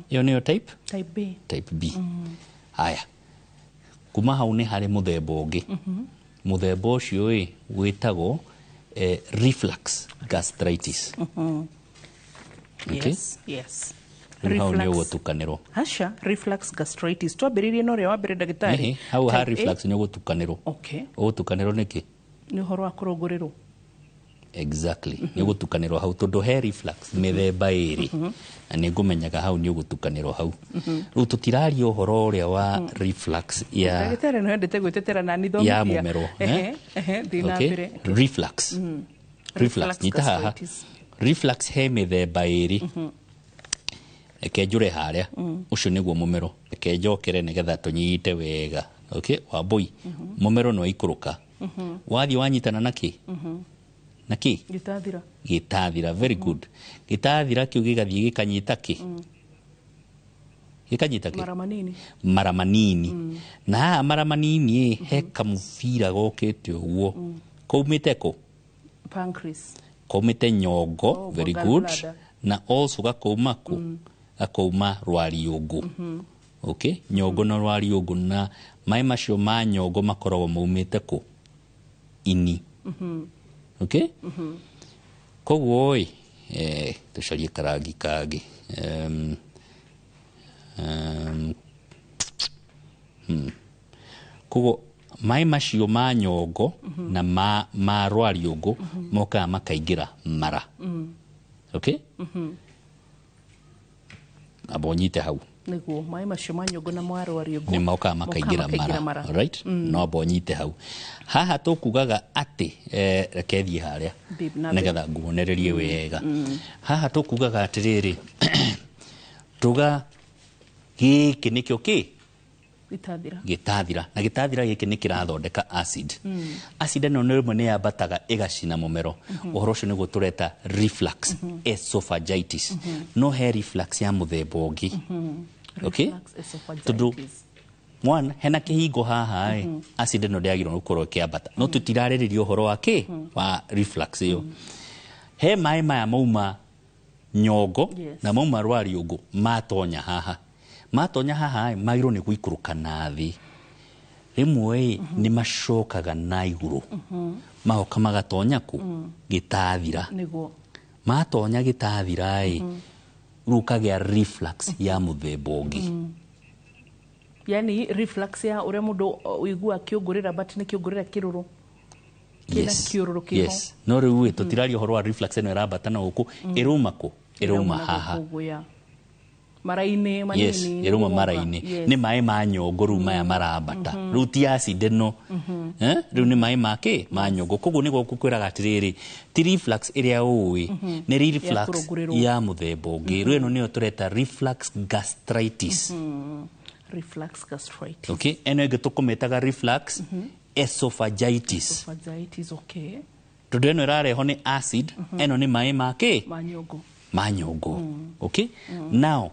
Iyo niyo type B. Type B. Haya. Kuma hau ni hari muthemba ungi. Muthemba ucio witagwo reflux gastritis. Okay? Yes. Hau ni ugutukanirwo. Hasha, reflux gastritis. Twambiririe no ria wa mbere ndagitari. Hau ha reflux ni ugutukanirwo. Okay. Ugutukanirwo niki? Ni uhoro wa kurongorirwo. Exactly. Ni ugutukanirwo hau tondu he reflux mithemba iri. Na ni ngumenyaga hau ni ugutukanirwo hau. Riu tutiraria uhoro uria wa reflux ya ndagitari no endete gwitetera na ni thomithia ya mumero. Thina mbere. Reflux. Reflux ni taha. Reflux he mithemba iri. Eke njure haria ucio niguo mumero. Eke njokere nigetha tunyite wega. Okay, wa boy. Mumero no ikuruka. Wathi wanyitana naki? Naki? Gitathira. Gitathira, very good. Gitathira kiu gigathie gikanyita ki? Gikanyita ki? Mara manini. Na mara manini he kamufira gokete uguo. Koumite ko? Pancreas. Koumite nyongo, very good. Na also gakouma ko? Gakouma rwariungu. Okay, nyongo na rwariungu na mai macio ma nyongo makoragwo maumite ko? Ini. Okay? Koguo tucarie karangi kangi. Koguo mai macio ma nyongo na ma rwariungu mokaga makaingira mara. Okay? Abonyite hau. Niguo mai macio ma nyongo na ma rwariungu ni mokaga makaingira mara. Right? No abonyite hau. Haha tukugaga ati rekethie haria nigetha nguonererie wega. Haha tukugaga atiriri tuga giki nikio ki gitathira na gitathira giki nikirathondeka acid. Acid no nimwe ni yambataga igacina mumero. Uhoro ucio niguo tureta reflux esophagitis. No he reflux ya muthemba ungi. Okay? Tondu one hena kihingo haha acid no ndiagirwo gukorwo kiambata. No tutiraririria uhoro wa ki wa reflux iyo. He mai maya mauma nyongo na mauma rwariungu matonya haha. Matonya haha magirwo ni guikuruka nathi. Rimwe ni macokaga na iguru. Mahoka magatonya ku gitathira. Matonya gitathira rukagia reflux ya muthemba ungi. Yani reflux ya ure mundu uigua kiungurira but ni kiungurira kiruru. Yes. No riu tutiraria uhoro wa reflux eno irambata na guku iruma ku iruma haha. Maraine manini. Yes, iruma maraine. Ni mai ma nyongo ru maya marambata. Riu ti acid no. Riu ni mai ma ki ma nyongo. Koguo ni gukwiraga atiriri ti reflux iria ui ni reflux ya muthemba ungi. Riu eno niyo tureta reflux gastritis. Reflux gastritis. Okay, eno ege tukumetaga reflux esophagitis. Esophagitis, okay. Tondu eno irareho ni acid, eno ni mai ma ki ma nyongo. Okay? Now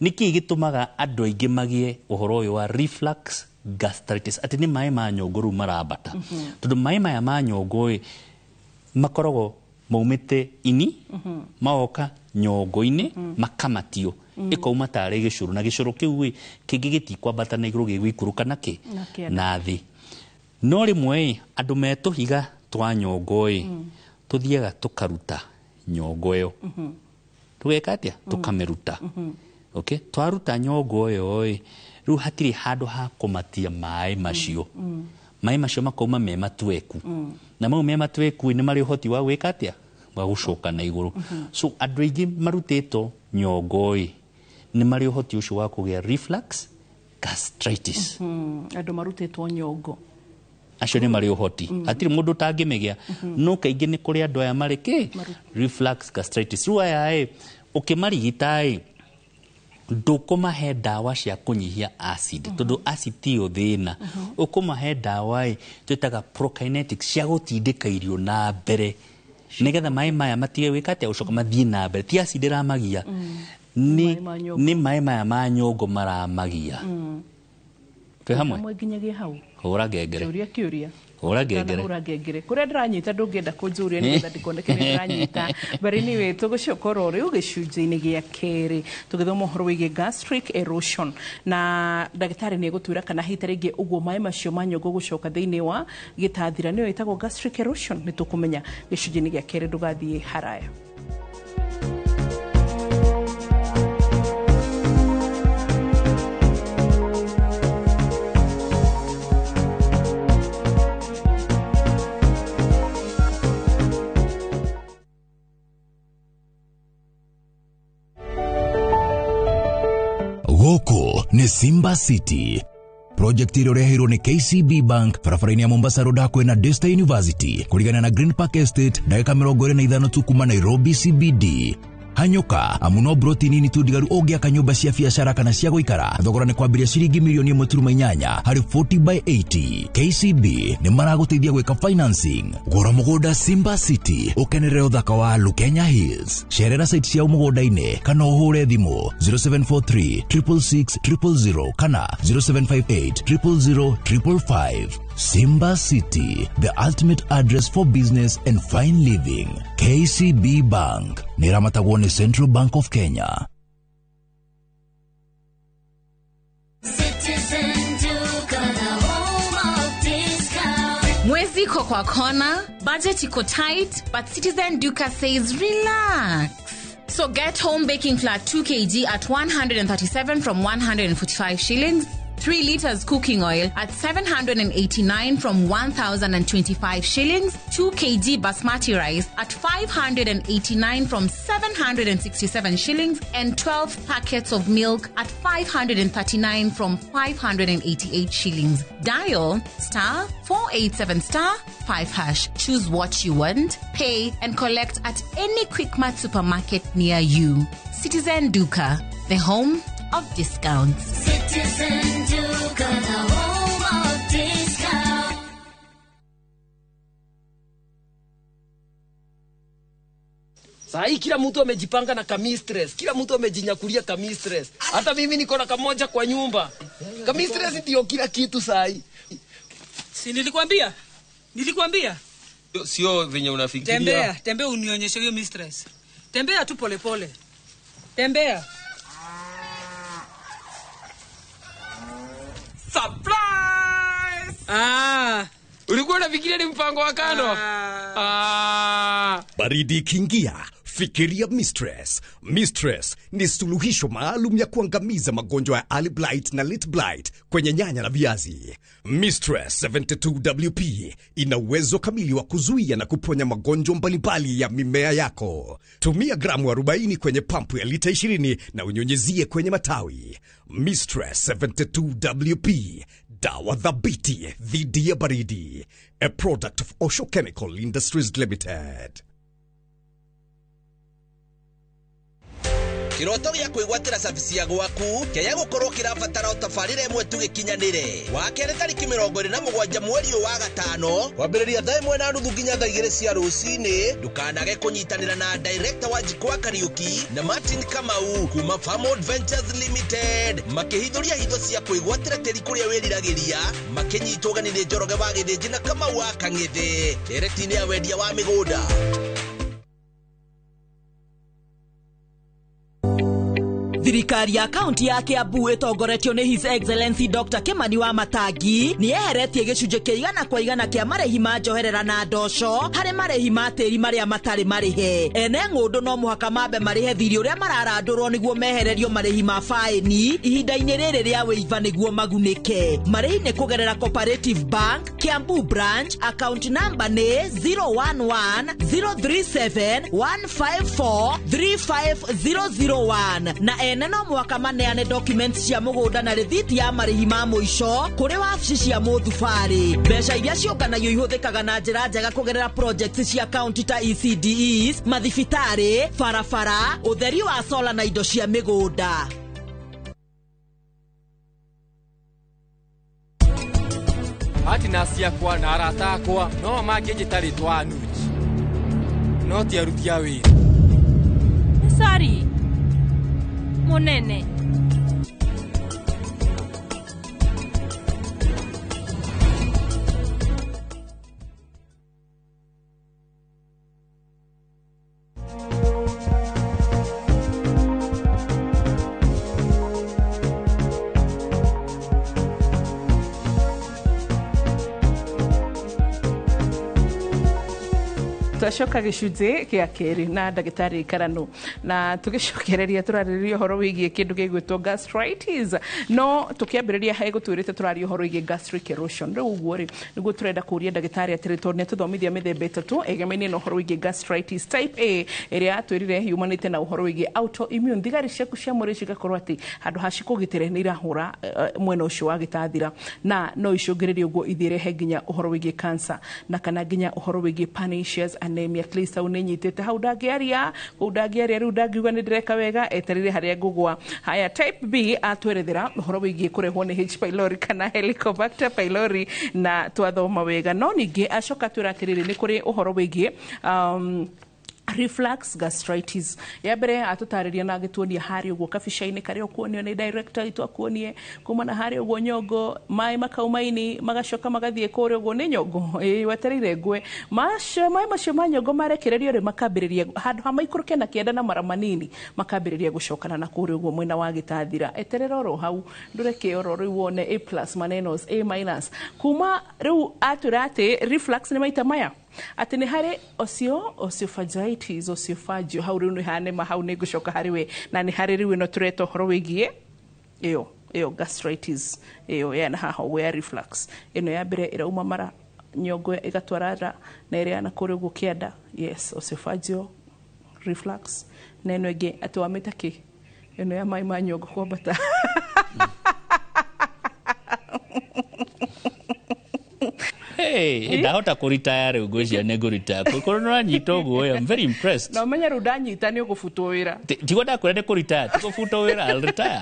niki gitumaga andu aingi magie uhoro uyu wa reflux gastritis ati ni mai ma nyongo ru marambata. Tondu mai maya ma nyongo makoragwo maumite ini maoka nyongo-ini makamatio ikauma tare gicuru na gicuru kiu kingi gitikwambata na iguru giguikuruka naki nathi. No rimwe andu metuhiga twa nyongo tuthiaga tukaruta nyongo iyo. Tugeka atia tukameruta. Okay, twaruta nyongo iyo riu hatiri handu ha kumatia mai macio. Mai macio makoma me matweku. Na mau me matweku ni mari hoti wa gwika atia wa gucoka na iguru. So andu aingi marutito nyongo ni mari hoti ucio wa kugia reflux gastritis. Andu marutito nyongo acio ni mari uhoti. Hatiri mundu tangimegia. No kaingi ni kuri andu aya mari ki reflux gastritis. Riu aya ukimarigita ndukumahe dawa cia kunyihia acid. Tondu acid ti thina. Ukumahe dawa twitaga prokinetics cia gutindika irio na mbere. Nigetha mai maya matige wika atia ucoka mathie na mbere. Ti acid ramagia. Ni mai maya ma nyongo maramagia. twe hamwe nginyagia hau hura ngengere kiuria hura ngengere kuria ndĩranyita ndũngĩenda kũnjũria nĩgetha ndikoneke nĩ ndĩranyita bari niwe tũgũcokora rĩu gĩcunjĩ-inĩ gĩa kerĩ tũgĩthoma ũhoro wĩgiĩ gastric erosion na ndagĩtarĩ nĩ egũtwĩra kana hihi rĩngĩ ũguo maĩ macio ma nyongo gũcoka thĩinĩ wa gĩtathira nĩyo ĩtagwo gastric erosion nĩ tũkũmenya gĩcunjĩ-inĩ gĩa kerĩ ndũgathiĩ haraya. Goko ni Simba City. Project ĩrĩa ũrehirwo nĩ KCB Bank barabara-inĩ ya Mombasa Road hakuhĩ na Daystar University kũringana na Green Park Estate ndagĩka 25 tu kuma Nairobi CBD. Hanyuka amuno brotini ni tudigaru ogia kanyumba cia biashara kana cia guikara thogora ni kwambiria ciringi milioni 1.8 hari 40/80. KCB ni maraguteithia gwika financing. Gora mugoda Simba City ukenerere uthaka wa Lukenya Hills. Sherera site cia mugoda-ini kana uhure thimu 0743 666 000 kana 0758 000 555. Simba City, the ultimate address for business and fine living. KCB Bank, Niramatagone Central Bank of Kenya. Mwezi iko kwa kona, budget iko tight, but Citizen Duka says relax. So get home baking flour 2 kg at 137 from 145 shillings. 3 liters cooking oil at 789 from 1,025 shillings, 2 kg basmati rice at 589 from 767 shillings, and 12 packets of milk at 539 from 588 shillings. Dial *487*5#. Choose what you want, pay, and collect at any Quickmart supermarket near you. Citizen Duka, the home of discounts. Citizen Duka, the home of discounts. Sahi kila mtu amejipanga na kamistress, kila mtu amejinyakulia kamistress. Hata mimi niko na kamoja kwa nyumba. Kamistress ndio kila kitu sahi. Si nilikwambia? Nilikwambia? Sio venye unafikiria. Tembea unionyeshe hiyo mistress. Tembea tu pole pole. Tembea. Surprise! Ulikuwa unafikiria ni mpango wa kando? Baridi kingia, fikiria Mistress. Mistress ni suluhisho maalum ya kuangamiza magonjwa ya early blight na late blight kwenye nyanya na viazi. Mistress 72WP ina uwezo kamili wa kuzuia na kuponya magonjwa mbalimbali ya mimea yako. Tumia gramu 40 kwenye pampu ya lita 20 na unyunyizie kwenye matawi. Mistress 72WP, dawa dhabiti dhidi ya baridi. A product of Osho Chemical Industries Limited. Kiroto gĩa kwĩgwatĩra service ya gwaku kĩaya gũkorwo kĩrabatara ũtabarĩre ĩmwe tu gĩkinyanĩre. Wa kerĩ tarĩki 27 mweri wa gatano kwambĩrĩria thaa 1:30 nginya thaa 2 cia rũcinĩ. Ndũkanage kũnyitanĩra na director wa Jikwa Kariuki na Martin Kamau kuma Farmwood Ventures Limited makĩhithũria hitho cia kwĩgwatĩra tĩri kũrĩa wĩriragĩria makĩnyitwo ũgeni nĩ Njoroge wa Gĩthĩnji na Kamau wa Kang'ĩthĩ nderekti-inĩ ya wendia wa mĩgũnda. Thirikari ya kaunti ya Kiambu itongoretio ni His Excellency Dr. Kimani wa Matangi ni eheretie gĩcunjĩ kĩa 100% kĩa marĩhi ma njoherera na ndosho harĩ marĩhi ma tĩri marĩa matarĩ marĩhe. Ene ng'ũndũ no mũhaka mambe marĩhe thirĩ ũrĩa mararandũrwo nĩguo mehererio marĩhi ma faĩni ihinda-inĩ rĩrĩ rĩa wĩiva nĩguo magunĩke. Marĩhi nĩ kũgerera Cooperative Bank Kiambu branch, account number nĩ 011-037-154-35001 na ene no mwaka maneane documents cia mũgũnda na rĩthiti ya marĩhi ma mũico kũrĩ wabici cia mũthubarĩ. Mbeca iria cionganagio ihũthĩkaga na njĩra njega kũgerera projects cia kaunti ta ECDEs, mathibitarĩ, barabara, ũtheri wa solar na indo cia mĩgũnda. Hati nasi yakwa na arata akwa no mangĩnyita rĩtwa Nuji no ti aruti a wĩra. Sorry Munene twacoka gicunjĩ gĩa kerĩ na ndagĩtarĩ Karanu na tũgĩcokereria tũrarĩrĩria ũhoro wĩgiĩ kĩndũ gĩgwĩtwo gastritis no tũkĩambĩrĩria he gũtwĩrĩte tũraria ũhoro wĩgiĩ gastric erosion rĩu ũguo rĩ nĩguo tũrenda kũria ndagĩtarĩ atĩrĩ tondũ nĩatũthomithia mĩthemba ĩtatũ ĩgemainie na ũhoro wĩgiĩ gastritis type A ĩrĩa atwĩrire yumanĩte na ũhoro wĩgiĩ autoimmune thigari ciaku cia mwĩrĩ cigakorwo atĩ handũ ha cikũgitĩre nĩ irahũra mwena ũcio wa gĩtathira na no icũngĩrĩrie ũguo ithiĩrehe nginya ũhoro wĩgiĩ cancer na kana nginya ũhoro wĩgiĩ pernicious anemia at least au nĩ nyitĩte hau ndangĩaria rĩu ndangiuga nĩ ndĩreka wega eterire harĩa ngũgwa haya type B atwerethera ũhoro wĩgiĩ kũrehwo nĩ H pylori kana Helicobacter pylori na twathoma wega no ningĩ acoka twĩra atĩrĩrĩ nĩ kũrĩ ũhoro wĩgiĩ reflux gastritis ya mbere atũtarĩria na agĩtuonia harĩ ũguo kabica-inĩ karĩa ũkuonio nĩ director itũ akuonie kumana harĩ ũguo nyongo maĩ makaumaini magacoka magathiĩ kũrĩa ũguo nĩ nyongo wetereire ngwe maĩ macio ma nyongo marekererio rĩ makambĩrĩria handũ ha maikũrũke na kĩanda na mara manini makambĩrĩria gũcokana na kũrĩa ũguo mwena wa gĩtathira eterera oro hau ndũreke oro rĩu wone A+ manenos A-, kuma rĩu atwĩra atĩ reflux nĩ maita maya atĩ nĩ harĩ osteophagitis osteophagio hau rĩu nĩ hanema hau nĩ ngũcoka harĩ we na nĩ harĩ rĩu ĩno tũreta ũhoro wĩgiĩ ĩyo gastritis ĩyo yana haha ũguo ya reflux ĩno ya mbere ĩrauma mara nyongo ĩgatwara na ĩrĩa na kũrĩa ũguo kĩanda yes osteophagio reflux na ĩno ĩngĩ atĩ wamĩta kĩ ĩno ya maĩ ma nyongo kwambata ndahota kũritaya rĩu ngwĩcia nĩ ngũritaya kũrĩ nĩũranyita ũguo I'm very impressed na ũmenya rĩu ndanyita nĩ ũgũbutwo wĩra tigwo ndakwĩra nĩ kũritaya tigũbutwo wĩra I'll retire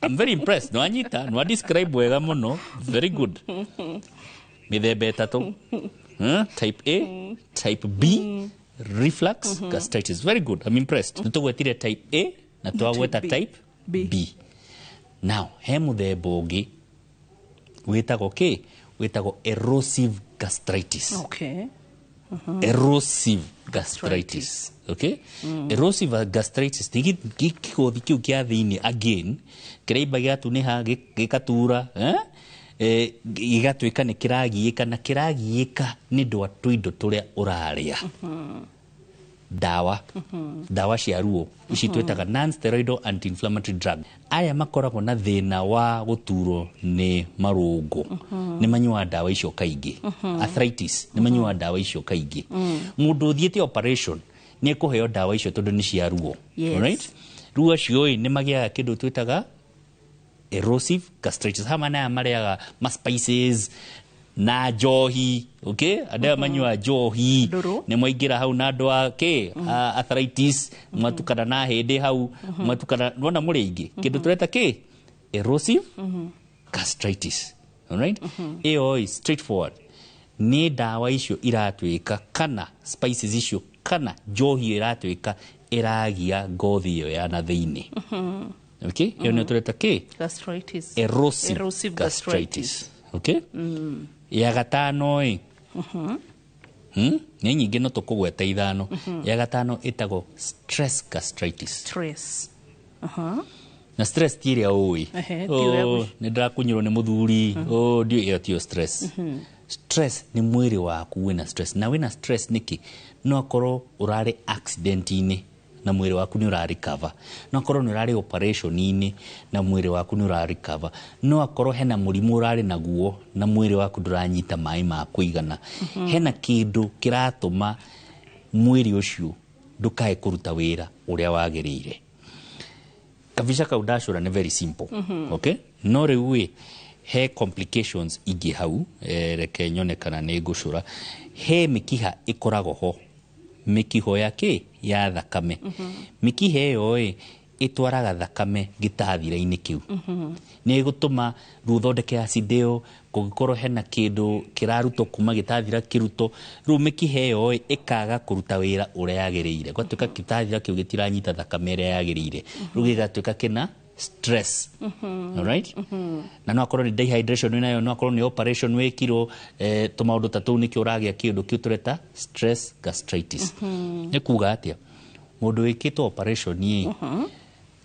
I'm very impressed nĩwanyita nĩwa describe wega mũno very good mĩthemba ĩtatũ type A type B reflux gastritis very good I'm impressed nĩtũgwetire type A na twagweta type B now he mũthemba ũngĩ wĩtagwo erosive gastritis. Okay. Erosive gastritis. Okay? Erosive gastritis nĩ gĩkĩgothi kĩu kĩa thĩinĩ again kĩraimba gĩatunĩha gĩkatura gĩgatuĩka nĩ kĩragiĩka na kĩragiĩka nĩ ũndũ wa tũindo tũrĩa ũrarĩa dawa cia ruo ici twĩtaga non-steroidal anti-inflammatory drug aya makoragwo na thĩna wa gũturwo nĩ marũngo nĩ manyuaga dawa icio kaingĩ arthritis nĩ manyuaga dawa icio kaingĩ mũndũ ũthiĩte operation nĩ ekũheo dawa icio tondũ nĩ cia ruo alright ruo cio nĩ magĩaga kĩndũ twĩtaga erosive gastritis hamwe na marĩaga ma spices na njohi okay andũ manyua njohi nĩ mwaingĩra hau na andũ arthritis mwatukana na hĩndĩ hau mwatukana wona mũrĩ aingĩ kĩndũ tũreta erosive gastritis alright ĩyo straightforward nĩ dawa icio iratuĩka kana spices icio kana njohi iratuĩka ĩragia ngothi ĩyo ya na thĩinĩ okay ĩyo nĩ tũreta gastritis erosive gastritis okay ya gatano nĩ nyingĩ no tũkũgweta ithano ya gatano ĩtagwo stress gastritis na stress ti ĩrĩa ũĩ nĩ ndĩrakunyĩrwo nĩ mũthuri ndiũ ĩyo tiyo stress stress nĩ mwĩrĩ waku wĩna stress na wĩna stress nĩkĩ no akorwo ũrarĩ accident-inĩ na mwĩrĩ waku nĩ ũrarecover no akorwo nĩ ũrarĩ operation-inĩ na mwĩrĩ waku nĩ ũrarecover no akorwo hena mũrimũ ũrarĩ naguo na mwĩrĩ waku ndũranyita maĩ ma kũigana hena kĩndũ kĩratũma mwĩrĩ ũcio ndũkae kũruta wĩra ũrĩa wagĩrĩire kabica kau ndacũra nĩ very simple okay no rĩu he complications ingĩ hau reke nyone kana nĩ ngũcũra he mĩkiha ĩkoragwo ho mĩkiho ya thakame mĩkiha ĩyo ĩtwaraga thakame gĩtathira-inĩ kĩu nĩ gũtũma rũthondeke acid ĩyo kũngĩkorwo hena kĩndũ kĩrarutwo kuma gĩtathira kĩruto rĩu mĩkiha ĩyo ĩkaga kũruta wĩra ũrĩa yagĩrĩire gwatuĩka gĩtathira kĩu gĩtiranyita thakame ĩrĩa yagĩrĩire rĩu gĩgatuĩka kĩna stress alright na no akorwo nĩ dehydration wĩnayo no akorwo nĩ operation wĩkirwo tũmaũndũ ta tũu nĩkĩo ũragĩa kĩndũ kĩu tũreta stress gastritis nĩ kuga atĩa mũndũ wĩkĩtwo operation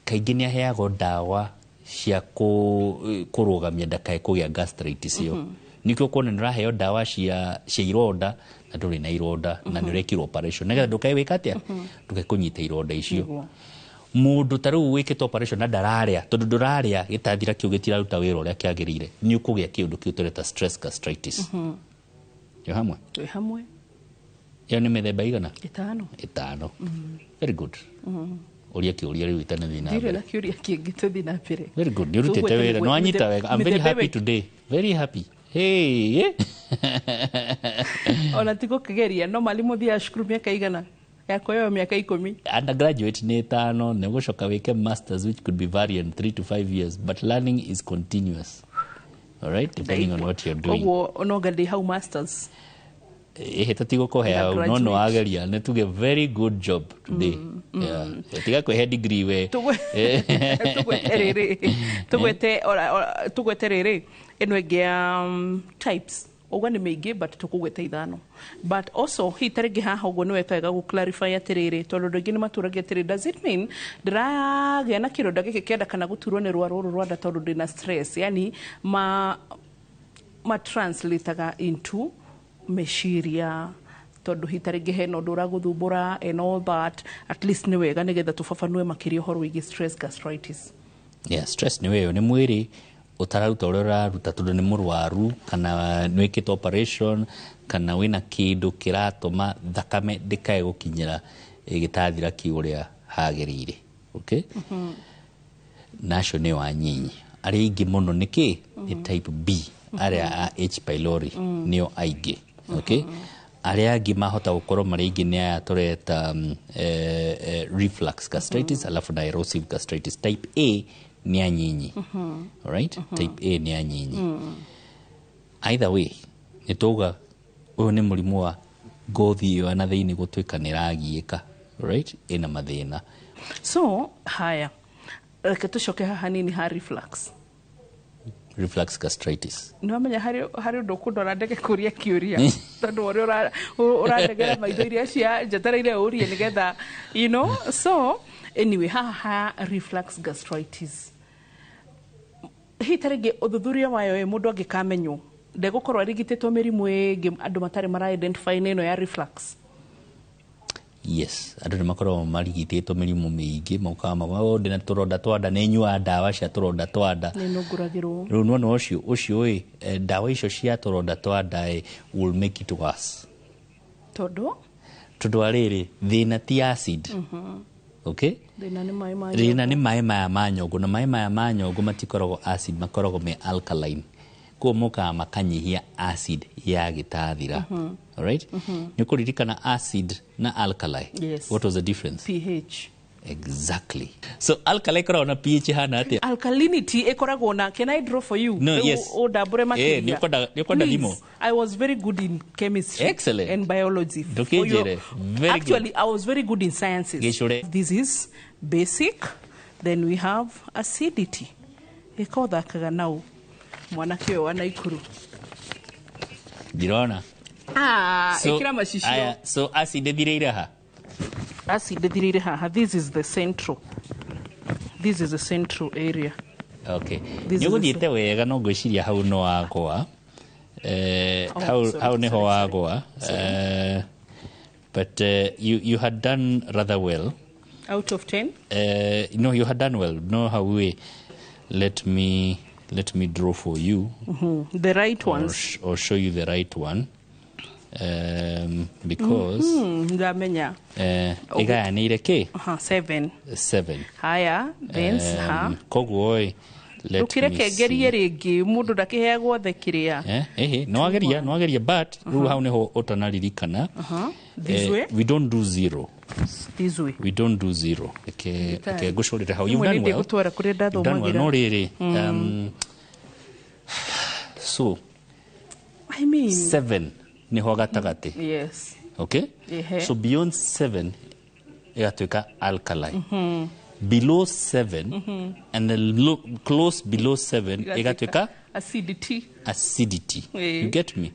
kaingĩ nĩ aheagwo dawa cia kũrũgamia ndakae kũgĩa gastritis ĩyo nĩkĩo kuona nĩ ũraheo dawa cia ironda nduri na ironda na nä rekirwo operation nä getha ndåkae wä ka atä a ndåkae kå nyita ironda icio mundu ta riu wikite operation na ndararia tondu nduraria gitathira kiu gitiraruta wira uria kiagirire ni ukugia kiundu kiu tureta stress gastritis yo hamwe yo ni mithemba igana 5 very good uria kiuria riu itane thina ndire na kiuria kingi tuthi na mbere very good ni rutite wira no anyita wega I'm very happy today very happy hey ona tiko kigeria no malimu thia shukuru miaka igana yako yo miaka 10 undergraduate ni 5 ne gushoka wike masters which could be variant 3 to 5 years but learning is continuous all right depending on what you're doing no gadi how masters tatigo ko hea no ageria ne tuge very good job today yeah tiga ko head degree we tugwete rere eno gya types ogwane meige but tukugwete ithano but also hitarege haha ogwo no wetega gu clarify atiriri tondu ndu ngini maturagia atiri does it mean ndiragia na kironda giki kienda kana guturwo ni rwaru rwanda tondu ndina stress yani ma translate into meshiria tondu hitarege heno ndura guthumbura and all that at least ni wega nigetha tufafanue makiria horo wigi stress gastritis yeah stress ni weyo ni mwiri utararuta uria ruta tondu ni murwaru kana nwikite operation kana wina kindu kiratuma thakame ndikae gukinyira gitathira kiuria hagirire okay nacio ni wanyinyi ari ingi muno niki ni type B aria a H pylori nio aige okay aria angi mahota gukorwo mari ingi ni aya tureta reflux gastritis alafu na erosive gastritis type A ni anyinyi all right type A ni anyinyi either way nituga uyu ni murimu wa ngothi yo na thiini gutwika ni ragiika right ina mathina so haya reke tucoke haha nini ha reflux gastritis no menya hari ndo kundora ndeke kuria kiuria tondu uri urandegera maitho iria cia njetereire urie nigetha you know so anyway ha reflux gastritis hitarege uthuthuria wayo mundu angikamenywo ndegukorwo arigititwo mirimu ingi andu matari mara identify neno ya reflux yes andu ni makorwo marigititwo mirimu mingi mauka mago ndina turonda twanda ne nyua ndawa cia turonda twanda ni nunguragirwo riu no ucio ndawa icio cia turonda twanda will make it worse tondu ariri thina ti acid okay thina ni mai maya ma nyongo na mai maya ma nyongo matikoragwo acid makoragwo me alkaline ko muka makanyihia acid ya gitathira all right ni kuririkana acid na alkali yes. What was the difference? pH exactly so alkali koragwo na pH hana atia alkalinity ikoragwo na can I draw for you no yes odabure makiria ni konda limo I was very good in chemistry excellent and biology actually I was very good in sciences this is basic then we have acidity ikothakaga nau mwana kio wana ikuru dirona ikira mashishio so acid thirire ha this is the central area okay nyuguthiete wega no ngwiciria hau no wagwa how neho wagwa but you had done rather well out of 10 no you had done well no how we let me draw for you the right ones or show you the right one because ngamenya igayanire ki 7 haya then koguo ukireke gerie ringi mundu ndakiheagwo the kiria no ageria but ru hau neho utanaririkana this way we don't do zero this way we don't do zero okay gushorera how you've done well gutwara kuri ndathomagira no riri so I mean 7 niho gatagati yes okay so beyond 7 igatuika alkali below 7 and then close below 7 igatuika acidity you get me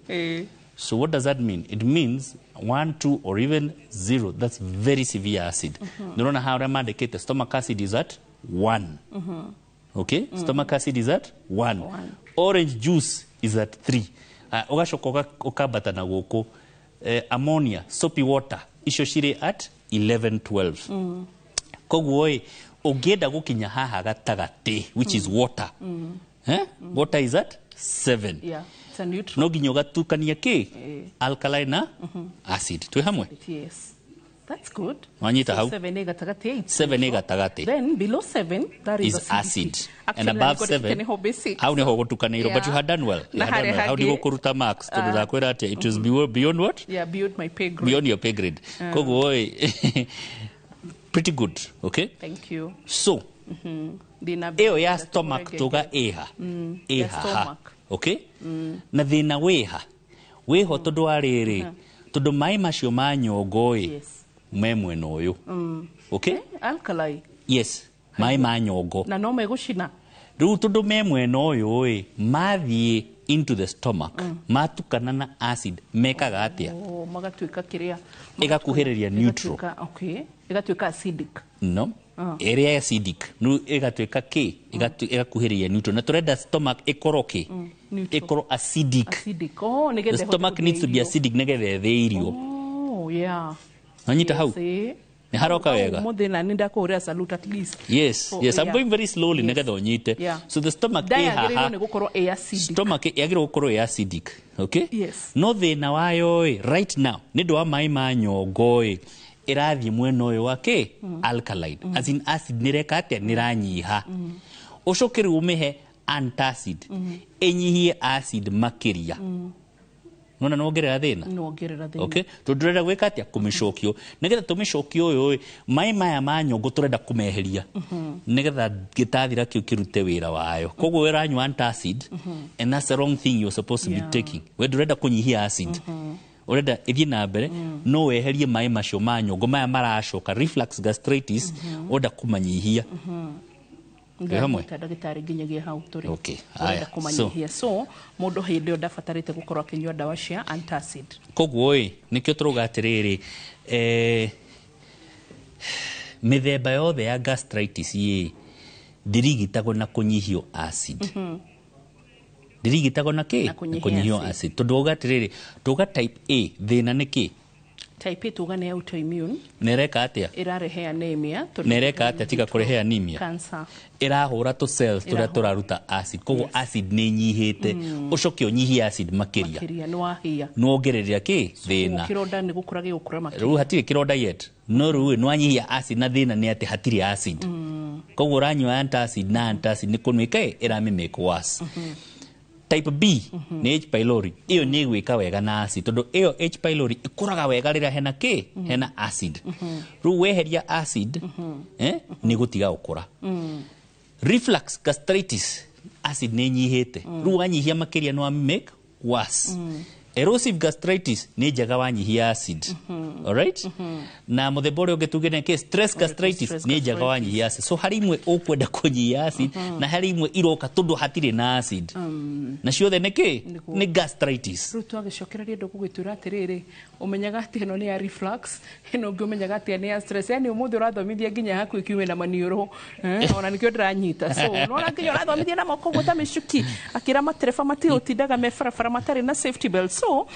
so what does that mean? It means 1 2 or even 0 that's very severe acid unaona how remandicate stomach acid is at 1 okay stomach acid is at 1 orange juice is at 3 ugashoka ukabata na guku ammonia, soapy water, icio cirĩ at 11-12. Koguo ũngĩenda gũkinya haha gatagati, which is water. Water is at 7. Yeah, it's a neutral. No nginya ũgatukania kĩ? Alkali na acid. Twĩ hamwe? Yes. That's good. Wanyita hau? 7 gatagati, 8. 7 gatagati. Then below 7, that is acid. Actually, and above 7, how neho gutukanĩirwo, but you had done well. You had done well. How do you kuruta marks? Tondũ ndakwĩra atĩ it was beyond what? Yeah, beyond my pay grade. Beyond your pay grade. Koguo pretty good, okay? Thank you. So, ĩyo ya stomach tuga ĩha. Ĩha, okay? Na thĩna wĩha. Wĩho tondũ wa rĩrĩ. Tondũ maĩ macio ma nyongo me mwena ũyũ. Okay? Alkali. Yes, maĩ ma nyongo. Na no megũcina. Rĩu tondũ me mwena ũyũ mathiĩ into the stomach, matukana na acid, mekaga atĩa? Magatuĩka kĩrĩa? Ĩgakuhĩrĩria neutral. Okay. Ĩgatuĩka acidic. No. Area acidic. Rĩu ĩgatuĩka kĩ? Ĩgakuhĩrĩria neutral. Na tũrenda stomach ĩkorwo kĩ? Ĩkorwo acidic. Acidic. Oh, nĩgetha the stomach needs to be acidic nĩgetha ĩthĩe irio. Oh, yeah. Wanyita hau? Nĩ haroka wega. Mũthĩna nĩ ndakũhũrĩra salute at least. Yes, I'm going very slowly nĩgetha ũnyite. So the stomach ĩhaha. Nĩ gũkorwo ĩ acidic. Stomach yagĩrĩirwo gũkorwo ĩ acidic. Okay? Yes. No thĩna wayo right now nĩ ũndũ wa maĩ ma nyongo ĩrathiĩ mwena ũyũ wa kĩ? Alkaline. As in acid nĩreka atĩa? Nĩranyiha. Ũcoke rĩu ũmĩhe antacid. Ĩnyihie acid makĩria. Nona nongerera thĩna? Nongerera thĩna. Okay? Tũrenda gwĩka atĩa? Kũmĩcokio. Nĩgetha tũmĩcokio ũyũ maĩ maya ma nyongo tũrenda kũmeheria. Nĩgetha gĩtathira kĩu kĩrute wĩra wayo. Koguo ũranyua antacid and that's the wrong thing you're supposed to be taking. We ndũrenda kũnyihia acid. Urenda ithie na mbere no weherie maĩ macio ma nyongo maya maracoka reflux gastritis oda kumanyihia. Hamwe ndagĩtarĩ nginyagia hau tũrĩ. Okay. So mũndũ hĩndĩ ndabatarĩte gũkorwo akĩnyua ndawa cia antacid. Koguo nĩkĩo tũroga atĩrĩrĩ mĩthemba yothe ya gastritis ndirigitagwo na kũnyihio acid. Ndirigitagwo na kĩ? Kũnyihio acid. Tondũ uga atĩrĩrĩ tuga type A thĩna nĩ kĩ? Type A tuga nĩ autoimmune. Nereka atĩa? Ĩrarehe anemia. Nereka atĩa tiga kũrehe anemia? Cancer. Ĩrahũra tu cells tũrĩa tũraruta acid. Koguo acid nĩ nyihĩte. Ũcoke ũnyihie acid makĩria. Makĩria nĩ wahia. Nĩwongerera kĩ? Thĩna. Kĩronda nĩ gũkũra gĩgũkũra makĩria. Rĩu hatirĩ kĩronda yet. No rĩu nĩwanyihia acid na thĩna nĩ atĩ hatirĩ acid. Koguo ũranyua antacid na antacid nĩ kũnwĩka ĩramĩmake worse. Type B ni H pylori. Iyo ni gwika wega na acid. Tondu iyo H pylori ikuraga wega rĩrĩa hena kĩ? Hena acid. Rĩu weheria acid ni gutiga gũkũra. Reflux gastritis acid ni nyihĩte. Rĩu wanyihia makĩria no make worse. Erosive gastritis ni njega wanyihia acid. Alright? Na mũthemba ũrĩa ũngĩ tuge nĩ stress gastritis ni njega wanyihia acid. So hari imwe ũkwenda kũnyihia acid na hari imwe iroka tondũ hatirĩ na acid. Na ciothe nĩ kĩ? Nĩ gastritis. Rĩu twagĩcokereria andũ gũgĩtwĩra atĩrĩrĩ ũmenyaga atĩ ĩno nĩ ya reflux, ĩno ũngĩ ũmenyaga atĩ nĩ ya stress. Yani ũmũthĩ ũrathomithia nginya hakuhĩ kiume na maniũrũ. Ona nĩkĩo ndĩranyita. So nona nginya ũrathomithia na moko gũta mĩcuki akĩra matereba matigũtindaga me barabara matarĩ na safety belt. So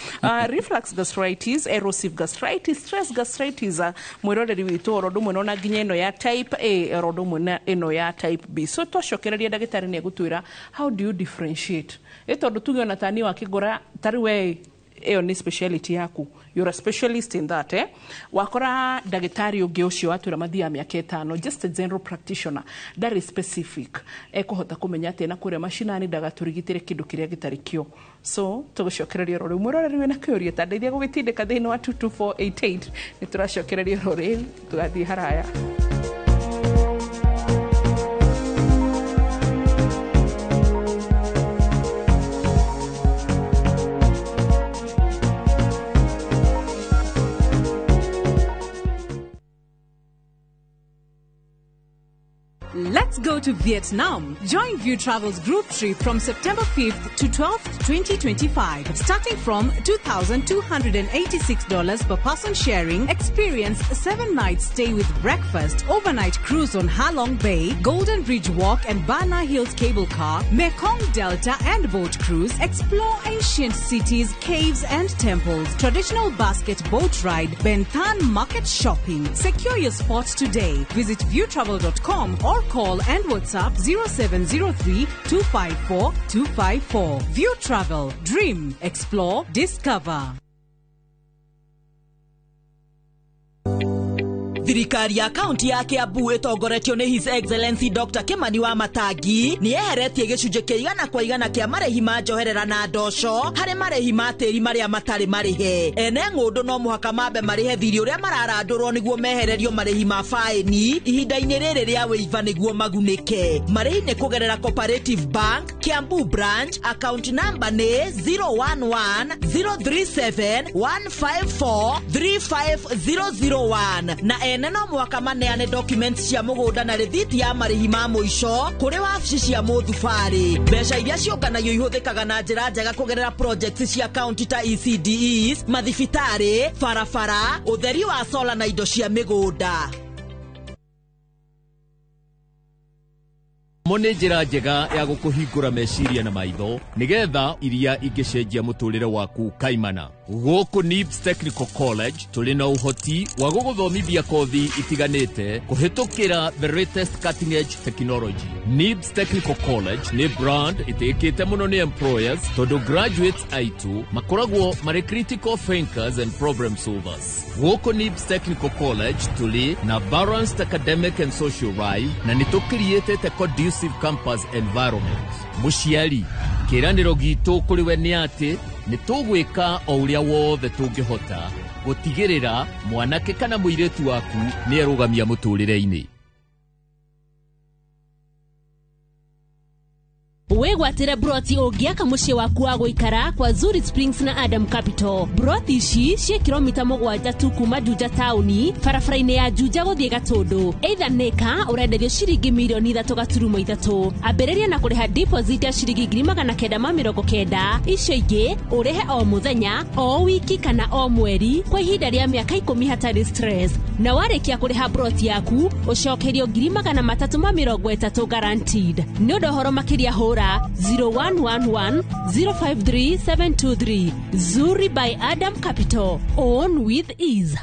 reflux gastritis, erosive gastritis, stress gastritis mwĩroreri witũ oro ndũmwe nona nginya ĩno ya type A oro ndũmwe na ĩno ya type B. So twacokereria ndagĩtarĩ nĩ egũtwĩra how do you differentiate? Tondũ tuge ona tani wakĩgũra tarĩ we ĩyo nĩ speciality yaku, you're a specialist in that wakora ndagĩtarĩ ũngĩ ũcio watwĩra mathia mĩaka 5 just a general practitioner that is specific ekũhota kũmenya atĩ na kũrĩa macinani ndagatũrigitĩre kĩndũ kĩrĩa gĩtarĩ kĩo. So tũgũcokereria rũrĩ mwĩroreri wĩna kĩũria ta ndeithia gũgĩtindĩka thĩinĩ wa 22488 nĩ tũracokereria rũrĩ tũgathiĩ haraya. Let's go to Vietnam. Join View Travel's group trip from September 5th to 12th, 2025. Starting from $2,286 per person sharing, experience 7 nights stay with breakfast, overnight cruise on Halong Bay, Golden Bridge Walk and Bana Hills cable car, Mekong Delta and boat cruise, explore ancient cities, caves and temples, traditional basket boat ride, Benthan market shopping. Secure your spots today. Visit viewtravel.com or call and WhatsApp 0703 254 254. View Travel. Dream. Explore. Discover. Thirikari ya kaunti ya Kiambu itongoretio ni His Excellency Dr. Kimani wa Matangi ni eheretie gicunje kia igana kwa igana kia marehi ma njoherera na ndosho hari marehi ma tiri maria matari marihe. Ene ng'undu no muhaka mambe marihe thiri uria mararandurwo niguo mehererio marehi ma faini ihinda-ini riri ria wiiva niguo magunike. Marehi ni kugerera Cooperative Bank Kiambu branch, account number ni 011-037-154-35001 na ene no mwaka maneane documents cia mugunda na rithiti ya marihi ma muico kuri wabici cia muthubari. Mbeca iria cionganagio ihuthikaga na njira njega kugerera projects cia county ta ECDEs, mathibitari, barabara, utheri wa solar na indo cia migunda. Mone njira njega ya gukuhingura meciria na maitho nigetha iria ingicenjia muturire waku kaimana. Guku NIBS Technical College tuli na uhoti wa guguthomithia kothi itiganite kuhitukira the latest cutting edge technology. NIBS Technical College ni brand itikite muno ni employers tondu graduates aitu makoragwo mari critical thinkers and problem solvers. Guku NIBS Technical College tuli na balanced academic and social life na ni to create a conducive campus environment. Mushiari kiraniro gitu kuri we ni ati ni tugwika o uria wothe tungihota gutigirira mwanake kana muiretu waku ni erugamia muturire-ini. Wegwatire broti ogiaka mushie waku wa guikara kwa Zuri Springs na Adam Capital. Broti ici cie kilomita 7 tu kuma Juja tauni, barabara-ini ya Juja guthie Gatundu. Either neka urenderio ciringi milioni 3.3. Ambĩrĩria na kuriha deposit ya ciringi 990. Icio ingĩ urehe o muthenya, o wiki kana o mweri kwa ihinda rĩa miaka 10 hatari stress. Na warĩkia kuriha broti yaku ucokerio 330 guaranteed. Nĩ ũndũ horo makĩria hũra 0111-053-723. Zuri by Adam Capital. Own with ease.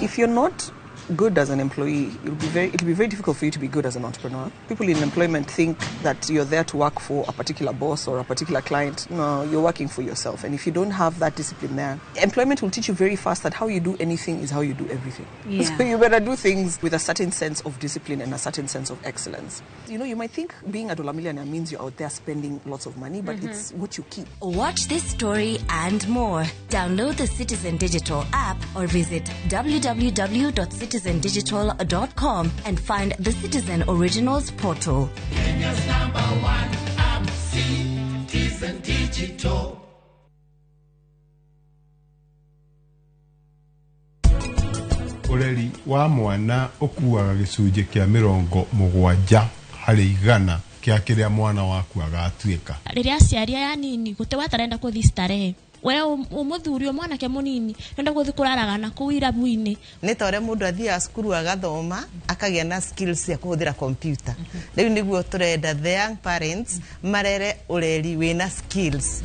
If you're not good as an employee, it'll be very difficult for you to be good as an entrepreneur. People in employment think that you're there to work for a particular boss or a particular client. No, you're working for yourself. And if you don't have that discipline there, employment will teach you very fast that how you do anything is how you do everything. Yeah. So you better do things with a certain sense of discipline and a certain sense of excellence. You know, you might think being a dollar millionaire means you're out there spending lots of money, but it's what you keep. Watch this story and more. Download the Citizen Digital app or visit www.citizendigital.com and find the Citizen Originals portal. Kenya's #1 app, Citizen Digital. Ureri wa mwana ukuaga gicunje kia 70 hari igana kia kiria mwana waku agatuika. Riria ciaria ya nini gute watarenda kuthi starehe. We umuthuri mwanake munini nenda guthi kuraraga na ku irabu-ini ni tore mundu athia skuru agathoma akagia na skills ya kuhuthira computer riu niguo turenda the young parents marere ureri wina skills.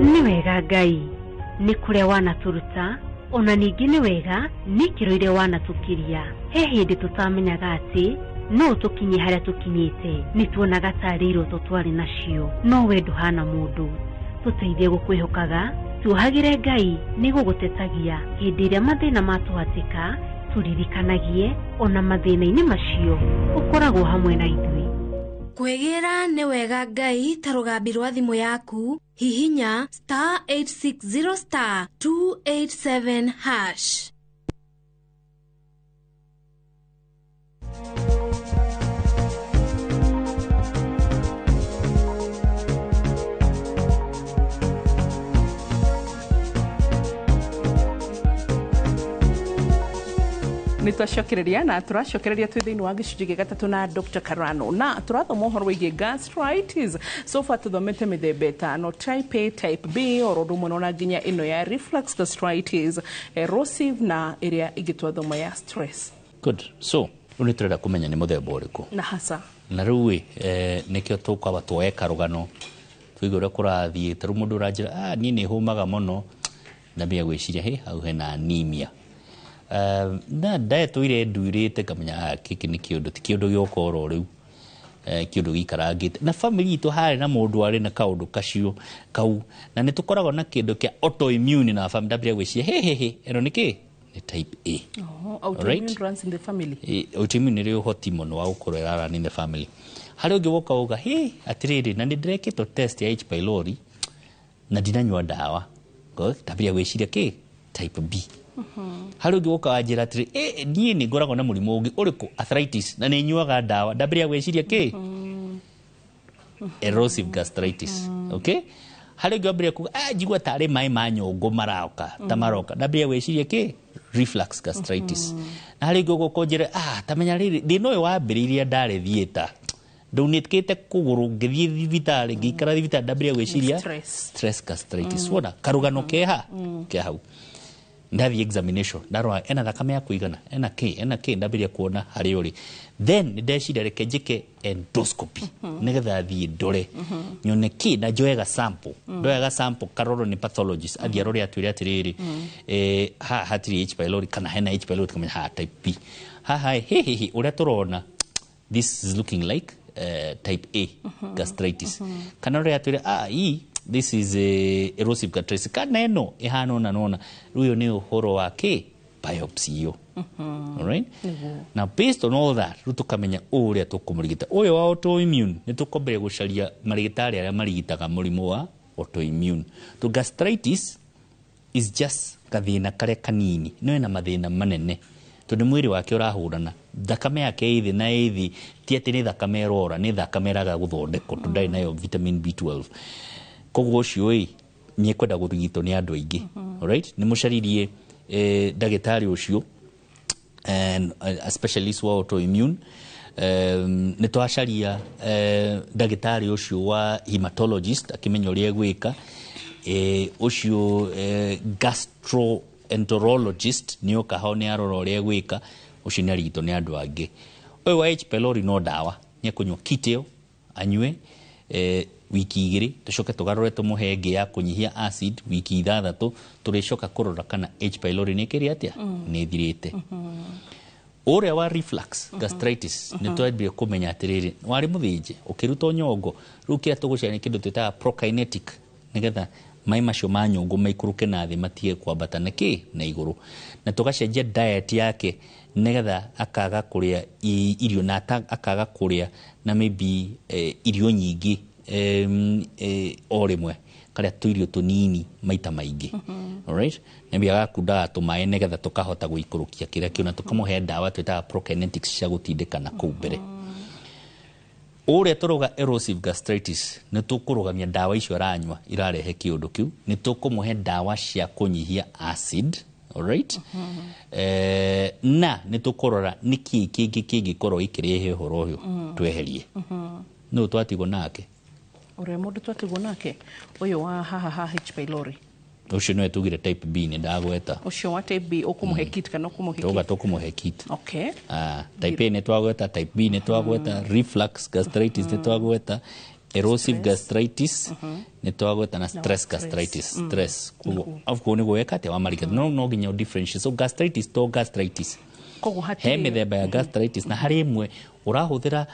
Ni wega Ngai ni kuria wanaturuta ona ningi ni wega ni kiroire wanatukiria he hindi tutamenyaga ati no tukinye haria tukinyite ni tuonaga tariro tutwari nacio no we nduhana mundu tuteithie gukwihokaga tuhagire Ngai ni gugutetagia hindi iria mathina matuhatika turirikanagie ona mathina-ini macio ukoragwo hamwe na ithui. Kwegera ni wega Ngai ta rugambi rwa thimu yaku hihinya *860*287#. Nĩ twacokereria na tũracokereria twĩ thĩinĩ wa gĩcunjĩ gĩa gatatũ na Dr. Karano na tũrathoma ũhoro wĩgiĩ gastritis. So far tũthomete mĩthemba ĩtano: type A, type B, oro ũndũ ũmwe na nginya ĩno ya reflux gastritis, erosive na ĩrĩa ĩngĩ twathoma ya stress. Good. So rĩu nĩ tũrenda kũmenya nĩ mũthemba ũrĩkũ. Na hasa na rĩu nĩkĩo tũkwamba tuoye karũgano tũigue ũrĩa kũrathiĩ. Ta rĩu mũndũ ũranjĩra niĩ nĩ hũmaga mũno, ndambia gwĩciria hau hena anemia. Na diet nduĩrĩte kamenya kĩkĩ nĩ kĩũndũ ti kĩũndũ gĩoka oro rĩu, kĩũndũ gĩikarangĩte na family itũ harĩ na mũndũ arĩ na kaũndũ kacio kau, na nĩ tũkoragwo na kĩndũ kĩa autoimmune na family. Ndambia gwĩciria ĩno nĩ kĩ? Nĩ type A. Autoimmune runs in the family. Autoimmune nĩ ũhoti mũno wa gũkorwo ĩrarun in the family. Harĩ ũngĩ woka uga atĩrĩrĩ, na nĩ ndĩrekĩtwo test ya H. pylori na ndinanyua ndawa. Ndambia gwĩciria kĩ? Type B. Harĩ ũngĩ woka wanjĩra atĩrĩ niĩ nĩ ngoragwo na mũrimũ ũngĩ ũrĩkũ, arthritis, na nĩ nyuaga ndawa. Ndambia gwĩciria kĩ? Erosive gastritis. Okay? Harĩ ũngĩ wambĩrĩria kuga njigua tarĩ maĩ ma nyongo maroka ta maroka. Ndambia gwĩciria kĩ? Reflux gastritis. Na harĩ ũngĩ ũgoka ũnjĩre tamenya rĩrĩ thĩna ũyũ wambĩrĩirie ndarĩ thieta, ndaunĩkĩte kũgũrũ ngĩthiĩ thibitarĩ ngĩikara thibitarĩ. Ndambia gwĩciria stress gastritis. Wona karũgano ke hau. Ndathiĩ examination ndarora ena thakame ya kũigana, ena kĩ ndambĩrĩria kuona harĩ ũrĩ. Then ndeciria reke njĩke endoscopy nĩgetha thiĩ ndore nyone kĩ na njoyaga sample. Ndoyaga sample karoro nĩ pathologist athiĩ arore atwĩre atĩrĩrĩ hatirĩ H. pylori kana hena H. pylori kamenya type B. Haha ũrĩa tũrona this is looking like type A gastritis. Kana ũrĩa atwĩre this is a erosive gastritis. Kana ĩno ĩhana nona rĩu nĩ ũhoro wa kĩ? Biopsy yo. Alright? Now based on all that, rĩu tũkamenya ũrĩa tũkũmũrigita. Ũyũ wa autoimmune nĩ tũkombere gũcaria marigitari arĩa marigitaga mũrimũ wa autoimmune. To gastritis is just kathĩna karĩa kanini, no ĩna mathĩna manene tondũ mwĩrĩ wake ũrahũrana. Thakame yake ĩthĩ na ĩthĩ ti atĩ nĩ thakame ĩrora, nĩ thakame ĩraga gũthondekwo tondũ ndarĩ nayo vitamin B12. Koguo ũcio nĩ ekwenda gũthigitwo nĩ andũ aingĩ. Alright? Nĩ mũcaririe ndagĩtarĩ ũcio a specialist wa autoimmune. Nĩ twacaria ndagĩtarĩ ũcio wa hematologist akĩmenya ũrĩa egwĩka. Ũcio gastroenterologist nĩ oka hau nĩ arora ũrĩa egwĩka. Ũcio nĩ arigitwo nĩ andũ angĩ. Ũyũ wa H. pylori no ndawa, nĩ ekũnyua kit ĩyo anyue wiki 2, tũcoke tũgarũre tũmũhe ĩngĩ ya kũnyihia acid wiki 6, tũrĩcoka kũrora kana H. pylori nĩ kĩrĩ atĩa nĩ thirĩte. Ũrĩa wa reflux gastritis nĩ twambire kũmenya atĩrĩrĩ, warĩ mũthĩnje ũkĩrutwo nyongo, rĩu kĩrĩa tũgũcaria nĩ kĩndũ twĩtaga prokinetic, nĩgetha maĩ macio ma nyongo maikũrũke na thĩ matige kwambata na igũrũ. Na tũgacenjia diet yake nĩgetha akaga kũrĩa irio na akaga kũrĩa na maybe irio nyingĩ o rĩmwe, karĩa tũirio tũnini maita maingĩ. Alright? Maybe agakundaga tũmaĩ nĩgetha tũkahota gũikũrũkia kĩrĩa kĩu, na tũkamũhe ndawa twĩtaga prokinetics cia gũtindĩkana kũu mbere. Ũrĩa tũroga erosive gastritis nĩ tũkũrũgamia ndawa icio aranyua irarehe kĩũndũ kĩu, nĩ tũkũmũhe ndawa cia kũnyihia acid. Alright? Na nĩ tũkũrora nĩ kĩĩ kĩngĩ kĩngĩkorwo gĩkĩrehe ũhoro ũyũ tweherie. Nũ twatigwo nake? Ũrĩa mũndũ twatigwo nake ũyũ wa haha H. pylori. Ũcio nĩwe tugire type B nĩ ndagweta. Ũcio wa type B ũkũmũhe kit kana ũkũmũhe kit? Tũga tũkũmũhe kit. Okay. Type A nĩ twagweta, type B nĩ twagweta, reflux gastritis nĩ twagweta, erosive gastritis nĩ twagweta na stress gastritis. Stress. Kuo nĩguo weka atĩa wamarigata. No nginya differentiate. So gastritis to gastritis. Koguo he mĩthemba ya gastritis na harĩ ĩmwe ũrahũthĩra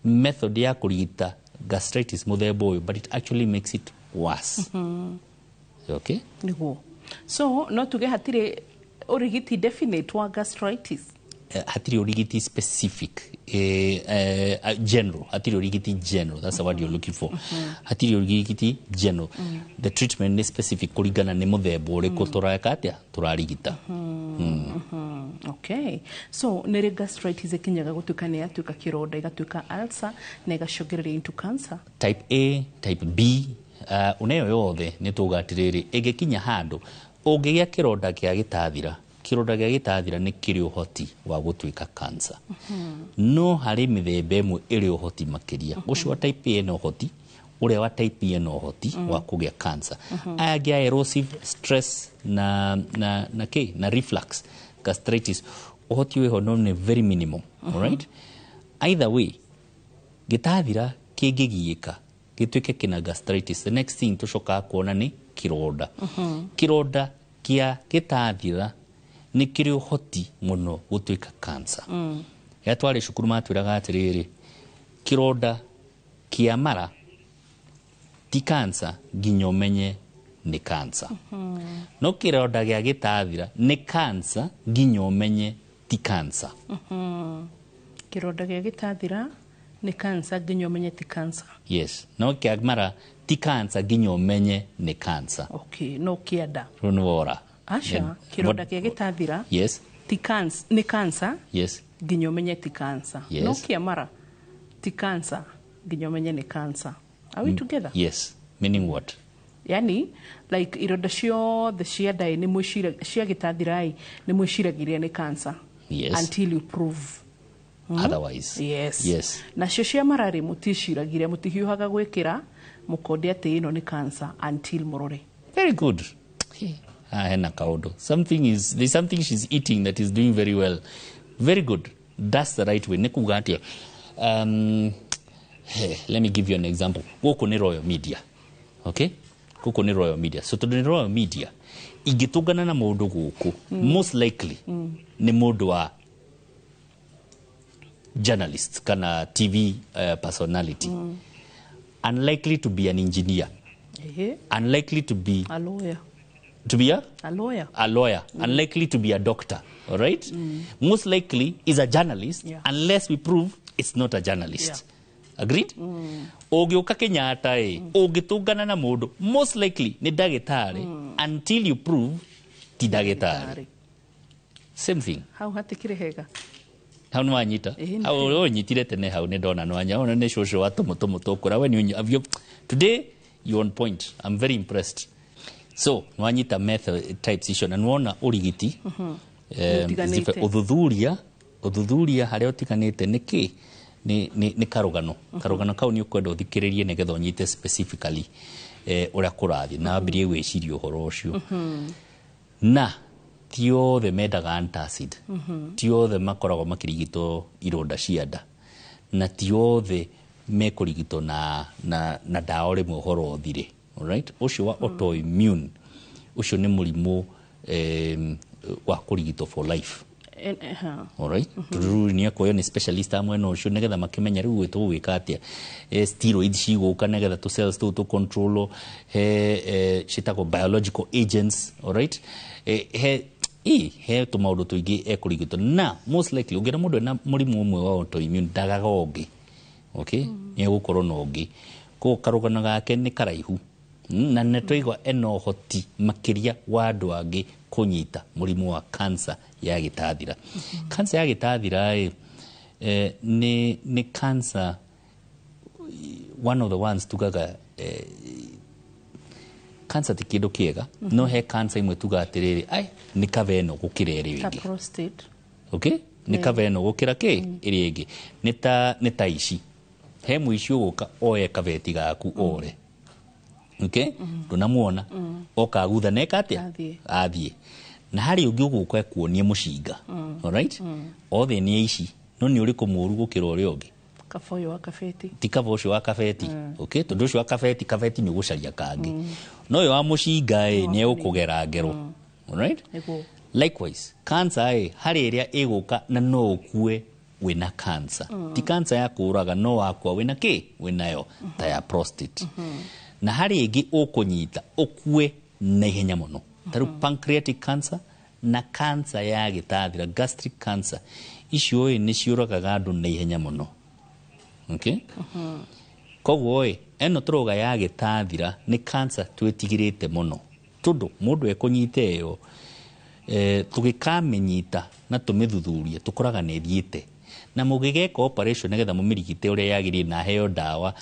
method ya kũrigita gastritis mũthemba ũyũ, but it actually makes it worse. Okay? Nĩguo. So no tuge hatirĩ ũrigiti definite wa gastritis? Hatirĩ ũrigiti specific, general. Hatirĩ ũrigiti general. That's the word you're looking for. Hatirĩ ũrigiti general. The treatment is specific kũringana nĩ mũthemba ũrĩkũ tũreka atĩa tũrarigita. Okay. So nĩrĩ gastritis ĩkinyaga gũtuĩka nĩ yatuĩka kĩronda igatuĩka ulcer na ĩgacũngĩrĩria into cancer? Type A, type B, unayo yothe nĩ tuga atĩrĩrĩ ĩngĩkinya handũ ũngĩgĩa kĩronda kĩa gĩtathira kironda gĩa gĩtathira nĩ kĩrĩ ũhoti wa gũtuĩka cancer. No harĩ mĩthemba ĩmwe ĩrĩ ũhoti makĩria. Ũcio wa type A no ũhoti, ũrĩa wa type A no ũhoti wa kũgĩa cancer. Aya angĩ a erosive stress na reflux gastritis, ũhoti wĩho no nĩ very minimum. Alright? Either way, gĩtathira kĩngĩgiĩka gĩtuĩke kĩna gastritis, the next thing tũcokaga kuona nĩ kironda. Kironda kia gĩtathira nĩ kĩrĩ ũhoti mũno gũtuĩka cancer. Ya twarĩ cukuru matwĩraga atĩrĩrĩ, kironda kia mara ti cancer nginya ũmenye nĩ cancer. No kironda gĩa gĩtathira nĩ cancer nginya ũmenye ti cancer. Kironda gĩa gĩtathira nĩ cancer nginya ũmenye ti cancer. Yes. No kia mara ti cancer nginya ũmenye nĩ cancer. Okay, no kianda. Runwora. Asha, kironda gĩa gĩtathira. Yes. Ti cancer, nĩ cancer. Yes. Nginya ũmenye ti cancer. Yes. No kia mara ti cancer nginya ũmenye nĩ cancer. Are we together? Yes. Meaning what? Yani, like ironda ciothe cia nda nĩ mwĩcira cia gĩtathira nĩ mwĩciragĩria nĩ cancer. Yes. Until you prove otherwise. Yes. Yes. Nacio cia mararĩ mũticiragira mũtihiũhaga gwĩkĩra mũkonde atĩ ĩno nĩ cancer until mũrore. Very good. Hena kaũndũ. There's something she's eating that is doing very well. Very good. That's the right way. Nĩ kuga atĩa. Let me give you an example. Gũkũ nĩ Royal Media. Okay? Gũkũ nĩ Royal Media. So tondũ nĩ Royal Media, ingĩtũngana na mũndũ gũkũ, most likely nĩ mũndũ wa journalist kana TV personality. Unlikely to be an engineer. Unlikely to be a lawyer. To be a lawyer. A lawyer. Unlikely to be a doctor. All right? Most likely is a journalist unless we prove it's not a journalist. Agreed? Ũngĩũka Kenyatta ũngĩtũngana na mũndũ, most likely nĩ ndagĩtarĩ until you prove ti ndagĩtarĩ. Same thing. Hau hatikĩrĩ hega. Hau nĩ wanyita? Hau ũnyitire tene hau nĩ ndona nĩ wanya. Ona nĩ cũcũ wa tũmũtũmũ tũkũra. When you today you're on point. I'm very impressed. So, nĩ wanyita method types icio na nĩwona ũrigiti. Ũthuthuria harĩa ũtiganĩte nĩkĩ? Nĩ karũgano. Karũgano kau nĩ ũkwenda ũthikĩrĩrie nĩgetha ũnyite specifically ũrĩa kũrathiĩ na wambĩrĩrie gwĩciria ũhoro ũcio. Na ti othe mendaga antacid. Ti othe makoragwo makĩrigitwo ironda cia nda. Na ti othe mekũrigitwo na ndawa rĩmwe ũhoro ũthire. Alright? Ũcio wa autoimmune, ũcio nĩ mũrimũ wa kũrigitwo for life. Alright? Rĩu nĩ akuoyo nĩ specialist a mwena ũcio nĩgetha makĩmenya rĩu tũgwĩka atĩa. Steroids cigũka nĩgetha tũ cells tũu tũ control citagwo biological agents. Alright? He tũmaũndũ tũingĩ ekũrigitwo na most likely ũngĩra mũndũ ena mũrimũ ũmwe wa autoimmune ndagaga ũngĩ. Okay? Nĩ egũkorwo na ũngĩ. Koguo karũgano gake nĩ karaihu. Na nĩtũigua ena ũhoti makĩria wa andũ angĩ kũnyita mũrimũ wa cancer ya gĩtathira. Cancer ya gĩtathira nĩ cancer, one of the ones tugaga cancer ti kĩndũ kĩega. No he cancer imwe tuga atĩrĩrĩ nĩ kava ĩno gũkĩra ĩrĩa ĩngĩ. Prostate. Okay? Nĩ kava ĩno gũkĩra ĩrĩa ĩngĩ. Nĩ ta ici. He mũici ũgũka oye kaveti gaku ore. Okay? Ndũnamuona. Oka agutha neka atĩa? Athiĩ. Na harĩ ũngĩ ũgũka ekuonie mũcinga. Alright? Othe nĩ ici. No nĩ ũrĩkũ mũru gũkĩra ũrĩa ũngĩ? Kaba ũyũ wa kaveti. Ti kaba ũcio wa kaveti. Okay? Tondũ ũcio wa kaveti nĩ ũgũcaria kangĩ. No ũyũ wa mũcinga nĩ egũkũgera ngero. Alright? Likewise, cancer harĩ ĩrĩa ĩgũka na no ũkue wĩna cancer. Ti cancer ya kũraga no wakua wĩna kĩ? Wĩnayo ta ya prostate. Na harĩ ĩngĩ ũkũnyita ũkue na ihenya mũno. Tarĩu pancreatic cancer na cancer ya gĩtathira, gastric cancer. Icio nĩ ciũragaga andũ na ihenya mũno. Okay? Koguo eno tũroga ya gĩtathira nĩ cancer twĩtigĩrĩte mũno. Tondũ mũndũ ekũnyita ĩyo tũgĩkamĩnyita na tũmĩthuthurie tũkoraga nĩ thiĩte. na mugigeka operation negetha mumirigite uria yagiri na heo dawa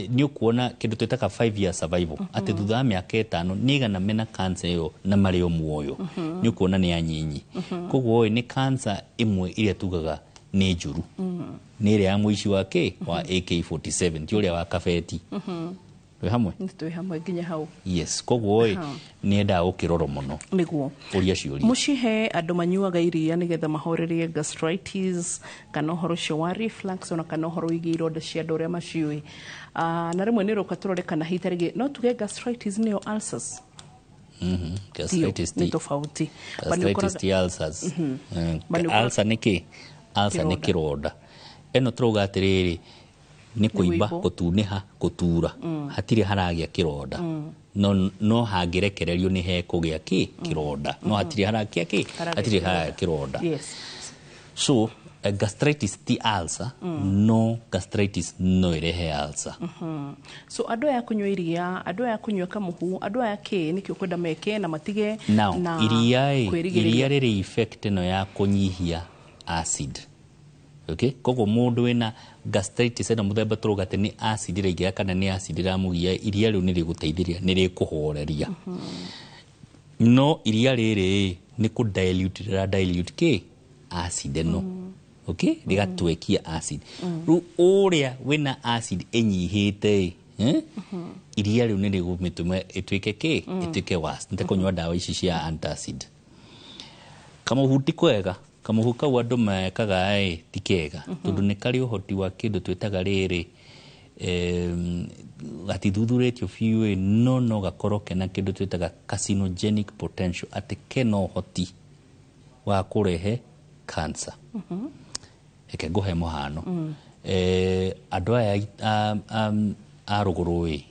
ni ukuona kindu twetaka 5 year survival ati thutha miaka 5 nigana mena cancer yo na mario muoyo ni ukuona ni anyinyi koguo ni cancer imwe iria tugaga ni njuru ni iria ya muici wake wa AK47 ti uria wa kabeti we hamwe nginya hau yes koguo ni enda ukiroro muno niguo uria ciuria mushihe andu manyuaga iria nigetha mahorerie gastritis kana horo cio wa reflux ona kana horo igi ironda cia andu uria maciui na rimwe ni roka turore kana hitarigi no tuge gastritis nio ulcers gastritis ni tofauti gastritis ti ulcers ulcer niki ulcer ni kironda eno turuga atiriri ni kuimba kutuneha kutura hatire haragia kironda no hagirekererio ni he kugia kironda no hatire haragia hatire haragia kironda so gastritis ti ulcer no gastritis no irehe ulcer so ado ya kunywa iria ado ya kunywa kamuhu ado ya nikio kwenda meke na matige na iria riri effect no ya kunyihia acid. Okay, kogo mundu wina gastritis ena muthemba turuga te ni acid iraingira kana ni acid iramugia iria riu ni riguteithiria ni rikuhoreria no iria riri ni ku dilute acid no okay rigatwekia acid ru uria wina acid enyihite iria riu ni rigumituma itwike itwike worse ntakunywa dawa ici cia antacid kama huti kwega kama huka wadu mekaga tikega tondu ni kari uhoti wa kindu twetaga riri atithuthuretio fiu no gakoroke na kindu twetaga carcinogenic potential ati keno hoti wa kurehe cancer eke gohe muhano andu aya arugurui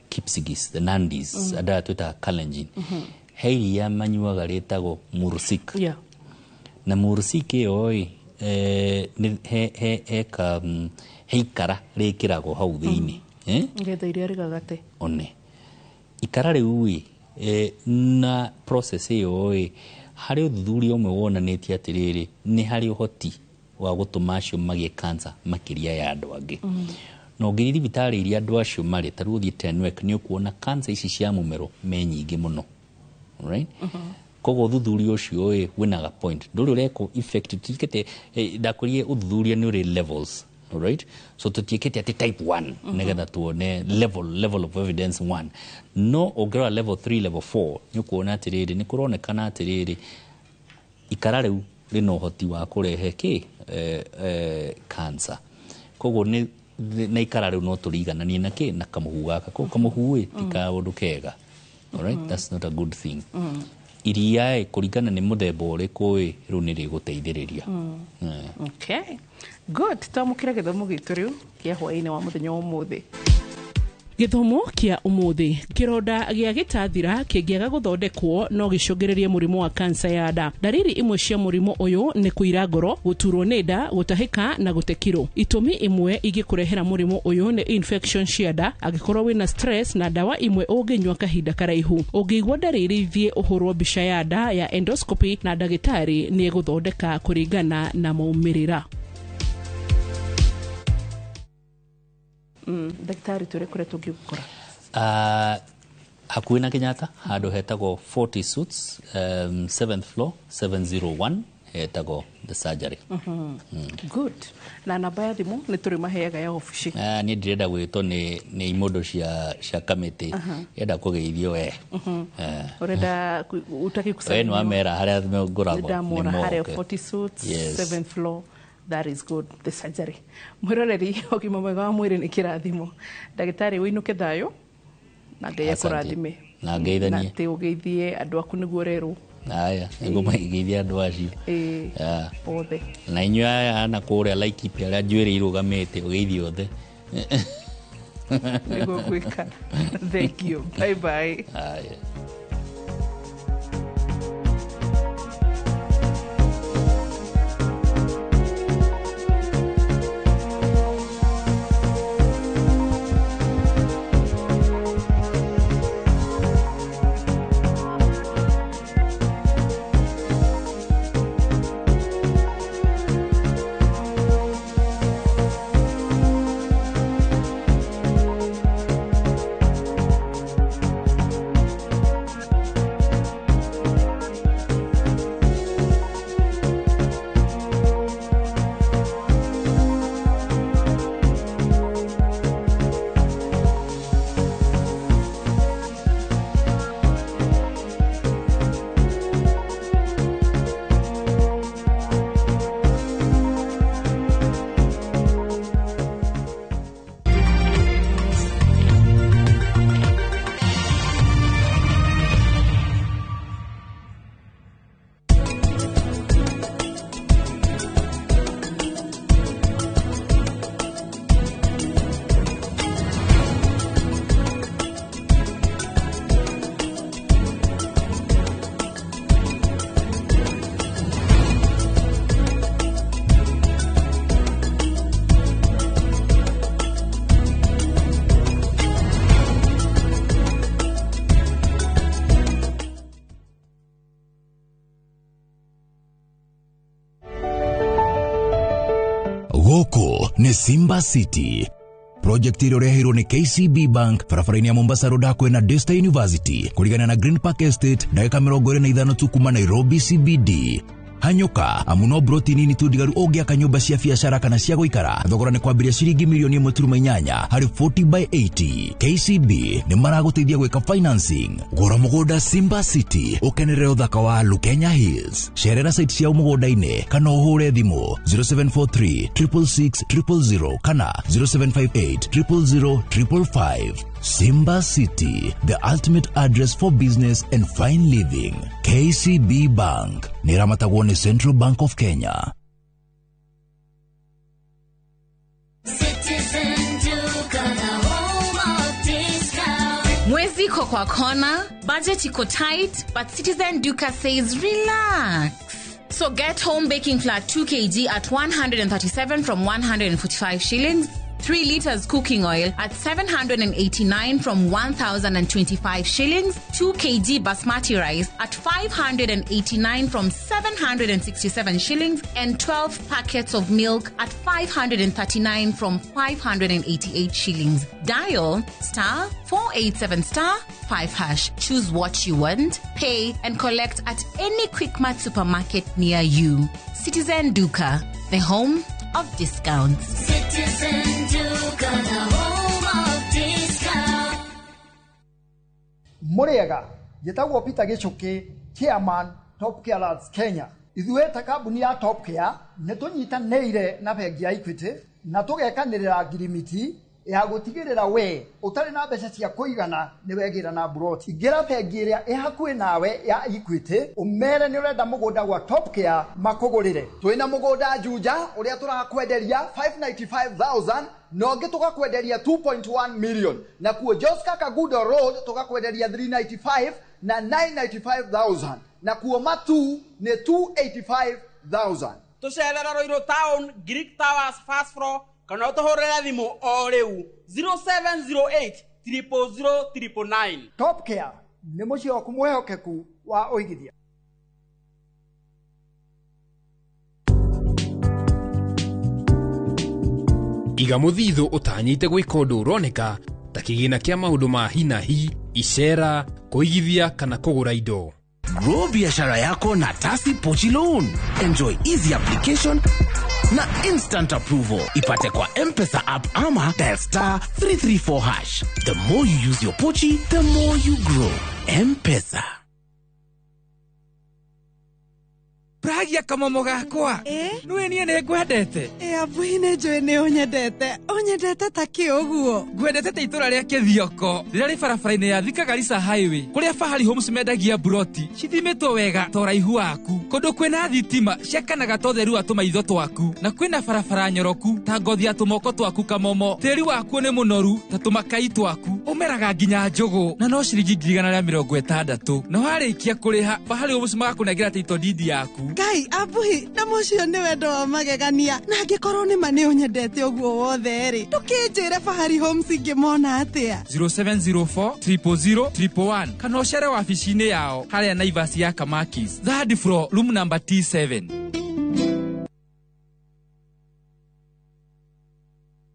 Kipsigis the Nandis ada twetaga Kalenjin hei ya manyuaga retago mursik na mursik oi heikara rekirago hau thiini ngetha iria rigagate one ikara riu na process oi hari uthuri omwe wonanitie atiriri ni hari uhoti wa gutuma acio magie cancer makiria ya andu angi no ngiri thibitari iria andu acio mari taru thiete Tenwek ni ukuona cancer ici cia mumero me nyingi muno right kogo thuthuri ucio winaga point nduri ureko effect tikete ndakurie uthuthuria ni uri levels right so tutikete ati type 1 negetha tuone level of evidence 1 no ogera level 3 level 4 ni kuona atiriri ni kuronekana atiriri ikara riu rino hoti wa kurehe cancer kogo ni na ikara riu no turigana ni na kamuhu gaka ko kamuhu tika undu kega. All right, that's not a good thing. Iria kuringana ni muthemba uriku riu ni riguteithiriria. Okay, good. Tamukira githomo gitu riu kia hwaini wa muthenya umuthi. Githomo kia umuthi kironda gia gitathira kingiaga guthondekwo no gicungirerie murimo wa cancer ya nda. Dariri imwe cia murimo uyu ni kuira ngoro, guturwo ni nda, gutahika na gutekiro. Itumi imwe igikurehera murimo uyu ni infection cia nda, agikorwo wina stress na dawa imwe unginywa kahinda karaihu. Ungigwa dariri thie uhurwo bica ya nda ya endoscopy na dagitari ni guthondeka kuringana na maumirira. Daktari tore kure tugikora hakuina Kenyatta hado hetago 40 suits 7th floor 701 hetago the surgery. Good na nabaya thimu ni turi maheaga ya office ni ndirenda gwito ni imodo cia committee yenda kugeithio we urenda utaki kusema we no amera haria ngoragwo ni haria 40 suits 7th floor. That is good, the surgery. Mwiroreri ogima mwega wa mwiri ni kirathimo. Dagitari winuke thayo na Ngai akurathime. Na ngeithanie. Na te ugeithie andu aku niguo reru. Aya, ngo maigeithia andu acio. Othe. Na inyu aya na kuria like ipi aria njwiri irugamite ugeithie othe. Niguo gwika. Thank you. Bye bye. Aya. nĩ Simba City. Project ĩrĩa ũreheirwo nĩ KCB Bank barabara-inĩ ya Mombasa Road hakuhĩ na Daystar University kũrigana na Green Park Estate ndagĩka 25 tu kuma Nairobi CBD. Hanyuka amuno broti nini tu ndigaru ũngĩaka nyũmba cia biacara kana cia gũikara thogora nĩ kwambĩrĩria ciringi mirioni 1.8 harĩ 40/80. KCB nĩ maragũteithia gwĩka financing. Gũra mũgũnda Simba City ũkenerere ũthaka wa Lukenya Hills. Cerera site cia mũgũnda-inĩ kana ũhũre thimũ 0743 666 000 kana 0758 000 555. Simba City, the ultimate address for business and fine living. KCB Bank, Niramatagone Central Bank of Kenya. Mwezi iko kwa kona, budget iko tight, but Citizen Duka says relax. So get home baking flour 2 kg at 137 from 145 shillings. 3 liters cooking oil at 789 from 1,025 shillings, 2 kg basmati rice at 589 from 767 shillings, and 12 packets of milk at 539 from 588 shillings. Dial *487*5#. Choose what you want, pay, and collect at any Quickmart supermarket near you. Citizen Duka, the home of discounts. Citizen Duka, the home of discounts. Muriega, yetagwo Peter Gichuki, Chairman Top Care Lads Kenya. Ithueta kambuni ya Top Care nĩtũnyitanĩire na bengi ya Equity na tũgekanĩrĩra ngirimiti ya gũtigĩrĩra we ũtarĩ na mbeca cia kũigana nĩ wegĩra na broti. Ingĩra bengi ĩrĩa ĩhakuhĩ nawe ya Equity ũmere nĩ ũrenda mũgũnda gwa Top Care makũgũrĩre. Twĩna mũgũnda Juja ũrĩa tũrakwenderia 595,000 na ũngĩ tũgakwenderia 2.1 million, na kuo Joska Kagudo Road tũgakwenderia 395 na 995,000, na kuo Matu nĩ 285,000. Tucerera Roiro Town, Greek Towers first floor, kana ũtũhũrĩre thimũ o rĩu 0708 000 999. Top Care nĩ mũciĩ waku mwĩhokeku wa ũigithia. Iga mũthithũ ũtanyĩte gwĩka ũndũ ũroneka ta kĩgĩna kĩa maũndũ ma hinahi, icera, kũigithia kana kũgũra indo. Grow biashara yako na Tasi Pochi Loan. Enjoy easy application na instant approval. Ipate kwa M-Pesa app ama dial *334#. The more you use your Pochi, the more you grow. M-Pesa. Pragia kamomo gakwa. Nwe nie ne ngwendete. Abuine njoe ne onyendete. Onyendete ta kĩoguo. Ngwendete ta itura rĩa Kĩthioko. Rĩrĩa rĩ barabara-inĩ ya Thika Garissa Highway. Kũrĩa Fahari Homes mendagia broti. Cithimitwo wega ta ũraihu waku. Kũndũ kwĩna thitima ciakanaga ta ũtheru wa tũmaitho twaku. Na kwĩna barabara nyoroku ta ngothi ya tũmoko twaku kamomo. Tĩri waku nĩ mũnoru ta tũmakai twaku. Ũmeraga nginya njũgũ. Na no ciringi 160. Na warĩkia kũrĩha Fahari Homes magakũnengera title deed yaku. Ngai abuhi na mũcio nĩ wendo wa magegania na angĩkorwo nĩ ma nĩ ũnyendete ũguo wothe rĩ tũkĩnjĩre Fahari Homes ingĩmona atĩa 0704 000 111 kana ũcere wabici-inĩ yao harĩa Naivas ya Kamakis third floor room number T7.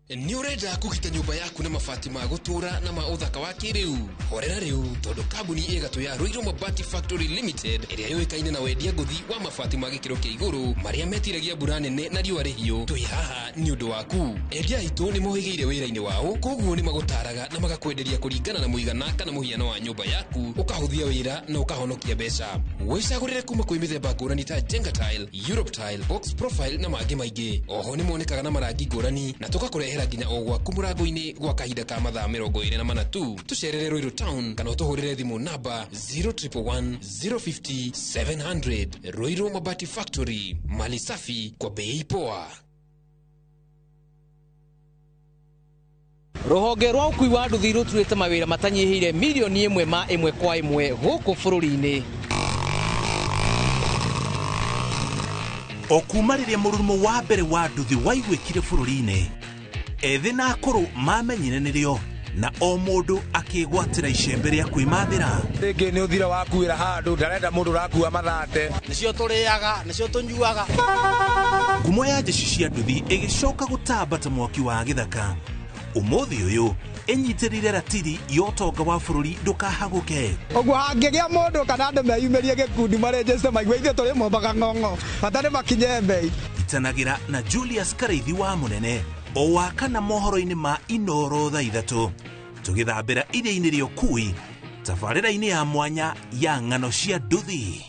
Nĩ ũrenda kũgita nyũmba yaku na mabati ma gũtũra na ma ũthaka wa kĩrĩu. Horera rĩu tondũ kambuni ĩgatũ ya Roiro Mabati Factory Limited ĩrĩa yũĩkaine na wendia ngũthi wa mabati ma gĩkĩro kĩa igũrũ marĩa metiragia mbura nene na riũa rĩhiũ. Twĩ haha nĩ ũndũ waku. Endia aitũ nĩ mohĩgĩire wĩra-inĩ wao, koguo nĩ magũtaraga na magakwenderia kũringana na mũigana kana mũhiano wa nyũmba yaku, ũkahũthia wĩra na ũkahonokia mbeca. Wĩcagũrĩre kuma kwĩ mĩthemba ngũrani ta Jenga Tile, Europe Tile, Box Profile na mangĩ maingĩ. Oho nĩ monekaga na marangi ngũrani na tũgakũrehera nginya o gwaku mũrango-inĩ gwa kahinda ka mathaa 24 tu. Tũcerere Roiro Town kana ũtũhũrĩre thimũ namba 0111 050 700. Roiro Mabati Factory, mali safi kwa bei poa. Rũhonge rwa ũkui wa nduthi rũturĩte mawĩra matanyihĩire milioni 1 kwa 1 gũkũ bũrũri-inĩ. Okuma rĩrĩa mũrurumo wa mbere wa nduthi waiguĩkire bũrũri-inĩ, ethĩ na akũrũ mamenyire nĩrĩo na o mũndũ akĩgwatĩra icembe rĩa kwĩmathĩra. Rĩngĩ nĩ ũthira wakuĩra handũ ndarenda mũndũ ũrakua mathate. Nĩcio tũrĩaga, nĩcio tũnyuaga. ngumo ya jeshi cia nduthi igicoka gutambata mwaki wa githaka umuthi uyu enyitirire ratiri yotonga wa bururi ndukahaguke ogwo hangigia mundu kana andu meyumirie gikundi marejeste maigwa ithe turi mombaga ng'ong'o batari makinye mbei itanagira na Julius Kareithi wa munene o wakana mohoro-ini ma Inoro thaa 3 tugithambira iria-ini rio Kui tabarĩra-ini ya mwanya ya ng'ano cia nduthi.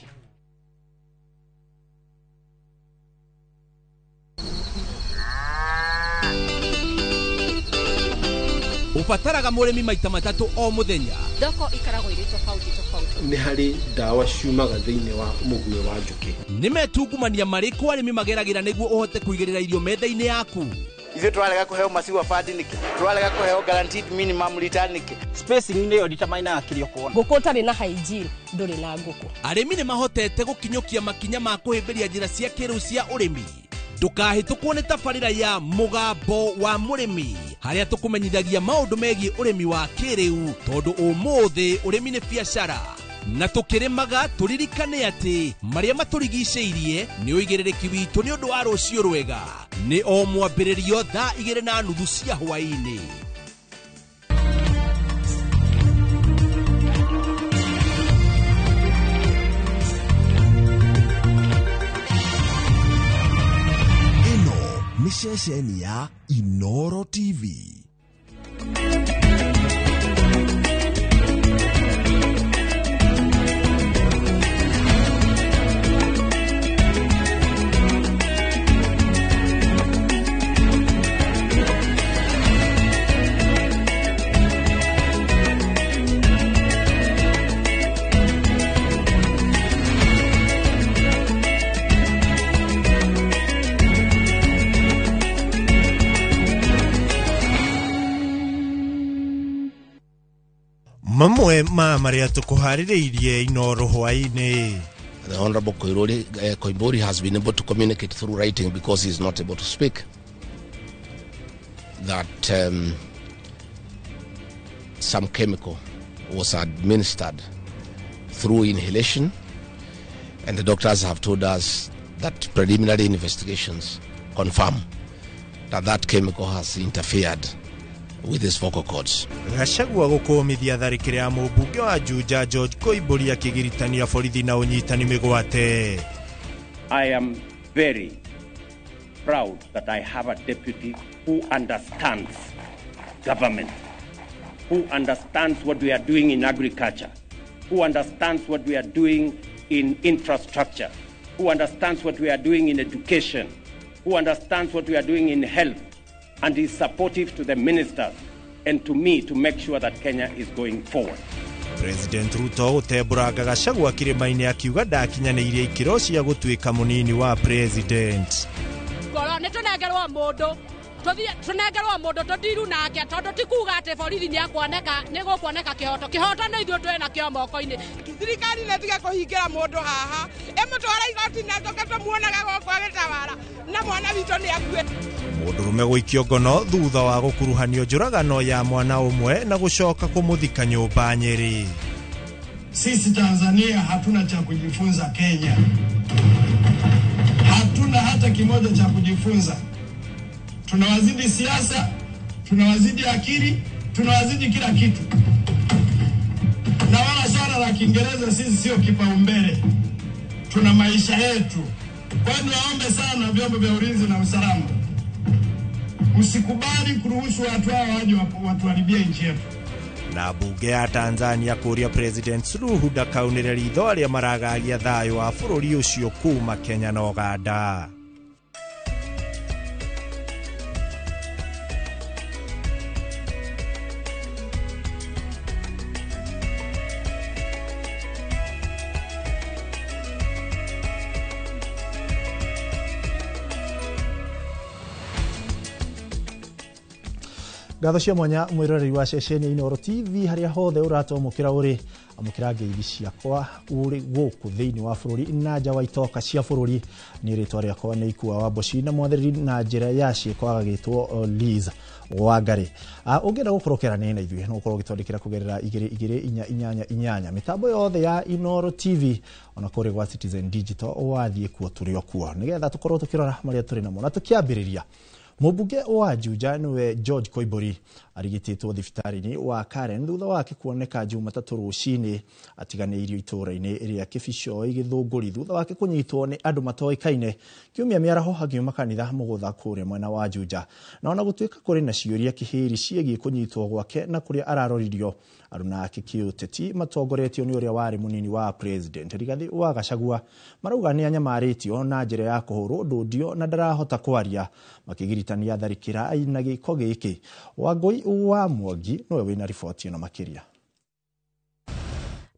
Ubataraga murimi maita matatu o muthenya. Thoko ikaragwo iri tofauti. Ni hari dawa ciumaga thiini wa muguĩ wa njuki. Nĩ metungumania marĩkũ arĩmi mageragira nĩguo ũhote kũigĩrĩra irio metha-inĩ yaku. Ithuĩ tũralega kũheo masiwa fadi nĩkĩ? Tũralega kũheo guaranteed minimum return nĩkĩ? Spacing nĩyo determine kĩrĩa ũkuona. Ngũkũ ũtarĩ na hygiene ndũrĩ na ngũkũ. Arĩmi nĩ mahotete gũkinyũkia makinya ma kũhĩmbĩria njĩra cia kĩrĩu cia ũrĩmi. Ndũkahĩtũkwo nĩ tabarĩra ya mũgambo wa mũrĩmi harĩa tũkũmenyithagia maũndũ megiĩ ũrĩmi wa kĩrĩu tondũ ũmũthĩ ũrĩmi nĩ biacara na tũkĩrĩmaga tũririkane atĩ marĩa matũrigicĩirie nĩ ũigĩrĩrĩki witũ nĩ ũndũ wa rũciũ rwega nĩ o mwambĩrĩrio thaa 2:30 cia hwaĩ-inĩ. Ĩno nĩ ceceni ya Inoro TV. Mamwe ma maria tukuhaririirie Inoro hwaini. The Honorable Koimburi has been able to communicate through writing because he is not able to speak that some chemical was administered through inhalation, and the doctors have told us that preliminary investigations confirm that chemical has interfered with his vocal cords. Gachagua gukumithia tharikira ya mubunge wa Juja George Koimburi akigiritania borithi na unyitani migwate. I am very proud that I have a deputy who understands government, who understands what we are doing in agriculture, who understands what we are doing in infrastructure, who understands what we are doing in education, who understands what we are doing in health, and is supportive to the ministers and to me to make sure that Kenya is going forward. President Ruto uteburaga Gachagua kirima-ini akiuga ndakinyanĩirie ikiro cia gutuĩka munini wa president. Ngoro nĩ tũnengerwo mũndũ tunengerwo mũndũ tũtiru nake tondũ tikuga atĩ borithi nĩ akuoneka nĩ gũkuoneka kĩhoto nĩ ithuĩ twĩ nakĩo moko-inĩ. Thirikari nĩ tiga kũhingĩra mũndũ haha ĩmũtwara igoti na njoke tũmuonaga gũkũ agĩtawara na mwana witũ nĩ akuĩte. Mũndũrũme gũikio ngono thutha wa gũkuruhanio njũragano ya mwana ũmwe na gũcoka kũmũthika nyũmba Nyeri. Sisi Tanzania hatuna cha kujifunza Kenya. Hatuna hata kimoja cha kujifunza. Tunawazidi siasa, tunawazidi akili, tunawazidi kila kitu. Na wala swala la Kiingereza sisi sio kipaumbele. Tuna maisha yetu. Kwa hiyo naombe sana vyombo vya ulinzi na usalama, usikubali kuruhusu watu hao waje watuharibie nchi yetu. Na bunge ya Tanzania kuria President Suluhu ndakaunĩre ritho arĩa maragagia thayũ wa bũrũri ũcio kuma Kenya na Uganda. Ngatho cia mwanya mwiroreri wa ceceni ya Inoro TV haria hothe uratomukira uri amukira ngeithi ciakwa uri guku thiini wa bururi na nja wa itoka cia bururi ni ritwa riakwa ni Ikua wa Boshi na mwathiri na njira ya ciakwa agagitwo Liz Wangari. Ungenda gukorokera nene ithuĩ no ukorwo gitondekera kugerera 2288 mitambo yothe ya Inoro TV ona kuri gwa Citizen Digital wathie kuo turi okuo nigetha tukorwo tukirora maria turi namo na tukiambiriria. Mubunge wa Juja niwe George Koimburi arigititwo thibitari-ini wa Karen thutha wake kuoneka Jumatatu rucini atiganĩirio itũra-inĩ ĩrĩa Kĩbicoi Gĩthũngũri thutha wake kunyitwo nĩ andũ matoĩkaine kiumia mĩaraho hakiuma kanitha mũgũtha kũrĩa mwena wa Juja na ona gũtuĩka kũrĩ na ciũria kĩhĩri ciĩgiĩ kunyitwo gwake na kũrĩa araroririo aruna ake kĩũteti matongoretio nĩ ũrĩa warĩ mũnini wa president Rigathi wa Gachagua marauga nĩ anyamarĩtio na njĩra ya kũhũrwo ndũndio na ndarahota kwaria makigiritania tharĩkĩra na gĩko gĩkĩ. Wangui wa Mwangi nowe wina riboti ĩno makĩria.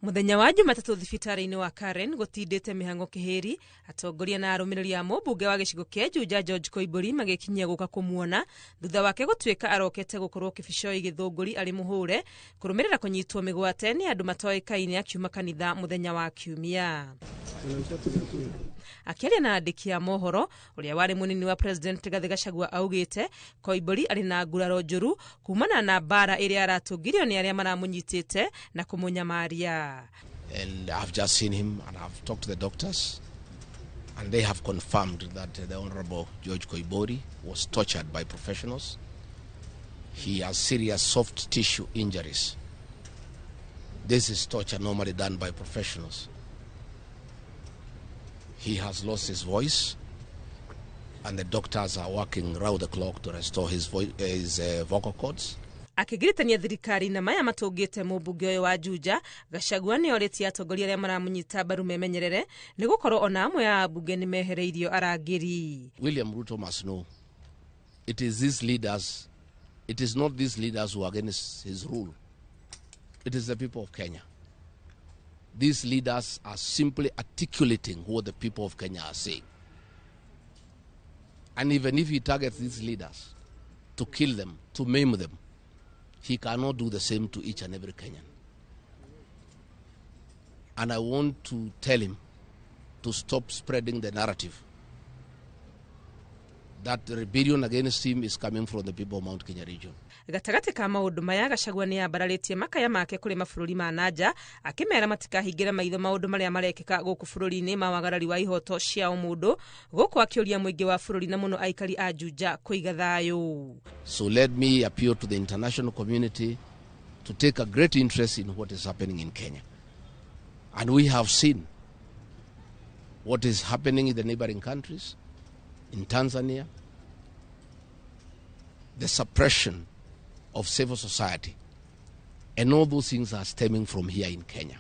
Muthenya wa Jumatatu thibitari-ini wa Karen gutindite mihango kihiri atongoria na arũmĩrĩri a mũmbunge wa gĩcigo kĩa Juja George Koimburi magĩkinyia gũka kumuona thutha wake gũtuĩka arokete gũkorwo Kĩbicoi Gĩthũngũri arĩ mũhũre kũrũmĩrĩra kũnyitwo mĩgwate nĩ andũ matoĩkaine akiuma kanitha muthenya wa kiumia. Akiaria na andĩki a mohoro ũrĩa warĩ mũnini wa president Rigathi Gachagua augĩte Koimburi arĩ na nguraro njũru kumana na bara ĩrĩa aratũngirio nĩ arĩa maramũnyitĩte na kũmũnyamaria. And I've just seen him and I've talked to the doctors and they have confirmed that the Honorable George Koimburi was tortured by professionals. He has serious soft tissue injuries. This is torture normally done by professionals. He has lost his voice and the doctors are working round the clock to restore his vocal cords. Akigiritania thirikari na maya matũngĩte mũmbunge ũyũ wa Juja Gachagua nĩ orĩtie atongoria arĩa maramũnyita mbaru memenyerere nĩ gũkorwo ona amwe ya ambunge nĩ mehereirio arangĩri. William Ruto must know it is these leaders, it is not these leaders who are against his rule. It is the people of Kenya. These leaders are simply articulating what the people of Kenya are saying. And even if he targets these leaders to kill them, to maim them, he cannot do the same to each and every Kenyan. And I want to tell him to stop spreading the narrative that the rebellion against him is coming from the people of Mount Kenya region. Gatagatĩ ka maũndũ maya Gachagua nĩ ambararĩtie makaya make kũrĩ mabũrũri ma nanja akĩmera matikahingĩre maitho maũndũ marĩa marekĩka gũkũ bũrũri-inĩ ma wagarari wa ihoto cia mũndũ gũkũ akĩũria mũingĩ wa bũrũri na mũno aikari a Juja kũiga thayũ. So let me appeal to the international community to take a great interest in what is happening in Kenya. And we have seen what is happening in the neighboring countries, in Tanzania, the suppression of civil society, and all those things are stemming from here in Kenya.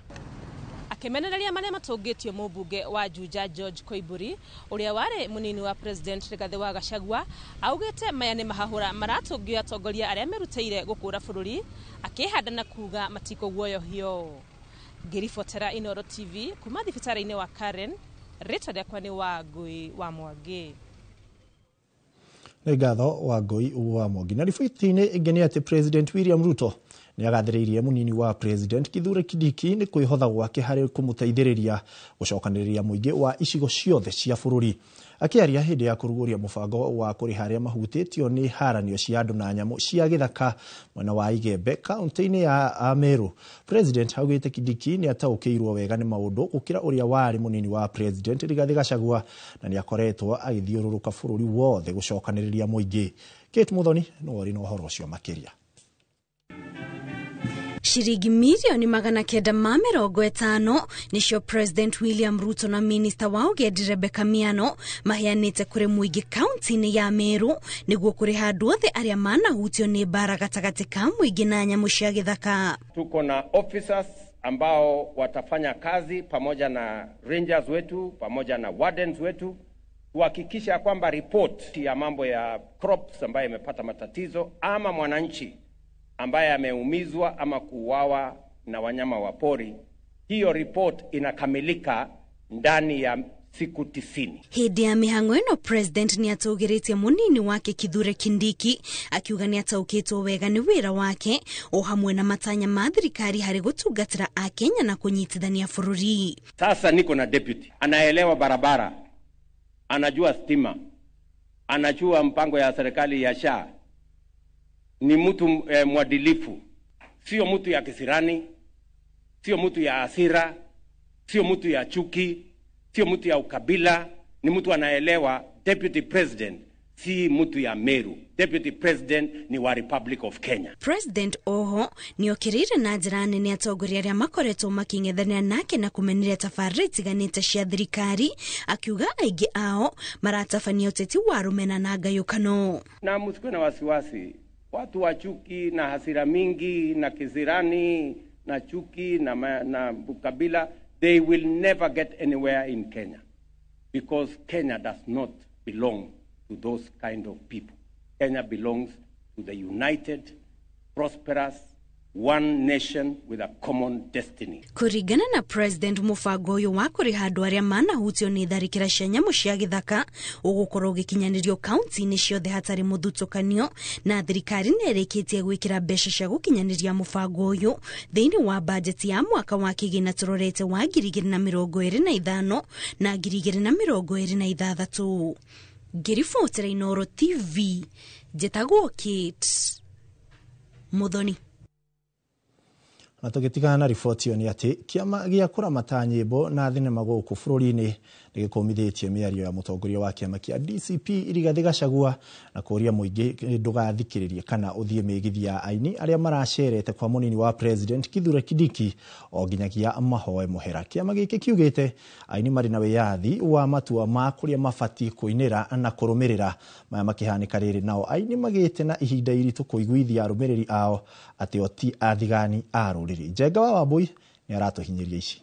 Akimenereria marĩa matũngĩtio mũmbunge wa Juja George Koimburi ũrĩa warĩ mũnini wa president Rigathi wa Gachagua augĩte maya nĩ mahahũra maratũngio atongoria arĩa merutĩire gũkũra bũrũri akĩhanda na kuga matiko guoyohio. Ngĩribotera Inoro TV kuma thibitari-inĩ wa Karen, rĩtwa rĩakwa nĩ Wangui wa Mwangi. Ngatho Wangui wa Mwangi. Na riboti-inĩ ĩngĩ nĩ atĩ President William Ruto nĩ agathĩrĩirie mũnini wa president Kithure Kindiki nĩ kwĩhotha gwake harĩ kũmũteithĩrĩria gũcokanĩrĩria mũingĩ wa icigo ciothe cia bũrũri. Akĩaria hĩndĩ ya kũrugũria mũbango wa kũrĩha arĩa mahutĩtio nĩ haranio cia andũ na nyamũ cia gĩthaka mwena wa Igembe kaunti-inĩ ya Meru, President augĩte Kindiki nĩ ataũkĩirwo wega nĩ maũndũ gũkĩra ũrĩa warĩ mũnini wa president Rigathi Gachagua na nĩ akoretwo agĩthiũrũrũka bũrũri wothe gũcokanĩrĩria mũingĩ. Kate Muthoni no wari no ũhoro ũcio makĩria. Shiringi milioni 950 nicio President William Ruto na Minister wa Ũgendi Rebecca Miano maheanĩte kũrĩ mũingĩ kaunti-inĩ ya Meru nĩguo kũrĩha andũ othe arĩa manahutio nĩ mbara gatagatĩ ka mũingĩ na nyamũ cia gĩthaka. Tuko na officers ambao watafanya kazi pamoja na rangers wetu pamoja na wardens wetu kuhakikisha kwamba report ya mambo ya crops ambayo imepata matatizo ama mwananchi ambaye ameumizwa ama kuuawa na wanyama wa pori, hiyo report inakamilika ndani ya siku 90. Hindi ya mihango ino president ni ataugiretie munini wake Kithure Kindiki akiuga ni ataukitwo wega ni wira wake o hamwe na matanya ma thirikari hari gutungatira a Kenya na kunyitithania bururi. Sasa niko na deputy anaelewa barabara, anajua stima, anajua mpango ya serikali ya SHA, ni mtu mwadilifu, sio mtu ya kisirani, sio mtu ya hasira, sio mtu ya chuki, sio mtu ya ukabila, ni mtu anaelewa. Deputy President si mtu ya Meru. Deputy President ni wa Republic of Kenya. President oho ni okirire na njira nene atongoria aria makoretwo making'ethania nake na kumenera tabarĩra itiganĩte cia thirikari, akiuga aingĩ ao maratabania uteti wa rumena na ngayũkano. Na msikuwe na wasiwasi, watu wa chuki na hasira mingi na kizirani na chuki na ukabila, they will never get anywhere in Kenya, because Kenya does not belong to those kind of people. Kenya belongs to the united, prosperous, one nation with a common destiny. Kurigana na President mubango uyu wa kuriha andu aria manahutio ni tharikira cia nyamu cia githaka ugukorwo gikinyanirio kaunti-ini ciothe hatari muthutukanio, na thirikari nerikitie gwikira mbeca cia gukinyaniria mubango uyu thiini wa bajeti ya mwaka wa kigina turorete wa 2025 na 2026. Ngiribotera Inoro TV, Jetagwo Kate Muthoni. Na tugitigana na riboti yo ni ati kiama gia kuramata nyimbo na thinema guku bururi-ini nigikomithitie miario ya mutongoria wa kiama kia DCP Rigathi Gachagua na kuria muingi ndugathikiririe kana uthie migithia aini aria maracerete kwa munini wa president Kithure Kindiki o ginyagia mahoe muhera. Kiama giki kiugite aini mari na wiyathi wa matua ma kuria mafati kuinira na kurumirira maya makihanika riri, nao aini magite na ihinda iritu kuiguithia arumiriri ao ati oti athigani aruri. Njenga wa Wambui ni aratuhinyiria ici.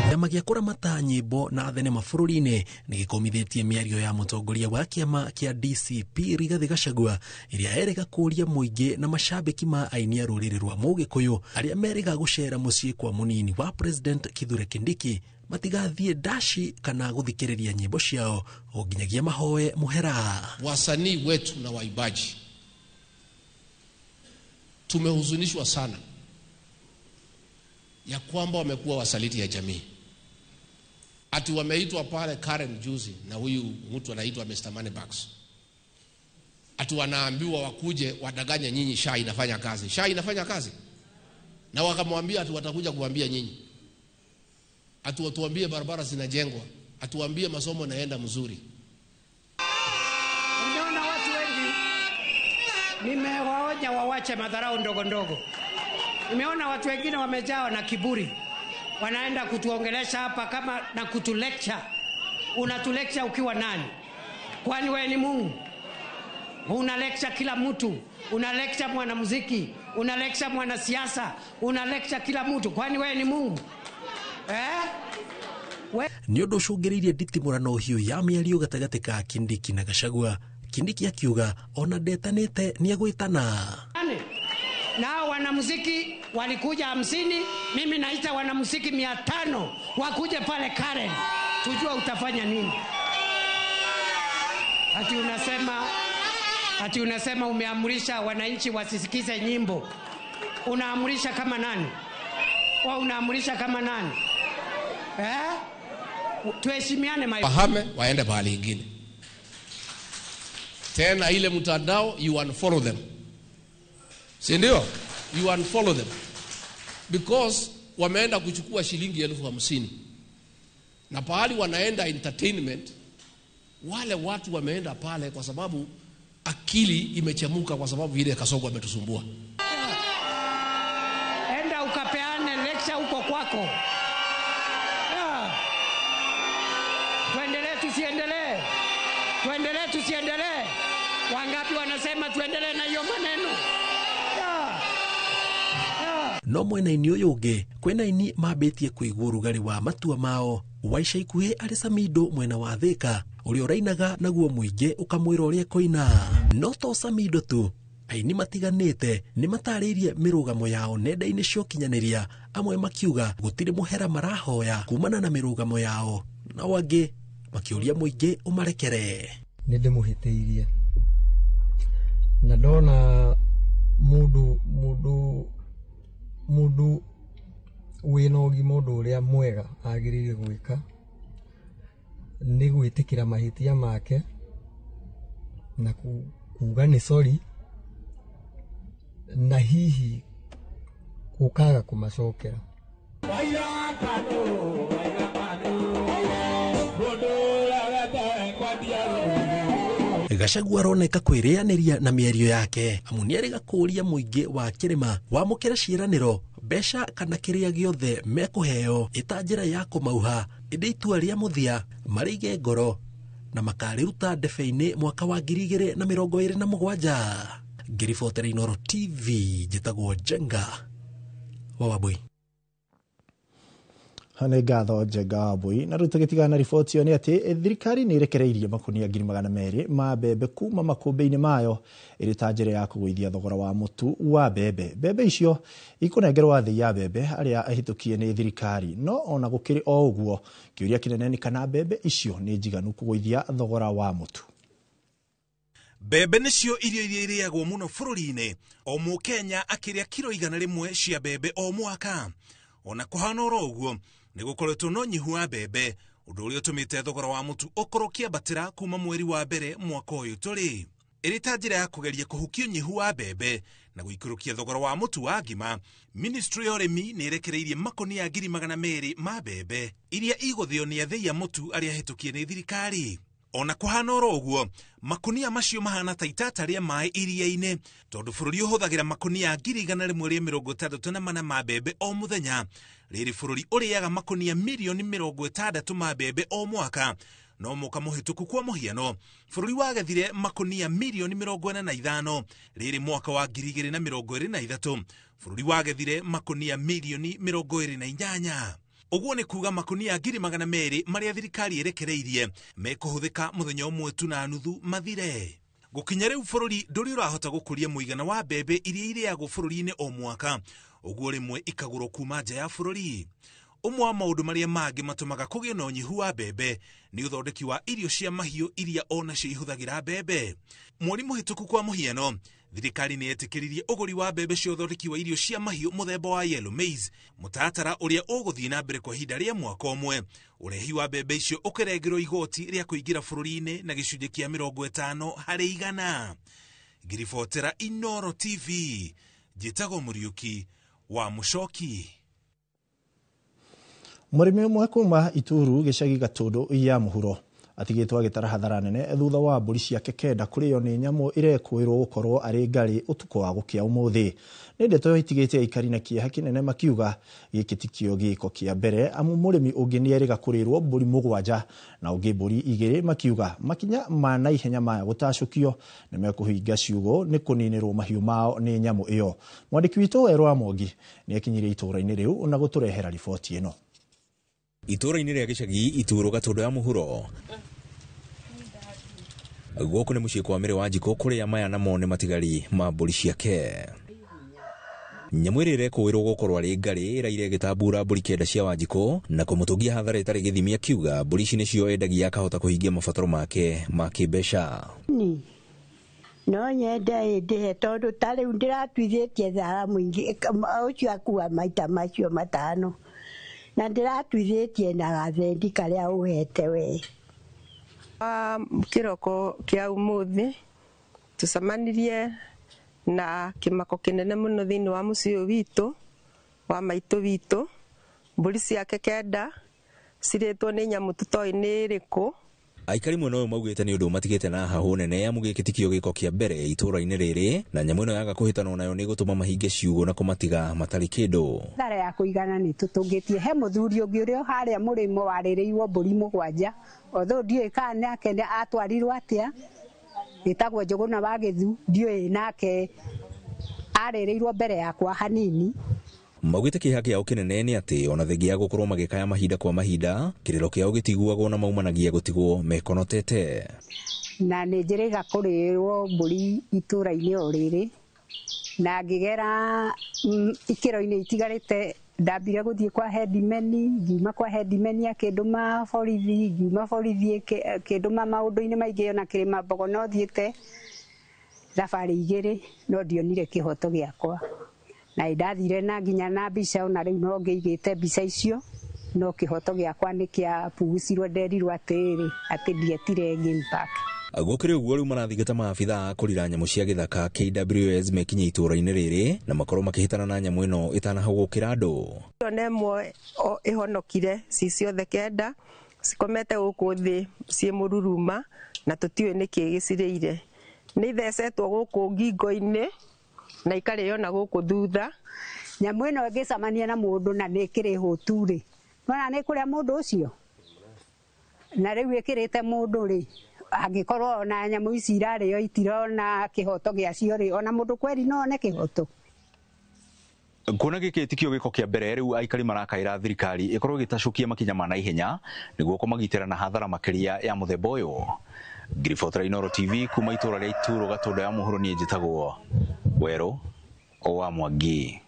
Kiama gia kuramata nyimbo na thenema bururi-ini nigikomithitie miario ya mutongoria wa kiama kia DCP Rigathi Gachagua iria erega kuria muingi na mashabiki ma aini a ruriri rwa Mugikuyu aria merega gucera mucii kwa munini wa president Kithure Kindiki matigathie dashi kana guthikiriria nyimbo ciao o ginyagia mahoe muhera. Wasanii wetu na waibaji tumehuzunishwa sana ya kwamba wamekuwa wasaliti ya jamii. Ati wameitwa pale Karen juzi na huyu mtu anaitwa Mr. Moneybags. Ati wanaambiwa wakuje wadaganye nyinyi SHA inafanya kazi. SHA inafanya kazi. Na wakamwambia ati watakuja kuambia nyinyi. Ati watuambie barabara zinajengwa. Atuambie masomo naenda mzuri. Unaona watu wengi nimewaonya wawache madharau ndogo ndogo. Nimeona watu wengine wamejawa na kiburi. Wanaenda kutuongelesha hapa kama na kutulecture. Unatulecture ukiwa nani? Kwani wewe ni Mungu? Una lecture kila mtu. Una lecture mwanamuziki, una lecture mwanasiasa, una lecture kila mtu. Kwani wewe ni Mungu? Ni undu ucungiriirie nditimurano hiyo ya miario gatagati ka Kindiki na Gachagua. Kindiki akiuga ona ndetanite ni agwitana. Nao wanamuziki walikuja 50, mimi naita wanamuziki 500 wakuje pale Karen. Tujua utafanya nini? Ati unasema umeamrisha wananchi wasisikize nyimbo. Unaamrisha kama nani? Unaamrisha kama nani? Tuheshimiane wahame waende pahali ingine. Tena ile mtandao you unfollow them. Si ndio? You unfollow them. Because wameenda kuchukua shilingi 50,000. Na pahali wanaenda entertainment, wale watu wameenda pale kwa sababu akili imechemuka kwa sababu ile Kasongo ametusumbua. Enda ukapeane lecture huko kwako. Tuendelee tusiendelee? Tuendelee tusiendelee? Wangapi wanasema tuendelee na hiyo maneno? No mwena-ini uyu ungi kwina ini mabitie kuigua urugari wa matua mao wa ica ikuhi ari Samido mwena wa Thika uria urainaga naguo muingi ukamwira uria koina. No to Samido tu, aini matiganite ni mataririe mirugamo yao nenda-ini cia ukinyanĩria, amwe makiuga gutiri muhera marahoya kumana na mirugamo yao, na wangi makiuria muingi umarekere. Ninde muhitiirie na ndona mundu wina ũgima ũndũ ũrĩa mwega agĩrĩire gwĩka nĩ gwĩtĩkĩra mahĩtia make na kuga nĩ sorry na hihi gũkaga kũmacokera. Gachagua aroneka kwĩrĩanĩria na mĩario yake, amu nĩarĩga kũũria mũingĩ wa kĩrĩma wamũkĩra ciĩranĩro, mbeca kana kĩrĩa gĩothe mekũheo ĩta njĩra ya kũmauha, ĩndĩ itua rĩa mũthia marĩige ngoro na makarĩruta ndebe-inĩ mwaka wa 2027. Ngĩribotera Inooro TV, njĩtagwo Njenga wa Wambui. Hane ngatho Njenga wa Wambui. Na rĩu tũgĩtigana na riboti ĩyo nĩ atĩ thirikari nĩ ĩrekereirie makunia 200,000 ma mbembe kuma makũmbĩ-inĩ mayo ĩrĩ ta njĩra ya kũgũithia thogora wa mũtu wa mbembe. Mbembe icio ikũnengerwo athii ya mbembe arĩa ahĩtũkie nĩ thirikari, no ona gũkĩrĩ o ũguo kĩũria kĩnene nĩ kana mbembe icio nĩ njiganu kũgũithia thogora wa mũtu. Mbembe nĩcio irio iria irĩagwo mũno bũrũri-inĩ, o Mũkenya akĩrĩa kilo 100 cia mbembe o mwaka. Ona kũhana oro ũguo nĩ gũkoretwo no nyihu wa mbembe, ũndũ ũrĩa ũtũmĩte thogora wa mũtu ũkorwo ũkĩambatĩra kuma mweri wa mbere mwaka ũyũ tũrĩ. Ĩrĩ ta njĩra ya kũgeria kũhukia nyihu wa mbembe na gũikũrũkia thogora wa mũtu wa ngima, Ministry ya ũrĩmi nĩ ĩrekereirie makonia 200,000 ma mbembe iria igũthĩo nĩ athĩi a mũtu arĩa ahĩtũkie nĩ thirikari. Ona kũhana oro ũguo, makonia macio mahana ta itata rĩa maĩ iria-inĩ, tondũ bũrũri ũhũthagĩra makonia 164 ma mbembe o mũthenya, rĩrĩ bũrũri ũrĩaga makonia 60,000,000 ma mbembe o mwaka. No mwaka mũhĩtũku kwa mũhiano, bũrũri wagethire makonia 45,000,000, rĩrĩ mwaka wa 2023 bũrũri wagethire makonia 28,000,000. Ũguo nĩ kuga makonia 200,000 marĩa thirikari ĩrekereirie mekũhũthĩka mũthenya ũmwe tu na nuthu mathire. Gũkinya rĩu bũrũri ndũrĩ ũrahota gũkũria mũigana wa mbembe iria irĩagwo bũrũri-inĩ o mwaka, ũguo rĩmwe ikagũrwo kuma nja ya bũrũri. Ũmwe wa maũndũ marĩa mangĩ matũmaga kũgĩe na ũnyihu wa mbembe nĩ ũthondeki wa irio cia mahiũ iria onacio ihũthagĩra mbembe. Mweri mũhĩtũku kwa mũhiano, thirikari nĩ yetĩkĩririe ũgũri wa mbembe cia ũthondeki wa irio cia mahiũ mũthemba wa yellow maize, mũtaratara ũrĩa ũgũthiĩ na mbere kwa ihinda rĩa mwaka ũmwe. Ũrehi wa mbembe icio ũkĩrengerwo igoti rĩa kũingĩra bũrũri-inĩ na gĩcunjĩ kĩa 50%. Ngĩribotera Inooro TV, njĩtagwo Mũriũki wa Mũcoki. Mũrĩmi ũmwe kuma Ituru gĩcagi Gatũndũ ya mũhuro atigĩtwo agĩtara hathara nene thutha wa mbũri ciake kenda kũrĩo nĩ nyamũ irekũĩrwo gũkorwo arĩ ngarĩ ũtukũ wa gũkĩa ũmũthĩ. Nĩ ndeto itigĩte aikari na kĩeha kĩnene makiuga gĩkĩ ti kĩo gĩko kĩa mbere, amu mũrĩmi ũngĩ nĩ erĩga kũrĩrwo mbũri 7 na ũngĩ mbũri 2 makiuga makinya ma naihenya maya gũtacũkio nĩ mekũhinga ciugo nĩ kũninĩrwo mahiũ mao nĩ nyamũ ĩyo. Mwandĩki witũ Werũ Amongi nĩ ekinyire itũũra-inĩ rĩu na gũtũrehera riboti ĩno. Itũũra-inĩ rĩa gĩcagi Itũũro Gatũndũ ya mũhuro, gũkũ nĩ mũciĩ kwa Mĩrĩ Wanjikũ kũrĩa maya namo nĩ matigari ma mbũri ciake. Nyamũ ĩrĩa ĩrekũĩrwo gũkorwo arĩ ngarĩ ĩraire ĩgĩtambura mbũri 9 cia Wanjikũ na kũmũtũngia hathara ĩtarĩ gĩthimi, akiuga mbũri ici nĩcio endagia akahota kũhingia mabataro make ma kĩmbeca. No nyende ndĩhe tondũ tarĩu ndĩratuithĩtie thara mũingĩ ũcio akua maita macio 5 na ndĩratuithĩtie na gathendi karĩa ũhete we. Kĩroko kĩa ũmũthĩ tũcemanirie na kĩmako kĩnene mũno thĩinĩ wa mũciĩ ũyũ witũ wa maitũ witũ. Mbũri ciake 9 cirĩtwo nĩ nyamũ tũtoĩ nĩ ĩrĩkũ. Aikari mwena ũyũ maugĩte nĩ ũndũ matigĩte na hahũ nene, amu gĩkĩ ti kĩo gĩko kĩa mbere itũũra-inĩ rĩrĩ, na nyamũ ĩno yaga kũhĩtana nayo nĩ gũtũma mahinge ciugo na kũmatiga matarĩ kĩndũ. Thara ya kũigana nĩ tũtũngĩtie. He mũthuri ũngĩ ũrĩa harĩa mũrĩmo warĩrĩirwo mbũri 7, although ndiũĩ kana nake atwarirwo atĩa, gĩtagwo Njũgũna wa Gĩthu, ndiũĩ nake arĩrĩirwo mbere yakwa hanini. Maugĩte kĩeha kĩao kĩnene nĩ atĩ ona thengia gũkorwo magĩkaya mahinda kwa mahinda, kĩrĩro kĩao gĩtiguagwo na maumanagia gũtigwo mekonotete. Na nĩ njĩrĩga kũrĩrwo mbũri itũũra-inĩ o rĩrĩ na ngigera ikiro-ini itigarite ndambire guthie kwa headmeni ngiuma kwa headmeni akinduma borithi ngiuma borithi kinduma maundu-ini maingi ona kirima mbogo no thiete thabari igiri no ndionire kihoto giakwa na ndathire na nginya na mbica ona riu no ngigite mbica icio no kihoto giakwa ni kia pugucirwo nderirwo atiri ati ndietire game park Gukiri uguo riu marathingata maabitha kurira nyamu cia githaka KWS mekinye itura-ini riri na makorwo makihitana na nyamu ino itanahagukira andu. Nemwe ihonokire ciciothe kenda cikomete guku thi cie mururuma na tutiwe niki gicirire ni thecetwo guku ngingo-ini na ikariyo na guku thutha. Nyamu ino ngicamania na mundu na nikiri huturi nona ni kuria mundu ucio na riu ikirite mundu ri angikorwo na nyamu ici irario itirona kihoto giacio ri ona mundu kweri no ne kihoto. Kuona giki tikio giko kia mbere riu aikari marakaira thirikari ikorwo gitacukia makinya ma naihenya niguo kumagitira na hathara makiria ya muthemba uyu. Ngirifotora Inoro TV kuma itura ria Ituro Gatundo ya muhuro nie njitagwo Wero wa Mwangi.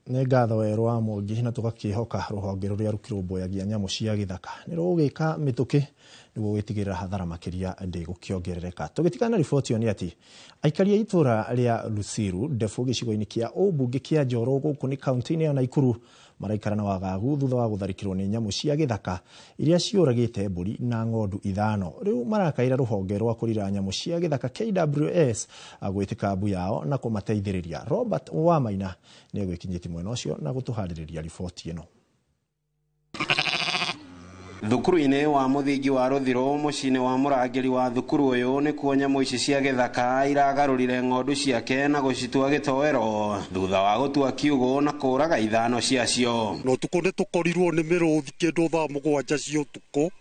Nĩ ngatho Wero wa Mwangi na tugakihoka ruhonge ruria rukirumbuyagia nyamu cia githaka ni rugika mituki niguo gwitigirira hathara makiria ndi gukiongerereka. Tugitikana riboti yo ni ati aikari a itura ria Rusiru Ndefũ gicigo-ini kia ũmbunge kia Njoro gũkũ ni kaunti-ini ya Naikuru maraikara na wagagu thutha wa gutharikirwo ni nyamu cia githaka iria ciuragite mburi na ng'ondu ithano. Riu marakaira ruhonge rwa kurira nyamu cia githaka KWS agwitika mbu yao na kumateithiriria. Robert Wamaina ni egwikinyiti mwena ucio na gutuhaririria riboti ino. Thukuru-ini wa muthingi wa Ruthiro mucini wa murangiri wa thukuru uyu ni kuo nyamu ici cia githaka iragarurire ng'ondu ciake na gucitua gitowero thutha wa gutua kiugo na kuraga ithano ciacio. No tuko ni tukorirwo ni miruthi kindu thaa 7 cia utuku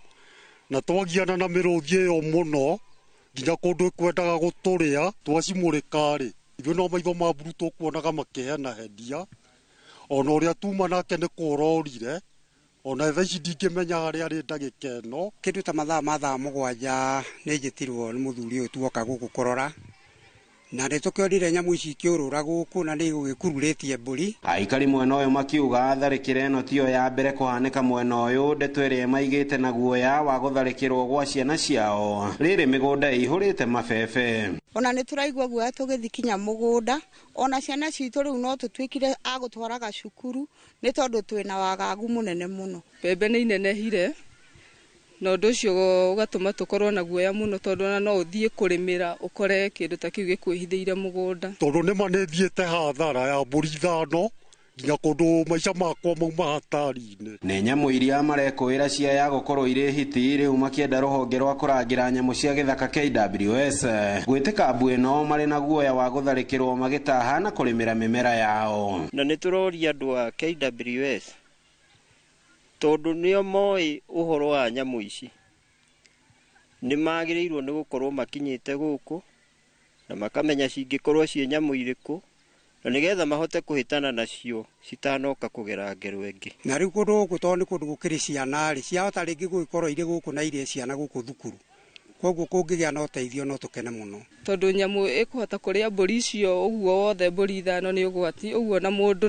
na twagiana na miruthi iyo muno nginya kundu ikwendaga guturia twacimurika ri ithuĩ no maitho ma mburu tukuonaga makiheana hendia ona uria tuma nake ni kurorire ona thaa ici ndingĩmenya harĩa arĩ ndagĩka ĩno. Kĩndũ ta mathaa 7 nĩ njitirwo nĩ mũthuri ũyũ tuoka gũkũ kũrora na nĩ tũkĩonire nyamũ ici ikĩũrũra gũkũ na nĩ gũgĩkururĩtie mbũri. Aikari mwena ũyũ makiuga tharĩkĩra ĩno tiyo ya mbere kũhanĩka mwena ũyũ ndeto ĩrĩa maigĩte na guoya wa gũtharĩkĩrwo gwa ciana ciao rĩrĩ mĩgũnda ĩihũrĩte mabebe. Ona nĩ tũraigua guoya tũgĩthikinya mũgũnda ona ciana citũ rĩu no tũtuĩkire agũtwaraga cukuru nĩ tondũ twĩna wagagu mũnene mũno. Mbembe nĩ inenehire na ũndũ ũcio ũgatũma tũkorwo na guoya mũno tondũ ona no ũthiĩ kũrĩmĩra ũkore kĩndũ ta kĩu gĩkwĩhithĩire mũgũnda. Tondũ nĩ manĩthiĩte hathara ya mbũri ithano nginya kũndũ maica makwa mauma hatari-inĩ. Nĩ nyamũ iria marekũĩra cia ya gũkorwo irĩ hiti rĩu makĩenda rũhonge rwa kũrangĩra nyamũ cia gĩthaka KWS gwĩtĩka mbu ĩno marĩ na guoya wa gũtharĩkĩrwo magĩtaha na kũrĩmĩra mĩmera yao. Na nĩ tũroria andũ a KWS tondũ nĩo moĩ ũhoro wa nyamũ ici nĩ magĩrĩirwo nĩ gũkorwo makinyĩte gũkũ na makamenya cingĩkorwo ciĩ nyamũ irĩkũ na nĩgetha mahote kũhĩtana nacio citanoka kũgera ngero ĩngĩ. Na rĩu kũndũ gũkũ tondũ nĩ kũndũ gũkĩrĩ ciana rĩ ciahota rĩngĩ gũgĩkorwo irĩ gũkũ na irĩ ciana gũkũ thukuru koguo kũngĩgĩa na ũteithio no tũkene mũno. Tondũ nyamũ ĩkũhota kũrĩa mbũri icio ũguo wothe mbũri ithano nĩ ũgwati ũguo na mũndũ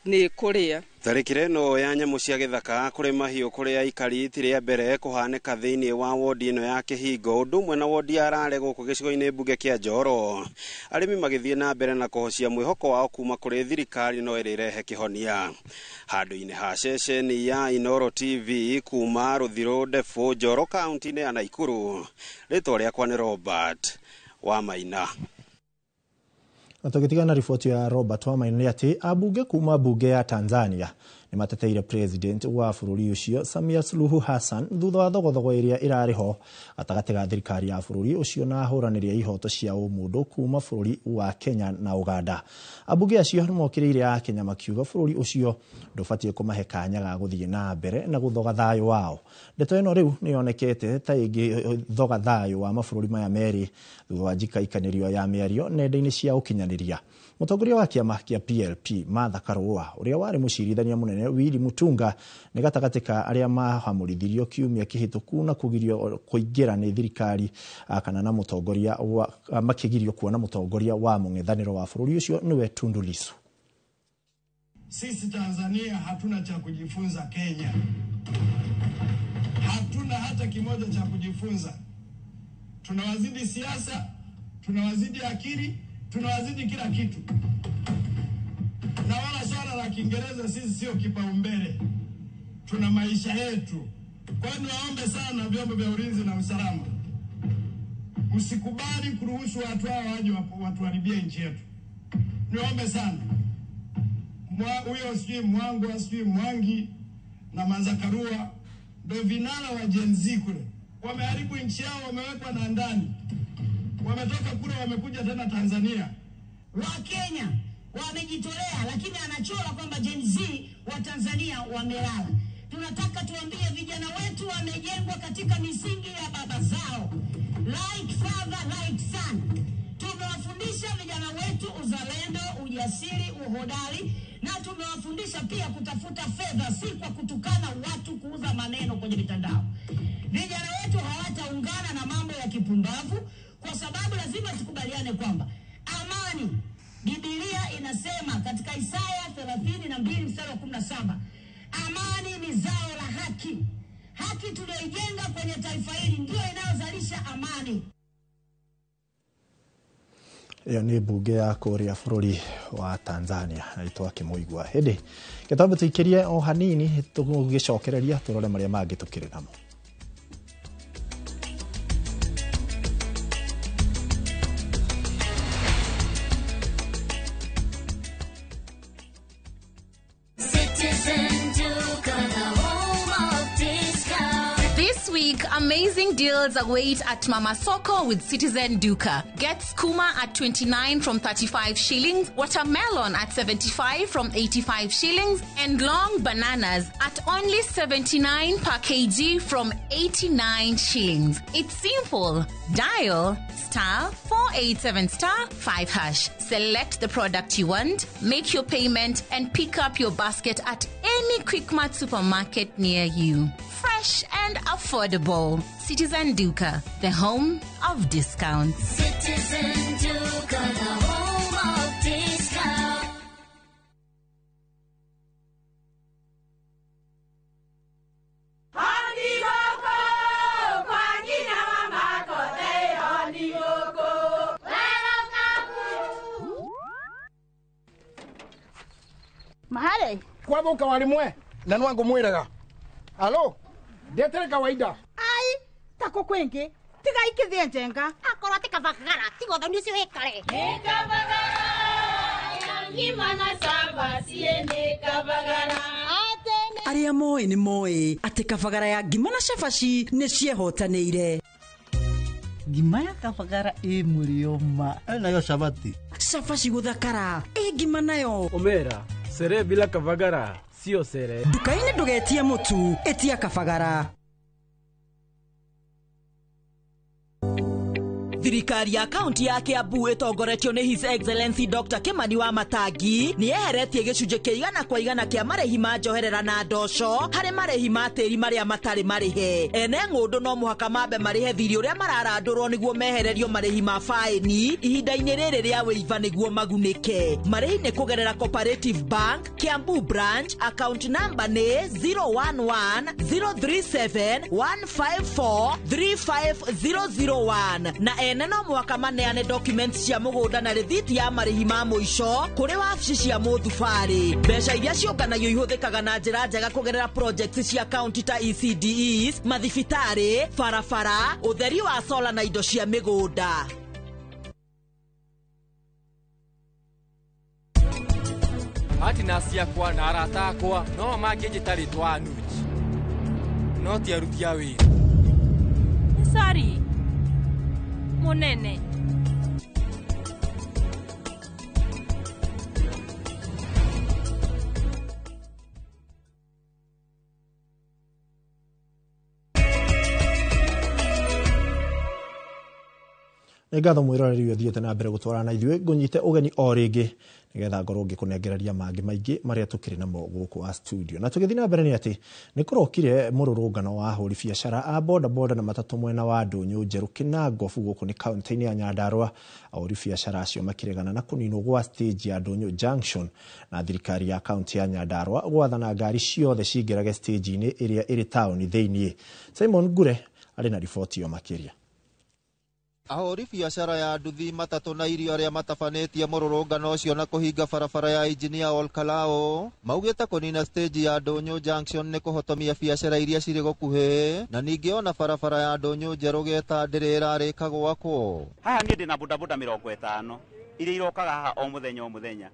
nĩ kũrĩa. Tharĩkĩra ĩno ya nyamũ cia gĩthaka kũrĩ mahiũ kũrĩa aikari ti rĩa mbere kũhanĩka thĩinĩ wa wodi ĩno ya Kĩhingo ũndũ ũmwe na wodi ya Rare gũkũ gĩcigo-inĩ mbunge kĩa Njoro. Arĩmi magĩthiĩ na mbere na kũhocia mwĩhoko wao kuma kũrĩ thirikari no ĩrĩrehe kĩhonia. Handũ-inĩ ha ceceni ya Inoro TV kuma Ruthiro Ndefũ Njoro kaunti-inĩ ya Naikuru, rĩtwa rĩakwa nĩ Robert Wamaina. Tukitigana riboti ya Robert Wamaina nĩ atĩ abunge kuma bunge ya Tanzania nĩ mateteire president wa bũrũri ũcio Samia Suluhu Hassan thutha wa thogothogo ĩrĩa ĩrarĩ ho gatagatĩ ga thirikari ya bũrũri ũcio na ahũranĩri a ihoto cia ũmũndũ kuma bũrũri wa Kenya na Uganda. Abunge acio nĩ mokĩrĩire a Kenya makiuga bũrũri ũcio ndũbatiĩ kũmahe kanya ga gũthiĩ na mbere na gũthoga thayũ wao. Ndeto ĩno rĩu nĩ yonekete ta ĩngĩ thoga thayũ wa mabũrũri maya merĩ thutha wa njikaikanĩrio ya mĩario nenda-inĩ cia ũkinyanĩria. Mũtongoria wa kĩama kĩa PLP Martha Karũa ũrĩa warĩ mũcirithania mũnene munene Willy Mutunga nĩ gatagatĩ ka arĩa mahamurithirio kiumia kĩhĩtũku na kũgirio kũingĩra nĩ thirikari kana na mũtongoria wa makĩgirio kuona mũtongoria wa mũng'ethanĩro wa bũrũri ũcio nĩwe Tundu Lissu. Sisi Tanzania hatuna cha kujifunza Kenya. Hatuna hata kimoja cha kujifunza. Tunawazidi siasa, tunawazidi akili, tunawazidi kila kitu. Na wala swala la Kiingereza sisi sio kipaumbele. Tuna maisha yetu. Kwa hiyo niwaombe sana vyombo vya ulinzi na usalama, msikubali kuruhusu watu hao waje watuharibie nchi yetu. Niwaombe sana. Huyo sijui Mwangu, sijui Mwangi na Manzakarua ndio vinara wa Gen Z kule. Wameharibu nchi yao, wamewekwa na ndani. Wametoka kule wamekuja tena Tanzania. Wa Kenya wamejitolea, lakini anachora kwamba Gen Z wa Tanzania wamelala. Tunataka tuambie vijana wetu wamejengwa katika misingi ya baba zao. Like father, like son. Tumewafundisha vijana wetu uzalendo, ujasiri, uhodari, na tumewafundisha pia kutafuta fedha, si kwa kutukana watu, kuuza maneno kwenye mitandao. Vijana wetu hawataungana na mambo ya kipumbavu, kwa sababu lazima tukubaliane kwamba amani, Biblia inasema katika Isaya 32:17, amani ni zao la haki. Haki tuliyoijenga kwenye taifa hili ndio inayozalisha amani. Iyo nĩ mbunge ya kũrĩa bũrũri wa Tanzania aitwa Kĩmũigua. Hĩndĩ gĩtambo tũikĩrie o hanini tũgĩcokereria tũrore marĩa mangĩ tũkĩrĩ namo. Amazing deals await at Mama Soko with Citizen Duka. Get skuma at 29 from 35 shillings, watermelon at 75 from 85 shillings, and long bananas at only 79 per kg from 89 shillings. It's simple. Dial *487*5#. Select the product you want, make your payment, and pick up your basket at any Quickmart supermarket near you. Fresh and affordable. Citizen Duka, the home of discounts. Citizen Duka, the home of discounts. Mahale kwa boka walimwe na nwango mwiraga. Alo, ndetere kawaida. Ai, tako kwenke. Tiga ikithie njenga. Akora tika bagara, tigo thoni cio hekare. Nika bagara. Ngima na saba siene kabagara. Aria moe ni moe ati kabagara ya ngima na cabaci ni ciehotanĩire. Ngima ya kabagara murio ma nayo sabati. Cabaci guthakara ngima nayo. Omera, sere bila kabagara sio sere. Duka-inĩ ndũgetie mũtu, etia kabagara. Thirikari ya kaunti ya Kiambu itongoretio ni His Excellency Dr. Kimani wa Matangi ni eheretie gĩcunjĩ kĩa 100% kĩa marĩhi ma njoherera na ndoco harĩ marĩhi ma tĩri marĩa matarĩ marĩhe. Ene ng'ũndũ no mũhaka mambe marĩhe thirĩ ũrĩa mararandũrwo nĩguo mehererio marĩhi ma faĩni ihinda-inĩ rĩrĩ rĩa wĩiva nĩguo magunĩke. Marĩhi nĩ kũgerera Cooperative Bank Kiambu branch, account number nĩ 011-037-154-35001 na ene no mwaka maneane documents cia mũgũnda na rĩthiti ya marĩhi ma mũico kũrĩ wabici cia mũthubarĩ. Mbeca iria ciũnganagio ihũthĩkaga na njĩra njega kũgerera projects cia kaunti ta ECDEs, mathibitarĩ, barabara, ũtheri wa solar na indo cia mĩgũnda. Hati nasi yakwa na arata akwa no mangĩnjĩta rĩtwa Anuji no ti aruti a wĩra. Sari Munene. Nĩ ngatho mwĩroreri ũthiĩte na mbere gũtwarana na ithuĩ ngũnyite ũgeni o rĩngĩ nigetha ngorwo ngikunegereria mangi maingi maria tukiri namo guku a studio. Na tugithina mbere ni ati ni kurokire mururungano wa ahuri biashara a boda boda na matatu mwena wa Ndunyu Njeru Kinangofu guku ni kaunti-ini ya Nyandarua. Ahuri biashara acio makiregana na kuninwo gwa stage ya Ndunyu Junction na thirikari ya kaunti ya Nyandarua gwathana ngari ciothe cingirage stage-ini iria iri town thiini. Simon Gure ari na riboti yo makiria. Ahuri biashara ya nduthi matatu na irio aria matabanetie mururungano ucio na kuhinga barabara ya Engineer Olkalao maugite kunina stage ya Ndunyu Junction ni kuhotomia biashara iria ciri gukuhi na ningi ona barabara ya Ndunyu Njeru geta ndirira rika gwakwo. Haha ni ndina bodaboda 50 iria irokaga haha o muthenya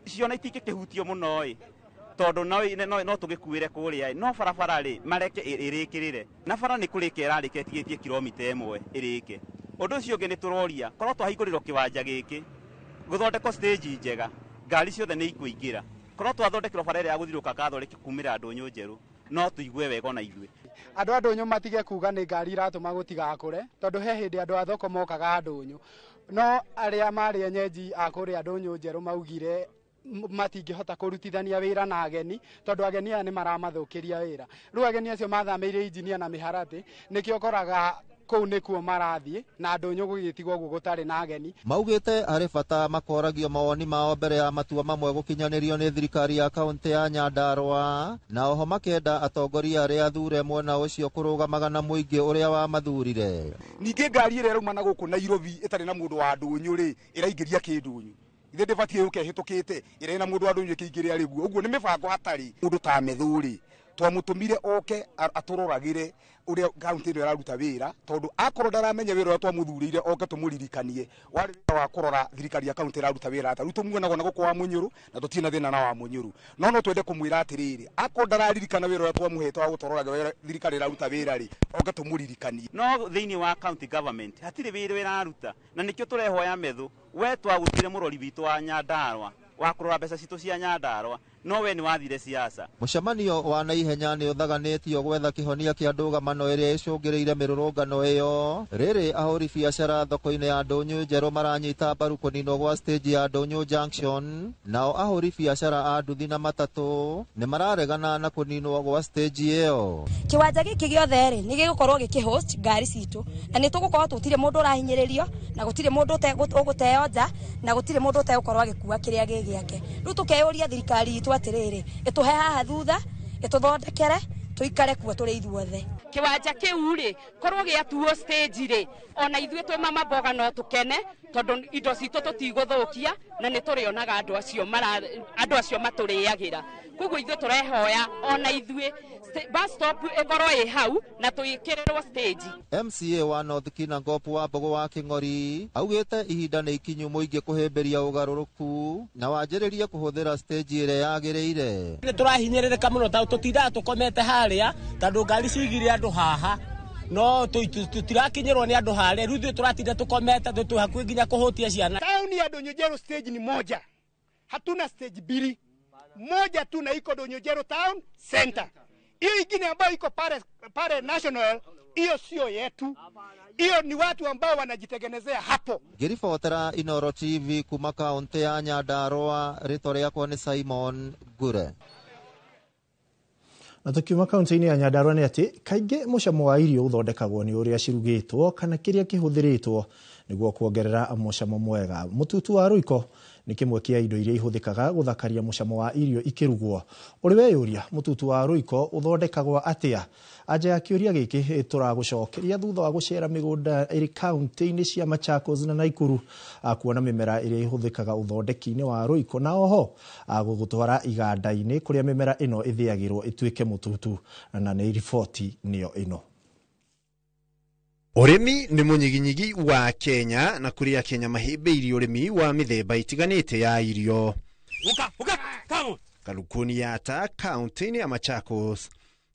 ciona itikikihutio muno tondu no tugikuire kuria no barabara ri mareke irikirire na bara ni kurike irarike tigitie kilomita 1 irike. Undu ucio ungi ni turoria korwo twahingũrirwo kiwanja giki guthondekwo stage njega ngari ciothe ni ikuingira korwo twathondekirwo bara ĩrĩa ya gũthiũrũrũka Catholic kumĩra Ndunyu Njeru no tuigue wega na ithuĩ. Andũ a Ndunyu matige kuga nĩ ngari iratũma gũtigakũre tondu he hĩndĩ andũ a thoko mokaga Ndunyu no arĩa marĩ enyeji a kũrĩa Ndunyu Njeru maugire matingĩhota kũrutithania wĩra na ageni tondu ageni aya nĩ maramathukiria wĩra. Rĩu ageni acio mathamĩire Engineer na Miharatĩ nĩkĩo ũkoraga kũu nĩkuo marathiĩ na Ndunyu gũgĩtigwo ũguo gũtarĩ na ageni. Maugĩte harĩ bata makoragio mawoni mao mbere ya matua mamwe gũkinyanĩrio nĩ thirikari ya kaunti ya Nyandarua na oho makenda atongoria arĩa athure mwena ũcio kũrũgamaga na mũingĩ ũrĩa wamathurire. Ningĩ ngari ĩrĩa ĩrauma gũkũ Nairobi ĩtarĩ na mũndũ wa Ndunyu rĩ ĩraingĩria kĩndunyu ithe ndĩbatiĩ yũke hĩtũkĩte ĩrĩ na mũndũ wa Ndunyu kĩingĩria rĩguo ũguo nĩ mĩbango hatarĩ mũndũ ta methuri twamũtũmire oke atũroragire uria kaunti ĩno ĩraruta wĩra tondu akorwo ndaramenya wĩra ũrĩa twamũthurĩire oke tũmũririkanie warĩ wĩra wa kũrora thirikari ya kaunti ĩraruta wĩra ata rĩu tũmuonaga na gũkũ wa Mũnyũrũ na tũtirĩ na thĩna na wa Mũnyũrũ no twende kũmwĩra atĩrĩrĩ akorwo ndararirikana wĩra ũrĩa twamũhete wa gũtũroraga thirikari ĩraruta wĩra rĩ oke tũmũririkanie. No thĩinĩ wa county government hatirĩ wĩra ĩraruta na nĩkĩo tũrehoya methu we twagũtire mũrori witũ wa Nyandarua wa kũrora mbeca citũ cia Nyandarua no we ni wathire siasa. Mũcemanio wa naihenya nĩ ũthaganĩtio gwetha kĩhonia kĩa ndũgamano ĩrĩa ĩcũngĩrĩire mĩrũrũngano ĩyo. Rĩrĩ ahũri biacara thoko-inĩ ya Ndunyu Njeru maranyita mbaru kũninwo gwa stage ya Ndunyu Junction, nao ahũri biacara a nduthi na matatũ nĩ mararegana na kũninwo gwa stage ĩyo. Kiwanja gĩkĩ gĩothe rĩ nĩ gĩgũkorwo gĩkĩhost ngari citũ na nĩ tũgũkorwo tũtirĩ mũndũ ũrahinyĩrĩrio na gũtirĩ mũndũ ũgũteo nja na gũtirĩ mũndũ ũtegũkorwo agĩkua kĩrĩa gĩgĩake. Rĩu tũkeyũria thirikari itũ atĩrĩrĩ ĩtũhe haha thutha ĩtũthondekere tuikare kuo tũrĩ ithuothe. Kiwanja kĩu rĩ korwo gĩatuo stage rĩ ona ithuĩ twĩ mama mboga no tũkene tondu indo citũ tũtigũthũkia na nĩ tũrĩonaga andũ acio matũrĩagĩra. Koguo ithuĩ tũrehoya ona ithuĩ bus stop ĩkorwo ĩ hau na tũĩkĩrĩrwo stage. MCA wa North Kinangofu wa Mbogo wa Kĩng'ori augĩte ihinda nĩ ikinyu mũingĩ kũhĩmbĩria ũgarũrũku na wanjĩrĩrie kũhũthĩra stage ĩrĩa yagĩrĩire. Nĩ tũrahinyĩrĩrĩka mũno tũtindaga tũkomete harĩa tondũ ngari cigire andũ haha no tũtirakinyĩrwo nĩ andũ harĩa rĩu ithuĩ tũratinda tũkomete hakuhĩ nginya kũhũtia ciana. Tauni ya Ndunyu Njeru stage ni moja, hatuna stage mbili, moja tu na iko Ndunyu Njeru town center. Hiyo ingine ambayo iko pale national hiyo sio yetu, hiyo ni watu ambao wanajitengenezea hapo. Ngĩribotera Inooro TV kuma kaunti ya Nyandarua, rĩtwa rĩakwa nĩ Simon Gure. Na tukiuma kaunti-inĩ ya Nyandarua nĩ atĩ kaingĩ mũcamo wa irio ũthondekagwo nĩ ũrĩa cirugĩtwo kana kĩrĩa kĩhũthĩrĩtwo nĩguo kuongerera mũcamo mwega. Mũtutu wa Royco nĩ kĩmwe kĩa indo iria ihũthĩkaga gũthakaria mũcamo wa irio ikĩrugwo. Ũrĩ weyũria mũtutu wa Royco ũthondekagwo atĩa? Anja ya kĩũria gĩkĩ tũragũcokeria thutha wa gũcera mĩgũnda ĩrĩ kaunti-inĩ cia Machakos na Nakuru kuona mĩmera ĩrĩa ihũthĩkaga ũthondeki-inĩ wa Royco na oho gũgũtwara iganda-inĩ kũrĩa mĩmera ĩno ĩthĩagĩrwo ĩtuĩke mũtutu na nĩ riboti nĩyo ĩno. Ũrĩmi nĩ mũnyiginyigi wa Kenya na kũrĩa Kenya mahĩmbĩirie ũrĩmi wa mĩthemba itiganĩte ya irio. Kalukuni ya ta kaunti-inĩ ya Machakos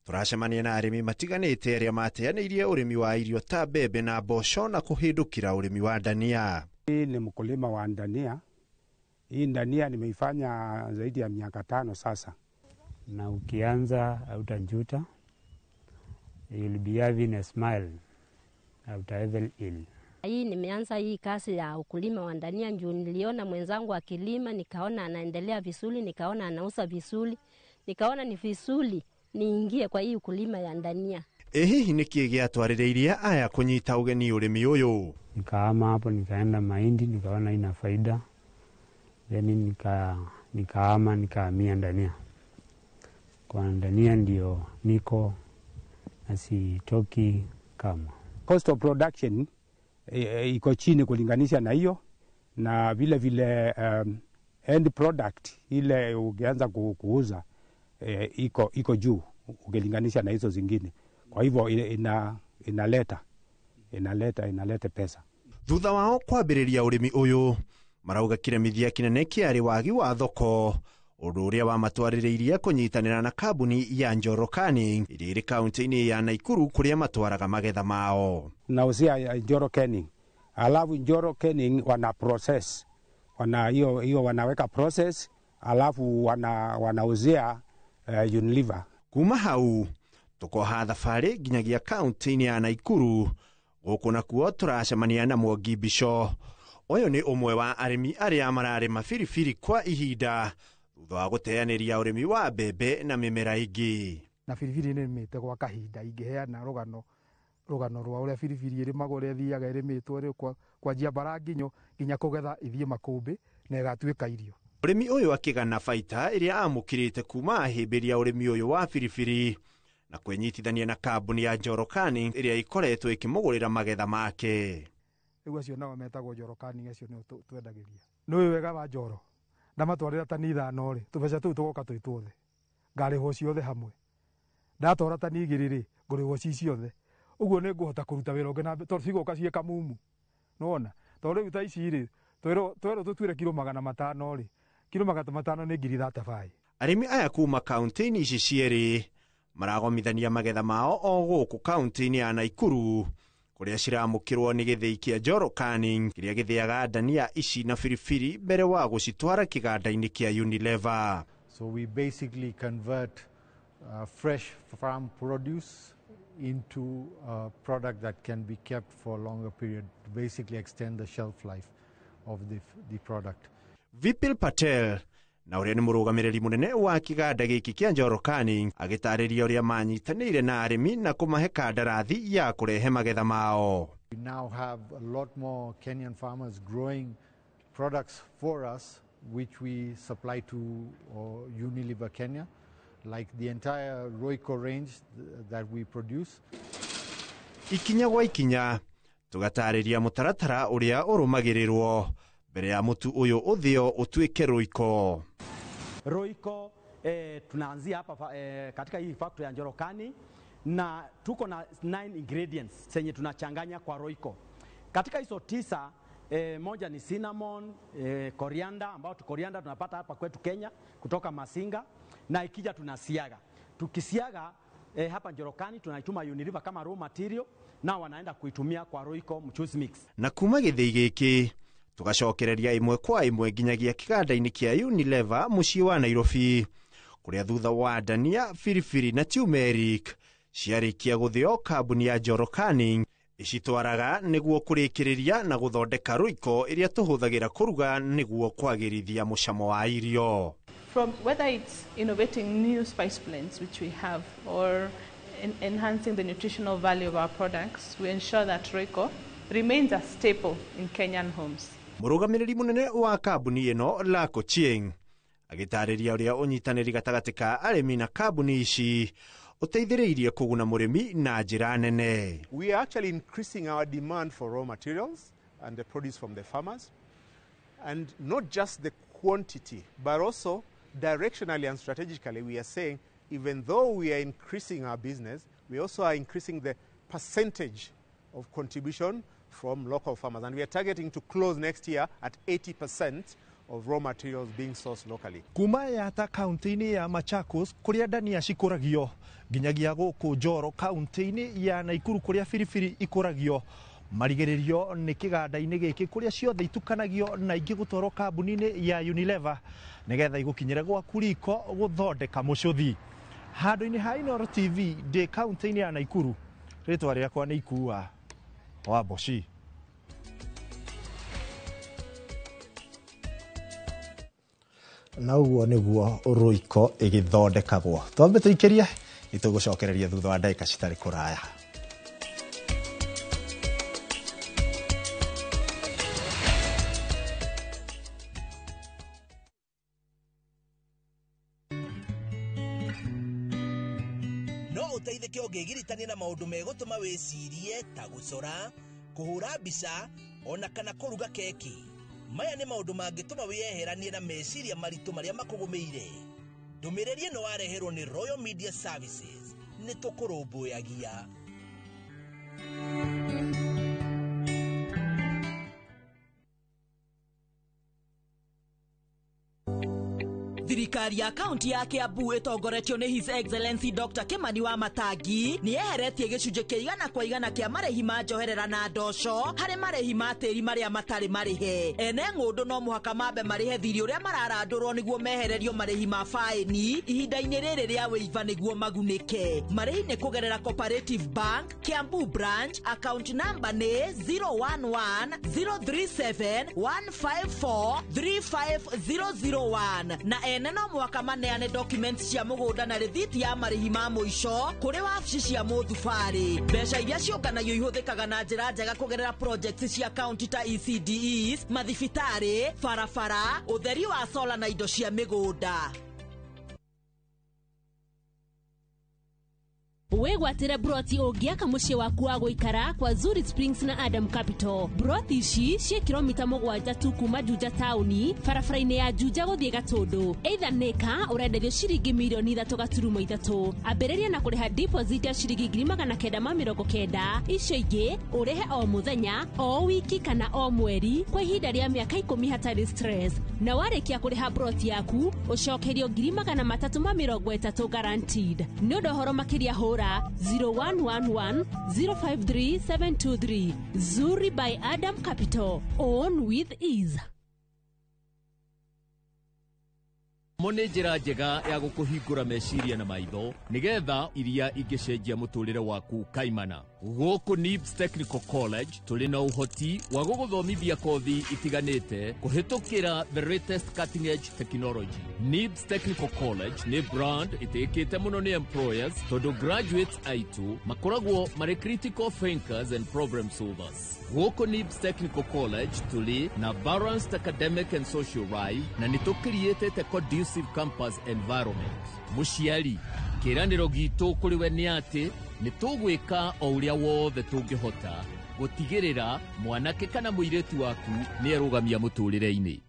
tũracemania na arĩmi matiganĩte arĩa mateanĩirie ũrĩmi wa irio ta mbembe na mboco na kũhĩndũkĩra ũrĩmi wa ndania. Hii ni mkulima wa ndania. Hii ndania nimeifanya zaidi ya miaka 5 sasa. Na ukianza hautajuta. You'll be having a smile after every meal. Hii nimeanza hii kazi ya ukulima wa ndania njoo niliona mwenzangu akilima, nikaona anaendelea vizuri, nikaona anauza vizuri, nikaona ni vizuri niingie kwa hii ukulima ya ndania. Hihi niki giatwaririirie aya kunyita ugeni urimi uyu? Nikaama hapo nikaenda mahindi, nikaona ina faida. Then nikaama nikahamia ndania. Kwa ndania ndio niko asitoki kama. Cost of production iko chini kulinganisha na hiyo, na vile end product ile ukianza kuuza iko juu ukilinganisha na hizo zingine. Kwa hivyo inaleta pesa. Thutha wao kwambĩrĩria urimi uyu marauga kiremithia kinene kiarĩ wagi wa thoko, undu uria wamatwarĩrĩirie kunyitanĩra na kambuni ya Njoro Canning ĩrĩa ĩrĩ kaunti-inĩ ya Naikuru kuria matwaraga magetha mao. Nauzia Njoro Canning, alafu Njoro Canning wana process, hiyo wanaweka process, alafu wanauzia Unilever. Kuma hau tukoha thabarĩ nginyagia kaunti-inĩ ya Naikuru, gũkũ nakuo tũracemania na Mwangi Bisho. Ũyũ nĩ ũmwe wa arĩmi arĩa mararĩma biribiri kwa ihinda thutha wa gũteanĩria ũrĩmi wa mbembe na mĩmera ĩngĩ. Na biribiri nĩrĩmĩte gwa kahinda, ingĩheana rũgano rwa ũrĩa biribiri ĩrĩmagwo ũrĩa ĩthiaga ĩrĩmĩtwo kwanjia bara nginya kũgetha ithiĩ makũmbĩ na ĩgatuĩka irio. Ũrĩmi ũyũ akĩgana baita ĩrĩa amũkĩrĩte kuma ahĩmbĩria ũrĩmi ũyũ wa biribiri na kwenyitithania na kambuni ya Njoro Canning ĩrĩa ĩkoretwo ĩkĩmũgũrĩra magetha make. Rĩu acio nao metagwo Njoro Canning, acio nĩo twendagĩria. Nĩũĩ wega wa Njoro, ndamatwarĩra tani 5 tũbeca tũu tũgoka twĩ tuothe, ngarĩhwo ciothe hamwe. Ndatwara tani 2 ngũrĩhwo ciothe. Ũguo nĩ ngũhota kũruta wĩra ũngĩ na tondũ cigoka ciĩ kamumu. Nĩwona? Tondũ rĩu ta ici rĩ, twerwo tũtuĩre kilo 500 rĩ, kilo 500 nĩ 35. Arĩmi aya kuma kaunti-inĩ ici cierĩ maragomithania magetha mao o gũkũ kaunti-inĩ ya Naikuru, kuria ciramũkĩrwo nĩ gĩthĩi kĩa Njoro Canning kĩrĩa gĩthĩaga ndania ici na biribiri mbere wa gũcitwara kĩganda-inĩ kĩa Unilever. So we basically convert fresh farm produce into a product that can be kept for a longer period to basically extend the shelf life of the product. Vipil Patel na ũrĩa nĩ mũrũgamĩrĩri mũnene wa kĩganda gĩkĩ kĩa Njoro Canning agĩtarĩria ũrĩa manyitanĩire na arĩmi na kũmahe kandarathi ya kũrehe magetha mao. We now have a lot more Kenyan farmers growing products for us which we supply to Unilever Kenya, like the entire Royco range that we produce. Ikinya gwa ikinya tugatarĩria mũtaratara ũrĩa ũrũmagĩrĩrwo mbere ya mũtu ũyũ ũthĩo ũtuĩke Royco. Royco tunaanzia hapa katika hii factory ya Njoro Canning na tuko na 9 ingredients zenye tunachanganya kwa Royco. Katika hizo 9 moja ni cinnamon, coriander ambao coriander tunapata hapa kwetu Kenya kutoka Masinga, na ikija tunasiaga. Tukisiaga hapa Njoro Canning tunaituma Unilever kama raw material na wanaenda kuitumia kwa Royco mchuzi mix. Na kuma gĩthĩi gĩkĩ tugacokereria ĩmwe kwa ĩmwe nginyagia kĩganda-inĩ kĩa Unilever mũciĩ wa Nairobi, kuria thutha wa ndania, biribiri na turmeric ciarĩkia gũthĩo, kambuni ya Njoro Canning icitwaraga nĩguo kũrĩkĩrĩria na gũthondeka Royco ĩrĩa tũhũthagĩra kũruga nĩguo kwagĩrithia mũcamo wa irio. From whether it's innovating new spice blends which we have or enhancing the nutritional value of our products, we ensure that Royco remains a staple in Kenyan homes. Mũrũgamĩrĩri mũnene wa kambuni ĩno Lako Chieng agĩtarĩria ũrĩa ũnyitanĩri gatagatĩ ka arĩmi na kambuni ici ũteithĩrĩirie kũguna mũrĩmi na njĩra nene. We are actually increasing our demand for raw materials and the produce from the farmers, and not just the quantity but also directionally and strategically we are saying even though we are increasing our business, we also are increasing the percentage of contribution from local farmers, and we are targeting to close next year at 80% of raw materials being sourced locally. Kuma yata kaunti-inĩ ya Machakos kuria ndania cikũragio nginyagia gũkũ Njoro kaunti-inĩ ya Naikuru kuria biribiri ikũragio, marigĩrĩrio nĩ kĩganda-inĩ gĩkĩ kuria ciothe itukanagio na ingĩ gũtwarwo kambuni-inĩ ya Unilever nĩgetha igũkinyĩre gwaku riko gũthondeka mũcũthi. Handũ-inĩ ha Inooro TV ndĩ kaunti-inĩ ya Naikuru, rĩtwa rĩakwa nĩ Ikua wa Boshi. na uguo niguo Royco igithondekagwo. Twambe tuikirie itugucokereria thutha wa ndagika citari kuraya. No uteithike ungigiritania na maundu megutuma wicirie ta gucora, kuhura mbica ona kana kuruga keki. Maya ni maundu mangituma wiyeheranie na meciria maritu maria makugumeire. Ndumiriri no wareherwo ni Royal Media Services. Ni tukurumbuyagia. Thirikari ya kaunti ya Kiambu itongoretio ni His Excellency Dr. Kimani wa Matangi ni eheretie gicunje kĩigana kwa igana kĩa marĩhi ma njoherera na ndoco harĩ marĩhi ma tĩri marĩa matarĩ marĩhe. Ene ng'ũndũ no mũhaka mambe marĩhe thirĩ ũrĩa mararandũrwo nĩguo mehererio marĩhi ma faĩni ihinda-inĩ rĩrĩ rĩa wĩiva nĩguo magunĩke. Marĩhi nĩ kũgerera Cooperative Bank Kiambu branch, account number nĩ 011-037-154-35001 na ene no mwaka maneane documents cia mũgũnda na rĩthiti ya marĩhi ma mũico kũrĩ wabici cia mũthubarĩ. Mbeca iria ciũnganagio ihũthĩkaga na njĩra njega kũgerera projects cia kaunti ta ECDEs, mathibitarĩ, barabara, ũtheri wa solar na indo cia mĩgũnda. Wegwatire broti ũngĩaka mũciĩ waku wa gũikara kwa Zuri Springs na Adam Capital. Broti ici cia kilomita 7 tu kuma Juja tauni, barabara-inĩ ya Juja gũthiĩ Gatũndũ. Either nĩka ũrenderio ciringi mirioni 3.3. Ambĩrĩria na kũrĩha deposit ya ciringi 990. Icio ingĩ ũrĩhe o mũthenya, o wiki kana o mweri kwa ihinda rĩa mĩaka 10 hatarĩ stress. Na warĩkia kũrĩha broti yaku, ũcokerio 330 guaranteed. Nĩ ũndũ ũhoro makĩria hũra 0111-053-723. Zuri by Adam Capital. Own with ease. Mone njĩra njega ya gũkũhingũra meciria na maitho nigetha iria ingĩcenjia mũtũrĩre waku kaimana. Gũkũ NIBS Technical College tũrĩ na ũhoti wa gũgũthomithia kothi itiganĩte kũhĩtũkĩra the latest cutting edge technology. NIBS Technical College nĩ brand ĩtĩkĩte mũno nĩ employers tondũ graduates aitũ makoragwo marĩ critical thinkers and problem solvers. Gũkũ NIBS Technical College tũrĩ na balanced academic and social life na nĩtũkĩriĩtĩte conducive campus environment. Mũciari, kĩranĩro gitũ kũrĩ we nĩ atĩ nĩtũgwĩka o ũrĩa wothe tũngĩhota gũtigĩrĩra mwanake kana mũirĩtu waku nĩarũgamia mũtũrĩre-inĩ.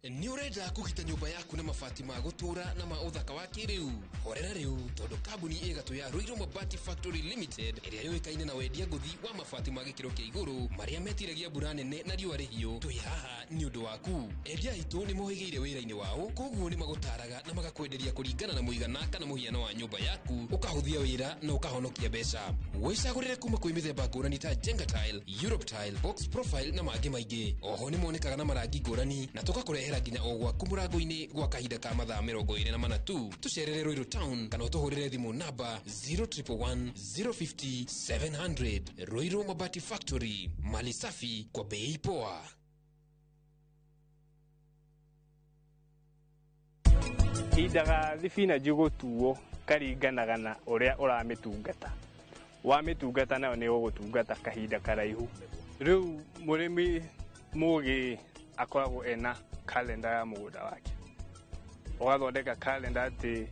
Nĩ ũrenda kũgita nyũmba yaku na mabati ma gũtũra na ma ũthaka wa kĩrĩu? Horera rĩu tondũ kambuni ĩgatũ ya Ruiru Mabati Factory Limited ĩrĩa yũĩkaine na wendia ngũthi wa mabati ma gĩkĩro kĩa igũrũ marĩa metiragia mbura nene na riũa rĩhiũ. Twĩ haha nĩ ũndũ waku. Endia aitũ nĩ mohĩgĩire wĩra-inĩ wao, koguo nĩ magũtaraga na magakwenderia kũringana na mũigana kana mũhiano wa nyũmba yaku, ũkahũthia wĩra na ũkahonokia mbeca. Wĩcagũrĩre kuma kwĩ mĩthemba ngũrani ta Jenga Tile, Europe Tile, Box Profile na mangĩ maingĩ. Oho nĩ monekaga na marangi ngũrani na tũgakũrehera nginya o gwaku mũrango-inĩ gwa kahinda ka mathaa 24 tu. Tũcerere Ruiru Town kana ũtũhũrĩre thimũ namba 0111-050-700. Ruiru Mabati Factory, mali safi kwa bei poa. Hindaga thibinanji gũtuo karinganaga na ũrĩa ũramĩtungata. Wamĩtungata nayo nĩ ũgũtungata kahinda karaihu. Rĩu mũrĩmi mũgĩ akoragwo ena kalenda ya mũgũnda wake. Ũgathondeka kalenda atĩ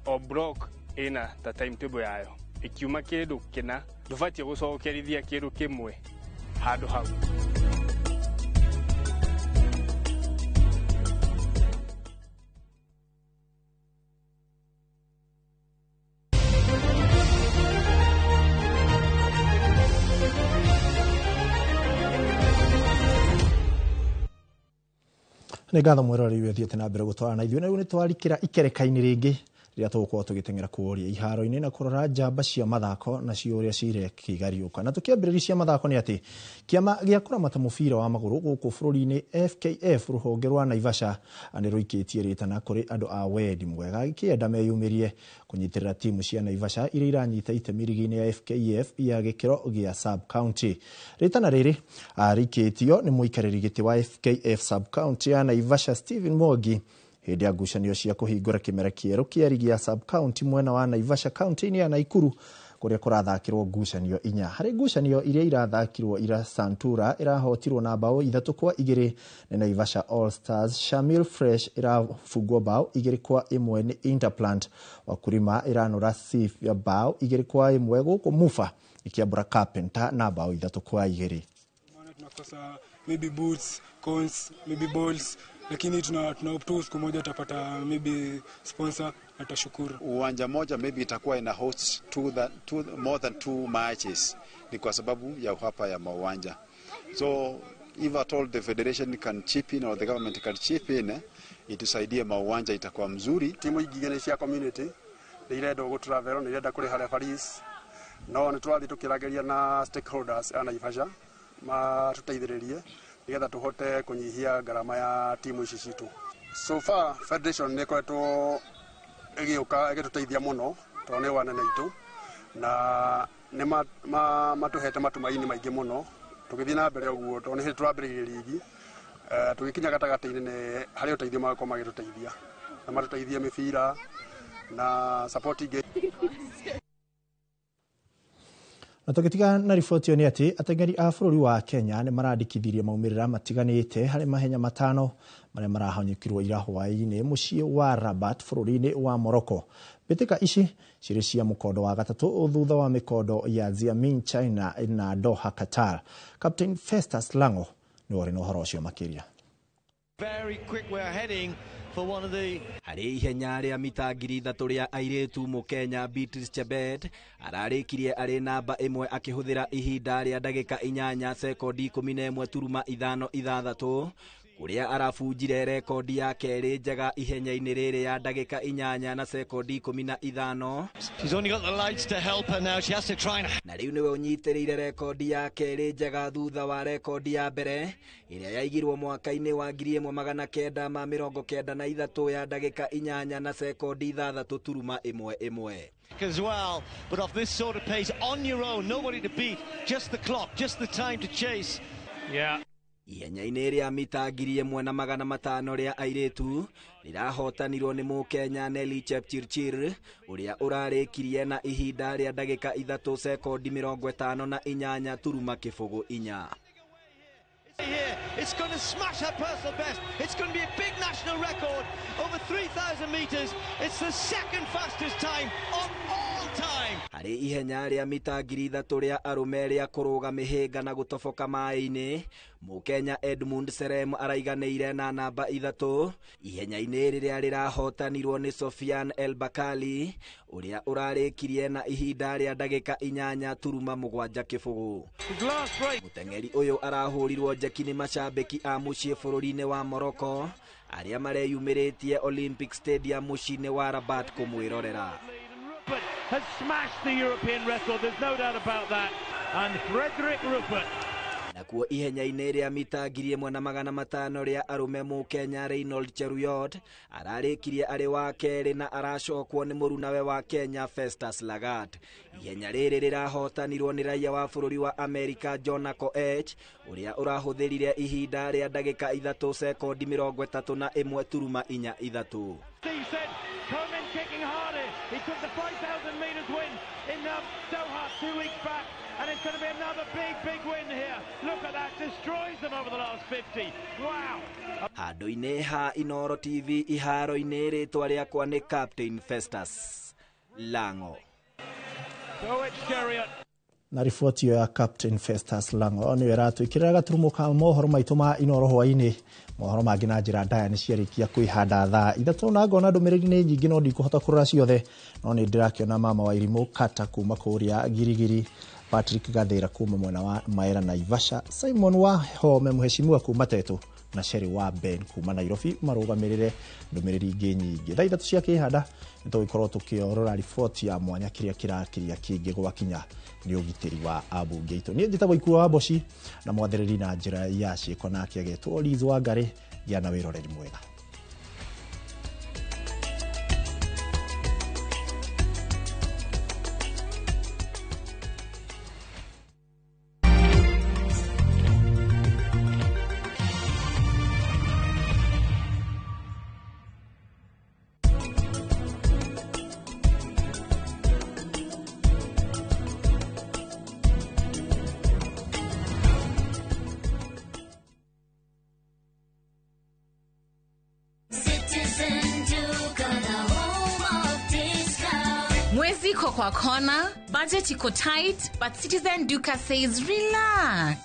o block ĩna ta timetable yayo. Ikiuma kĩndũ kĩna ndũbatiĩ gũcokerithia kĩndũ kĩmwe handũ hau. Nĩ ngatho mwerori wethiĩte na mbere gũtwara na ithuĩ na rĩu nĩ twarikĩra ikereka-inĩ rĩngĩ ria tugukorwo tugitengera kuoria iharo-ini na kurora njamba cia mathako na ciuria cire kigariuka. Na tukiambiriria cia mathako ni ati kiama gia kuramata mubira wa maguru guku bururi-ini FKF ruhonge rwa Naivasha ani ruikitie ritana kuri andu a wendi mwega gikienda meyumirie kunyitirira timu cia Naivasha iria iranyita itemi ligi-ini ya FKF ya gikiro gia sub county. Ritana riri arikitio ni muikariri giti wa FKF sub county ya Naivasha Stephen Mwangi hindi ya ngucanio cia kuhingura kimera kieru kia ligi ya sub county mwena wa Naivasha county ni ya Naikuru kuria kurathakirwo ngucanio 4. Hari ngucanio iria irathakirwo ira Santura irahotirwo na bao 3-2 ni Naivasha All Stars. Shamil Fresh irafungwo bao 2-1 ni Interplant. Wakurima iranura Sif ya bao 2-1 guku Mufa ikiambura Carpenter na bao 3-2. Tunakosa maybe boots, cones, maybe balls, lakini tuna optu siku moja tutapata maybe sponsor, atashukuru. Uwanja moja maybe itakuwa ina host more than 2 matches ni kwa sababu ya uhapa ya mawanja. So if at all the federation can chip in or the government can chip in, itusaidie mawanja itakuwa mzuri. Timu igigene cia community irenda go travel na irenda kuriha referees no ni twathi tukirageria na stakeholders ana Naivasha matuteithĩrĩrie nigetha tuhote kunyihia garama ya timu ici citu. So far federation ni kwetwo igituteithia muno to ni wanene itu na ni matuhete matumaini maingi muno tugithii na mbere uguo to ni turambiririe ligi tugikinya gatagati-ini ni hari uteithio magako magituteithia na matuteithie mibira na support game. Na tugitiga na riboti ni ati atengeri a bururi wa Kenya ni marandikithirie maumirira matiganite hari mahenya 5 maria marahonyekirwo ira hwaini mucii wa Rabat bururi-ini wa Morocco. Bitika ici ciri cia mukondo wa gatatu thutha wa mikondo ya Xiamen China na Doha Qatar. Captain Festus Lango ni wari no horo cio makiria. Very quick, we're heading for one of the hari ihenya ria mita 3,000 ria airetu Mukenya Beatrice Chebet ararikirie ari namba 1 akihuthira ihinda ria ndagika 8 sekondi 11.56 kuria arabunjire rekodi ya keri njega ihenya-ini riri ya ndagika 8 na sekondi 15. She's only got the lights to help her now. She has to try na riu niwe unyitirire rekodi ya keri njega thutha wa rekodi ya mbere iria yaigirwo mwaka-ini wa 1993 ya ndagika 8 na sekondi 6.11 as well, but off this sort of pace on your own, nobody to beat, just the clock, just the time to chase. Yeah. ihenya-ini ria mita 1,500 ria airetu rirahotanirwo ni Mukenya Nelly Chepchirchir uria urarikirie na ihinda ria ndagika 3 sekondi 58.4. It's going to smash her personal best. It's going to be a big national record over 3,000 meters. It's the second fastest time of all time. Hari ihenya ria mita 3,000 ria arume ria kuruga mihinga na gutoboka mai-ini Mukenya Edmund Serem araiganeire na namba 3. ihenya-ini riria rirahotanirwo ni Sofian El Bakali uria urarikirie na ihinda ria ndagika 8.7. Mutengeri uyu arahurirwo njeki macambiki a mucii bururi-ini wa Morocco aria mareyumiritie Olympic Stadium mucii-ini wa Rabat kumwirorera. Has smashed the European record, there's no doubt about that. And Frederick Rupert nakuo ihenya-ini ria mita 1,500 ria arume Mukenya Reynold Cheruyot ararikirie ari wa keri na aracokwo ni murunawe wa Kenya Festus Lagat. ihenya riri rirahotanirwo ni raia wa bururi wa America Jonah Koech uria urahuthirire ihinda ria ndagika 3 sekondi 31.43. Komen kicking harder. He took the 5,000 meters win in Doha 2 weeks back, and it's going to be another big win here. Look at that, destroys them over the last 50. Wow. Handu-ini ha Inoro TV iharo-ini ritwa riakwa ni Captain Festus Lango. Na riboti ya Captain Festus Lango ni weratu ikirira gaturumuka mohoro maitu ma Inoro hwaini mohoro mangi na njira ndaya ni ciarikia kuihanda thaa 3 na ngona ndumiriri ni nyingi no ndikuhota kurura ciothe no ni ndirakiona mama wa Irimu Kata kuma kuria Girigiri, Patrick Gathira kuma mwena wa Maera Naivasha, Simon wa Home muheshimiwa kuma Tetu na Sherry wa Ben kuma Nairobi marugamirire ndumiriri ingi nyingi. Thaa 3 cia kihanda nitũgĩkorwo tũkĩorora riboti ya mwanya kĩrĩa kĩrakiria kĩngĩ gwakinya nĩ ũgitĩri wa ambunge aitũ. Niĩ njĩtagwo Ikuo wa Boci na mwathĩrĩri na njĩra ya ciĩko nake agetwo Liz Wangari. Gĩa na wĩroreri mwega. Mwezi iko kwa kona, budget iko tight, but Citizen Duka says relax.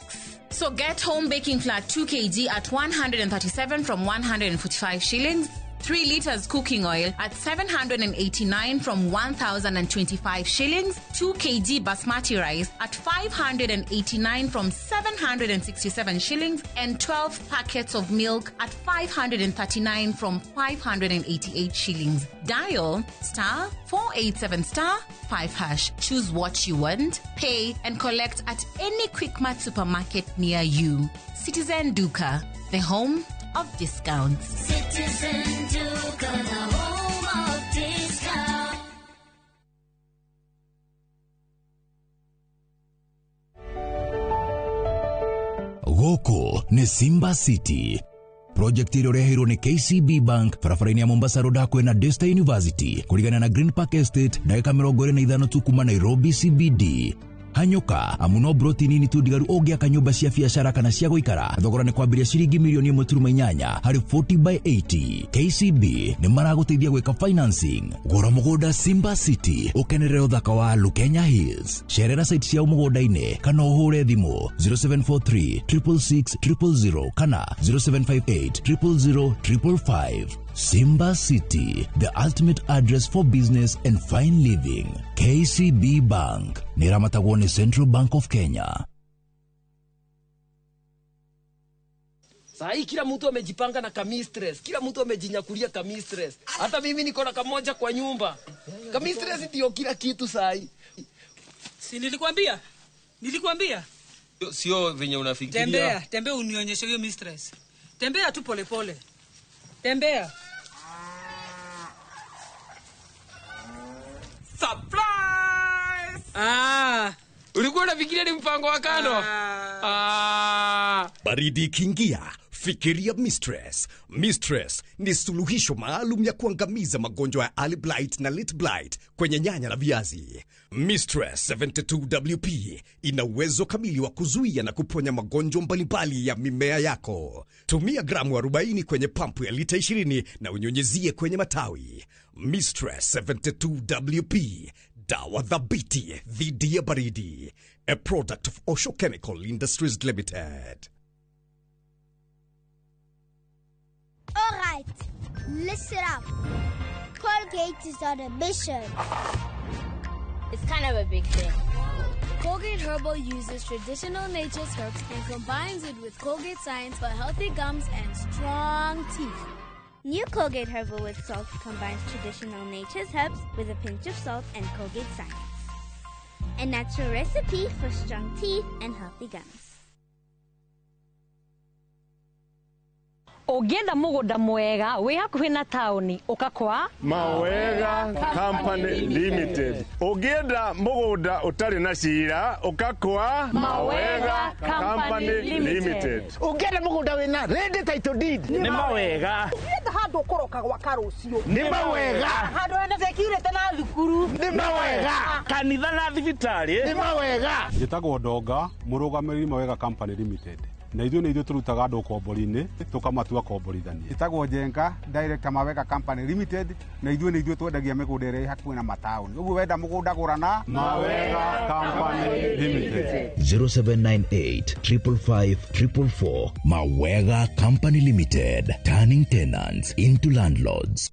So get home baking flour 2 kg at 137 from 145 shillings. 3 liters cooking oil at 789 from 1,025 shillings. 2 kg basmati rice at 589 from 767 shillings. And 12 packets of milk at 539 from 588 shillings. Dial *487*5#. Choose what you want, pay, and collect at any Quickmart supermarket near you. Citizen Duka, the home of discounts. Citizen Duka, the home of discounts. Goko ni Simba City. Project ĩrĩa ũreheirwo nĩ KCB Bank barabara-inĩ ya Mombasa Road kwena Daystar University kũringana na Green Park Estate ndagĩka 25 tu kuma Nairobi CBD. Hanyuka amuno proteini ni tudigaru ũngĩaka nyũmba cia biashara kana cia gũikara thogora nĩ kwambĩrĩria ciringi mirioni 1.8 harĩ 40/80. KCB nĩ maragũteithia gwĩka financing. Gũra mũgũnda Simba City ũkenerere ũthaka wa Lukenya Hills. Cerera site cia mũgũnda-inĩ kana ũhũre thimũ 0743 666 000 kana 0758 000 555. Simba City, the ultimate address for business and fine living. KCB Bank, Niramatagone Central Bank of Kenya. Sahi kila mtu amejipanga na kamistress, kila mtu amejinyakulia kamistress. Hata mimi niko na kamoja kwa nyumba. Kamistress ndio kila kitu sahi. Si nilikwambia? Nilikwambia? Sio venye unafikiria. Tembea unionyeshe hiyo mistress. Tembea tu pole pole. Tembea. Surprise! Ulikuwa unafikiria ni mpango wa kando? Baridi kingia, fikiria Mistress. Mistress ni suluhisho maalum ya kuangamiza magonjwa ya early blight na late blight kwenye nyanya na viazi. Mistress 72WP ina uwezo kamili wa kuzuia na kuponya magonjwa mbalimbali ya mimea yako. Tumia gramu 40 kwenye pampu ya lita 20 na unyunyizie kwenye matawi. Mistress 72WP, dawa dhabiti dhidi ya baridi. A product of Osho Chemical Industries Limited. All right, listen up. Colgate is on a mission. It's kind of a big thing. Colgate Herbal uses traditional nature's herbs and combines it with Colgate Science for healthy gums and strong teeth. New Colgate Herbal with Salt combines traditional nature's herbs with a pinch of salt and Colgate Science. A natural recipe for strong teeth and healthy gums. Ũngĩenda mũgũnda mwega wĩ hakuhĩ na taũni ũkakwa Mawega Company Limited. Ũngĩenda mũgũnda ũtarĩ na cira ũkakwa Mawega Company Limited. Ũngĩenda mũgũnda wĩna ready title deed nĩ Mawega. Ũngĩenda handũ ũkoroka gwaka rũciũ nĩ Mawega. Handũ hena security na thukuru nĩ Mawega. Kanitha na thibitarĩ nĩ Mawega. Njĩtagwo Ndonga, mũrũgamĩrĩri Mawega Company Limited. Na ithuĩ tũrutaga andũ kombori-inĩ tũkamatua komborithania. Njĩtagwo Njenga, Director Mawega Company Limited, na ithuĩ twendagia mĩgũnda ĩrĩa hakuhĩ na mataũni. Ũguo wenda mũgũnda gũra na Mawega Company Limited. 0798 555 444. Mawega Company Limited, turning tenants into landlords.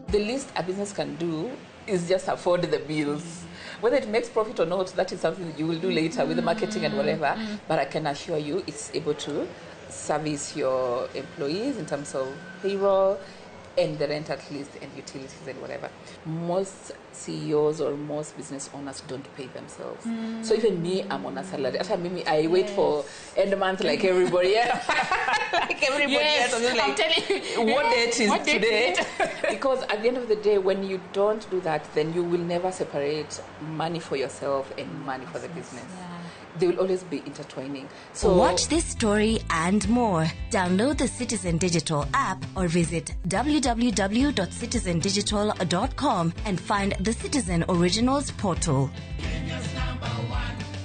The least a business can do is just afford the bills. Whether it makes profit or not, that is something that you will do later with the marketing and whatever. But I can assure you it's able to service your employees in terms of payroll and the rent at least and utilities and whatever. Most CEOs or most business owners don't pay themselves. So even me, I'm on a salary. After me, I wait for end month like everybody. Like everybody else. I'm just like, telling you, what date is today? Because at the end of the day, when you don't do that, then you will never separate money for yourself and money for the business. They will always be intertwining. So watch this story and more. Download the Citizen Digital app or visit www.citizendigital.com and find the Citizen Originals portal. Kenya's #1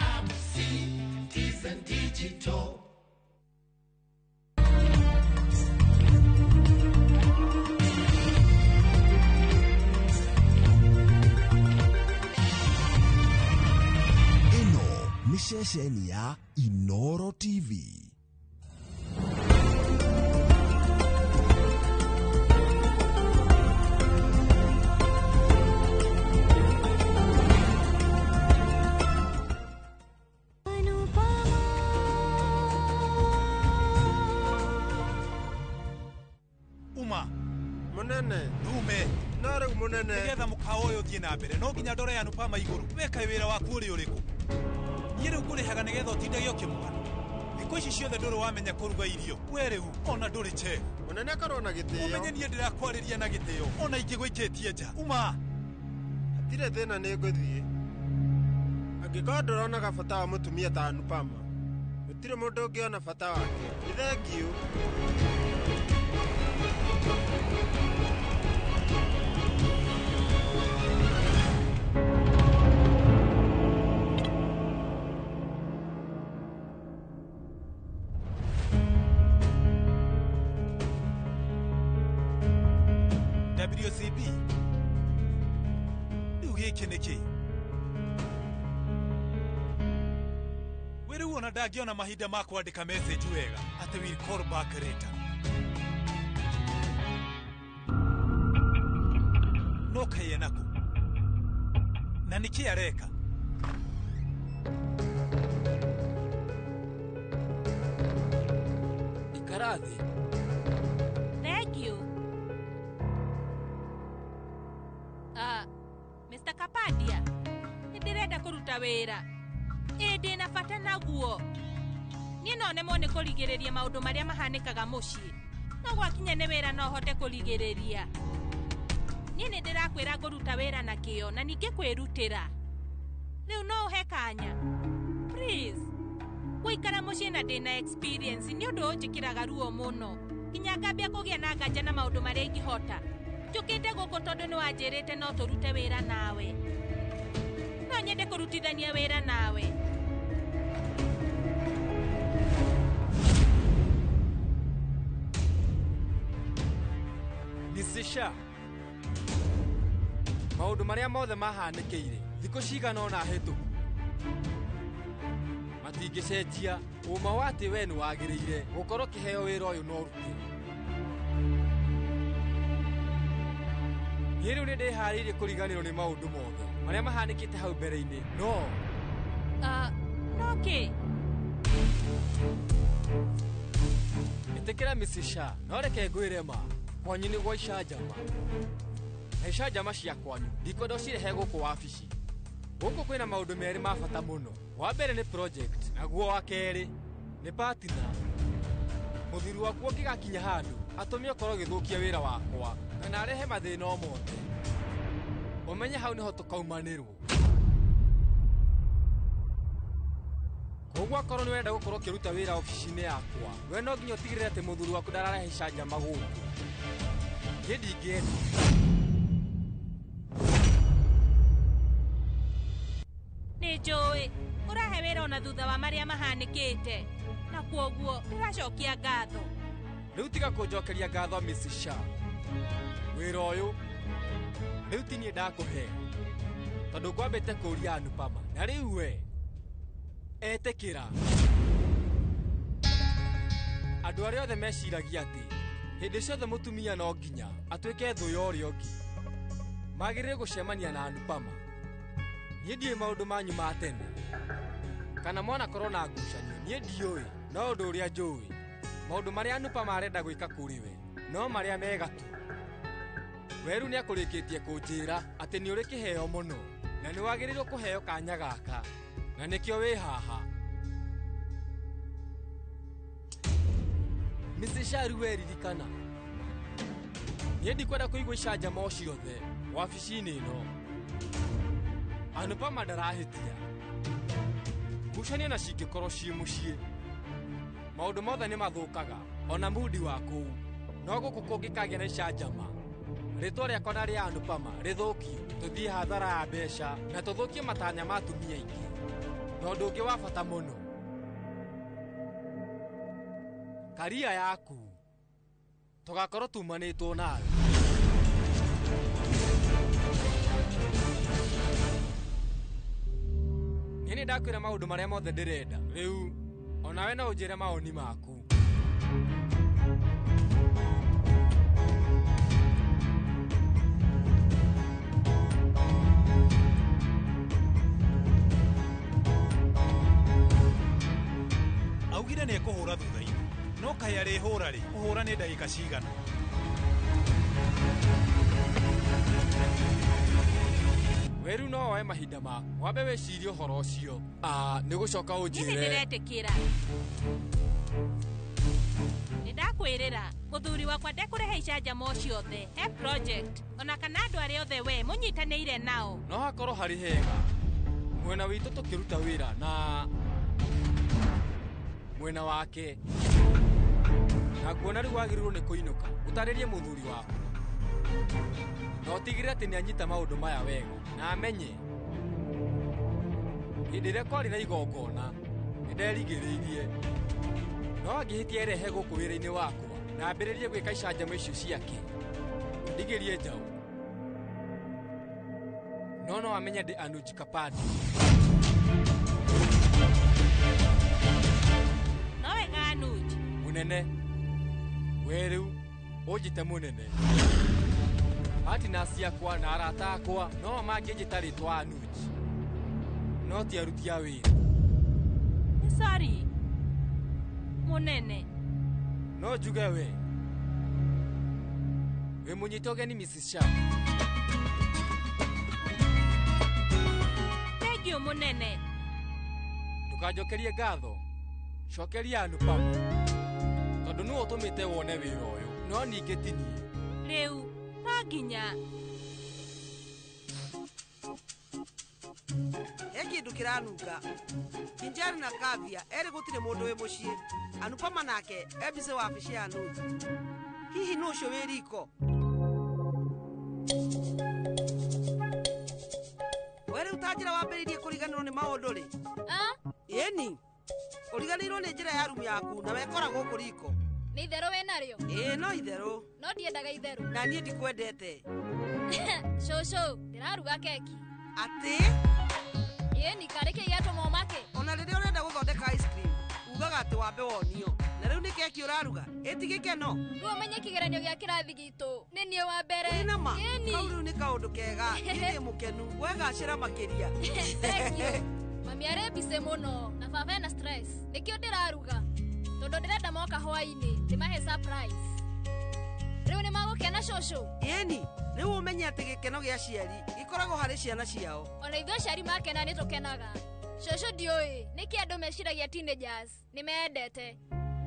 app, Citizen Digital. Ni ceceni ya Inoro TV. Uma munene ndume nare munene nigetha mukao uyu thie na mbere no nginya ndore Anupama iguru weka wira waku uri uriku yire ukurihaga nigetha utindagio kimwana thikũ ici ciothe ndũrĩ wamenya kũruga irio we rĩu ona ndũrĩ che munene karona gĩtĩo umenye niĩ ndĩrakwarĩria na gĩtĩo ona ingĩgũikĩtie nja uma hatirĩ thĩna nĩ ngũthiĩ angĩkorwo ndũronaga bata wa mũtumia ta Anupama gũtirĩ mũndũ ũngĩona bata wake nĩ thengiũ. WCB rĩu gĩkĩ nĩkĩ we rĩu ona ndangĩona mahinda ma kwandĩka message wega atĩ we'll call back later no kaye nako na nĩkĩ areka ikarathi. Thank you. Mr. Kapadia, ndirenda kuruta wira. Ndina bata naguo. Ni none mone kurigereria maundu maria mahanikaga mucii. No gwakinya ni wira no hote kurigereria. Ni ndirakwira nguruta wira na kio na ninge kwirutira. Riu no he kanya. Please. Guikara mucii na ndina experience ni undu njikiraga ruo muno. Kinya ngambia kugia na nganja na maundu maria ingihota. Njukite guku tondu ni wanjirite no turute wira nawe. No nyende kurutithania wira nawe. Nisisha. Maundu maria mothe mahanĩkĩire thikũ cigana ona hĩtũku matingĩcenjia ũma wa atĩ we nĩ wagĩrĩire gũkorwo kĩheo wĩra ũyũ no rute. Niĩ rĩu nĩ ndĩharĩirie kũriganĩrwo nĩ maũndũ mothe marĩa mahanĩkĩte hau mbere-inĩ no kĩ ĩtĩkĩra Mrs. Shah no reke ngwĩre ma kwanyu nĩ gwa icanjama na icanjama cia kwanyu ndikwenda ũcirehe gũkũ wabici. Gũkũ kwĩna maũndũ merĩ ma bata mũno. Wa mbere nĩ project naguo wa kerĩ nĩ partner. Mũthuri waku ũngĩgakinya handũ atũme ũkorwo gĩthũkia wĩra wakwa na arehe mathĩna o mothe ũmenye hau nĩho tũkaumanĩrwo. Koguo akorwo nĩ wenda gũkorwo ũkĩruta wĩra ofici-inĩ yakwa we no nginya ũtigĩrĩre atĩ mũthuri waku ndararehe icanjama gũkũ. Niĩ ndingĩenda. Nĩ njũĩ ũrahe wĩra ona thutha wa marĩa mahanĩkĩte na kwoguo ndĩracokia ngatho. Rĩu tiga kũnjokeria ngatho Mrs. Shah. Wĩra ũyũ rĩu ti niĩ ndakũhe tondũ ngwambĩte kũũria Anupama na rĩu we etĩkĩra. Andũ arĩa othe meciragia atĩ hĩndĩ ciothe mũtumia no nginya atuĩke thũ ya ũrĩa ũngĩ magĩrĩire gũcemania na Anupama. niĩ ndiĩ maũndũ manyu ma tene kana mwana korwo na ngucanio niĩ ndiũĩ no ũndũ ũrĩa njũĩ maũndũ marĩa Anupa marenda gwĩka kũrĩ we no marĩa mega tu. Weru nĩ akũrĩkĩtie kũnjĩra atĩ nĩ ũrĩ kĩheo mũno na nĩ wagĩrĩirwo kũheo kanya gaka na nĩkĩo wĩ haha. Mrs. Sharu weririkana niĩ ndikwenda kũigua icanjama o ciothe wabici-inĩ ĩno. Anupa ndarahĩtia ngucanio na cingĩkorwo ciĩ mũciĩ maũndũ mothe nĩ mathũkaga ona mudi wa kũu no gũkũ kũngĩkagĩa na icanjama rĩtwa rĩakwa na rĩa Anupa rĩthũkio tũthiĩ hathara ya mbeca na tũthũkie matanya ma atumia aingĩ na ũndũ ũngĩ wa bata mũno karia yaku tũgakorwo tumanĩtwo nawe. Nĩ ndakwĩra maũndũ marĩa mothe ndĩrenda rĩu onawe no ũnjĩre mawoni maku. Augire nĩ ekũhũra thutha-inĩ no kaĩ arĩhũra rĩ kũhũra nĩ ndagĩka cigana? Weru no oe mahinda maku wambe wĩcirie ũhoro ũcio. Nĩ gũcoka ũnjĩre. Nĩ ndĩretĩkĩra. Nĩ ndakwĩrĩra mũthuri wakwa ndekũrehe icanjama o ciothe he project ona kana andũ arĩa othe we mũnyitanĩire nao. No hakorwo harĩ hega mwena witũ tũkĩruta wĩra na mwena wake na kuona rĩu wagĩrĩirwo nĩ kũinũka ũtarĩrie mũthuri waku na ũtigĩrĩre atĩ nĩ anyita maũndũ maya wega na amenye hĩndĩ ĩrĩa kwarĩ na igongona nĩ nderigĩrĩirie no angĩhĩtia erehe gũkũ wĩra-inĩ wakwa na ambĩrĩrie gwĩka icanjama icio ciake ndigĩrie njaũ no amenye ndĩ Anuj Kapadi. No wega Anuj munene we rĩu ũnjĩte mũnene atina ciakwa na arata akwa no mangĩnjĩta rĩtwa Anuj no ti aruti a wĩra. Sorry munene no njuge we mũnyite ũgeni Mrs. Sharu. Thank you munene. Ndũkanjokerie ngatho cokeria Anupa tondũ nĩ ũtũmĩte wone wĩra ũyũ no ningĩ ti niĩ. Rĩu no nginya kĩndũ kĩranunga Kinjari na Kavia erĩ gũtirĩ mũndũ wĩ mũciĩ. Anupa nake ebice wabici ya Anuj. Hihi nũ ũcio wĩ riko? We rĩu ta njĩra wambĩrĩirie kũriganĩrwo nĩ maũndũ rĩ? Ĩni ũriganĩirwo nĩ njĩra ya rumu yaku na wekora gũkũ riko. Nĩ itherũ wĩ narĩo? No itherũ. No ndiendaga itherũ. Na niĩ ndikwendete. Cũcũ ndĩraruga keki. Atĩ? Ĩni karĩ kĩ gĩatũma ũmake? Ona rĩrĩa ũrenda gũthondeka ice cream ugaga atĩ wambe wonio na rĩu nĩ keki ũraruga ĩtigĩkeno. Rĩu ũmenye kĩgeranio gĩa kĩrathi gitũ nĩ niĩ wa mbere. Wĩna ma kau rĩu nĩ kaũndũ kega niĩ mũkenu wegacĩra makĩria. Thank you. Mami arĩ mbice mũno na baba ena stress nĩkĩo ndĩraruga tondũ ndĩrenda moka hwaĩ-inĩ ndĩmahe surprise. Rĩu nĩ magũkena cũcũ? Ĩni rĩu ũmenye atĩ gĩkeno gĩa ciari gĩkoragwo harĩ ciana ciao. Ona ithuĩ aciari makena nĩ tũkenaga. Cũcũ ndiũĩ nĩkĩ andũ meciragia teenagers nĩ mendete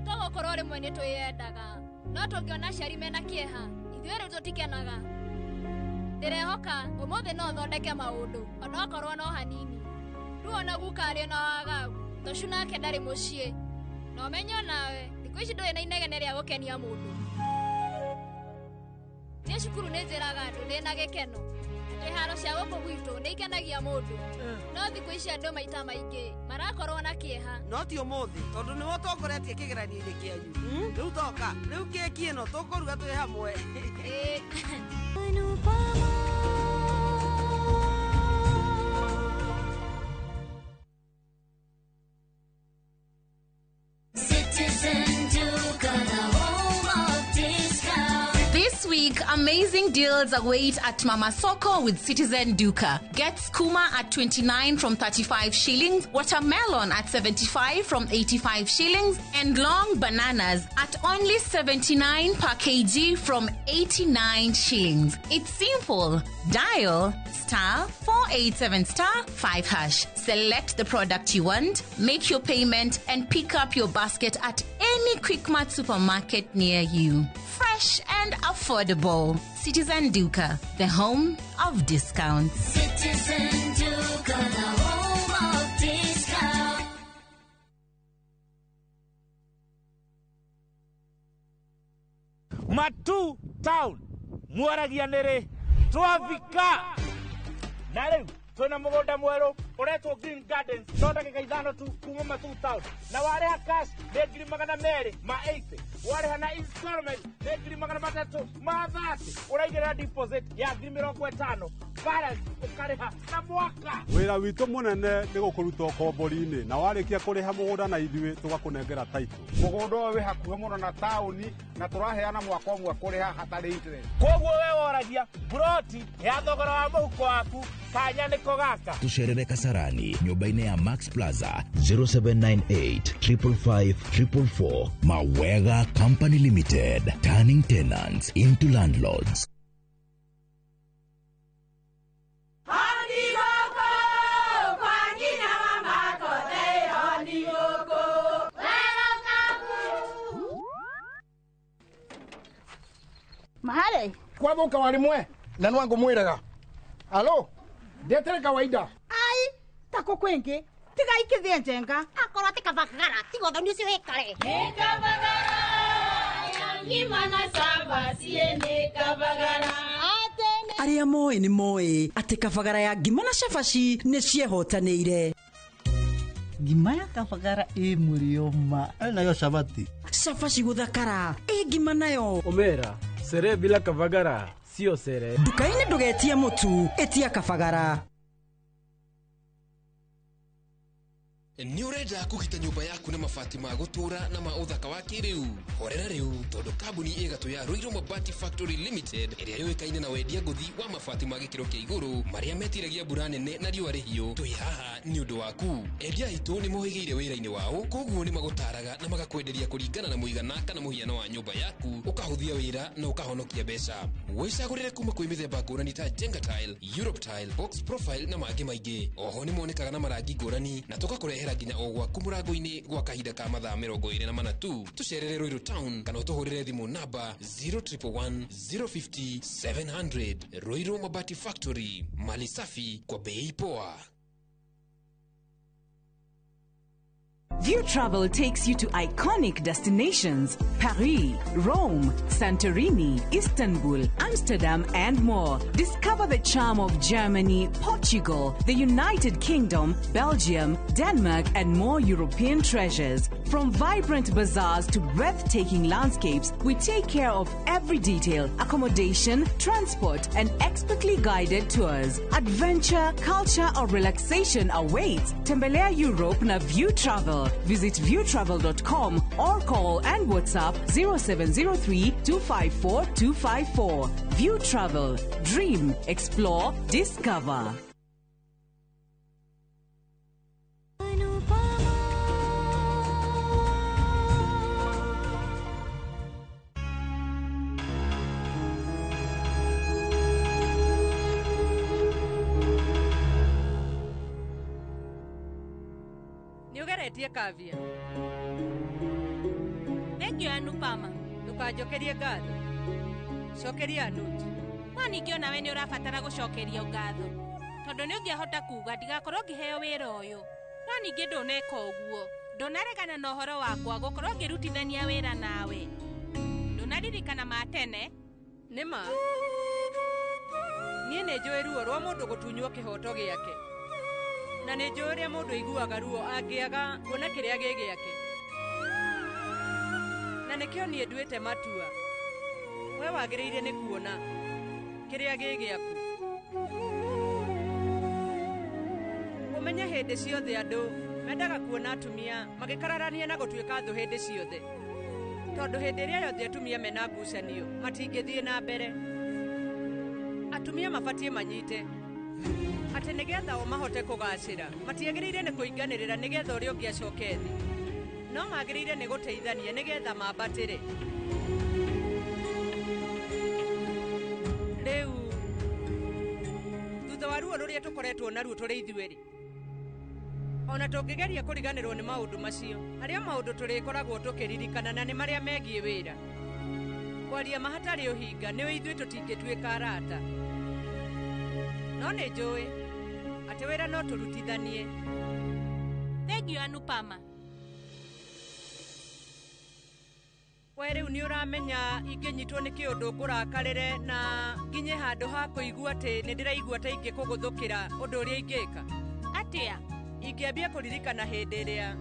tũgũkorwo rĩmwe nĩ twĩyendaga no tũngĩona aciari mena kĩeha ithuĩ rĩu tũtikenaga. Ndĩrehoka ũmũthĩ no thondeke maũndũ onokorwo no hanini. Rĩu ona guka arĩ na wagagu tũcu nake ndarĩ mũciĩ na ũmenye onawe thikũ ici ndũrĩ na inegene rĩa gũkenia mũndũ. Niĩ cukuru nĩ njĩraga andũ ndĩna gĩkeno iharo cia gũkũ gwitũ nĩ ikenagia mũndũ no thikũ ici andũ maita maingĩ marakorwo na kĩeha. No ti ũmũthĩ tondũ nĩwe ũtongoretie kĩgeranio-inĩ kĩanyu. Rĩu toka rĩu keki ĩno tũkũruga twĩ hamwe. This This week, amazing deals await at Mama Soko with Citizen Duka. Get skuma at 29 from 35 shillings, watermelon at 75 from 85 shillings, and long bananas at only 79 per kg from 89 shillings. It's simple. Dial *487*5#. Select the product you want, make your payment, and pick up your basket at any Quickmart supermarket near you. Fresh and affordable. Citizen Duka, the home of discounts. Citizen Duka, the home of discounts. Matu Town, Mwaragianere, Twavika. Na rĩu twĩna mũgũnda mwerũ ũretwo Green Gardens ndagĩka ithano tu kuma Matu Town na warĩha cash nĩ 280 warĩha na installment nĩ 330 ũraigĩrĩra deposit ya 50,000 balance ũkarĩha na mwaka. Wĩra witũ mũnene nĩ gũkũruta ũkombori-inĩ na warĩkia kũrĩha mũgũnda na ithuĩ tũgakũnengera title. Mũgũnda ũyũ wĩ hakuhĩ mũno na taũni na tũraheana mwaka ũmwe kũrĩha hatarĩ interest. Koguo we woragia broti ya thogora wa mũhuko waku kanya nĩko gaka. Tucerere Kasarani, nyũmba-inĩ ya Max Plaza 0798 555 444. Mawega Company Limited, turning tenants into landlords. Mahale kwa boka walimwe na nwangu mwiraga. Alo, ndetere kawaida. Ai, tako kwenge tiga ikithie njenga akora tikavagara tigotho nicio hekare Nikavagara, ngimana saba siende kavagara. Aria moe ni moe ati kavagara ya ngima na cabaci ni ciehotanĩire. Ngima ya kavagara mũrioma nayo cabati. Cabaci guthakara ngima nayo. Omera, sere bila kavagara sio sere. Nduka-inĩ ndũgetie mũtu etia kavagara. Ni urenda kugita nyumba yaku na mabati ma gutura na ma uthaka wa kiriu horera riu tondu kambuni igatu ya Ruiru Mabati Factory Limited iria yoikaine na wendia nguthi wa mabati ma gikiro kia iguru maria metiragia mbura nene na riũa rĩhiũ twi haha ni undu waku endia itu ni mohigeire wira-ini wao koguo ni magutaraga na magakwenderia kuringana na muigana kana muhiano wa nyumba yaku ukahuthia wira na ukahonokia mbeca wicagurire kuma kwi mithemba ngũrani ta Jenga Tile, Europe Tile, Box Profile na mangĩ maingĩ oho ni monekaga na marangi ngũrani na tugakurehera nginya o gwaku mũrango-inĩ gwa kahinda ka mathaa 24 tu tucerere Ruiru Town kana ũtũhũrĩre thimũ namba 0111 050 700. Ruiru Mabati Factory, mali safi kwa bei poa. View Travel takes you to iconic destinations: Paris, Rome, Santorini, Istanbul, Amsterdam, and more. Discover the charm of Germany, Portugal, the United Kingdom, Belgium, Denmark, and more European treasures. From vibrant bazaars to breathtaking landscapes, we take care of every detail: accommodation, transport, and expertly guided tours. Adventure, culture, or relaxation awaits. Tembelea Europe na View Travel. Visit viewtravel.com or call and WhatsApp 0703 254 254. View Travel. Dream, explore, discover. Niugeretie kavia. Thank you Anupama. Ndukajokerie ngatho. Cokeria noti. Kwani ngiona we ni urabatara gucokeria ngatho. Tondu ni ungiahota kuga ndigakorwo ngiheo wira uyu. No ningi nduneka uguo. Ndunaregana na uhoro wakwa gukorwo ngirutithania wira nawe. Ndunaririkana matene. Nima. Nie ne njũĩ ruo rwa mũndũ gũtunywo kĩhoto gĩake. Na nĩ njũĩ ũrĩa mũndũ aiguaga ruo angĩaga kuona kĩrĩa gĩ gĩake. Na nĩkĩo niĩ nduĩte matua. We wagĩrĩire nĩ kuona kĩrĩa gĩ gĩaku. Ũmenye hĩndĩ ciothe andũ mendaga kuona atumia magĩkararania na gũtuĩka thũ hĩndĩ ciothe. tondu hindi iria yothe atumia mena ngucanio matingithie na mbere. Atumia mabatie manyite ati nigetha o mahote kugacira matiagiriire ni kuinganirira nigetha uria ungi acoke thi, no magiriire ni guteithania nigetha mambatire. Riu thutha wa ruo ruria tukoretwo naruo turi ithueri, ona tungigeria kuriganirwo ni maundu macio, aria maundu turikoragwo tukiririkana na ni maria megie wira. Kwaria mahatari uhinga ni ithuĩ tutingĩtuĩka arata, no nĩ njũĩ atĩ wĩra no tũrutithanie. Thengio Anupama. We rĩu nĩ ũramenya ingĩnyitwo nĩ kĩũndũ ngũrakarĩre na nginye handũ ha kũigua atĩ nĩ ndĩraigua ta ingĩkũgũthũkĩra ũndũ ũrĩa ingĩka. Atĩa? Ingĩambia kũririkana hĩndĩ ĩrĩa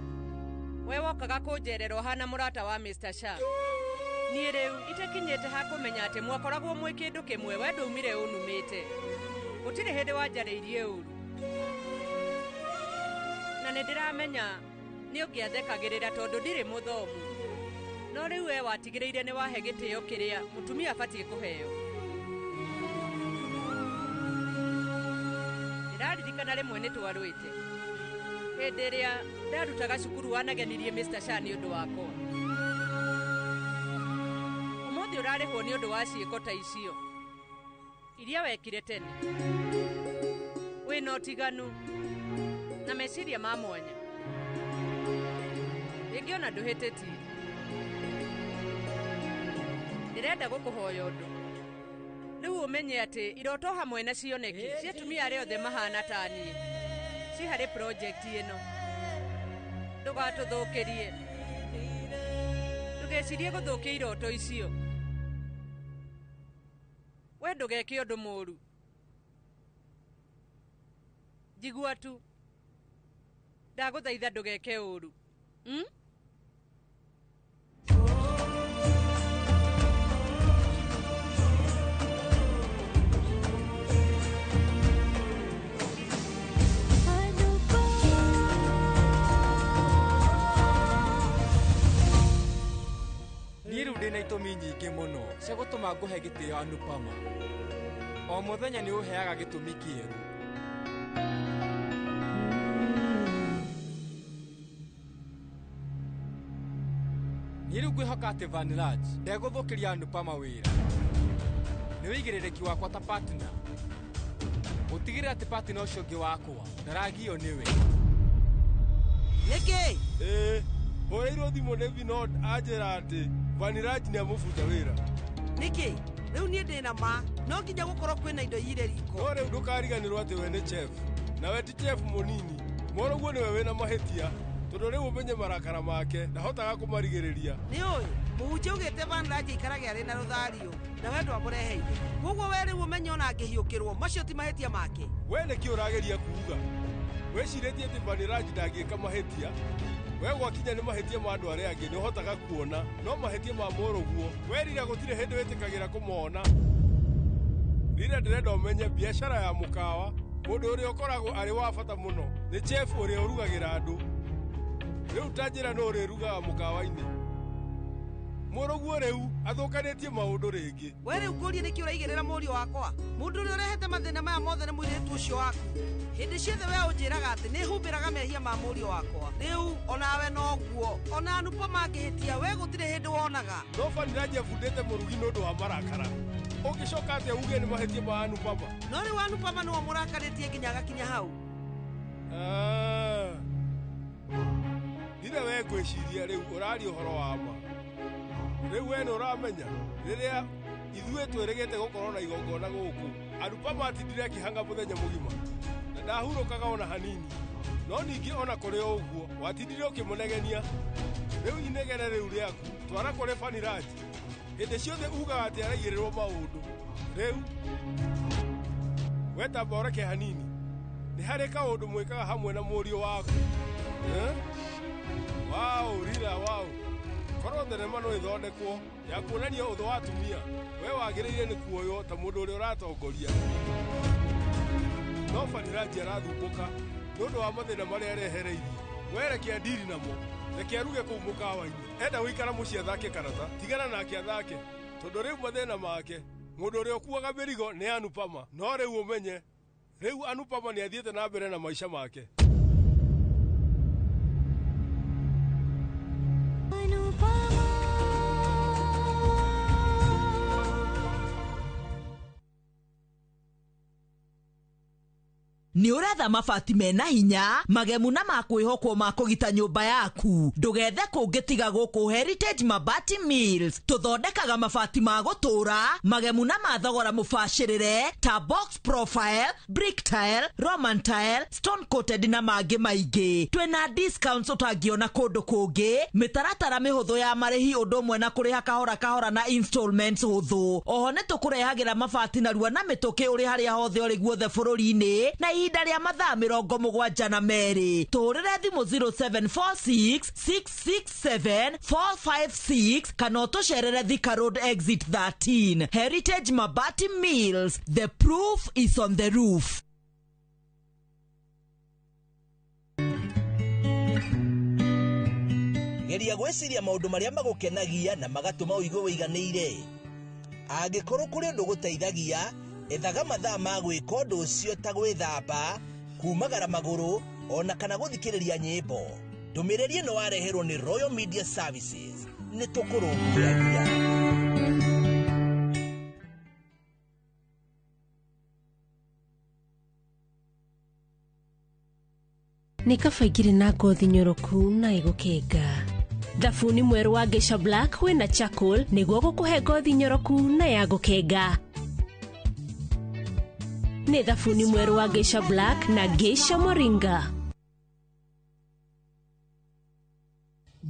we wokaga kũnjerera ũhana mũrata wa Mr. Sha. Niĩ rĩu itakinyĩte ha kũmenya atĩ mwakoragwo mwĩ kĩndũ kĩmwe, we ndũmire ũnumĩte. Gũtirĩ hĩndĩ wanjarĩirie ũru, na nĩ ndĩramenya nĩ ũngĩathekagĩrĩra tondũ ndirĩ mũthomu, no rĩu we watigĩrĩire nĩ wahe gĩtĩo kĩrĩa mũtumia abatiĩ kũheo. Ndĩraririkana rĩmwe nĩ twarũĩte hĩndĩ ĩrĩa ndarutaga cukuru wanagenirie Mr. Sha nĩ ũndũ wakwa. Ũmũthĩ ũrarĩhwo nĩ ũndũ wa ciĩko ta icio iria wekire tene. Wĩna ũtiganu na meciria ma mwanya, rĩngĩ ona ndũhĩtĩtie. Ndĩrenda gũkũhoya ũndũ rĩu ũmenye atĩ iroto hamwe na cioneki cia atumia arĩa othe mahana ta niĩ ci harĩ project ĩno. Ndũgatũthũkĩrie, ndũgecirie gũthũkia iroto icio. We ndũgeke ũndũ mũũru, njigua tu ndagũthaitha ndũgeke ũũru. Niĩ rĩu ndĩna itũmi nyingĩ mũno cia gũtũma ngũhe gĩtĩo Anupama. O mũthenya nĩ ũheaga gĩtũmi kĩerũ. Niĩ rĩu ngwĩhoka atĩ Vaniraj ndegũthũkĩria Anupama wĩra. Nĩ wĩigĩrĩrĩki wakwa ta partner gũtigĩrĩra atĩ partner ũcio ũngĩ wakwa ndaragio nĩwe. Nĩkĩ? Hũrĩirwo thimũ nĩ Vinod anjĩra atĩ Vaniraj nĩ amũbunja wĩra. Nĩkĩ? Rĩu niĩ ndĩna ma, no nginya gũkorwo kwĩna indo irĩ riko. No rĩu ndũkariganĩrwo atĩ we nĩ chef, na we ti chef mũnini. Mũrũguo nĩwe wĩna mahĩtia, tondũ rĩu ũmenye marakara make ndahotaga kũmarigĩrĩria. Nĩũĩ mũhunjia ugĩte Vaniraj aikarage arĩ na rũthario, na we ndwamũreheire. Koguo we rĩu ũmenye ona angĩhiũkĩrwo macio ti mahĩtia make. We nĩkĩ ũrageria kuuga? Wĩcirĩtie atĩ Vaniraj ndangĩka mahĩtia? We gwakinya nĩ mahĩtia ma andũ arĩa angĩ nĩ ũhotaga kuona, no mahĩtia ma mũrũguo werira gũtirĩ hĩndĩ wĩtĩkagĩra kũmona. Rĩrĩa ndĩrenda ũmenye biacara ya mũkawa, mũndũ ũrĩa ũkoragwo arĩ wa bata mũno nĩ chef ũrĩa ũrugagĩra andũ. Rĩu ta njĩra no ũrĩrugaga mũkawa-inĩ. Mũrũguo rĩu athũkanĩtie maũndũ rĩngĩ. We rĩu kũria nĩkĩ ũraigĩrĩra mũriũ wakwa? Mũndũ ũrĩa ũrehete mathĩna maya mothe nĩ mũirĩtu ũcio waku. Hĩndĩ ciothe we ũnjĩraga atĩ nĩ humbĩraga mehia ma mũriũ wakwa. Rĩu onawe noguo, ona Anupama angĩhĩtia we gũtirĩ hĩndĩ wonaga. No Vaniraj abundĩte mũrugi nĩ ũndũ wa marakara. Ũngĩcoka atĩa uge nĩ mahĩtia ma Anupama? No rĩu Anupama nĩwe mũrakarĩtie nginya agakinya hau. Ire we ngwĩciria rĩu ũraria ũhoro wa ma. Rĩu we nĩ ũramenya rĩrĩa ithuĩ twĩrĩgĩte gũkorwo na igongona gũkũ, Anupama atindire akĩhanga mũthenya mũgima na ndahurũkaga ona hanini. No ningĩ ona kũrĩ o ũguo watindire ũkĩmũnegenia. Rĩu inegene rĩu rĩaku twara kũrĩ Vaniraj. Hĩndĩ ciothe ugaga atĩ araigĩrĩrwo maũndũ. Rĩu we tamba ũreke hanini, nĩ harĩ kaũndũ mwĩkaga hamwe na mũriũ waku. Wau rira wau, korwo thenema no ĩthondekwo ya kuonania ũthũ wa atumia, we wagĩrĩire nĩ kuoywo ta mũndũ ũrĩa ũratongoria. No Vaniraj arathumbũka nĩ ũndũ wa mathĩna marĩa arehereirie. wereke ndiri namo reke aruge kuu mukawa-ini enda wikara muciĩ athake karata tigana nake athake tondu riu mathĩna make mũndũ ũrĩa ũkuaga mĩrigo nĩ Anupama no rĩu ũmenye rĩu Anupama nĩ athiĩte na mbere na maica make. Nĩ ũretha mabati mena hinya magemu na makwĩhokwo ma kũgita nyũmba yaku ndũgethe kũngĩ tiga gũkũ Heritage Mabati Mills tũthondekaga mabati ma gũtũra magemu na mathogora mũbacĩrĩre ta box profile, brick tile, roman tile, stone coated na mangĩ maingĩ. Twĩna discounts ũtangĩona kũndũ kũngĩ, mĩtaratara mĩhũthũ ya marĩhi ũndũ ũmwe na kũrĩha kahora kahora na installments hũthũ. Oho nĩ tũkũrehagĩra mabati narua na mĩtũkĩ ũrĩ harĩa hothe ũrĩ guothe bũrũri-inĩ na ihinda rĩa mathaa 72. Tũrĩre thimũ 0746 667 456 kana ũtũcerere Thika Road Exit 13. Heritage Mabati Mills, the proof is on the roof. Geria gwĩciria maũndũ marĩa magũkenagia na magatũma ũigue wĩiganĩire. Angĩkorwo kũrĩ ũndũ gũteithagia, ethaga mathaa ma gwĩka ũndũ ũcio ta gwĩthamba, kumagara magũrũ, ona kana gũthikĩrĩria nyĩmbo. Ndũmĩrĩri ĩno wareherwo nĩ Royal Media Services. Nĩ tũkũrũmbũyagia. Nĩ kaba igĩrĩ na ngothi nyoroku na ĩgũkenga. Thabuni mwerũ wa Geisha Black wĩna charcoal nĩguo gũkũhe ngothi nyoroku na ya gũkenga. Nĩ thabuni mwerũ wa Geisha Black na Geisha Moringa.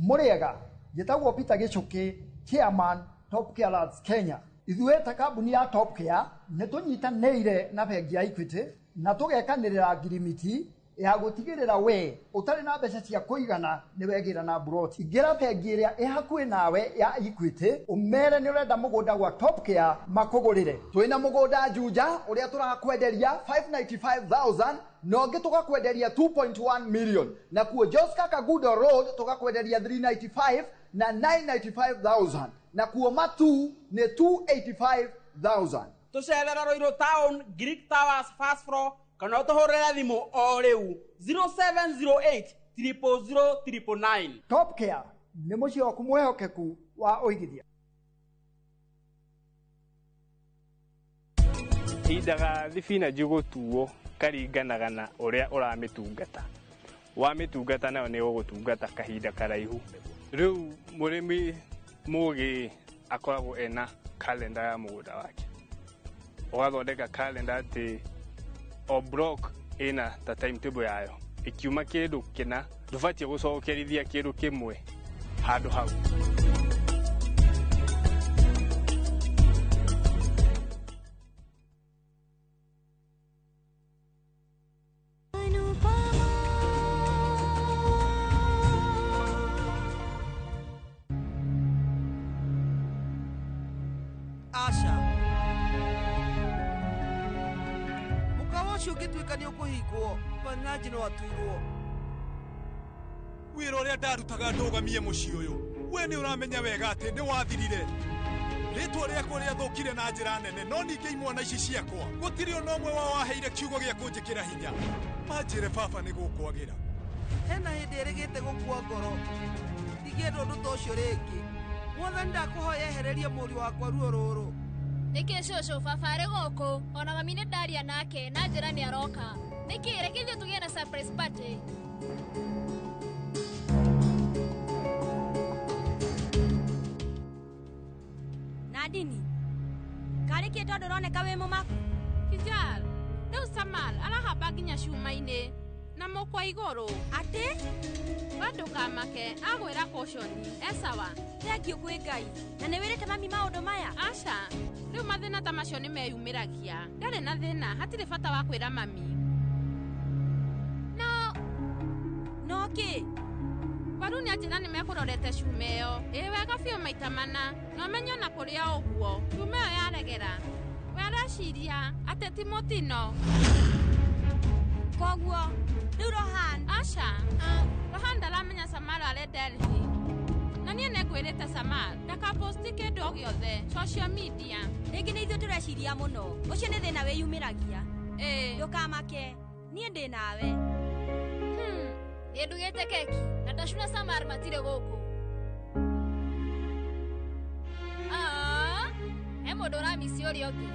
Mũrĩega, njĩtagwo Peter Gĩchũkĩ, Chairman Top Care Labs Kenya. Ithuĩ ta kambuni ya Top Care nĩ tũnyitanĩire na bengi ya Equity na tũgekanĩrĩra ngirimiti ya gũtigĩrĩra we ũtarĩ na mbeca cia kũigana nĩ wegĩra na broti. Ingĩra bengi ĩrĩa ĩ hakuhĩ nawe ya Equity ũmere nĩ ũrenda mũgũnda gwa Top Care makũgũrĩre. Twĩna mũgũnda Juja ũrĩa tũrakwenderia 595,000 na ũngĩ tũgakwenderia 2.1 million, na kuo Joska Kagudo Road tũgakwenderia 395 na 995,000, na kuo Matu nĩ 285,000. Tũcerera Roiro Town, Greek Towers, Fast Floor, kana ũtũhũrĩre thimũ o rĩu 0708 000 Top Care nĩ mũciĩ waku mwĩhokeku wa ũigithia. Hindaga thibinanji gũtuo karinganaga na ũrĩa ũramĩtungata. Wamĩtungata nayo nĩ ũgũtungata kahinda karaihu. Rĩu mũrĩmi mũgĩ akoragwo ena kalenda ya mũgũnda wake. Ũgathondeka kalenda atĩ o block ina ta timetable yayo. Ikiuma kĩndũ kĩna ndũbatiĩ gũcokerithia kĩndũ kĩmwe handũ hau. Ũngĩtuĩka nĩ ũkũhingwo Banaji no atuirwo. Wĩra ũrĩa ndarutaga ndũgamie mũciĩ ũyũ, we nĩ ũramenya wega atĩ nĩ wathirire. Rĩtwa rĩakwa rĩathũkire na njĩra nene, no ningĩ imwana ici ciakwa gũtirĩ ona ũmwe wao waheire kiugo gĩa kũnjĩkĩra hinya. Manjĩre baba nĩ gũkwagĩra. Hena hĩndĩ ĩrĩgĩte gũkua ngoro, ndigĩenda ũndũ ta ũcio rĩngĩ. Mwathani ndakũhoya ehererie mũriũ wakwa ruo rũrũ. Nĩkĩ cũcũ baba arĩ gũkũ, ona mami nĩ ndaria nake na njĩra nĩ aroka. Nĩkĩ reke ithuĩ tũgĩe na surprise party. Nadini, karĩ kĩndũ ndũroneka wĩ mũmaku? Kijal, rĩu Samal arahamba nginya cuma-inĩ na mũkwa igũrũ. Atĩ? We ndũkamake, agwĩra caution, esawa. Thengiũ kwĩ Ngai, na nĩ wĩrĩte mami maũndũ maya? Aca, rĩu mathĩna ta macio nĩ meyumĩragia. Ndarĩ na thĩna, hatirĩ bata wa kwĩra mami. No kĩ? Kwaru nĩ anjĩra nĩ mekũrorete cuma ĩyo. Ĩ wega biũ maita mana, na ũmenye ona kũrĩa ũguo. Cuma ĩyo yaregera. We areciria atĩ ti mũtino. Koguo, rĩu Rohan? Aca, Rohan ta Samar ndakaposti kĩndũ o gĩothe social media. Rĩngĩ nĩ ithuĩ tũreciria mũno. Ũcio nĩ thĩna wĩyumĩragia. Ndũkamake. Niĩ ndĩ nawe. Ndugĩte keki na Tashuna Samar matirĩ gũkũ. He mũndũ ũramisi ũrĩa ũngĩ.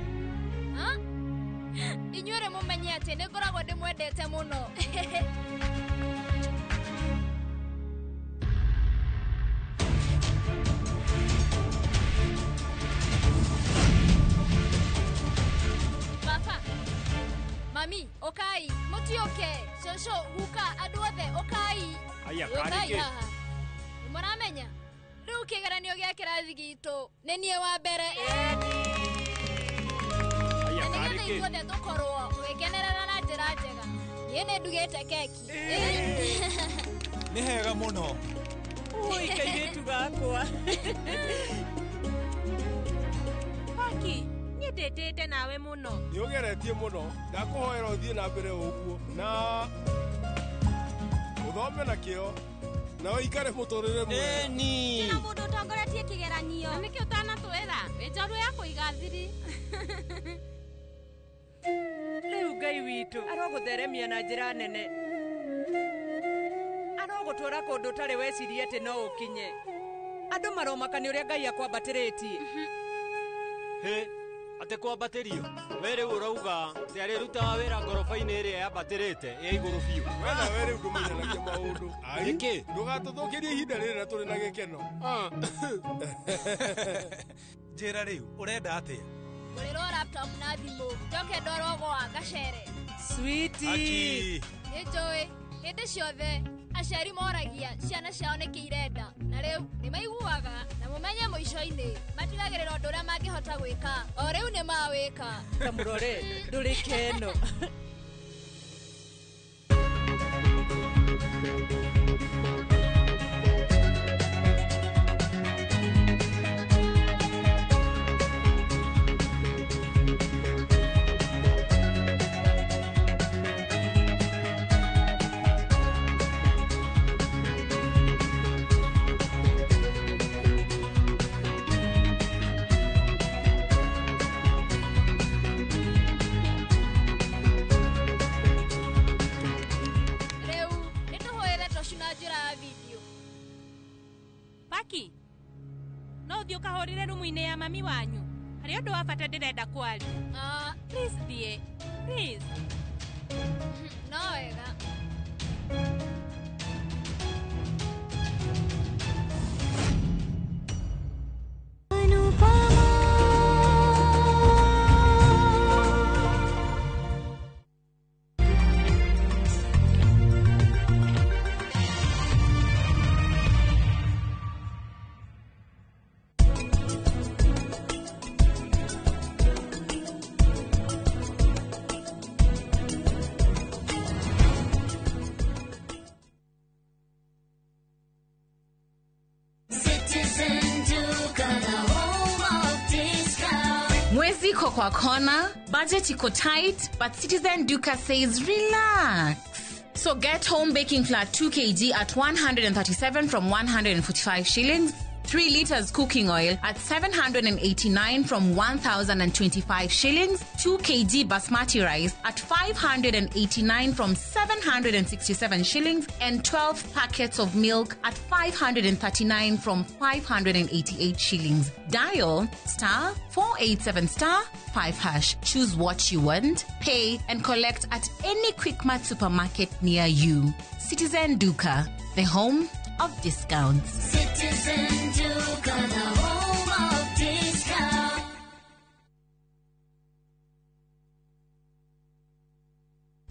Inyuĩ mũmenye atĩ nĩ ngoragwo ndĩmwendete mũno. Papa, Mami, okai, mutioke, shosho, huka, andũ othe, okai. Okai haha. Mũramenya? Rĩu kĩgeranio gĩa kĩrathi gitũ nĩ niĩ wa mbere. Nĩgetha ithuothe tũkorwo tũgĩkenerera na njĩra njega. Niĩ nĩ ndugĩte keki. Nĩ hega mũno. Ui, kairĩtu gakwa. Paki, niĩ ndĩtĩte nawe mũno. Nĩ ũgeretie mũno. Ndakũhoera ũthiĩ na mbere ũguo. Na ũthome na kĩo. Na ũikare mũtũrĩre mwega. Nĩ mũndũ ũtongoretie kĩgeranio. Na nĩkĩ ũtanatwĩra? Wĩnjorũ ya kũiga thiri. Rĩu Ngai witũ arogũtheremia na njĩra nene. Arogũtwara kũndũ ũtarĩ wecirie atĩ no ũkinye. Andũ maromaka nĩ ũrĩa Ngai akwambatĩrĩtie. Atĩ kwambatĩrio we rĩu ũrauga atĩ arĩrutaga wĩra ngoroba-inĩ ĩrĩa yambatĩrĩte ya igũrũ biũ. We nawe rĩu ndũmenyanagia maũndũ. Nĩkĩ? Ndũgatũthũkĩrie ihinda rĩrĩ na tũrĩ na gĩkeno. Njĩra rĩu ũrenda atĩa? Ngũrĩrwo laptop na thimũ. Njoke ndwarwo gwa Gacere. Sweetie. Nĩnjũĩ hĩndĩ ciothe aciari moragia ciana ciao nĩkĩ irenda. Na rĩu nĩ maiguaga na mũmenye mũico-inĩ matigagĩrĩra ũndũ ũrĩa mangĩhota gwĩka. O rĩu nĩ mawĩka. Kamũrore ndũrĩ keno. Paki, no ũthiĩ ũkahũrĩre rumu-inĩ ya mami wanyu. Harĩ ũndũ wa bata ndĩrenda kwaria. Please thiĩ. Please. No wega. Mwezi iko kwa kona, budget iko tight, but Citizen Duka says relax. So get home baking flour 2 kg at 137 from 145 shillings. 3 liters cooking oil at 789 from 1,025 shillings. 2 kg basmati rice at 589 from 767 shillings. And 12 packets of milk at 539 from 588 shillings. Dial star 487 star 5 hash. Choose what you want, pay and collect at any Quickmart supermarket near you. Citizen Duka, the home of discounts. Citizen Duka, the home of discounts.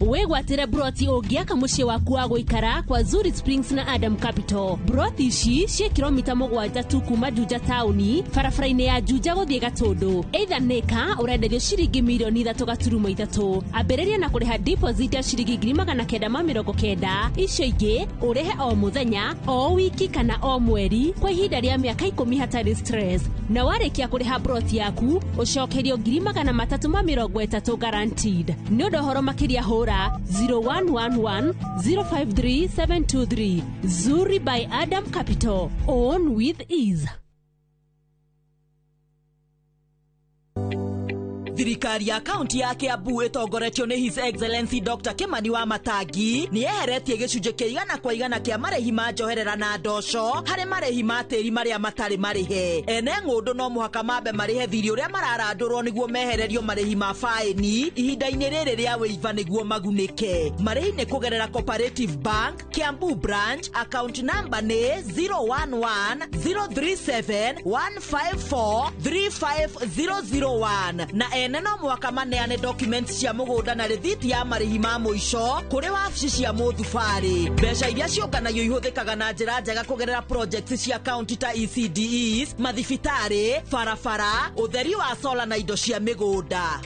wegwatĩre broti ũngĩaka mũciĩ waku wa gũikara kwa Zuri Springs na Adam Capital. Broti ici ciĩ kilomita 7 tu kuma Juja taũni, barabara-inĩ ya Juja gũthiĩ Gatũndũ. Either nĩka ũrenderio ciringi mirioni 3.3. Ambĩrĩria na kũrĩha deposit ya ciringi 990. Icio ingĩ ũrĩhe o mũthenya, o wiki kana o mweri kwa ihinda rĩa mĩaka 10 hatarĩ stress. Na warĩkia kũrĩha broti yaku, ũcokerio 330 guaranteed. Nĩ ũndũ horo makĩria hũra star 0111 053 723. Zuri by Adam Capital. Own with ease. Thirikari ya kaunti ya Kiambu itongoretio ni His Excellency Dr. Kimani wa Matangi ni eheretie gicunje kia 100% kia marehi ma njoherera na ndosho hari marehi ma tiri maria matari marihe. Ene ng'undu no muhaka mambe marihe thiri uria mararandurwo niguo mehererio marehi ma faini ihinda-ini riri ria wiva niguo magunike. Marehi ni kugerera Cooperative Bank Kiambu branch, account number ni 011-037-154-35001 na ene no mwaka maneane documents cia mugunda na rithiti ya marihi ma muico kuri wabici cia muthubari. Mbeca iria ciunganagio ihuthikaga na njira njega kugerera projects cia county ta ECDEs, mathibitari, barabara, utheri wa sola na indo cia migunda.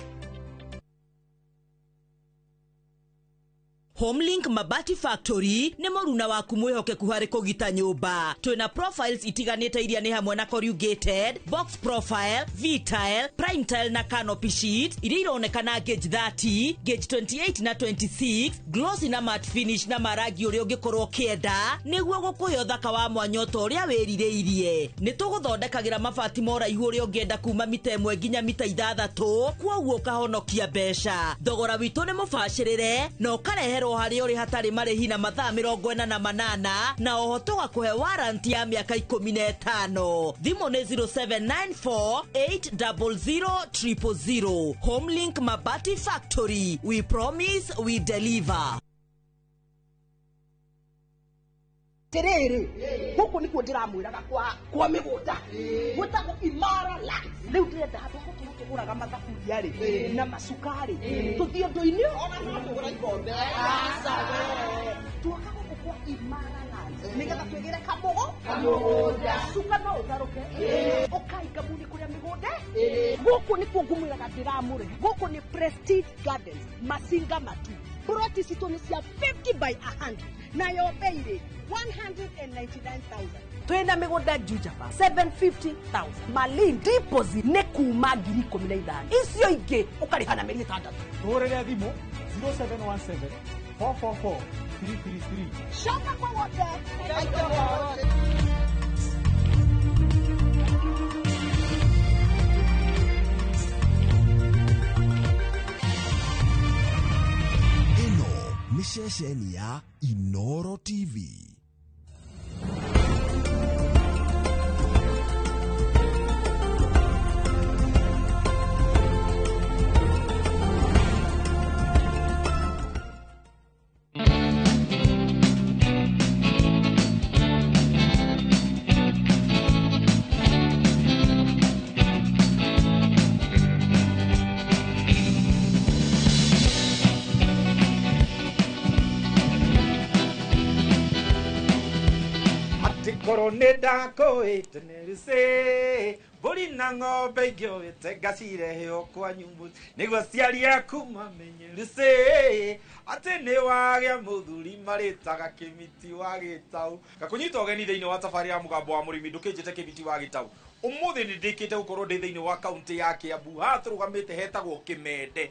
Homelink Mabati Factory ni moruna waku mwihokeku hari kugita nyumba. Twina profiles itiganite iria ni hamwe na corrugated, box profile, V-tile, prime tile na canopy sheet iria ironekana gauge 30, gauge 28 na 26, glossy na matte finish na maragi uria ungikorwo kienda niguo gukuhe uthaka wa mwanya uria wiririirie. Ni tuguthondekagira mabati mora ihu uria ungienda kuma mita 1 nginya mita 6, kwoguo kahonokia mbeca. Thogora witu ni mubashirire no kareherwo hari uri hatari marehi na mathaa 48 na oho tugakuhe warranty ya miaka 15. Thimu ni 0794800000. Homelink Mabati Factory, we promise we deliver. Terere huko niko ndiramwiraga kwa migunda gutagwo Imara Lands riu ndirenda handu tuguraga mathaburia ri na macukari tuthio ndoini ona no tugura ikombe tuakaga kwa Imara Lands nigetha twigire kamugunda suka no utaruke ukai kabuni kuria migunda guku niko ngumwiraga ndiramure guku ni Prestige Gardens Masinga Matu. Proti sitoni cia 50 by 100 na yo beire 199,000. Twenda migunda Jujaba 750,000. Malin deposit ne kuma 15,000. Icio ingi ukarihana meri 6. Urere thimu 0717 444 333. Shaka kwa wote. Ni ceceni ya Inoro TV. Koroneda ko etenese boli na ng'ombe ingio itengacire heo kwa nyumbu niguo ciari yaku mamenyerese ati ni wagia muthuri maritaga kimiti wa gitau gakunyita ugeni thiini wa safari ya mugambo wa murimi ndukinjite kimiti wa gitau umuthi ni ndikite gukorwo ndi thiini wa kaunti ya Kiambu haturugamite hetagwo Kimende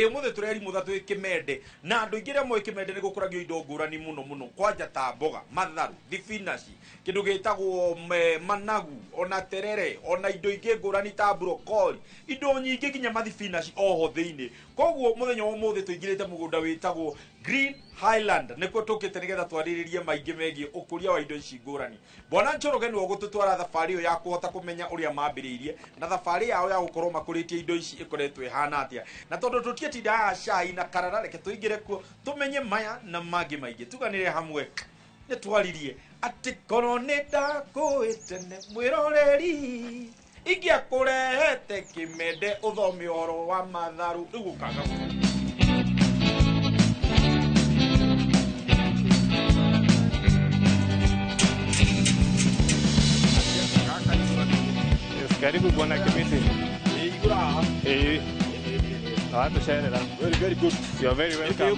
umuthi tureri muthatu Kimende na andu ingire mo Kimende ni gukuragio indo ngurani muno kwanja ta mboga matharu thibinaci kindu gitagwo managu ona terere ona indo ingi ngurani ta broccoli indo nyingi kinya mathibinaci oho thiini koguo muthenya wa umuthi tuingirite mugunda witagwo Green Highland nikuo tukite nigetha twariririe maingi megie ukuria wa indo ici ngurani. Bwana Njoroge ni ogututwara thabari yo ya kuhota kumenya uria mambiriirie na thabari yao ya gukorwo makuritie indo ici ikoretwo ihana atia na tondu tutietinda cai na karara reke tuingire kuo tumenye maya na mangi maingi tuganire hamwe ni twaririe ati koroneda kuitene mwiroreri igia kurehete Kimende uthomi oro wa matharu igukaga Karibu bwana Kimiti. Igura. Tucerera. Very good. You are very welcome.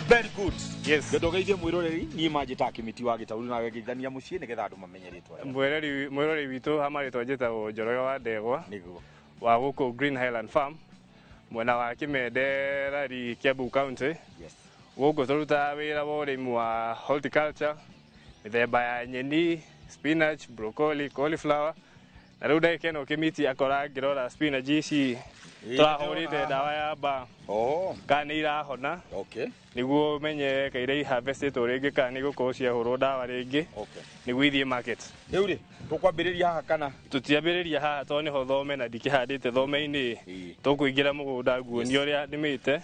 Very good. Yes. Ndogeithie mwiroreri ni manjita Kimiti wa Gitauru na wegithania mucie nigetha andu mamenye ritwa. Mwiroreri witu hama ritwa njitagwo Njoroge wa Ndegwa. Niguo. Wa guku Green Highland Farm. mwena wa Kimende rari Kiambu County gũkũ tũrutaga wĩra wa ũrĩmi wa horticulture mĩthemba ya nyeni, spinach, broccoli, cauliflower na rĩu ndagĩka ĩno kĩmiti akora ngĩrora spinach ici tũrahũrĩte ndawa ya mbaa kana nĩ irahona nĩguo menye kaira harvestĩtwo rĩngĩ kana nĩ gũkorwo ciahũrwo ndawa rĩngĩ nĩguo ithiĩ market. Rĩu rĩ tũkwambĩrĩria haha kana tũtiambĩrĩria haha tondũ nĩho thome na ndikĩhandĩte thome-inĩ tũkũingĩra mũgũnda nguonia ũrĩa nĩmĩte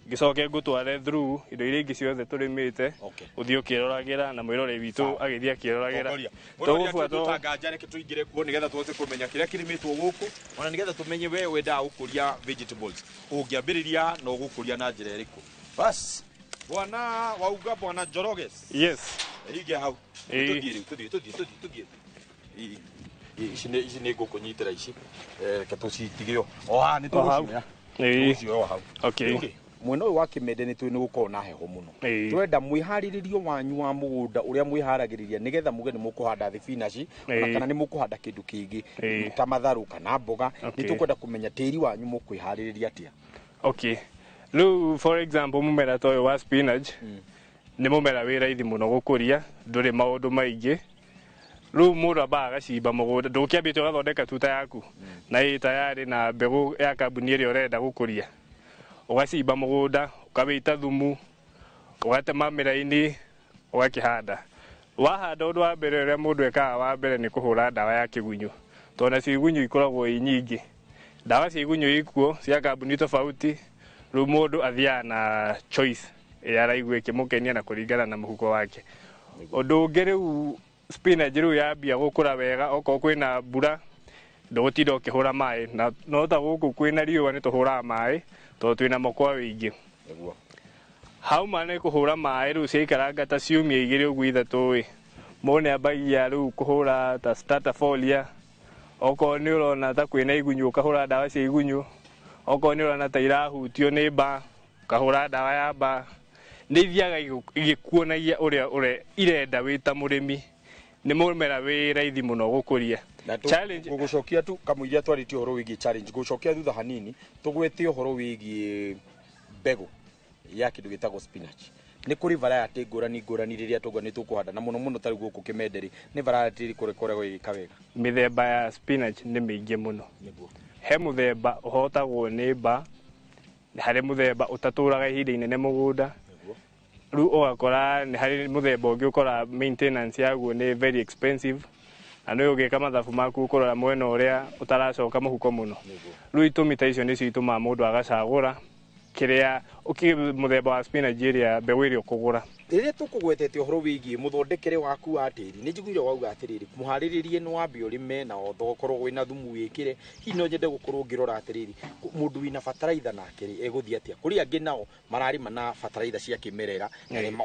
ngĩcoke ngũtware through indo iria ingĩ ciothe tũrĩmĩte ũthiĩ ũkĩroragĩra na mwĩrore witũ agĩthiĩ akĩroragĩra tũgũbuata reke tũingĩre kuo nĩgetha tũhote kũmenya kĩrĩa kĩrĩmĩtwo gũkũ ona nĩgetha tũmenye we wendaga gũkũria vegetables ũngĩambĩrĩria na ũgũkũria na njĩra ĩrĩkũ. Bas bwana wauga bwana Njoroges ingia hau tuthiĩ ici nĩ ngũkũnyitĩra ici reke tũcitigĩo haha nĩ tũgũcioya hau. Mwena ũyũ wa Kimende nĩ tũĩ nĩ gũkorwo na heho mũno twenda mwĩharĩrĩrio wanyu wa mũgũnda ũrĩa mwĩharagĩrĩria nĩgetha muge nĩ mũkũhanda thibinaci kana nĩ mũkũhanda kĩndũ kĩngĩ ta matharũ kana mboga nĩ tũkwenda kũmenya tĩri wanyu mũkwĩharĩrĩria atĩa. Rĩu for example mũmera ta ũyũ wa spinach nĩ mũmera wĩ raithi mũno gũkũria ndũrĩ maũndũ maingĩ. Rĩu mũndũ ambaga agacimba mũgũnda ndũkĩambĩte ũgathondeka tuta yaku na ĩ tayarĩ na mbegũ ya kambuni ĩrĩa ũrenda gũkũria ũgacimba mũgũnda ũkawĩita thumu ũgatema mĩraini ũgakĩhanda. Wahanda ũndũ wa mbere ũrĩa mũndũ ekaga wa mbere nĩ kũhũra ndawa ya kĩgunyũ tondũ nacio igunyũ ikoragwo i nyingĩ. Ndawa cia igunyũ ikuo cia kambuni tofauti rĩu mũndũ athiaga na choice ĩrĩa araigua ĩkĩmũkenia na kũringana na mũhuko wake. Ũndũ ũngĩ rĩu spinach rĩu yambia gũkũra wega okorwo kwĩna mbura ndũgũtinda ũkĩhũra maĩ na no ta gũkũ kwĩna riũa nĩ tũhũraga maĩ tondũ twĩna mokwa wĩingĩ. Hauma nĩ kũhũra maĩ rĩu ciaikaranga ta ciumia 2 ũguo 3 mũndũ nĩambagia rĩu kũhũra ta starter foliar okorwo nĩ ũrona ta kwĩna igunyũ ũkahũra ndawa cia igunyũ okorwo nĩ ũrona ta irahutio nĩ mbaa ũkahũra ndawa ya mbaa. Nĩ ithiaga igĩkuonagia ũrĩa irenda wĩ ta mũrĩmi. Nĩ mũmera wĩ raithi mũno gũkũria. Challenge gũcokia tu kamũiria twarĩtie ũhoro wĩgiĩ challenge gũcokia thutha hanini tũgwĩte ũhoro wĩgiĩ mbegũ ya kĩndũ gĩtagwo spinach. Nĩ kũrĩ variety ngũrani rĩrĩa nĩ tũkũhanda na mũno tarĩ gũkũ Kimende rĩ nĩ variety ĩrĩkũ ĩkoragwo ĩgĩka wega? Mĩthemba ya spinach nĩ mĩingĩ mũno. He mũthemba ũhotagwo nĩ mbaa harĩ mũthemba ũtatũraga ihinda inene mũgũnda. Rĩu ũgakora nĩ harĩ mũthemba ũngĩ ũkora maintenance yaguo nĩ very expensive na nĩ ũgĩka mathabu maku ũkũrora mwena ũrĩa ũtaracoka mũhuko mũno. Rĩu itũmi ta icio nĩcio itũmaga mũndũ agacagũra kĩrĩa mũthemba wa spinach ĩrĩa mbegũ ĩrĩa ũkũgũra. Rĩrĩa tũkũgwetete ũhoro wĩgiĩ mũthondekere waku wa tĩri nĩ njiguire wauga atĩrĩrĩ mũharĩrĩrie nĩ wambe ũrĩme na okorwo wĩna thumu wĩkĩre hihi no nyende gũkorwo ngĩrora atĩrĩrĩ mũndũ wĩna bataraitha nake egũthiĩ atĩa. Kũrĩ angĩ nao mararĩma na bataraitha cia kĩmerera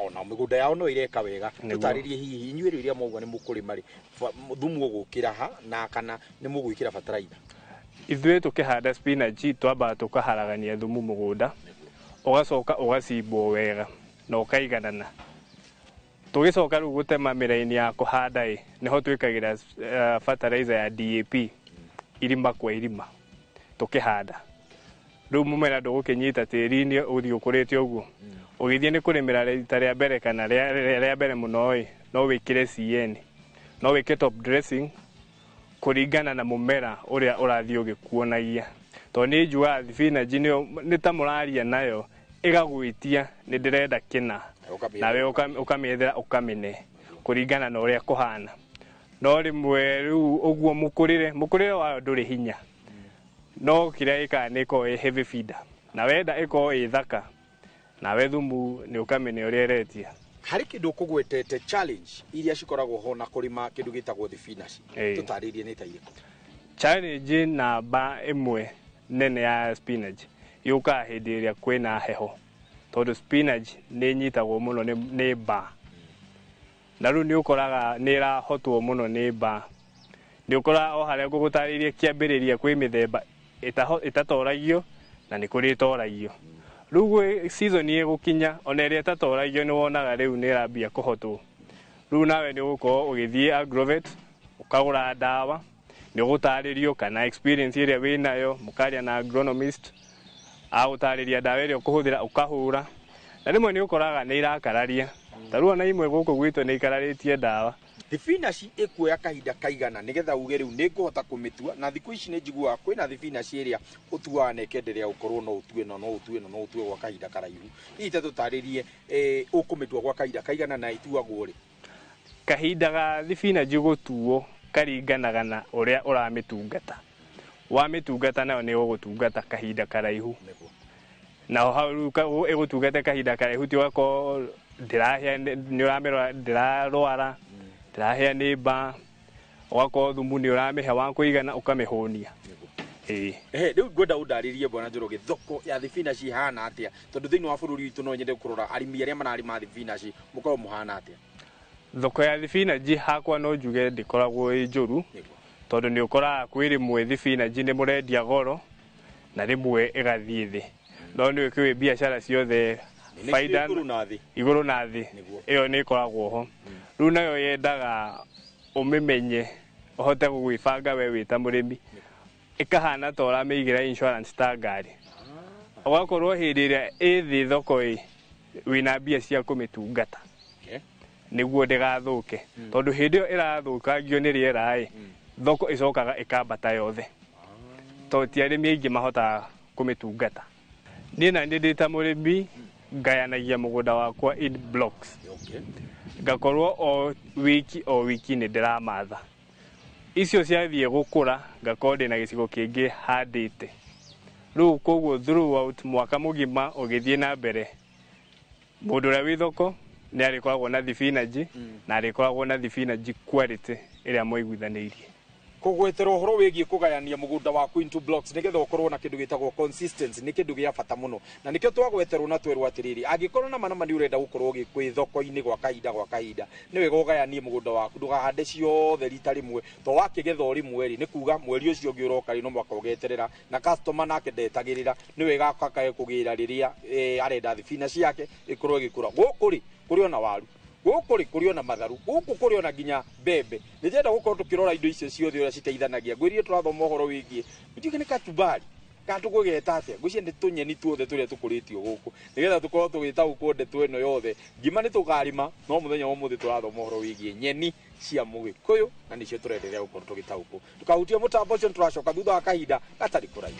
ona mĩgũnda yao no ĩreka wega tũtarĩrie hihi inyuĩ rĩrĩa mauga nĩ mũkũrĩma rĩ thumu ũgũkĩra ha na kana nĩ mũgwĩkĩra bataraitha? Ithuĩ tũkĩhanda spinach twambaga tũkaharagania thumu mũgũnda ũgacoka ũgacimbwo wega na ũkaiganana. Tũgĩcoka rĩu gũtema mĩraini ya kũhanda nĩho twĩkagĩra fertilizer ya DAP irima kwa irima tũkĩhanda. Rĩu mũmera ndũgũkĩnyita tĩri-inĩ ũthiĩ ũkũrĩte ũguo ũgĩthiĩ nĩ kũrĩmĩra rita rĩa mbere kana rĩa mbere mũno no wĩkĩre CN no wĩke top dressing kũringana na mũmera ũrĩa ũrathiĩ ũgĩkuonagia. Tondũ nĩ njuaga spinach nĩ ta mũraria nayo ĩgagwĩtia nĩ ndĩrenda kĩna nawe ũkamĩethera ũkamĩne kũringana na ũrĩa kũhana. No rĩmwe rĩu ũguo mũkũrĩre wayo ndũrĩ hinya no kĩrĩa ĩkaga nĩ ĩkoragwo ĩ heavy feeder na wenda ĩkorwo ĩ thaka nawe thumu nĩ ũkamĩne ũrĩa ĩretia. Harĩ kĩndũ ũkũgwetete challenge iria cikoragwo ho na kũrĩma kĩndũ gĩtagwo spinach tũtarĩrie nĩ ta irĩkũ? Challenge namba ĩmwe nene ya spinach yũkaga hĩndĩ ĩrĩa kwĩna heho tondũ spinach nĩ nyitagwo mũno nĩ mbaa na rĩu nĩ ũkoraga nĩ ĩrahotwo mũno nĩ mbaa. Nĩ ũkoraga o harĩa ngũgũtarĩirie kĩambĩrĩria kwĩ mĩthemba ĩtatoragio na nĩ kũrĩ ĩtoragio. Rĩu season ĩgũkinya ona ĩrĩa ĩtatoragio nĩ wonaga rĩu nĩ ĩrambia kũhotwo. Rĩu nawe nĩ ũgũkorwo ũgĩthiĩ agrovet ũkagũra ndawa nĩ ũgũtarĩrio kana experience ĩrĩa wĩnayo mũkaria na agronomist agutariria ndawa iria ukuhuthira ukahura na rimwe ni ukoraga ni irakararia taruo na imwe guku gwitũ ni ikararĩtie ndawa. Thibinaci ikuoya kahinda kaigana nigetha uge riu ni kuhota kumitua na thiku ici ni njiguaga kwina thibinaci iria utuaga na ikenderea ukorwo no utue no utue gwa kahinda karaihu. Ite tutaririe ukumitua gwa kahinda kaigana na ituagwo ri. Kahinda ga thibinaci gutuo karinganaga na uria uramitungata. Wa mitungata nayo ni ugutungata kahinda karaihu. Na hau egutungata kahinda karaihu ti wako ndirahia ni uramera ndirarwara ndirahia ni ba wako thumu ni uramihe wa kuigana ukamihonia. Riu ngwenda undaririe bwana Njoroge thoko ya thibinaci hana atia tondu thiini wa bururi witu no nyende kurora arimi aria mararima thibinaci mukorwo muhana atia. Thoko ya thibinaci hakwa no njuge ndikoragwo i njuru tondu ni ukora kwirimwe thibinaci ni murendia goro na rimwe igathie thi no ni kwi biashara ciothe faida iguru na thi iyo ni ikoragwo ho. Riu nayo yendaga umimenye uhote gugwibanga we wita murimi ikahana ta uramiigira insurance ta ngari ugakorwo hindi iria ithi thoko wina mbia cia kumitungata niguo ndigathuke tondu hindi iyo irathukangio ni riera thoko icokaga ikambata yothe to ti arimi aingi mahota kumitungata. Ni na ndi ta murimi ngayanagia mugunda wakwa in blocks ngakorwo o wiki ni ndiramatha icio ciathie gukura ngakorwo ndina gicigo kingi handite riu koguo throughout mwaka mugima ugithie na mbere mundu uria wi thoko ni arikoragwo na thibinaci na arikoragwo na thibinaci quality iria mwaiguithaniirie. Kugwetera uhoro wigie kugayania mugunda waku into blocks nigetha ukorwo na kindu gitagwo consistency ni kindu gia bata muno na nikio twagweterwo na twerwo atiriri angikorwo na manama ni urenda gukorwo gikwi thoko-ini gwa kahinda ni wega ugayanie mugunda waku ndugahande ciothe rita rimwe to wakigetha rimwe ri ni kuga mweri ucio ungi uroka ri no mwaka ugeterera na customer nake ndetagirira ni wega akakae kugira riria arenda thibinaci yake ikorwo igikura gukuri kuri ona waru gukuri ona matharu gukuri ona ginya bebe nijenda gukorwo tukirora indo icio ciothe uria citeithanagia ngwirie turathoma uhoro wigie njuke ni katubari katugugeta atia ngucie ndi tunyeni tuothe turia tukuritio guku nigetha tukorwo tugita ukonde tweno yothe ngima ni tukarima no muthenya wa muthi turathoma uhoro wigie nyeni cia mugikuyu na nicio turenderea gukorwo tugita uko tukahutia mutambo ucio turacoka thutha wa kahinda gatari kuraihu.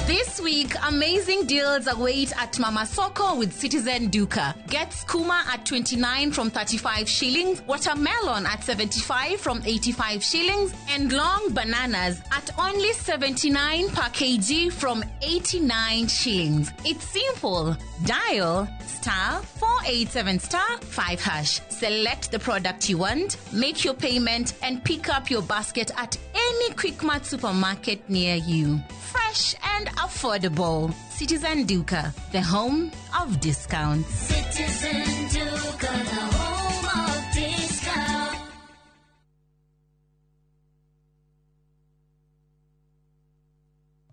This week, amazing deals await at Mama Soko with Citizen Duka. Get skuma at 29 from 35 shillings, watermelon at 75 from 85 shillings, and long bananas at only 79 per kg from 89 shillings. It's simple. Dial *487*5#. Select the product you want, make your payment, and pick up your basket at any Quickmart supermarket near you. Fresh and affordable. Citizen Duka, the home of discounts. Citizen Duka, the home of discounts.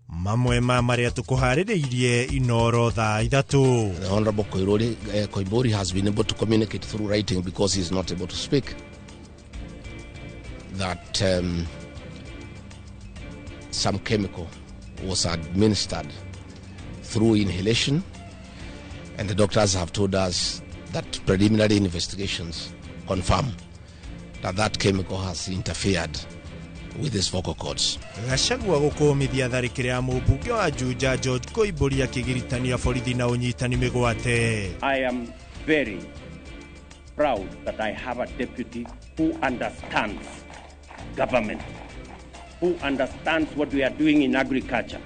Mamwe ma maria tukuhaririirie Inoro thaa ithatu. The Honorable Koimburi has been able to communicate through writing because he is not able to speak that some chemical was administered through inhalation, and the doctors have told us that preliminary investigations confirm that that chemical has interfered with his vocal cords. Gachagua gukumithia tharikire ya mubunge wa Juja George Koimburi akigiritania borithi na unyitani migwate. I am very proud that I have a deputy who understands government, who understands what we are doing in agriculture,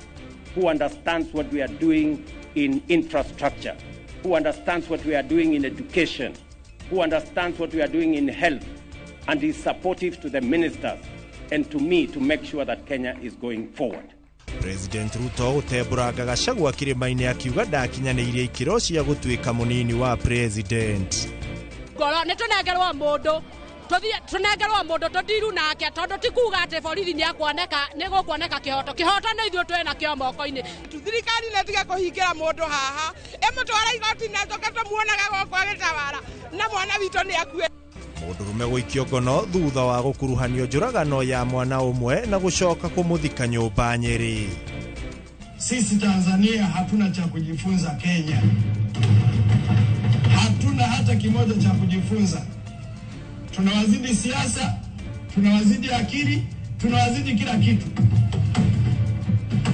who understands what we are doing in infrastructure, who understands what we are doing in education, who understands what we are doing in health, and is supportive to the ministers and to me to make sure that Kenya is going forward. President Ruto uteburaga Gachagua kirima-ini akiuga ndakinyaniirie ikiro cia gutuika munini wa president. Ngoro ni tunengerwo mundu tunengerwo mundu tutiru nake tondu tikuga ati borithi ni akwoneka ni gukwoneka kihoto ni ithuĩ twĩ nakĩo moko-inĩ. Thirikari nĩ tiga kũhingĩra mũndũ haha ĩmũtwara igoti na njoke tũmuonaga gũkũ agĩtabara na mwana witũ nĩ akue. Mũndũrũme gũikio ngono thutha wa gũkuruhanio njũragano ya mwana ũmwe na gũcoka kũmũthika nyũmba Nyeri. Sisi Tanzania hatuna cha kujifunza Kenya. Hatuna hata kimoja cha kujifunza. Tunawazidi siasa, tunawazidi akili, tunawazidi kila kitu.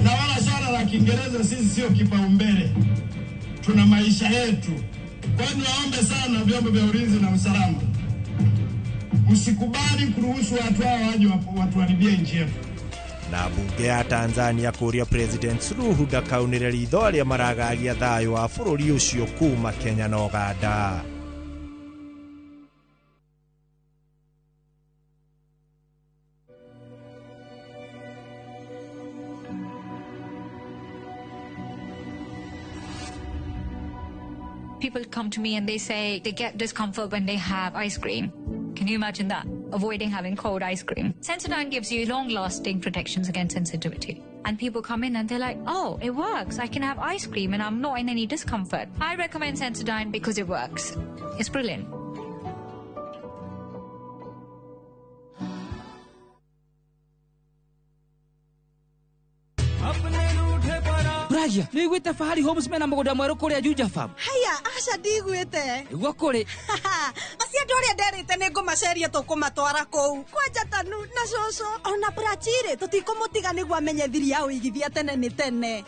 Na wala swala la Kiingereza sisi sio kipaumbele. Tuna maisha yetu. Kwa hiyo niwaombe sana vyombo vya ulinzi na usalama, msikubali kuruhusu watu hao waje watuharibie nchi yetu. Na bunge ya Tanzania kũria President Suluhu ndakaunĩre ritho arĩa maragagia thayũ wa bũrũri ũcio kuma Kenya na Uganda. People come to me and they say they get discomfort when they have ice cream. Can you imagine that? Avoiding having cold ice cream. Sensodyne gives you long-lasting protections against sensitivity. And people come in and they're like, oh, it works. I can have ice cream and I'm not in any discomfort. I recommend Sensodyne because it works. It's brilliant. Bragia, ni gwite Fahari Homes mena mugoda mweru kuria Juja Farm. Haya, aca ndigwite. Igwa kuri. Acia ndoria nderite ni ngumaceria tukumatwara kou. Kwanja Tanu na Coco ona Brachire tutikumutiga niguo amenye thiri ya uigithia tene ni tene.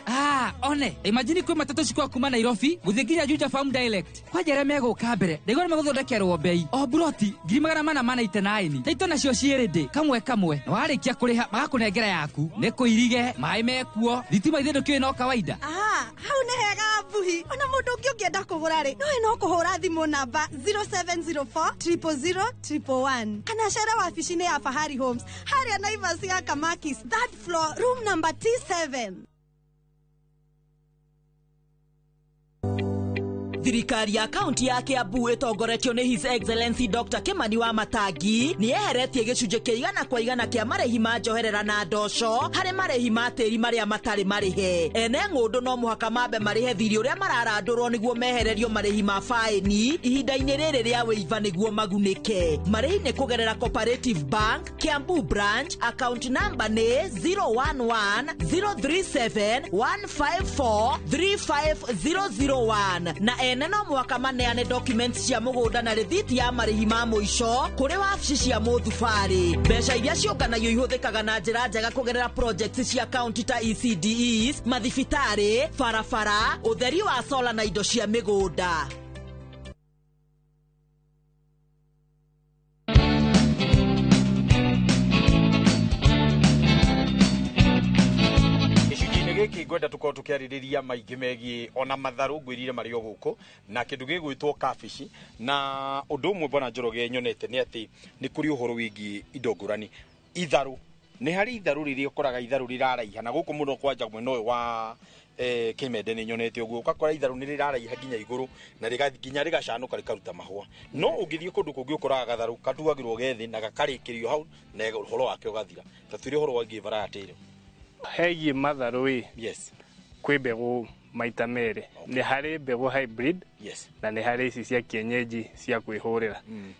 One, imagine kwe matatu cikwa kuma Nairobi guthie nginya Juja Farm direct. Kwanja re meguka mbere. Ndego ni meguthondekerwo bei. O broti 489. Taito nacio cierede kamwe. Warikia kuriha magakunengera yaku. Ni kuirige, mai mekuo. Thitima ithindu kiwe no kawaida. Hau nĩ hega mbuhi. Ona mũndũ ũngĩ ũngĩenda kũgũra rĩ, no kũhũra thimũ namba 0704 000 111 kana cere wabici-inĩ ya Fahari Homes harĩa Naivas ya Kamakis, third floor, room number T7. Thirikari ya kaunti ya Kiambu itongoretio ni His Excellency Dr. Kimani wa Matangi ni eheretie gĩcunjĩ kĩa 100% kĩa marĩhi ma njoherera na ndoco harĩ marĩhi ma tĩri marĩa matarĩ marĩhe. Ene ng'ũndũ no mũhaka mambe marĩhe thirĩ ũrĩa mararandũrwo nĩguo mehererio marĩhi ma faĩni ihinda-inĩ rĩrĩ rĩa wĩiva nĩguo magunĩke. Marĩhi nĩ kũgerera Cooperative Bank Kiambu branch, account number nĩ 011-037-154-35001 na ene no mwaka maneane documents cia mũgũnda na rĩthiti ya marĩhi ma mũico kũrĩ wabici cia mũthubarĩ. Mbeca iria cionganagio ihũthĩkaga na njĩra njega kũgerera projects cia kaunti ta ECDEs, mathibitarĩ, barabara, ũtheri wa solar na indo cia mĩgũnda. Giki ngwenda tukorwo tukiaririria maingi megie ona matharu ngwirire mario guku na kindu gigwitwo kabici na undu umwe bona Njoroge nyonete ni ati ni kuri uhoro wigi indo ngurani itharu ni hari itharu riria ukoraga itharu riraraiha na guku muno kwanja mwena uyu wa Kimende ni nyonete uguo ukakora itharu ni riraraiha nginya iguru na rigathikinya rigacanuka rikaruta mahua no ungithie kundu kungi ukoraga gatharu katuagirwo gethi na gakarikirio hau na uhoro wake ugathira tatwire uhoro wangi variety Hegi matharu yes kwi mbegu maita merĩ nĩ harĩ mbegu hybrid yes na nĩ harĩ ici cia kienyeji cia kwĩhũrĩra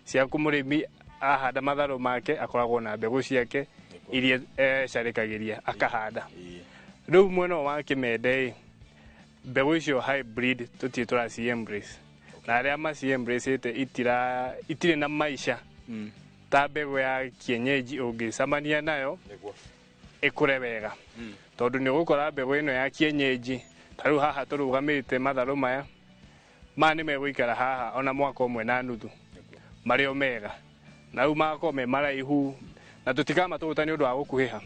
cia mũrĩmi ahanda matharu make akoragwo na mbegu ciake iria carĩkagĩria akahanda rĩu mwena wa Kimende mbegu icio hybrid tũtirĩ tũraci embrace na arĩa maci embrace itirĩ na maisha ta mbegu ya kienyeji ũngĩcamania nayo ikure wega tondu ni gukora mbegu ino ya kienyeji taru haha turugamite matharu maya mani megwikara haha ona mwaka umwe na nuthu mario mega na umako me maraihu na tutikama tuta ni undu wa gukuhiha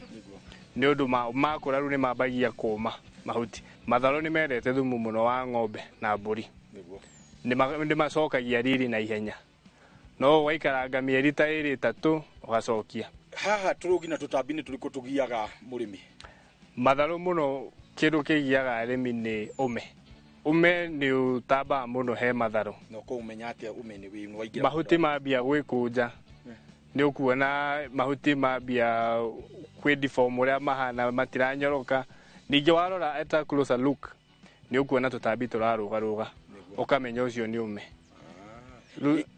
ni undu makura ru ni mabagia kuma mahuti matharu ni merete thumu muno wa ng'ombe na mburi ni macokagia riri na ihenya no waikaranga mieri ta 2-3 ugacokia haha turugina tutambini tuliko tugiaga murimi matharu muno kindu kigiaga arimi ni ume ni utamba muno he matharu no ko umenya atia ume ni waingira mahuti mambia gwikunja nĩ ũkuona mahuti mambia kwĩ deform ũrĩa mahana matiranyoroka. Ningĩ warora at a closer look nĩ ũkuona tũtambi tũrarũgarũga ũkamenya ũcio nĩ ũme.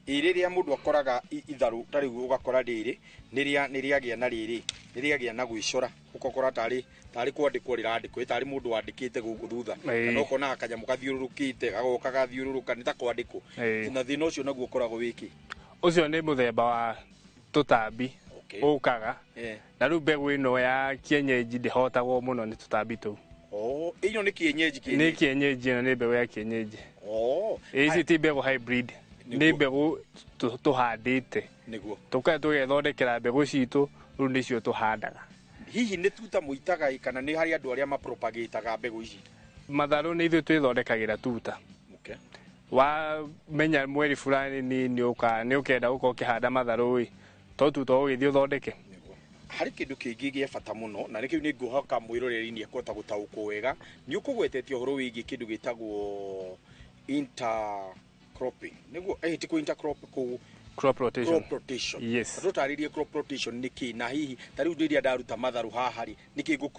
Rĩrĩa mũndũ akoraga itharũ ta rĩu ũgakora rĩrĩ nĩrĩagĩa na rĩrĩ nĩrĩagĩa na gwĩcora ũkokora tarĩ kwandĩkwo rĩrandĩkwo tarĩ mũndũ wandĩkĩte gũkũ thutha kana ũkona kanyamũ gathiũrũrũkĩte gagoka gathiũrũrũka nĩ ta kwandĩkwo na thĩna ũcio naguo ũkoragwo wĩkĩ. Ũcio nĩ mũthemba wa tũtambi ũkaga na rĩu mbegũ ĩno ya kienyeji ndĩhotagwo mũno nĩ tũtambi tũu. Ĩno nĩ kienyeji nĩ kienyeji, ĩno nĩ mbegũ ya kienyeji. Ici ti mbegũ hybrid, nĩ mbegũ tũhandĩte nĩguo tũkae tũgethondekera mbegũ citũ rĩu nĩcio tũhandaga. Hihi nĩ tuta mũitaga kana nĩ harĩ andũ arĩa mapropagateaga mbegũ ici? Matharũ nĩ ithuĩ twĩthondekagĩra tuta. Wamenya mweri fulani nĩ ũkenda gũkorwo ũkĩhanda matharũ to tuta ũgĩthiĩ ũthondeke. Harĩ kĩndũ kĩngĩ gĩa bata mũno na nĩkĩu nĩ ngũhoka mwĩroreri nĩ ekũhota gũtaũkwo wega nĩ ũkũgwetetie ũhoro wĩgiĩ kĩndũ gĩtagwo intercropping nĩguo ti ku intercrop ku crop rotation. Yes. Tũtarĩrie crop rotation nĩ kĩ na hihi ta rĩu rĩrĩa ndaruta matharũ haha rĩ nĩkĩ ngũ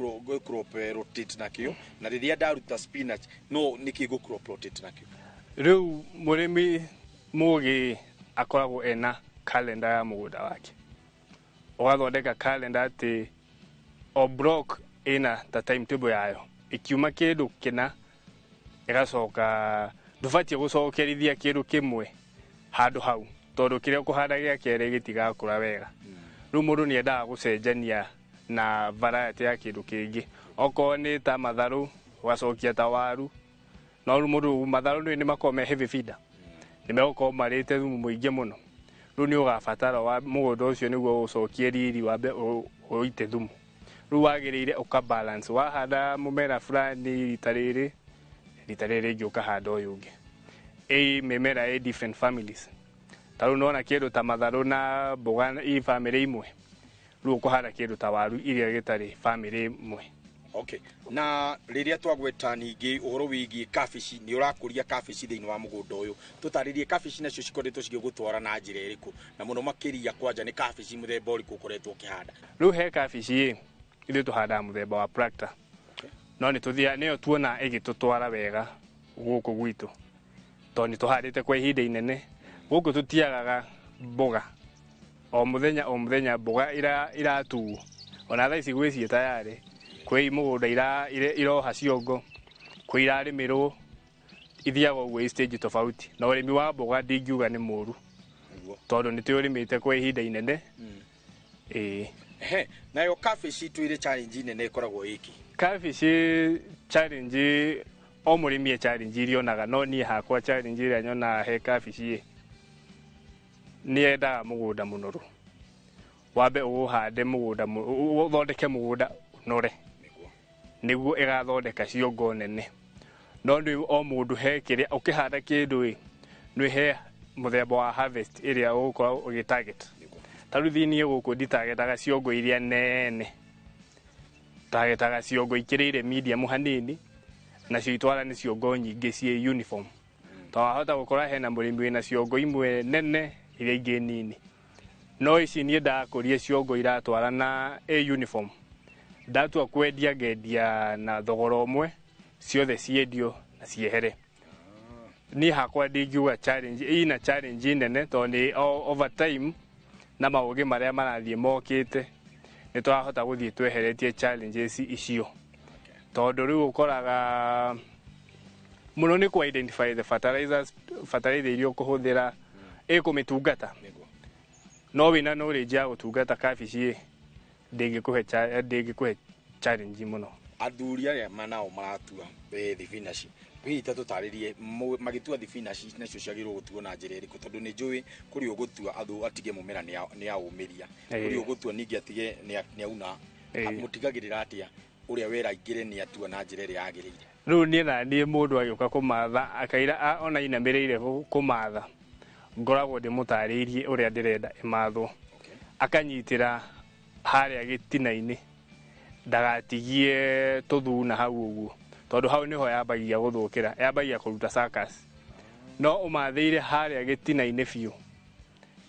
crop rotate nakĩo na rĩrĩa ndaruta spinach no nĩkĩ ngũ crop rotate nakĩo. Rĩu mũrĩmi mũgĩ akoragwo ena calendar ya mũgũnda wake. Ũgathondeka calendar atĩ o block ĩna ta timetable yayo. Ikiuma kĩndũ kĩna ĩgacoka ndũbatiĩ gũcokerithia kĩndũ kĩmwe handũ hau tondũ kĩrĩa ũkũhanda gĩa kerĩ gĩtigakũra wega. Rĩu mũndũ nĩ endaga gũcenjania na variety ya kĩndũ kĩngĩ. Okorwo nĩ ta matharũ ũgacokia ta waru. No rĩu mũndũ matharũ nĩ makoragwo me heavy feeder. Nĩ megũkorwo marĩte thumu mũingĩ mũno. Rĩu nĩ ũgabatara mũgũnda ũcio nĩguo ũcokie riri wambe ũite thumu. Rĩu wagĩrĩire ũkabalance. Wahanda mũmera fulani rita rĩrĩ rĩngĩ ũkahanda ũyũ ũngĩ. Mĩmera different families. Ta rĩu nona kĩndũ ta matharũ na mboga family imwe. Rĩu ũkũhanda kĩndũ ta waru iria gĩtarĩ family imwe. Na rĩrĩa twagweta ningĩ ũhoro wĩgiĩ kabici nĩ ũrakũria kabici thĩinĩ wa mũgũnda ũyũ tũtarĩrie kabici nacio cikoretwo cigĩgũtwara na njĩra ĩrĩkũ na mũno makĩria kwanja nĩ kabici mũthemba ũrĩkũ ũkoretwo ũkĩhanda? Rĩu he kabici ithuĩ tũhandaga mũthemba wa Practa no nĩyo tuona ĩgĩtũtwara wega gũkũ gwitũ tondũ nĩ tũhandĩte kwa ihinda inene. Gũkũ tũtiagaga mboga o mũthenya mboga iratuo ona thaa ici gwĩciĩ tayarĩ kwĩ mũgũnda iroha ciongo kwĩ irarĩmĩrwo ithiaga ũguo stage tofauti na ũrĩmi wa mboga ndingiuga nĩ mũru tondũ nĩ tũrĩmĩte kwa ihinda inene. Nayo kabici twĩre challenge nene ĩkoragwo ĩkĩ? Kabici challenge o mũrĩmi challenge iria onaga no niĩ hakwa challenge ĩrĩa nyonaga he kabici nĩ yendaga mũgũnda mũnoru. Wambe ũhande mũgũnda ũthondeke mũgũnda nore nĩguo ĩgathondeka ciongo nene. No nĩ o mũndũ he kĩrĩa ũkĩhanda kĩndũ nĩ he mũthemba wa harvest ĩrĩa ũgũkorwo ũgĩtarget. Ta rĩu thĩinĩ gũkũ nditargetaga ciongo iria nene, targetaga ciongo ikĩrĩire medium hanini nacio itwara nĩ ciongo nyingĩ ciĩ uniform. Ta wahota gũkora hena mũrĩmi wĩna ciongo imwe nene iria ingĩ nini. No ici niĩ ndakũria ciongo iratwarana uniform. Ndatua kwendia ngendia na thogora ũmwe ciothe ciendio na ciehere. Niĩ hakwa ndingiuga ina challenge nene tondũ nĩ over time na maũgĩ marĩa marathiĩ mokĩte nĩ twahota gũthiĩ tweheretie challenges icio. Tondũ rĩu ũkoraga mũno nĩ ku identify the fertilizer iria ũkũhũthĩra kũmĩtungata. No wĩna knowledge ya gũtungata kabici ndĩngĩkũhe challenge mũno. Athuri arĩa manao maratua thibinaci hihi ta tũtarĩrie magĩtua thibinaci nacio ciagĩrĩirwo gũtuo na njĩra ĩrĩkũ tondũ nĩ njũĩ kũrĩ ũgũtua atige mũmera nĩ aũmĩria kũrĩ ũgũtua ningĩ atige nĩ auna mũtigagĩrĩra atĩa ũrĩa wera ingĩre nĩ atua na njĩra ĩrĩa yagĩrĩire? Rĩu niĩ na niĩ mũndũ agĩũka kũmatha akaira ona inamĩrĩire kũmatha ngoragwo ndĩmũtarĩirie ũrĩa ndĩrenda ĩmathwo akanyitĩra harĩa gĩtina-inĩ ndagatigie tũthuna hau ũguo tondũ hau niho yambagia gũthũkĩra, yambagia kũruta suckers. No ũmathĩire harĩa gĩtina-inĩ biũ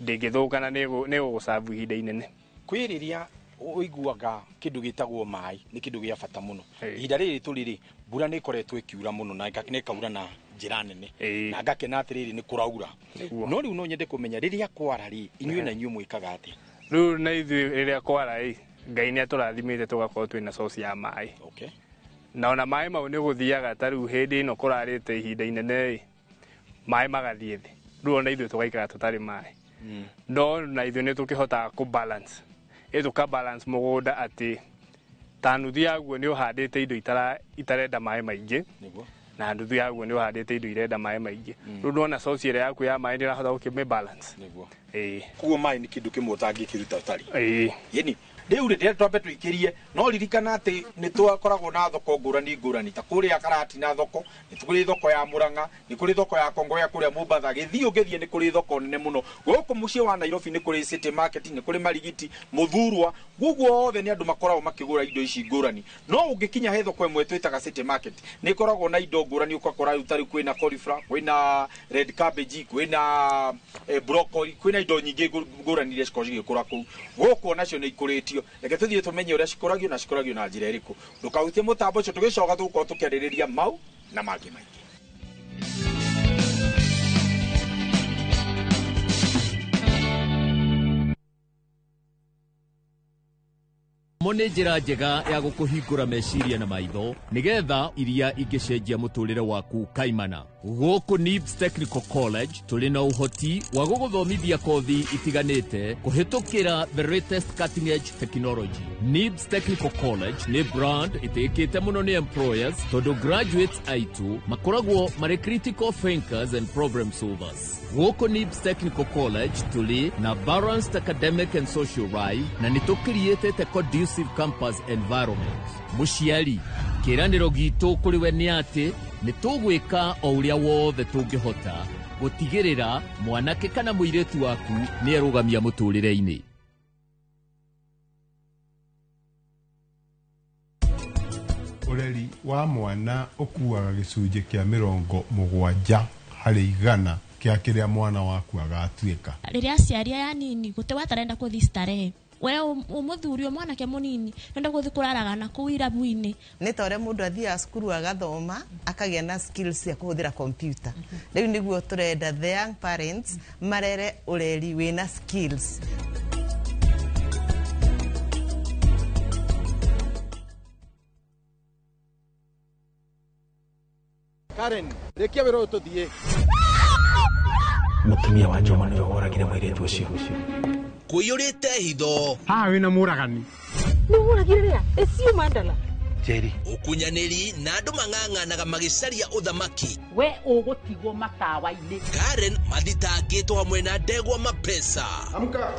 ndĩngĩthũkana nĩ gũgũcabu ihinda inene. Kwĩrĩria uiguaga kindu gitagwo mai ni kindu gia bata muno. Ihinda rĩrĩ tũrĩ mbura nĩ ikoretwo ikiura muno na ikaura na njĩra nene na ngakena atĩrĩrĩ nĩ kũraura. No rĩu no nyende kũmenya rĩrĩa kwara inyuĩ na inyuĩ mwĩkaga atĩa? Rĩu na ithuĩ rĩrĩa kwara Ngai nĩ atũrathimĩte tũgakorwo twĩna source ya maĩ. Na ona maĩ mau nĩ gũthiaga ta rĩu hĩndĩ ĩno kũrarĩte ihinda inene maĩ magathiĩ thĩ. Rĩu ona ithuĩ tũgaikara tũtarĩ maĩ. No na ithuĩ nĩ tũkĩhotaga kũbalance. Tũkabalance mũgũnda atĩ ta nuthu yaguo nĩ ũhandĩte indo itarenda maĩ maingĩ na nuthu yaguo nĩ ũhandĩte indo irenda maĩ maingĩ. Rĩu ndona source ĩrĩa yaku ya maĩ nĩ ĩrahota gũkĩmĩbalance. Kuo maĩ nĩ kĩndũ kĩmwe ũtangĩkĩruta ũtarĩ. Yeni rĩu rĩrĩa twambe tũikĩrie no ririkana atĩ nĩ twakoragwo na thoko ngũrani ta kũrĩa Karati na thoko, nĩ kũrĩ thoko ya Murang'a, nĩ kũrĩ thoko ya Kongoya kũrĩa Mombasa, Gĩthiĩ ũgĩthiĩ nĩ kũrĩ thoko nene mũno. Gũkũ mũciĩ wa Nairobi nĩ kũrĩ City Market, nĩ kũrĩ Marigiti, Mũthurwa, guguo othe nĩ andũ makoragwo makĩgũra indo ici ngũrani. No ũngĩkinya he thoko ĩmwe twĩtaga City Market nĩ ikoragwo na indo ngũrani, ũgakora rĩu tarĩ kwĩna cauliflower, kwĩna red cabbage, kwĩna broccoli, kwĩna indo nyingĩ ngũrani iria cikoragwo cigĩkũra kũu. Gũkũ nacio nĩ ikũrĩtio. Reke tũthiĩ tũmenye ũrĩa cikũragio na cikũragio na njĩra ĩrĩkũ. Ndũkahutie mũtambo ũcio, tũgĩcoka tũgũkorwo tũkĩarĩrĩria mau na mangĩ maingĩ. Nĩ njĩra njega ya gũkũhingũra meciria na maitho nigetha iria ingĩcenjia mũtũrĩre waku kaimana. Gũkũ NIBS Technical College tũrĩ na ũhoti wa gũgũthomithia kothi itiganĩte kũhĩtũkĩra the latest cutting edge technology. NIBS Technical College nĩ brand ĩtĩkĩte mũno nĩ employers tondũ graduates aitũ makoragwo marĩ critical thinkers and problem solvers. Gũkũ NIBS Technical College tũrĩ na balanced academic and social life na nĩ tũkriĩtĩte conducive campus environment. Mũciari, kĩranĩro gitũ kũrĩ we nĩ atĩ nĩ tũgwĩka o ũrĩa wothe tũngĩhota gũtigĩrĩra mwanake kana mũirĩtu waku nĩ arũgamia mũtũrĩre-inĩ. Ũreri wa mwana ũkuaga gĩcunjĩ kĩa 70 harĩ 100 kĩa kĩrĩa mwana waku agatuĩka. Rĩrĩa aciaria ya nini gũte watarenda gũthiĩ starehe, we ũmũthuri mwanake mũnini nenda gũthiĩ kũraragana kũu irabu-inĩ. Nĩ ta ũrĩa mũndũ athiaga cukuru agathoma akagĩa na skills cia kũhũthĩra computer. Rĩu nĩguo tũrenda the young parents marere ũreri wĩna skills. Karen, rekia wĩra ũyũ tũthiĩ. Mũtumia wa Joma nĩwe woragire mũirĩtu ũcio. Kũiyũrĩte hitho. Haha wĩna mũragani. Nĩ mũragire rĩa? Ĩcio Mandala. Jerry. Ũkunyanĩri na andũ mang'ang'anaga magĩcaria ũthamaki. We ũgũtigwo matawa-inĩ. Karen mathitangĩtwo hamwe na Ndegwa Mapesa. Amuka.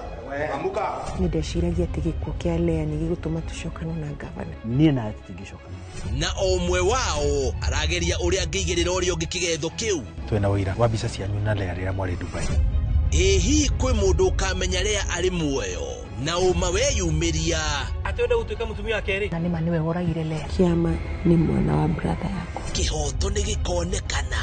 Nĩ ndeciragia atĩ gĩkuũ kĩa Lea nĩ gĩgũtũma tũcokane na gavana. Niĩ na tũtingĩcokana. Na o ũmwe wao arageria ũrĩa angĩigĩrĩra ũrĩa ũngĩ kĩgetho kĩu. Twĩna ũira wa mbica cianyu na Lea rĩrĩa mwarĩ Dubai. Hihi kwĩ mũndũ ũkamenya Lea arĩ muoyo na ũma weyumĩria. Atwenda gũtuĩka mũtumia wa kerĩ. Na nĩma nĩwe woragire Lea. Kĩama nĩ mwana wa brother yako. Kĩhoto nĩ gĩkonekana.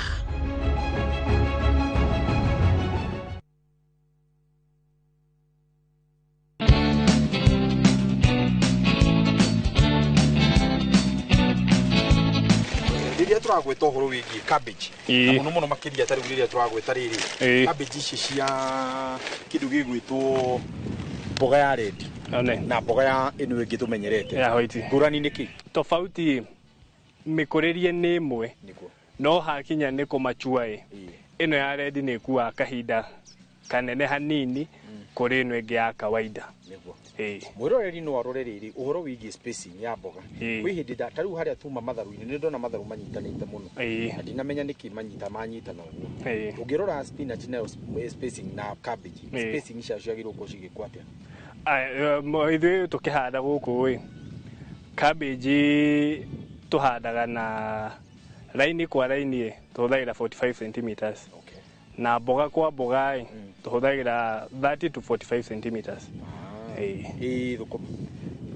Rĩrĩa tũragwĩta ũhoro wĩgiĩ cabbage na mũno mũno makĩria tarĩ rĩrĩa tũragwĩta rĩrĩ cabbage ici cia kĩndũ gĩgwĩtwo mboga ya red na mboga ya ĩno ĩngĩ tũmenyerete ngũrani nĩkĩ? Tofauti mĩkũrĩrie nĩ ĩmwe no hakinya nĩ kũmachua ĩno ya red nĩ ĩkuaga kahinda kanene hanini kũrĩ ĩno ĩngĩ ya kawaida. Mwĩroreri no arore rĩrĩ ũhoro wĩgiĩ spacing ya mboga. Kwĩ hĩndĩ ta rĩu harĩa tuma matharu-inĩ nĩ ndona matharu manyitanĩte mũno. Na ndinamenya nĩkĩ manyitana ũguo. Ũngĩrora spinach nayo spacing na cabbage spacing icio ciagĩrĩirwo gũkorwo cigĩkwo atĩa? Ithuĩ tũkĩhanda gũkũ cabbage tũhandaga na raini kwa raini tũhũthagĩra 45 centimeters. Na mboga kwa mboga tũhũthagĩra 30 to 45 centimeters.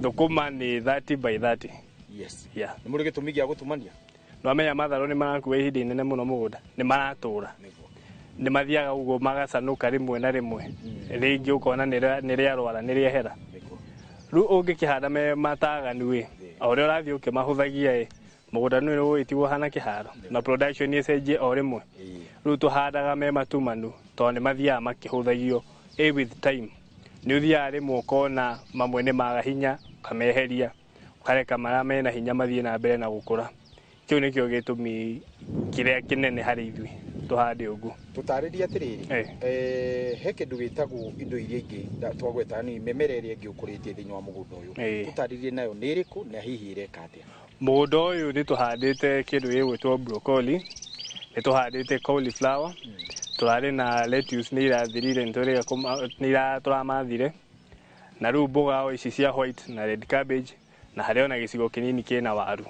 Thũkũma nĩ 30 by 30. Yes. Yeah. Nĩ mũrĩ gĩtũmi gĩa gũtumania? No amenya matharũ nĩ marakua ihinda inene mũno mũgũnda nĩ maratũra. nĩ mathiaga ũguo magacanuka rĩmwe na rĩmwe rĩngĩ ũkona nĩ rĩarwara nĩ rĩehera rĩu ũngĩkĩhanda me mataganu o ũrĩa ũrathiĩ ũkĩmahũthagia mũgũnda nĩ ũgĩtigwo hana kĩharo na production ĩcenjie o rĩmwe rĩu tũhandaga me matumanu tondũ nĩ mathiaga makĩhũthagio with time nĩ ũthiaga rĩmwe ũkona mamwe nĩ maga hinya ũkameheria ũkareka marĩa mena hinya mathiĩ na mbere na gũkũra kĩu nĩkĩo gĩtũmi kĩrĩa kĩnene harĩ ithuĩ tũhande ũguo tutarĩria atĩrĩrĩ he kĩndũ gĩtagwo indo iria ingĩ twagweta ni mĩmera ĩrĩa ĩngĩ ũkũrĩtie thĩinĩ wa mũgũnda ũyũ tutarĩrie nayo nĩ ĩrĩkũ na hihi ĩreka atĩa mũgũnda ũyũ nĩ tũhandĩte kĩndũ gĩgwĩtwo broccoli nĩ tũhandĩte cauliflower tũrarĩ na lettuce nĩ irathirire nĩ tũramathire na rĩu mboga ici cia white na red cabbage na harĩ ona gĩcigo kĩnini kĩna waru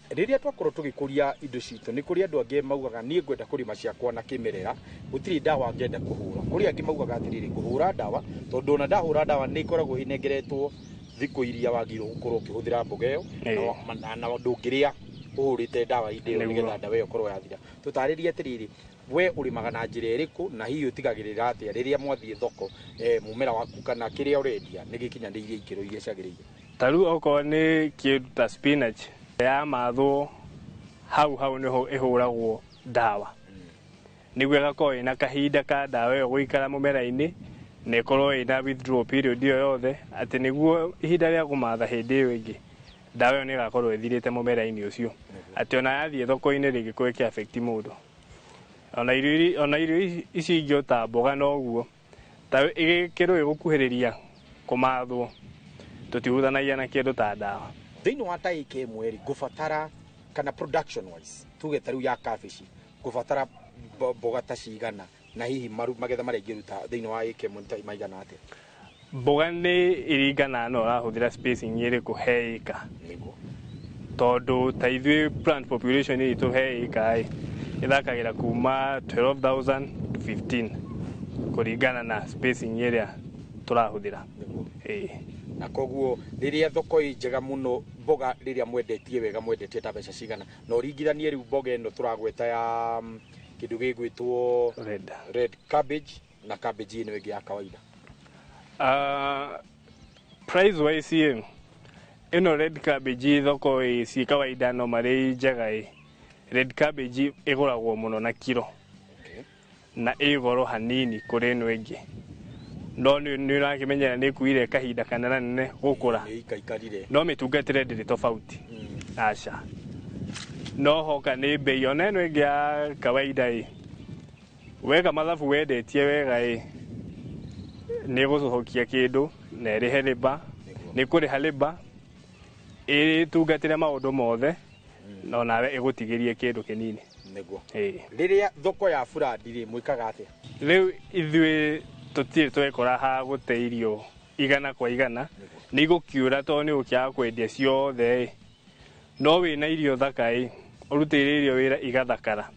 rĩrĩa twakorwo tũgĩkũria indo citũ nĩ kũrĩ andũ angĩ maugaga niĩ ngwenda kũrĩma ciakwa na kĩmerera gũtirĩ ndawa ngenda kũhũra kũrĩ angĩ maugaga atĩrĩrĩ kũhũra ndawa tondũ ona ndahũra ndawa nĩ ikoragwo inengeretwo thikũ iria wagĩrĩirwo gũkorwo ũkĩhũthĩra mboga ĩyo na ndũngĩrĩa ũhũrĩte ndawa inde nĩgetha ndawa ĩyo korwo yathira tũtarĩrie atĩrĩrĩ we ũrĩmaga na njĩra ĩrĩkũ na hihi ũtigagĩrĩra atĩa rĩrĩa mwathiĩ thoko mũmera waku kana kĩrĩa ũrendia nĩ gĩkinyanĩirie ikĩro iria ciagĩrĩire ta rĩu okorwo nĩ kĩndũ ta spinach ya mathwo hau nĩho ĩhũragwo ndawa nĩguo ĩgakorwo ĩna kahinda ka ndawa ĩyo gũikara mũmera-inĩ na ĩkorwo ĩna withdrawal period ĩyo yothe atĩ nĩguo ihinda rĩa kũmatha hĩndĩ ĩyo ĩngĩ ndawa ĩyo nĩ ĩgakorwo ĩthirĩte mũmera-inĩ ũcio atĩ ona yathiĩ thoko-inĩ rĩngĩkorwo ĩkĩ-affect mũndũ ona irio ici ingĩ ta mboga noguo ta ĩgĩkĩrwo ĩgũkuhĩrĩria kũmathwo tũtihutanagia na kĩndũ ta ndawa thĩinĩ wa ta ĩka ĩmwe ngũbatara kana production wise tuge ta rĩu ya cabbage ngũbatara mboga ta cigana na hihi magetha marĩa ingĩruta thĩinĩ wa ĩka ĩmwe maigana atĩa mboga nĩ iringana na ũrahũthĩra spacing ĩrĩkũ he ĩka tondũ ta ithuĩ plant population itũ he ĩka ĩthakagĩra kuma 12,000 to 15 kũringana na spacing ĩrĩa tũrahũthĩra na koguo rĩrĩa thoko ĩ njega mũno mboga rĩrĩa mwendetie wega mwendetie ta mbeca cigana na ũringithanie rĩu mboga ĩno tũragweta ya kĩndũ gĩgwĩtwo red cabbage na cabbage ĩno ĩngĩ ya kawaida price wise ĩno red cabbage thoko ĩ kawaida no marĩ njega red cabbage ĩgũragwo mũno na kiro na ĩgoro hanini kũrĩ ĩno ĩngĩ no nĩ ũrakĩmenyera nĩ ĩkuire kahinda kanene nene gũkũra no mĩtungatĩre ndĩrĩ tofauti aca no hoka nĩ mbei ona ĩno ĩngĩ ya kawaida weka mathabu wendetie wega nĩ gũcokia kĩndũ na ĩrĩhe rĩba nĩ kũrĩha rĩba ĩtungatĩre maũndũ mothe no nawe ĩgũtigĩrie kĩndũ kĩnini nĩguo rĩrĩa thoko ya burandi mwĩkaga atĩa rĩu ithuĩ tũtirĩ twekora ha gũte irio igana kwa igana nĩ igũkiũra tondũ nĩ ũkĩaga kwendia ciothe no wĩna irio thaka ũrutĩire irio wĩra igathakara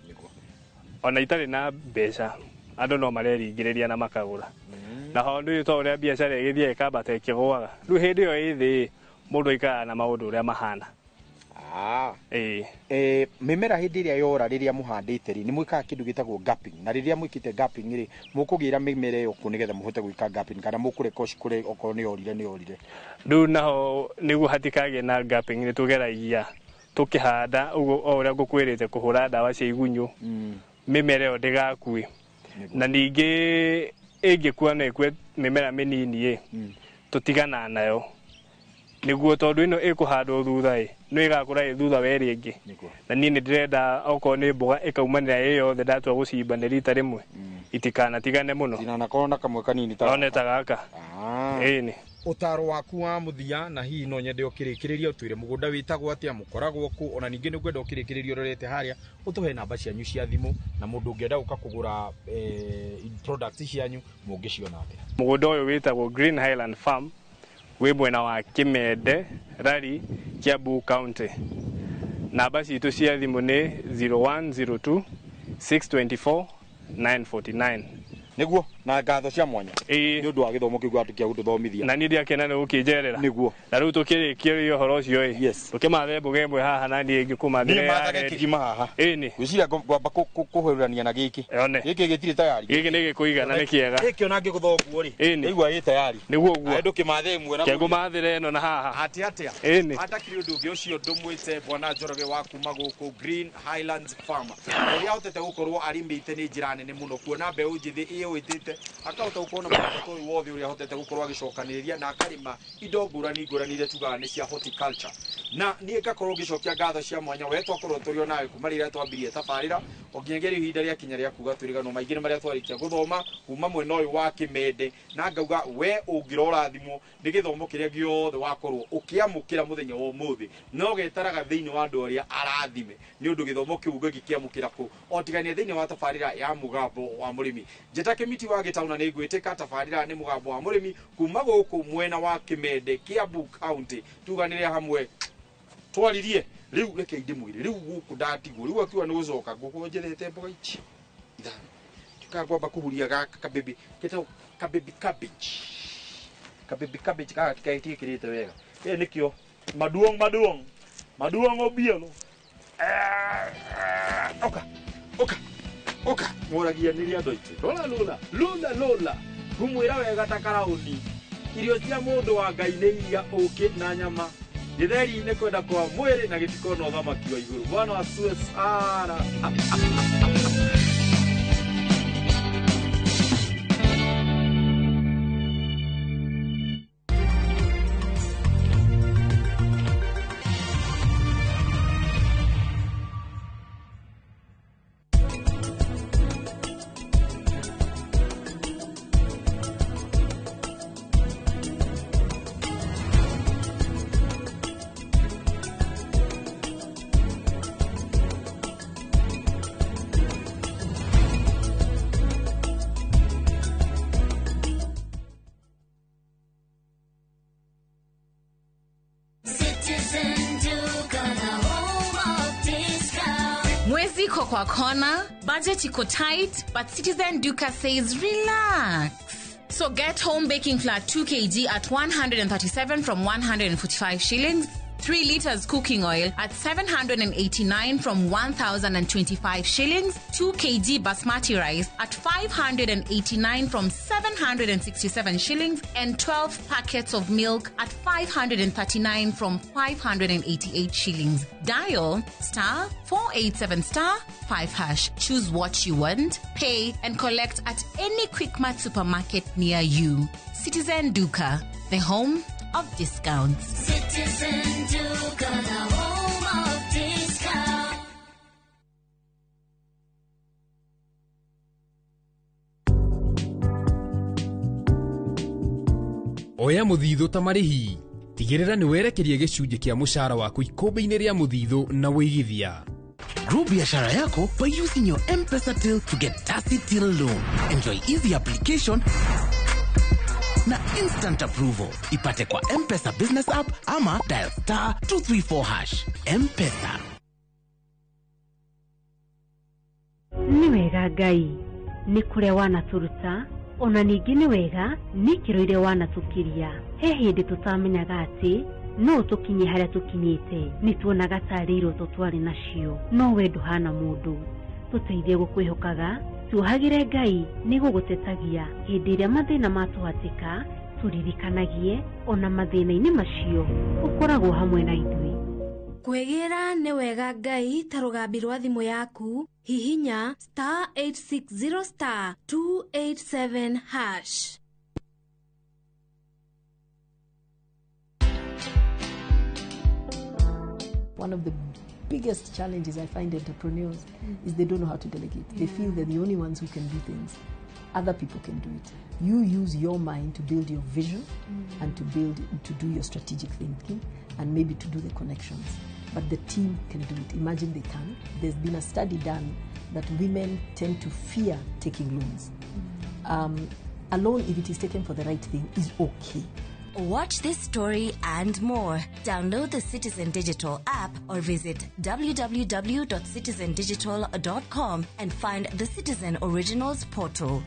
ona itarĩ na mbeca andũ no mareringĩrĩria na makagũra na hondu to ũrĩa biacara ĩgĩthiĩ ĩkambata ĩkĩgũaga rĩu hĩndĩ ĩyo ĩ thĩ mũndũ aikaraga na maũndũ ũrĩa mahana mĩmera hĩndĩ ĩrĩa yora rĩrĩa mũhandĩte nĩ mwĩkaga kĩndũ gĩtagwo gapping na rĩrĩa mwĩkĩte gapping mũkũgĩra mĩmera ĩyo kũ nĩgetha mũhote gwĩka gapping kana mũkũreka ũcikũre okorwo nĩ yorire rĩu naho nĩguo hatikagĩe na gapping nĩ tũgeragia tũkĩhanda ũguo o ũrĩa ngũkwĩrĩte kũhũra ndawa cia igunyũ mĩmera ĩyo ndĩgakue na ningĩ ĩngĩkua na ĩkue mĩmera mĩnini tũtigana nayo nĩguo tondũ ĩno ĩkũhandwo thutha nĩ ĩgakũra thutha wa ĩrĩa ĩngĩ na niĩ nĩ ndĩrenda okorwo nĩ mboga ĩkaumanĩra ĩ yothe ndatua gũcimba nĩ rita rĩmwe itikanatigane mũno itinakorwo na kamwe kanini ta gaka ĩni ũtaro waku wa mũthia na hihi no nyende ũkĩrĩkĩrĩria ũtwĩre mũgũnda wĩtagwo atĩa mũkoragwo kũ ona ningĩ nĩ ngwenda ũkĩrĩkĩrĩria ũrorete harĩa ũtũhe namba cianyu cia thimũ na mũndũ ũngĩenda gũka kũgũra products cianyu mũngĩciona atĩa mũgũnda ũyũ wĩtagwo Green Highland Farm wĩ mwena wa Kimende Rari Kiambu County namba citũ cia thimũ nĩ 0102 624 949 nĩguo na ngatho cia mwanya ni undu wa githomo kiu gwatukia gututhomithia na ni ndia kena ni ukijerera niguo na riu tukirikia uhoro ucio tukimathe mbuge mwe haha na ni ngikumathire ni mathage kigima haha ni gwiciria kwamba kuhurania na giki giki gitiri tayari giki ni gikuigana ni kiega giki ona ngiguthoguo ri igua yi tayari niguo guo andu kimathe mwe na kengumathire no na haha atia atakiri undu ungi ucio ndumwite bwana Njoroge wa kuma guku Green Highlands Farmer uria hotete gukorwo arimite ni njira nene muno kuona mbeu njithi iyo witite akahota gukona mutatu uyu wothe uria hotete gukorwo agicokaniria na akarima indo ngurani iria tugaga ni cia horticulture na nie ngakorwo ngicokia ngatho cia mwanya we twakorwo turio nawe kuma rĩrĩa twambirie tabarĩra onginyagia ihinda rĩa kinya rĩa kuga tũrigano maingĩ nĩ marĩa twarikia guthoma kuma mwena ũyũ wa Kimende na ngauga we ũngĩrora thimũ nĩ gĩthomo kĩrĩa gĩothe wakorwo ũkĩamũkĩra mũthenya wa ũmũthĩ no getaraga thĩinĩ wa andũ arĩa arathime nĩ ũndũ gĩthomo kĩu gĩgĩkĩamũkĩra kũ otigania thĩinĩ wa tabarĩra ya mũgambo wa mũrĩmi Njeta Kimiti wa Gĩtauna nĩ ngwĩtĩka tabarĩra nĩ mũgambo wa mũrĩmi kuma gũkũ mwena wa Kimende Kiambu County tuganĩre hamwe twaririe riu reke ndimwire riu guku ndatigwo riu akiwa ni gucoka nguko njethete mboga ici ithano tukagwamba kuhuria gaka kabebi keto kabebi cabbage kaka tikaitikirite wega nikio maduong obielo oka moragia niri andu aitu lula kumwira wega takarauni irio cia mundu wa Ngai ni iria uki na nyama githeri ni kwenda kwa mwiri na gitikono thamaki wa iguru bwana asue sana Mwezi iko kwa kona, budget iko tight, but Citizen Duka says relax. So get home baking flour 2 kg at 137 from 145 shillings. 3 liters cooking oil at 789 from 1,025 shillings. 2 kg basmati rice at 589 from 767 shillings. And 12 packets of milk at 539 from 588 shillings. Dial *487*5#. Choose what you want, pay, and collect at any Quickmart supermarket near you. Citizen Duka, the home of discounts. Citizen Duka, the home of discounts. Oya muthithu ta marihi. Tigirira ni werekerie gicunjĩ kia mushara waku ikombe-inĩ ria muthithu na wĩigithia. Grow biashara yako by using your M-Pesa till to get Tacit Till loan. Enjoy easy application na instant approval. Ipate kwa M-Pesa business app ama dial *234#. M-Pesa. Ni wega Ngai ni kuria wanaturuta ona ningĩ nĩ wega nĩ kĩrũire wanatukiria he hĩndĩ tutamenyaga atĩ no tukinye harĩa tukinyĩte nĩ tuonaga tarĩ iroto twarĩ nacio no we ndũhana mũndũ tuteithie gũkwĩhokaga tuohagĩre Ngai nĩ gũgũtetagia hĩndĩ ĩrĩa mathĩna matũhatĩka turirikanagie ona mathĩna-inĩ macio ũkoragwo hamwe na ithuĩ. Kwegera nĩ wega Ngai ta rũgambi rwa thimũ yaku hihinya *860*287#. One of the biggest challenges I find entrepreneurs is they don't know how to delegate. They feel they're the only ones who can do things. Other people can do it. You use your mind to build your vision and to do your strategic thinking and maybe to do the connections. But the team can do it. Imagine they can. There's been a study done that women tend to fear taking loans. A loan, if it is taken for the right thing, is okay. Watch this story and more. Download the Citizen Digital app or visit www.citizendigital.com and find the Citizen Originals portal.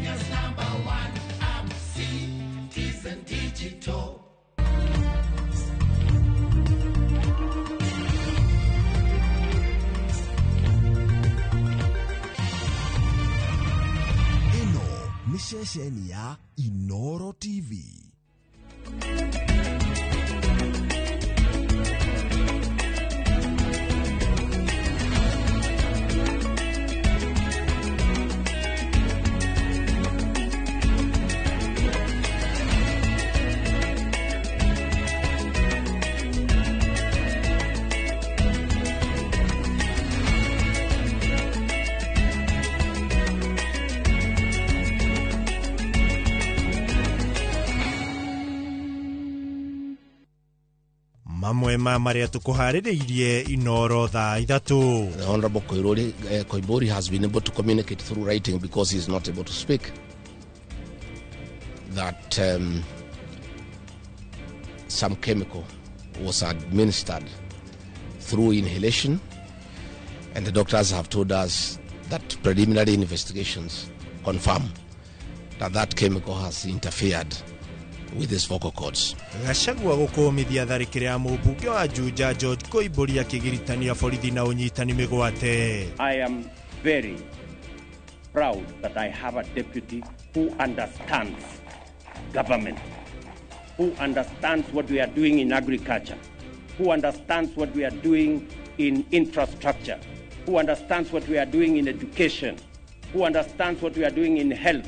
Kenya's #1 app, Citizen Digital. Ino ni ceceni ya Inoro TV. Mamwe ma maria tukuhaririirie Inoro thaa ithatu. The Honorable Koibori has been able to communicate through writing because he is not able to speak that some chemical was administered through inhalation, and the doctors have told us that preliminary investigations confirm that that chemical has interfered with his vocal cords. Gachagua gukumithia tharikire ya mubunge wa Juja George Koibori akigiritania borithi na unyitani migwate. I am very proud that I have a deputy who understands government, who understands what we are doing in agriculture, who understands what we are doing in infrastructure, who understands what we are doing in education, who understands what we are doing in health,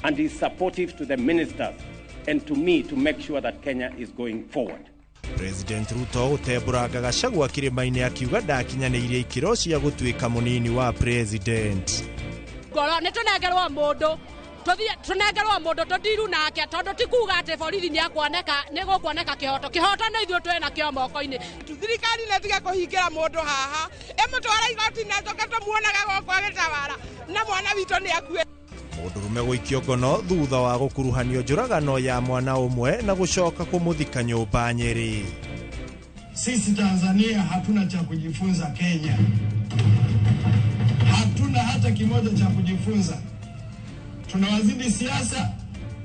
and is supportive to the ministers and to me to make sure that Kenya is going forward. President Ruto uteburaga Gachagua kirima-ini akiuga ndakinyaniirie ikiro cia gutuika munini wa president. Ngoro ni tunengerwa mundu tunengerwa mundu tundiru nake tondu tikuga ati borithi ni akuoneka ni gukuoneka kihoto ni ithuĩ twina kio moko-ini. Thirikari netiga kuhingira mundu haha emutwara igoti na toka tumuonaga goko agitawara na mwana witũ ni akue. Mundurume guikio ngono thutha wa gukuruhanio njuragano ya mwana umwe na gucoka kumuthika nyumba Nyeri. Sisi Tanzania hatuna cha kujifunza Kenya. Hatuna hata kimoja cha kujifunza. Tunawazidi siasa,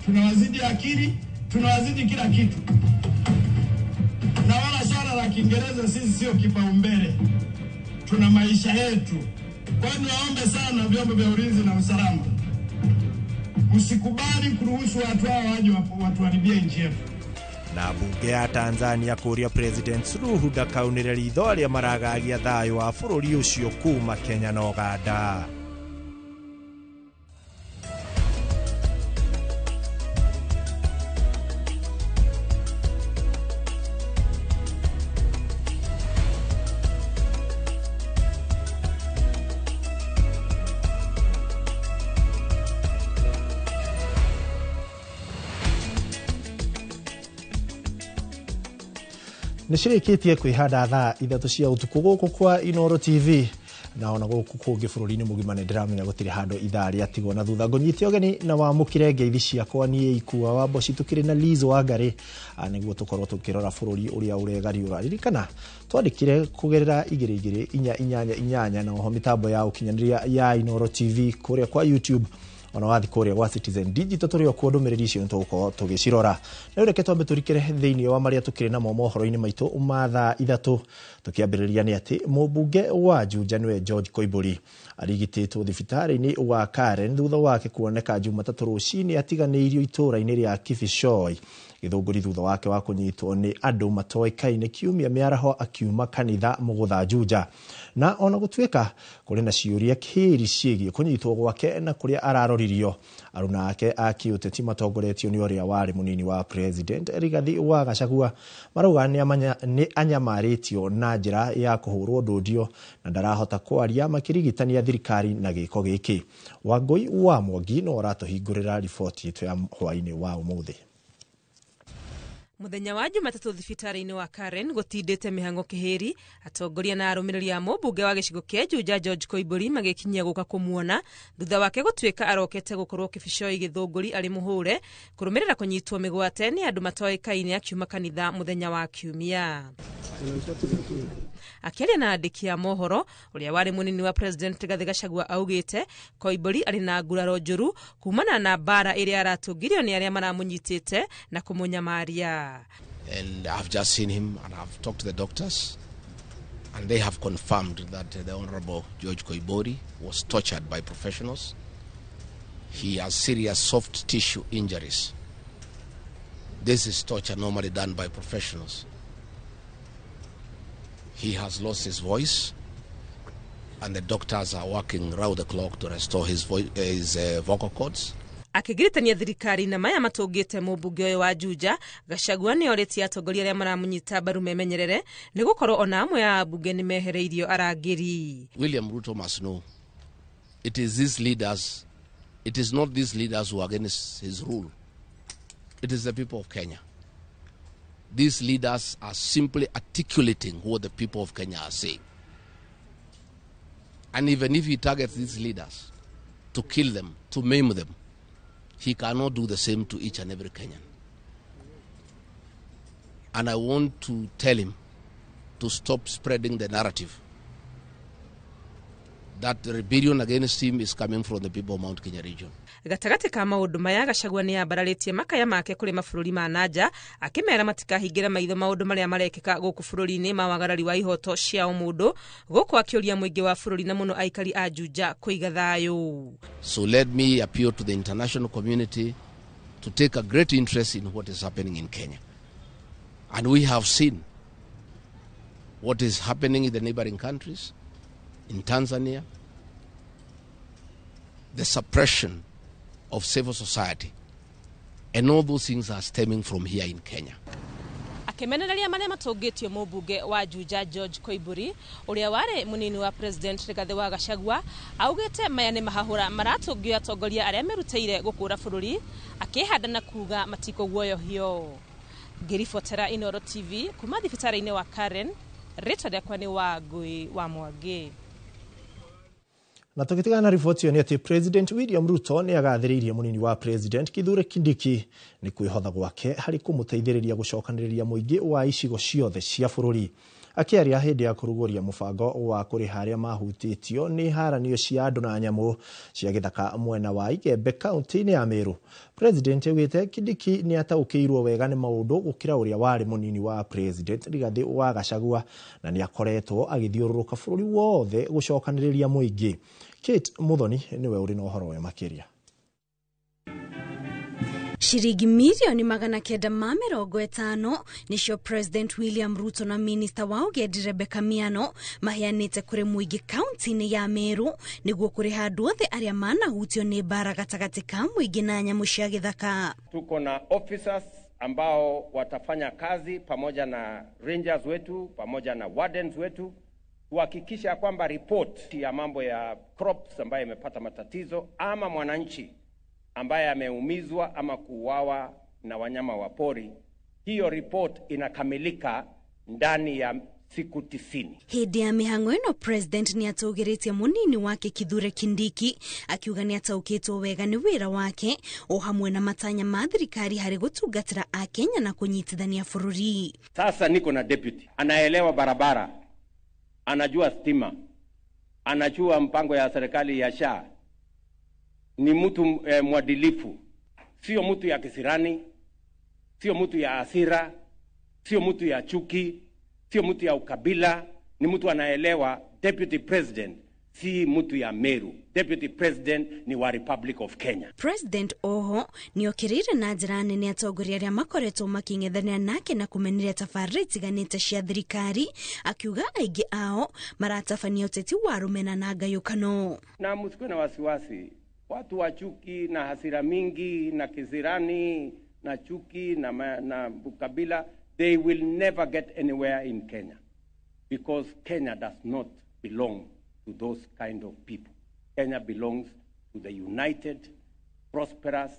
tunawazidi akili, tunawazidi kila kitu. Na wala swala la Kiingereza sisi sio kipaumbele. Tuna maisha yetu. Kwa hiyo niwaombe sana vyombo vya ulinzi na usalama, usikubali kuruhusu watu hao waje watuharibie nchi yetu. Na bunge ya Tanzania kuria President Suluhu ndakaunire ritho aria maragagia thayo wa bururi ucio kuma Kenya na Uganda. Nishirikitie kwihanda thaa ithatu cia utuku guku kwa Inoro TV na ona guku kungi bururi-ini mugima ni ndiramenya gutire handu ithaa ria tigwo na thutha ngonyite ogeni na wamukire ngeithi ciakwa nie ikua wa boci tukire na Lizo Wangari niguo tukorwo tukirora bururi uria uregariura ririkana twandikire kugerera 2288 na oho mitambo ya ukinyaniria ya Inoro TV kuria kwa YouTube ona wathi kuria gwa Citizen Digital turio kwa ndumiriri icio ntuko tugicirora na reke twambe turikire thiini wa maria tukire na mohoro-ini maitu umatha ithatu tukiambiriria ni ati mubunge wa Juja niwe George Koibori arigititwo thibitari-ini wa Karen thutha wake kuoneka Jumatatu rucini atiganiirio itura-ini ria Kibishoi githunguri thutha wake wa kunyitwo ni andu matoikaine kiumia miaraho akiuma kanitha mugutha Juja na ona gutuika kuri na ciuria kiri ciegi kunyitwo gwake na kuria araroririo aruna ake akiuteti matongoretio ni uria wari munini wa president Rigathi wa Gachagua marauga ni anyamaritio na njira ya kuhurwo ndudio na ndarahota kwaria makirigitania thirikari na giko giki. Wangui wa Mwangi no ratuhingurira riboti yetu ya hwaini wa umuthi. Muthenya wa Jumatatu thibitari-ini wa Karen gutindite mihango kihiri atongoria na arumiriri a mubunge wa gicigo kia Juja George Koibori magikinyia guka kumuona thutha wake gutuika arokete gukorwo Kibishoi githunguri ari muhure kurumirira kunyitwo migwate ni andu matoikaine akiuma kanitha muthenya wa kiumia. Akiaria na andiki a mohoro uria wari munini wa president Rigathi Gachagua augite Koimburi ari na nguraro njuru kumana na bara iria aratungirio ni aria maramunyitite na kumunyamaria. And I've just seen him and I've talked to the doctors and they have confirmed that the Honorable George Koimburi was tortured by professionals. He has serious soft tissue injuries. This is torture normally done by professionals. He has lost his voice and the doctors are working round the clock to restore his vocal cords. Akigiritania thirikari na maya matungite mubunge uyu wa Juja, Gachagua ni oreti atongoria aria maramunyita baru memenyerere ni gukorwo ona amwe ya bunge ni mehereirio arangiri. William Ruto must know it is not these leaders who are against his rule. It is the people of Kenya. These leaders are simply articulating what the people of Kenya are saying. And even if he targets these leaders to kill them, to maim them, he cannot do the same to each and every Kenyan. And I want to tell him to stop spreading the narrative that the rebellion against him is coming from the people of Mount Kenya region. Gatagati ka maundu maya Gachagua ni abararitie makaya make kuri mabũrũri ma nanja akimera matikahingira maitho maundu maria marekeka guku bũrũri-inĩ ma wagarari wa ihoto cia ũmũndũ guku akiuria muingi wa bũrũri na muno aikari a Juja kuiga thayu. So let me appeal to the international community to take a great interest in what is happening in Kenya. And we have seen what is happening in the neighboring countries, in Tanzania, the suppression of civil society, and all those things are stemming from here in Kenya. Akimenereria maria matungitio mubunge wa Juja George Koimburi uria wari munini wa president Rigathi wa Gachagua augite maya ni mahahura maratungio atongoria aria merutĩire gukura bũrũri akihanda na kuga matiko guoyohio. Ngiribotera Inooro TV kuma thibitari-inĩ wa Karen, rĩtwa rĩakwa nĩ Wangui wa Mwangi. Na tukitigana na riboti iyo ni ati President William Ruto ni agathiririe munini wa President Kithure Kindiki ni kwihotha gwake hari kumuteithiriria gucokaniriria muingi wa icigo ciothe cia bururi. Akiaria hindi ya kuruguria mubango wa kuriha aria mahutitio ni haranio cia andu na nyamu cia githaka mwena wa Igembe county-ini ya Meru. President augite Kindiki ni ataukirwo wega ni maundu gukira uria wari munini wa President Rigathi wa Gachagua na ni akoretwo agithiururuka bururi wothe gucokaniriria muingi. Kate Muthoni niwe uri na uhoro wa makiria. Shiringi milioni 950 nicio President William Ruto na Minister wa Ugendi Rebecca Miano maheanite kuri muingi county-ini ya Meru niguo kuriha andu othe aria manahutio ni bara gatagati ka muingi na nyamu cia githaka. Tuko na officers ambao watafanya kazi pamoja na rangers wetu pamoja na wardens wetu kuhakikisha kwamba report ya mambo ya crops ambayo imepata matatizo ama mwananchi ambaye ameumizwa ama kuuawa na wanyama wa pori, hiyo report inakamilika ndani ya siku 90. Hindi ya mihango ino President ni atugiritie munini wake Kithure Kindiki akiuga ni ataukitwo wega ni wira wake o hamwe na matanya ma thirikari hari gutungatira a Kenya na kunyitithania bururi. Sasa niko na deputy anaelewa barabara, anajua stima, anajua mpango ya serikali ya SHA. Ni mtu mwadilifu, sio mtu ya kisirani, sio mtu ya asira, sio mtu ya chuki, sio mtu ya ukabila. Ni mtu anaelewa deputy president si mtu ya Meru. Deputy president ni wa Republic of Kenya. President oho ni okirire na njira nene atongoria aria makoretwo making'ethania nake na kumeneria tabarĩra itiganĩte cia thirikari akiuga aingĩ ao maratabania ũteti wa rumena na ngayũkano. Na msikuwe na wasiwasi, watu wa chuki na hasira mingi na kisirani na chuki na ukabila, they will never get anywhere in Kenya, because Kenya does not belong to those kind of people. Kenya belongs to the united, prosperous,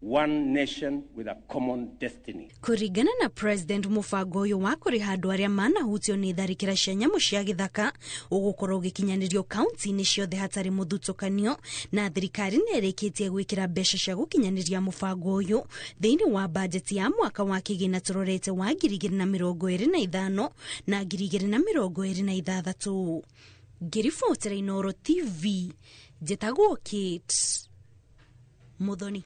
one nation with a common destiny. Kuringana na President mubango uyu wa kuriha andu aria manahutio ni tharikira cia nyamu cia githaka ugukorwo ugikinyanirio kaunti-ini ciothe hatari muthutukanio, na thirikari nerikitie gwikira mbeca cia gukinyaniria mubango uyu thiini wa bajeti ya mwaka wa kigina turorete wa 2025 na 2026. Ngiribotera Inooro TV, njitagwo Kate Muthoni.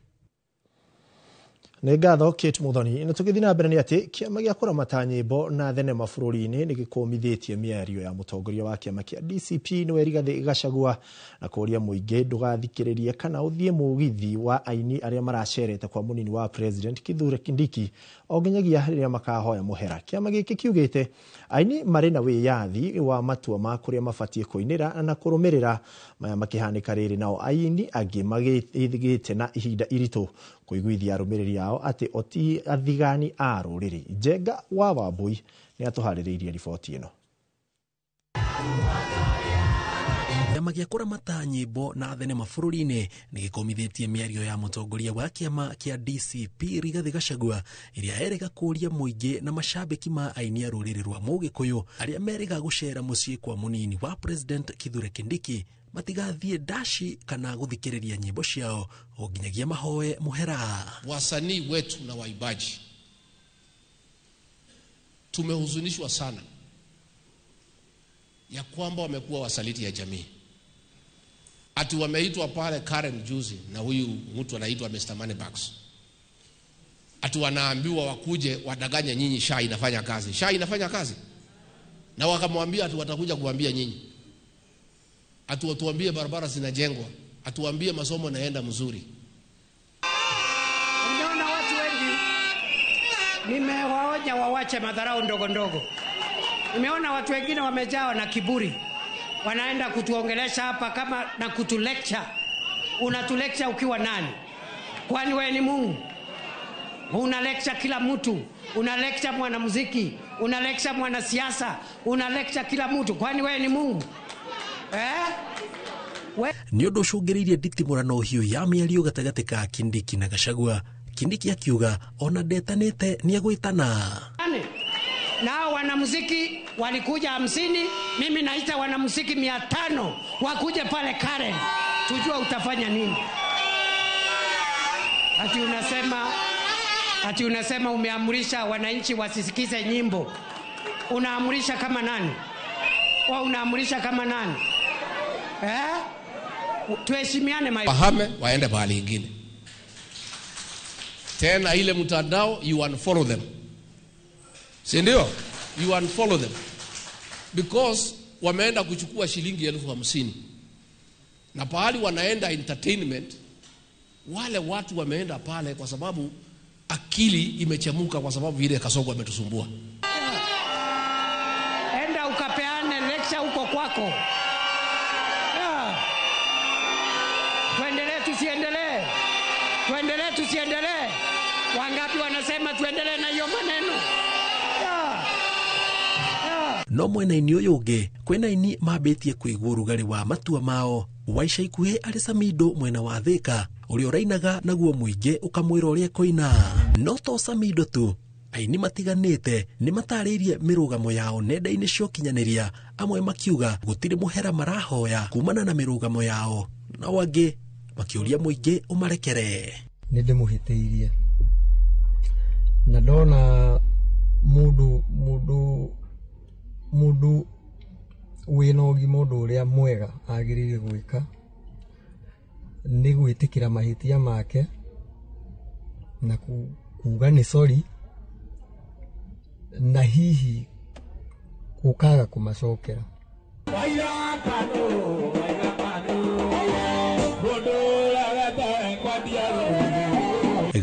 Nĩ ngatho Kate Muthoni. Na tũgĩthiĩ na mbere nĩ atĩ kĩama gĩa kũramata nyĩmbo na thenema bũrũri-inĩ nĩ gĩkũmithĩtie mĩario ya mũtongoria wa kĩama kĩa DCP nĩwe Rigathĩ Gachagua na kũria mũingĩ ndũgathikĩrĩrie kana ũthiĩ mũgithi wa aini arĩa maracerete kwa mũnini wa president Kithure Kindiki o nginyagia rĩrĩa makahoya mũhera. Kĩama gĩkĩ kiugĩte aini marĩ na wĩyathi wa matua ma kũrĩa mabatiĩ kũinĩra na kũrũmĩrĩra maya makĩhanĩka rĩrĩ, nao aini angĩ magĩte na ihinda iritũ kũiguithia arũmĩrĩri ao atĩ oti athigani a rũrĩrĩ. Njenga wa Wambui nĩ atũharĩrĩirie riboti ĩno. Kĩama gĩa kũramata nyĩmbo na thenema bũrũri-inĩ nĩ gĩkomithĩtie mĩario ya mũtongoria wa kĩama kĩa DCP Rigathĩ Gachagua ĩrĩa erĩga kũria mũingĩ na macambĩki ma aini a rũrĩrĩ rwa Mũgĩkũyũ arĩa merĩga gũcera mũciĩ kwa mũnini wa president Kithure Kindiki matigathiĩ ndaci kana gũthikĩrĩria nyĩmbo ciao o nginyagia mahoe mũhera. Wasanii wetu na waibaji tumehuzunishwa sana ya kwamba wamekuwa wasaliti ya jamii. Ati wameitwa pale Karen juzi na huyu mtu anaitwa Mr. Moneybags. Ati wanaambiwa wakuje wadanganye nyinyi SHA inafanya kazi. SHA inafanya kazi. Na wakamwambia ati watakuja kuambia nyinyi. Ati watuambie barabara zinajengwa. Atuambie masomo naenda mzuri. Nimeona watu wengi, nimewaonya wawache madharau ndogo ndogo. Nimeona watu wengine wamejawa na kiburi. Wanaenda kutuongelesha hapa kama na kutulecture. Unatulecture ukiwa nani? Kwani wewe ni Mungu? Una lecture kila mtu. Una lecture mwanamuziki, una lecture mwanasiasa, una lecture kila mtu. Kwani wewe ni Mungu? Nĩ ũndũ ũcũngĩrĩirie nditimũrano hiũ ya mĩario gatagatĩ ka Kindiki na Gachagua. Kindiki akiuga ona ndetanĩte nĩ egwĩtana. Nao wanamuziki walikuja 50, mimi naita wanamuziki 500 wakuje pale Karen. Tujua utafanya nini? Ati unasema umeamrisha wananchi wasisikize nyimbo. Unaamrisha kama nani? Unaamrisha kama nani? Tuheshimiane wahame waende pahali ingine. Tena ile mtandao you unfollow them. Si ndio? You unfollow them. Because wameenda kuchukua shilingi 50,000. Na pahali wanaenda entertainment, wale watu wameenda pale kwa sababu akili imechemuka kwa sababu vile Kasongo ametusumbua. Enda ukapeane lecture huko kwako. Tuendelee tusiendelee. Wangapi wanasema tuendelee na hiyo maneno? No mwena-inĩ ũyũ ũngĩ kwĩna aini mambĩtie kũigua ũrugarĩ wa matua mao. Wa ica ikuhĩ arĩ Samido mwena wa Thĩka ũrĩa ũrainaga naguo mũingĩ ũkamwĩra ũrĩa kũina. No to Samido tu, aini matiganĩte nĩ matarĩirie mĩrũgamo yao nenda-inĩ cia ũkinyanĩria, amwe makiuga gũtirĩ mũhera marahoya kumana na mĩrũgamo yao, na angĩ makĩũria mũingĩ ũmarekere. Nĩ ndĩmũhĩtĩirie na ndona mũndũ wĩna ũgima ũndũ ũrĩa mwega agĩrĩire gwĩka nĩ gwĩtĩkĩra mahĩtia make na kuga nĩ sorry na hihi gũkaga kũmacokera.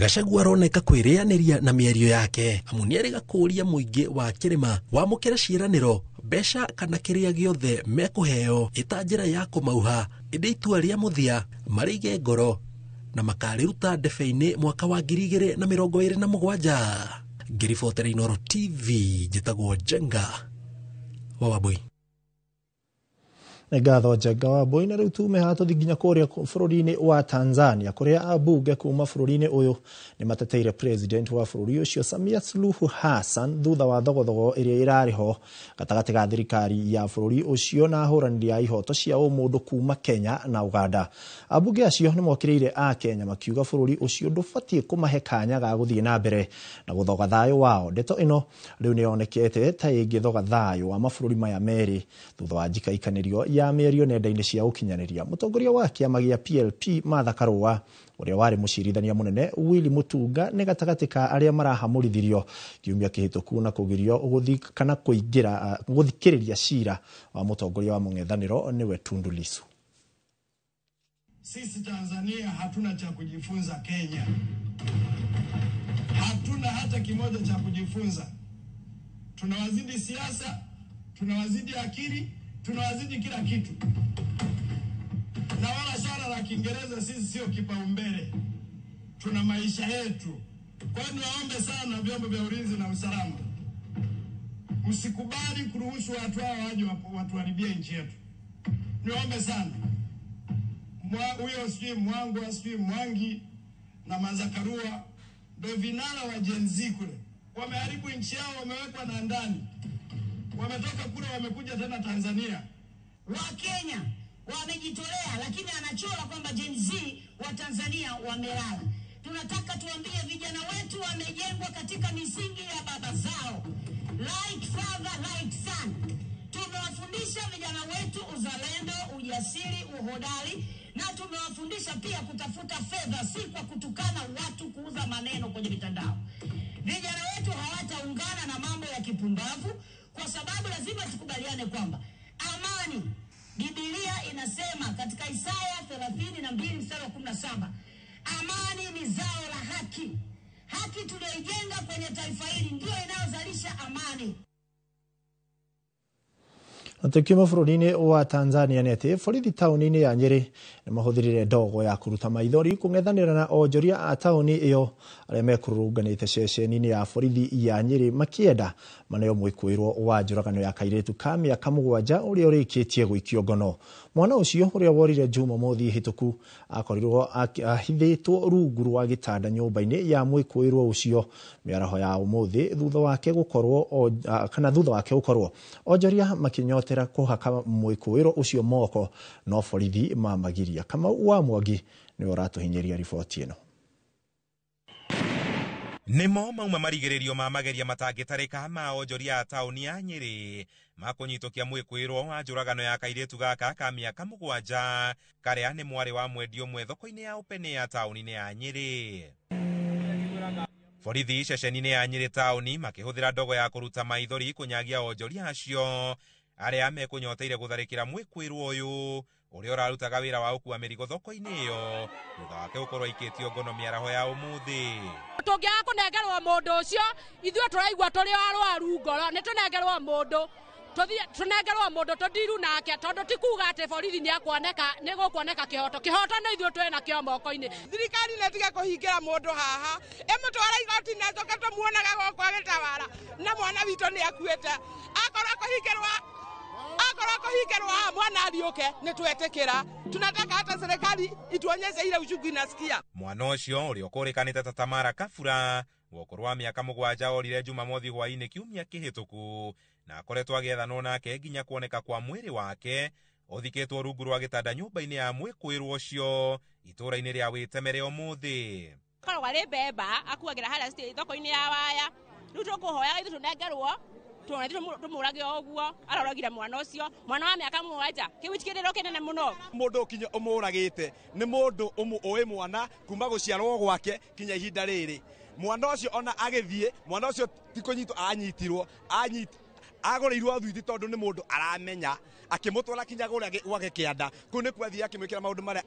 Gachagua aroneka kwĩrĩanĩria na mĩario yake, amu nĩerĩga kũria mũingĩ wa kĩrĩma wamũkĩra ciĩranĩro mbeca kana kĩrĩa gĩothe mekũheo ĩta njĩra ya kũmauha, ĩndĩ itua rĩa mũthia marĩige ngoro na makarĩruta ndebe-inĩ mwaka wa 2027. Ngĩribotera Inooro TV, njĩtagwo Njenga wa Wambui. nĩ ngatho Njenga Wambui. Na rĩu tume haha tũthiĩ nginya kũrĩa bũrũri-inĩ wa Tanzania kũrĩa ambunge kuma bũrũri-inĩ ũyũ nĩ mateteire president wa bũrũri ũcio Samia Suluhu Hassan thutha wa thogothogo ĩrĩa ĩrarĩ ho gatagatĩ ga thirikari ya bũrũri ũcio na ahũranĩri a ihoto cia ũmũndũ kuma Kenya na Uganda. Ambunge acio nĩ mokĩrĩire a Kenya makiuga bũrũri ũcio ndũbatiĩ kũmahe kanya ga gũthiĩ na mbere na gũthoga thayũ wao. Ndeto ĩno rĩu nĩ yonekete ta ĩngĩthoga thayũ wa mabũrũri maya merĩ thutha wa njikaikanĩrio ya mĩario nenda-inĩ cia ũkinyanĩria. Mũtongoria wa kĩama gĩa PLP Martha Karũa ũrĩa warĩ mũcirithania mũnene Willy Mutunga nĩ gatagatĩ ka arĩa marahamũrithirio kiumia kĩhĩtũku na kũgirio kana gũthikĩrĩria cira wa mũtongoria wa mũng'ethanĩro nĩwe Tundu Lissu. Sisi Tanzania hatuna cha kujifunza Kenya. Hatuna hata kimoja cha kujifunza. Tunawazidi siasa, tunawazidi akili, tunawazidi kila kitu. Na wala swala la Kiingereza sisi sio kipaumbele. Tuna maisha yetu. Kwa hiyo niwaombe sana vyombo vya ulinzi na usalama, msikubali kuruhusu watu hao waje watuharibie nchi yetu. Niwaombe sana. Huyo sijui Mwangu, sijui Mwangi na Manzakarua ndio vinara wa Gen Z kule. Wameharibu nchi yao, wamewekwa na ndani. Wametoka kule wamekuja tena Tanzania. Wa Kenya wamejitolea, lakini anachora kwamba Gen Z wa Tanzania wamelala. Tunataka tuambie vijana wetu wamejengwa katika misingi ya baba zao. Like father, like son. Tumewafundisha vijana wetu uzalendo, ujasiri, uhodari, na tumewafundisha pia kutafuta fedha, si kwa kutukana watu, kuuza maneno kwenye mitandao. Vijana wetu hawataungana na mambo ya kipumbavu, kwa sababu lazima tukubaliane kwamba amani, Biblia inasema katika Isaya 32:17, amani ni zao la haki. Haki tuliyoijenga kwenye taifa hili ndio inayozalisha amani. Tukiuma bũrũri-inĩ wa Tanzania nĩ atĩ borithi taũni-inĩ ya Nyeri nĩ mahũthĩrire ndogo ya kũruta maithori kũng'ethanĩra na onjoria a taũni ĩyo arĩa mekurunganĩte ceceni-inĩ ya borithi ya Nyeri makĩenda maneo mwĩkũĩrwo wa njũragano ya kairĩtu ka mĩaka 7 ũrĩa ũrĩkĩtie gũikio ngono. Mwana ũcio ũrĩa worire Jumamothi hĩtũku akorirwo ahithĩtwo rungu rwa gĩtanda nyũmba-inĩ ya mwĩkũĩrwo ũcio mĩaraho ya ũmũthĩ thutha wake gũkorwo onjoria makĩnyotera kũhaka mwĩkũĩrwo ũcio moko no borithi mamagiria. Kamau wa Mwangi nĩ ũratũhinyĩria riboti ĩno. Nimo mauma marigĩrĩrio ma mageria matangĩtarĩka ma onjoria a taũni ya Nyeri makũnyitũkia mwĩkũĩrwo wa njũragano ya kairĩtu gaka ka mĩaka 7 karĩa nĩ mwarĩ wa mwendia ũmwe thoko-inĩ ya Upene ya taũni-inĩ ya Nyeri. Borithi ceceni-inĩ ya Nyeri taũni makĩhũthĩra ndogo ya kũruta maithori kũnyagia onjoria acio arĩa mekũnyoteire gũtharĩkĩra mwĩkũĩrwo ũyũ ũrĩa ũrarutaga wĩra wa ũkua mĩrigo thoko-inĩ ĩyo thutha wake gũkorwo aikĩtio ngono mĩaraho ya ũmũthĩ. Tũngĩaga kũnengerwo mũndũ ũcio, ithuĩ tũraigua tũrĩ arwaru ngoro, nĩ tũnengerwo mũndũ, tũnengerwo mũndũ tũndiru nake, tondũ ti kuuga atĩ borithi nĩ gũkuoneka kĩhoto. Kĩhoto nĩ ithuĩ twĩ nakĩo moko-inĩ. Thirikari nĩ tiga kũhingĩra mũndũ haha, ĩmũtwara igoti-inĩ acoke tũmuonaga gũkũ agĩtawara, na mwana witũ nĩ akuĩte. Akorwo kũhingĩrwo mwana ariũke nĩ twetĩkĩra. Tunataka hata serikali ituonyeshe ile uchungu inasikia. Mwana ũcio ũrĩa ũkũrĩkanĩte ta Tamara Kabura gũkorwo wa mĩaka 7 orire Jumamothi hwaĩ-inĩ kiumia kĩhĩtũku na akoretwo agĩethanwo nake nginya kuoneka kwa mwĩrĩ wake ũthikĩtwo rungu rwa gĩtanda nyũmba-inĩ ya mwĩkũĩrwo ũcio itũũra-inĩ rĩa Wĩtemere ũmũthĩ. Korwo arĩ mbemba akuagĩra harĩa thoko-inĩ ya Waya, rĩu tũkũhoya ithuĩ tũnengerwo tũmũrage ũguo aroragire mwana ũcio, mwana wa mĩaka 7, kĩu kĩrĩro kĩnene mũno. Mũndũ kinya ũmũragĩte nĩ mũndũ ũĩ mwana kuma gũciarwo gwake kinya ihinda rĩrĩ. Mwana ũcio ona agĩthiĩ, mwana ũcio ti kũnyitwo anyitirwo, agũrĩirwo thuiti tondũ nĩ mũndũ aramenya, akĩmũtwara kinya gwake kĩanda. Kũu nĩ kwathire akĩmwĩkĩra maũndũ marĩa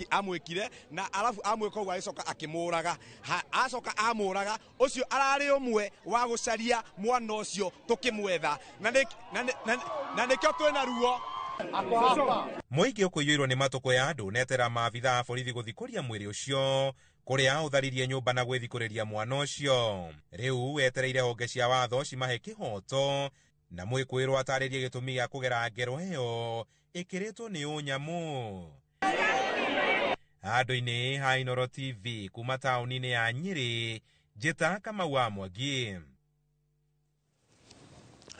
amwĩkire na arabu amwĩka ũguo agĩcoka akĩmũraga. Acoka amũraga, ũcio ararĩ ũmwe wa gũcaria mwana ũcio tũkĩmwetha, na nĩkĩo twĩna ruo. Mũingĩ ũkũiyũirwo nĩ matũkũ ya andũ netera maabitha a borithi gũthikũria mwĩrĩ ũcio kũrĩa ũtharirie nyũmba na gwĩthikũrĩria mwana ũcio. Rĩu wetereire honge cia watho cimahe kĩhoto na mwĩkũĩrwo atarĩrie gĩtũmi gĩa kũgera ngero ĩyo ikiritwo ni unyamu. Andu-ini ha Inoro TV kuma tauni-ini ya Nyeri, Njita Kamau wa Mwangi.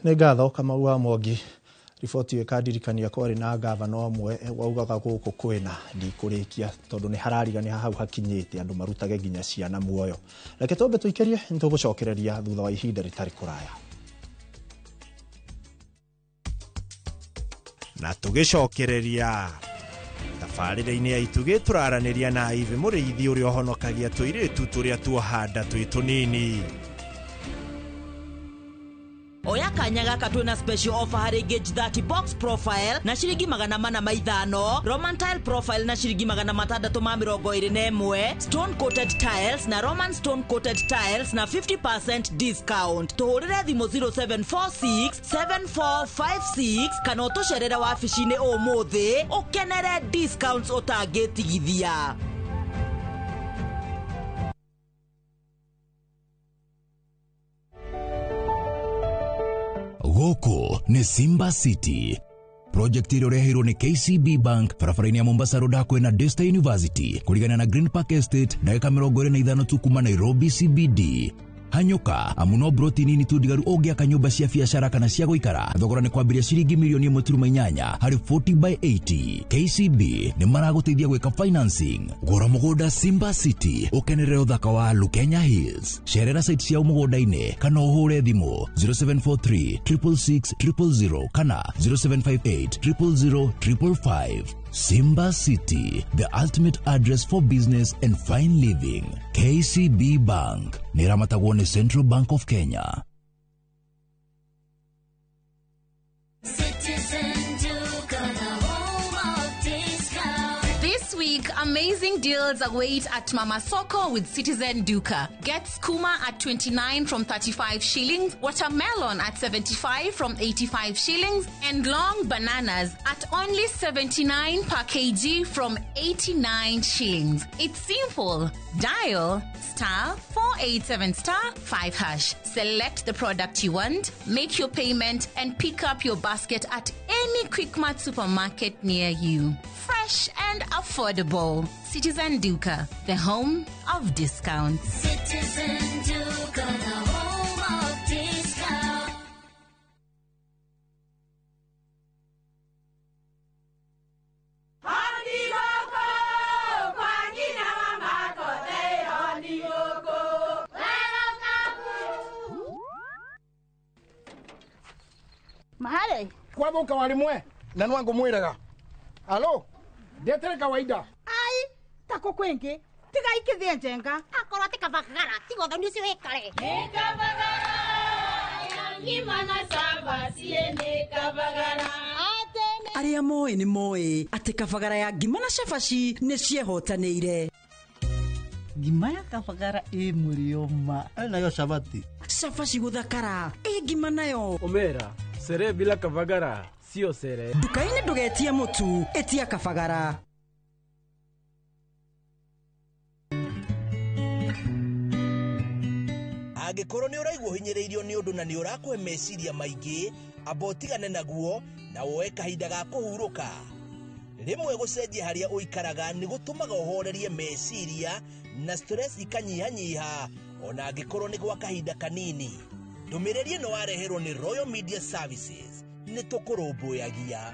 Nĩ ngatho Kamau wa Mwangi. Riboti ĩkandirikania kwari na gavana ũmwe waugaga gũkũ kwĩna ndikũrĩkia tondũ nĩ hararigania hau hakinyĩte andũ marutage nginya ciana muoyo. Reke twambe tũikerie nĩtũgũcokereria thutha wa ihinda rĩtarĩ kũraya. Na tũgĩcokereria tabarĩra-inĩ ya itugĩ tũraranĩria na Ive Mũrĩithi ũrĩa ũhonokagia tũirĩtu tũrĩa tuohanda twĩ tũnini. Oya kanya gaka twina special offer hari gauge 30 box profile na shilingi 450, Roman tile profile na shilingi 621, stone coated tiles na Roman stone coated tiles na 50% discount. Tuhurire thimo 0746 7456 kana utusherera wabici-ini umuthi ukenere discounts utangitigithia. Goko ni Simba City. Project ĩrĩa ũreheirwo nĩ KCB Bank barabara-inĩ ya Mombasa Road hakuhĩ na Daystar University kũrigana na Green Park Estate ndagĩka 25 tu kuma Nairobi CBD. Hanyuka amuno broti nini tu digaru ũngĩaka nyũmba cia biacara kana cia gũikara thogora nĩ kwambĩrĩria ciringi mirioni 1.8 harĩ 40/80. KCB nĩ maragũteithia gwĩka financing. Gũra mũgũnda Simba City ũkenerere ũthaka wa Lukenya Hills. Cerera site cia mũgũnda-inĩ kana ũhũre thimũ 0743 666 000 kana 0758 000 555. Simba City, the ultimate address for business and fine living. KCB Bank, Niramatagone Central Bank of Kenya. This week, amazing deals await at Mama Soko with Citizen Duka. Get skuma at 29 from 35 shillings, watermelon at 75 from 85 shillings, and long bananas at only 79 per kg from 89 shillings. It's simple. Dial *487*5#. Select the product you want, make your payment, and pick up your basket at any Quickmart supermarket near you. Fresh and affordable. Citizen Duka, the home of discounts. Citizen Duka, the home of discounts. Mahale kwa boka walimwe na nwango mwiraga. Alo, ndetere kawaida. Ai, tako kwengi tiga ikithie njenga akorwo tikabagara tigotho nicio hekare nikabagara ngima na samba siene kabagara. Aria moe ni moe ati kabagara ya ngima na cabaci ni ciehotanĩire. Ngima ya kabagara mulioma nayo sabati cabaci guthakara ngima nayo omera sere bila kabagara sio sere. Duka-inĩ ndũgetie mũtu etia kabagara. Angĩkorwo nĩ ũraigua hinyĩrĩirio nĩ ũndũ na nĩ ũrakũhe meciria maingĩ, amba ũtigane naguo na woe kahinda ga kũhurũka. Rĩmwe gũcenjia harĩa ũikaraga nĩ gũtũmaga ũhorerie meciria na stress ikanyihanyiha ona angĩkorwo nĩ gwa kahinda kanini. Ndũmĩrĩri ĩno wareherwo nĩ Royal Media Services. Nĩ tũkũrũmbũyagia.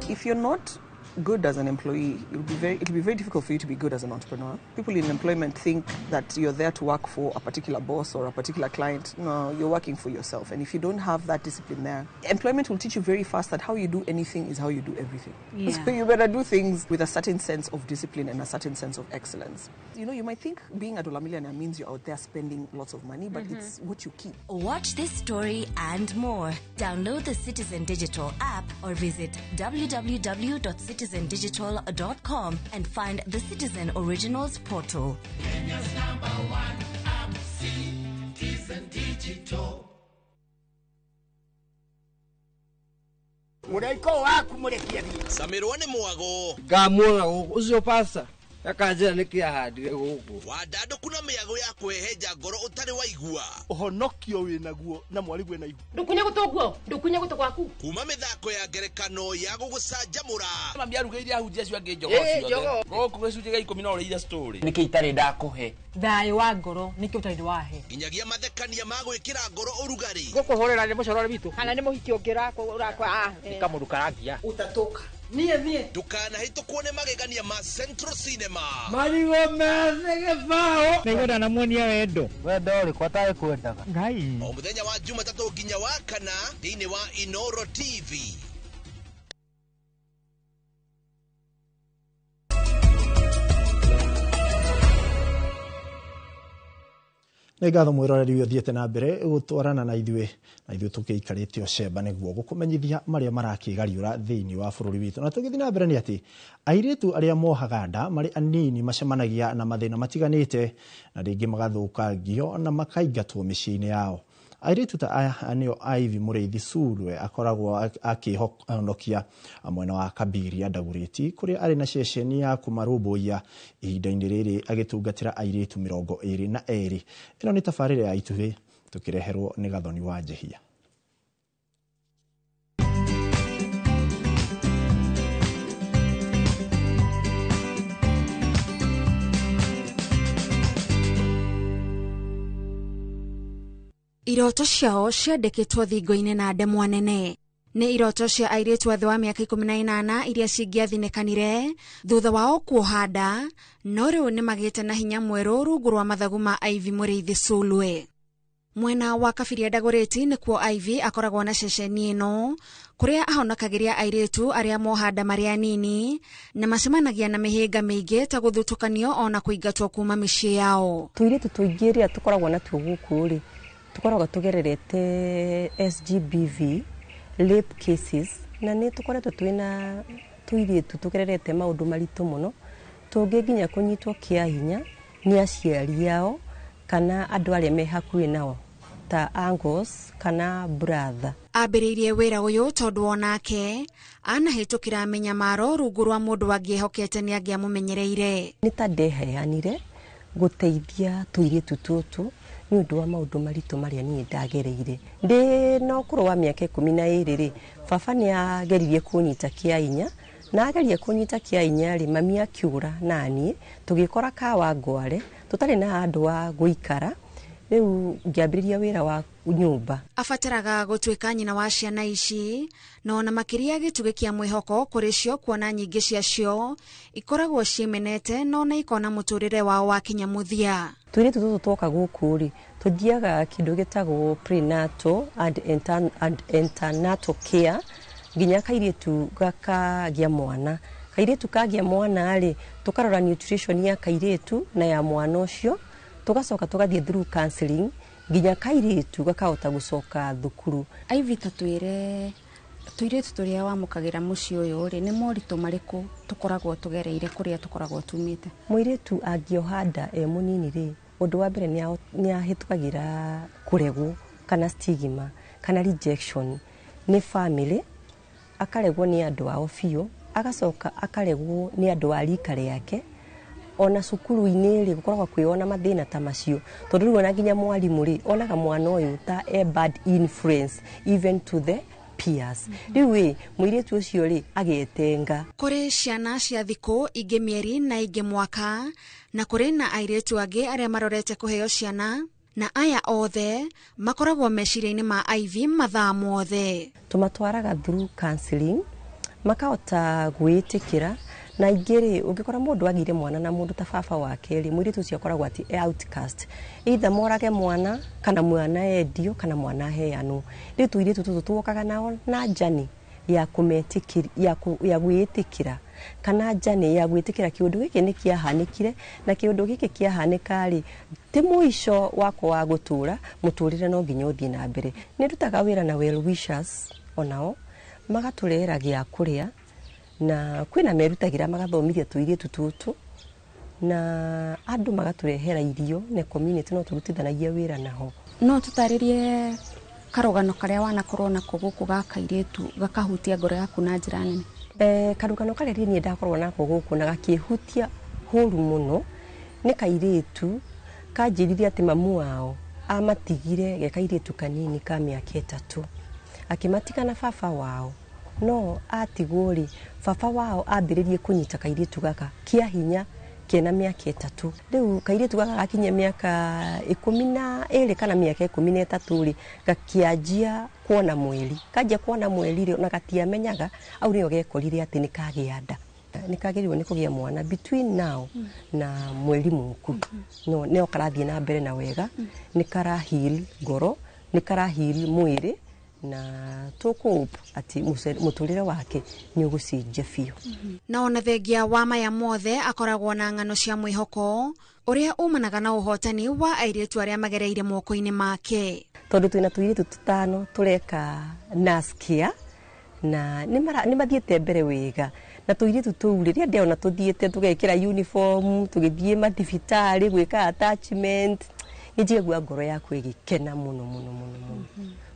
If you're not good as an employee, it'll be very difficult for you to be good as an entrepreneur. People in employment think that you're there to work for a particular boss or a particular client. No, you're working for yourself. And if you don't have that discipline there, employment will teach you very fast that how you do anything is how you do everything. Yeah. So you better do things with a certain sense of discipline and a certain sense of excellence. You know, you might think being a dollar millionaire means you're out there spending lots of money, but it's what you keep. Watch this story and more. Download the Citizen Digital app or visit www.citizendigital.com and find the Citizen Originals portal. Kenya's #1 app, Citizen Digital. Muraiko waku murekia thie. Samirwa nĩ mwago. Ngamwaga ucio pasa. akanjira nikiahandire guku Wandando kuna miago ya kweheja ngoro utari waigua uhonokio winaguo na mwarigu wina ihu Ndukunye gutuguo ndukunye gutu gwaku kuma mithako ya ngerekano ya gugucanjamura mambia ruga iria hunjia cio angi njogo ciothe goku gicunje ga 10 no ureira story niki itari ndakuhe thayo wa ngoro niki utari wahe nginyagia mathekania ma gwikira ngoro urugari gukuhorera ni mucorore bitu kana ni muhiki ungira urakwa nikamurukaragia utatoka nie ndukanahitũkwo nĩ magegania ma Central Cinema marigo mese gĩbaũ nĩgwenda na muonia wendo ũrĩ kwa taĩ kwendaga o mũthenya wa Jumatatũ nginya wa kana thĩinĩ wa Inoro TV. nä ngatho mwäroreri å thiäte na mbere gå twarana na ithuä tå kä ikarä te ocemba nä guo gå kå menyithia marä a marakä gariå ra thä inä wa bå rå ri witå na tå gä thiä na mbere nä atä airä tu arä a mohaga nda marä anini macemanagia na mathä na matiganä te na rĩngĩ magathå kangio na makaingatwo mä ciä-inä yao. Airä tu ta aya nä o Ivy Mũrĩithi Sulwe akoragwo akä honokia mwena wa Kabiria Ndagũrĩti kũrĩa arĩ na ceceni ya kũmarũmbũiya ihinda-inĩ rĩrĩ agĩtungatĩra airĩtu 22. Ĩno nĩ tabarĩra ya Itũhĩ tũkĩreherwo nĩ Gathoni wa Njehia. Iroto ciao ciandĩkĩtwo thingo-inĩ na ndemwa nene. Nĩ iroto cia airĩtu athĩ wa mĩaka 18 iria cingĩathinĩkanire thutha wao kuohanda, no rĩu nĩ magĩte na hinya mwerũ rungu rwa mathagu ma Ivy Mũrĩithi Sulwe. Mwena wa Kabiria Ndagũrĩti nĩkuo Ivy akoragwo na ceceni ĩno kũrĩa ahonokagĩria airĩtu arĩa mohanda marĩ anini na macemanagia na mĩhĩnga mĩingĩ ta gũthutũkanio ona kũingatwo kuma mĩciĩ yao. Tũirĩtu tũingĩ rĩrĩa tũkoragwo natuo gũkũ rĩ tukoragwo tugererete SGBV rape cases na nĩ tũkoretwo twĩna tũirĩtu tugererete maũndũ maritũ mũno tũngĩ nginya kũnyitwo kĩa hinya nĩ aciari ao kana andũ arĩa me hakuhĩ nao ta uncles kana brother. Ambĩrĩirie wĩra ũyũ tondũ onake anahĩtũkĩra mĩnyamaro rungu rwa mũndũ angĩehokete nĩ angĩamũmenyereire. Nĩ ta ndeheanire gũteithia tũirĩtu tũtũ nĩ ũndũ wa maũndũ maritũ marĩa niĩ ndagereire. Ndĩ na ũkũrũ wa mĩaka 12 rĩ baba nĩ ageririe kũnyita kĩa hinya na ageria kũnyita kĩa hinya rĩ mami akiura naniĩ tũgĩkora kawa ngware tũtarĩ na handũ wa gũikara rĩu ngĩambĩrĩria wĩra wa nyũmba. Abataraga gũtuĩka nyina wa ciana ici na ona makĩria gĩtugĩ kĩa mwĩhoko kũrĩ cio kuona nyingĩ ciacio ikoragwo ciĩmenete no na ikona mũtũrĩre wao wa kinyamũthia. Tũirĩtu tũtũ twoka gũkũ rĩ tũthiaga kĩndũ gĩtagwo prenatal and antenatal care nginya kairĩtu gakagĩa mwana. Kairĩtu kagĩa mwana rĩ tũkarora nutrition ya kairĩtu na ya mwana ũcio tugacoka tugathiĩ through counseling nginya kairĩtu gakahota gũcoka thukuru. Ivy tatwĩre tũirĩtu tũrĩa wamũkagĩra mũciĩ ũyũ rĩ nĩ moritũ marĩkũ tũkoragwo tũgereire kũrĩa tũkoragwo tumĩte? Mũirĩtu angĩoha nda e mũnini rĩ ũndũ wa mbere nĩ ahĩtũkagĩra kũregwo kana stigma kana rejection nĩ family, akaregwo nĩ andũ ao biũ, agacoka akaregwo nĩ andũ a rika rĩake. Ona cukuru-inĩ rĩ gũkoragwo kwĩona mathĩna ta macio tondũ rĩu ona nginya mwarimũ rĩ onaga mwana ũyũ ta bad influence even to the peers. Rĩu mũirĩtu ũcio rĩ agetenga. Kũrĩ ciana cia thikũ ingĩ mĩeri na ingĩ mwaka na kũrĩ na airĩtu angĩ arĩa marorete kũheo ciana na aya othe makoragwo meciria-inĩ ma Ivy mathaa mothe. Tũmatwaraga through counseling makahota gwĩtĩkĩra na ingĩ ũngĩkora mũndũ agire mwana na mũndũ ta baba wake rĩ mũirĩtu ũcio akoragwo ati outcast either morage mwana kana mwana endio kana mwana heanwo. Rĩu tũirĩtu tũtũ twokaga nao na njani ya kũmetĩkĩra ya gwĩtĩkĩra kana njani ya gwĩtĩkĩra kĩũndũ gĩkĩ nĩ kĩahanĩkire na kĩũndũ gĩkĩ kĩahanĩka rĩ ti mũico wako wa gũtũra mũtũrĩre no nginya ũthiĩ na mbere. Nĩ ndutaga wĩra na well wishers onao magatũrehera gĩa kũrĩa na kwĩna merutagĩra magathomithia tũirĩtu tũtũ na andũ magatũrehera irio na community no tũrutithanagia wĩra naho. No tũtarĩrie karũgano karĩa wanakorwo nako gũkũ ga kairĩtu gakahutia ngoro yaku na njĩra nene? Karũgano karĩa niĩ ndakorwo nako gũkũ na gakĩhutia huru muno ni kairitu kanjirithia ati mamu wao amatigire ge kairitu kanini ka miaka 3 akimatika na baba wao no atiguri baba wao ambiririe kunyita kairitu gaka kia hinya kena miaka 3 riu kairitu gaka gakinye miaka 12 kana miaka 13 ri gakianjia kuona mweli kajia kuona mweli ri na gatiamenyaga au rio gekorire ati ni kagianda nikagirirwo ni kugia mwana between now na mweli muku no neo karathie na mbere na wega nikara heal ngoro nikara heal mwiri na toko ati muturire wake ni ugucinje fiu na ona thengia wa maya mothe akoragwo na ng'ano cia mwihoko uria umanaga na uhotani wa airitu aria magereire moko-ini make tondu twina tuiritu tutano tureka naskia na ni mathiete mbere wega na tuiritu tu riria ndiona tuthiete tugekira uniform tugithie madivitari gwika attachment nijigua ngoro yaku igikena muno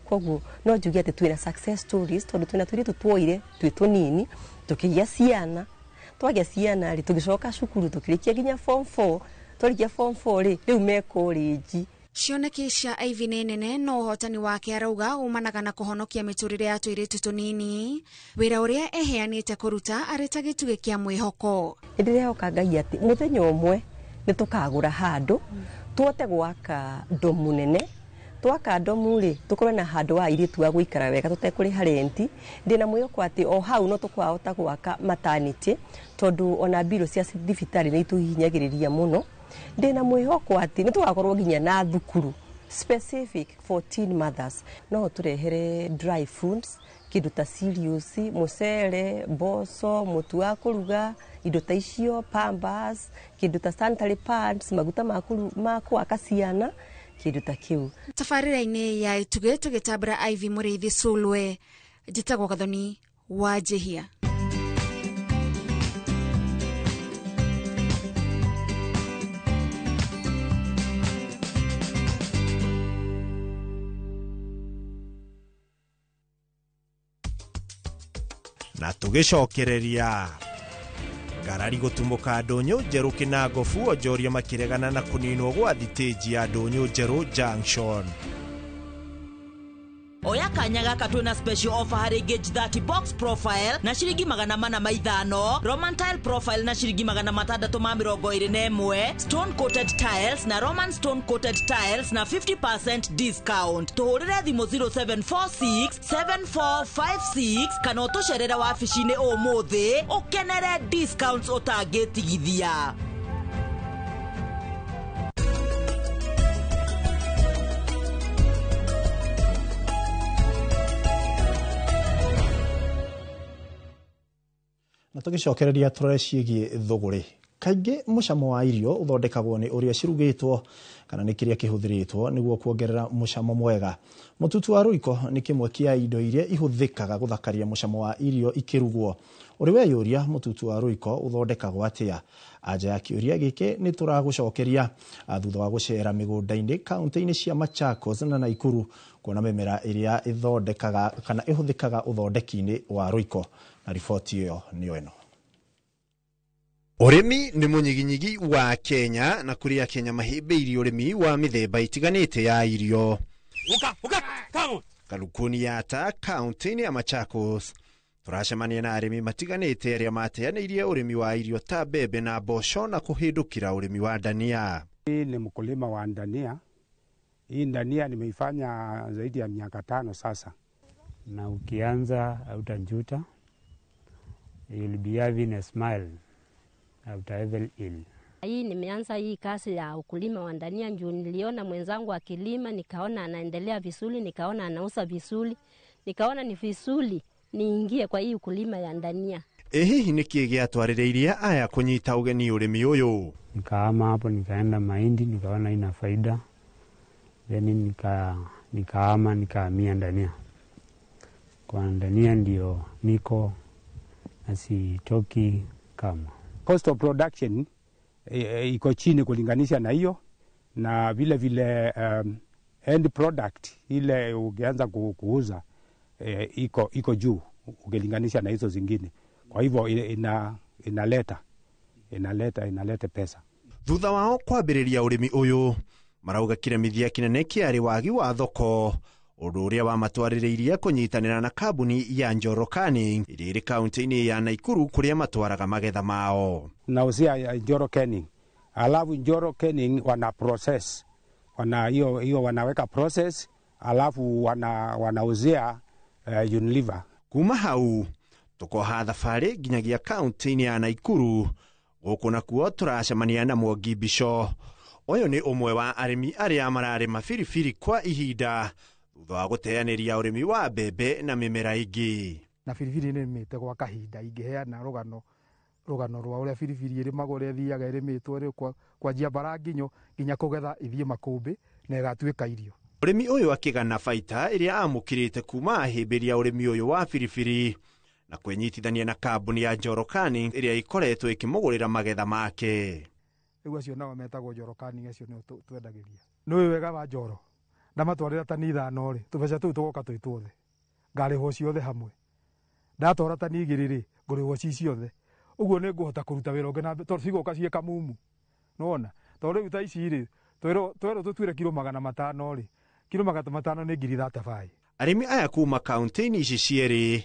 koguo no njugia ati twina success stories tondu twina tuiritu twoire twitunini tukigia ciana twagia ciana ri tugicoka cukuru tukirikia ginya form 4 twarikia form 4 ri riu me college cioneki cia Ivy nene no uhotani wake arauga umanaga na kuhonokia miturire ya tuiritu tunini wira uria eheanite kuruta areta gituge kia mwihoko ndirehoka ngai ati muthenya umwe ni tukagura handu tuote gwaka domu nene twaka domu ri tukorwe na handu wa iritu wa guikara wega tutekuri harenti ndina mwihoko ati o hau no tukwahota gwaka maternity tondu ona biro cia thibitari ni ituhinyagiriria muno ndina mwihoko ati nitugakorwo ginya na thukuru specific for teen mothers no turehere dry foods kindu ta cereals mucere mboco mutu wa kuruga indo ta icio pampers kindu ta sanitary pads maguta makuru akaciana kindu ta kiu tafarira-ini ya ituge tugitabira Ivy Muriithi Sulwe njitagwo Gathoni wa Jehia na tugicokereria ngarari gutumuka ndonyo njeru Kinangofu onjoria makiregana na kuninwo gwa thiteji ya ndonyo njeru Junction oya kanya gaka twina special offer hari gauge 30 box profile na shiringi 450 Roman tile profile na shiringi 621 stone coated tiles na Roman stone coated tiles na 50% discount tuhurire thimo 0746 7456 kana utusherera wabici-ini umuthi ukenere discounts utangitigithia na tugicokereria turore ciigie thuguri kaingi mucamo wa irio uthondekagwo ni uria cirugitwo kana ni kiria kihuthiritwo niguo kuongerera mucamo mwega mututu wa ruiko ni kimwe kia indo iria ihuthikaga guthakaria mucamo wa irio ikirugwo uri we yuria mututu wa ruiko uthondekagwo atia anja ya kiuria giki ni turagucokeria thutha wa gucera migunda-ini kaunti-ini cia Machakos na Naikuru kuona memera iria ithondekaga kana ihuthikaga uthondeki-ini wa ruiko na ripoti iyo niyo eno Urimi ni munyiginyigi wa Kenya na kuria Kenya mahimbiirie urimi wa mithemba itiganite ya irio Kalukuni yata kaunti-ini ya Machakos turacemania na arimi matiganite aria mateanirie urimi wa irio ta mbembe na mboco na kuhindukira urimi wa ndania. Hii ni mkulima wa ndania. Hii ndania nimeifanya zaidi ya miaka 5 sasa. Na ukianza hautanjuta. You'll be having a smile after every ill. Hii nimeanza hii kazi ya ukulima wa ndania njoo niliona mwenzangu akilima, nikaona anaendelea vizuri, nikaona anauza vizuri, nikaona ni vizuri niingie kwa hii ukulima ya ndania. Hihi ni kiege atwaririria aya kunyita ugeni urimi uyu? Nikaama hapo nikaenda mahindi, nikaona ina faida. Then nikaama nikahamia ndania. Kwa ndania ndio niko asitoki kama. Cost of production iko chini kulinganisha na hiyo, na vile vile end product ile ukianza kuuza iko juu ukilinganisha na hizo zingine. Kwa hivyo inaleta inaleta pesa. Thutha wao kwambĩrĩria ũrĩmi ũyũ marauga kĩremithia kĩnene kĩarĩ wagi wa thoko, ũndũ ũrĩa wamatwarĩrĩirie kũnyitanĩra na kambuni ya Njoro Canning ĩrĩa ĩrĩ kaunti-inĩ ya Naikuru kũrĩa matwaraga magetha mao. Nauzia Njoro Canning, alafu Njoro Canning wana process, hiyo wanaweka process, alafu wanauzia Unilever. Kuma hau tukoha thabarĩ nginyagia kaunti-inĩ ya Naikuru, gũkũ nakuo tũracemania na Mwangi Bisho. Ũyũ nĩ ũmwe wa arĩmi arĩa mararĩma biribiri kwa ihinda thutha wa gũteanĩria ũrĩmi wa mbembe na mĩmera ingĩ. Na biribiri nĩrĩmĩte gwa kahinda, ingĩheana rũgano rwa ũrĩa biribiri ĩrĩmagwo ũrĩa ĩthiaga ĩrĩmĩtwo rĩu kwanjia Mbaranginyo nginya kũgetha ithiĩ makũmbĩ na ĩgatuĩka irio. Ũrĩmi ũyũ akĩgana baita ĩrĩa amũkĩrĩte kuma ahĩmbĩria ũrĩmi ũyũ wa biribiri na kwĩnyitithania na kambuni ya Njoro Canning ĩrĩa ikoretwo ĩkĩmũgũrĩra magetha make. Rĩu acio nao metagwo Njoro Canning, acio nĩo twendagĩria. Nĩwe wega wa Njoro, ndamatwarĩra tani 5 tũbeca tũu tũgoka twĩ tuothe, ngarĩhwo ciothe hamwe. Ndatwara tani 2 ngũrĩhwo ciothe. Ũguo nĩ ngũhota kũruta wĩra ũngĩ na tondũ cigoka ciĩ kamumu. Nĩwona? Tondũ rĩu ta ici rĩ, twerwo tũtuĩre kilo 500 rĩ, kilo 500 nĩ 35. Arĩmi aya kuma kaunti-inĩ ici cierĩ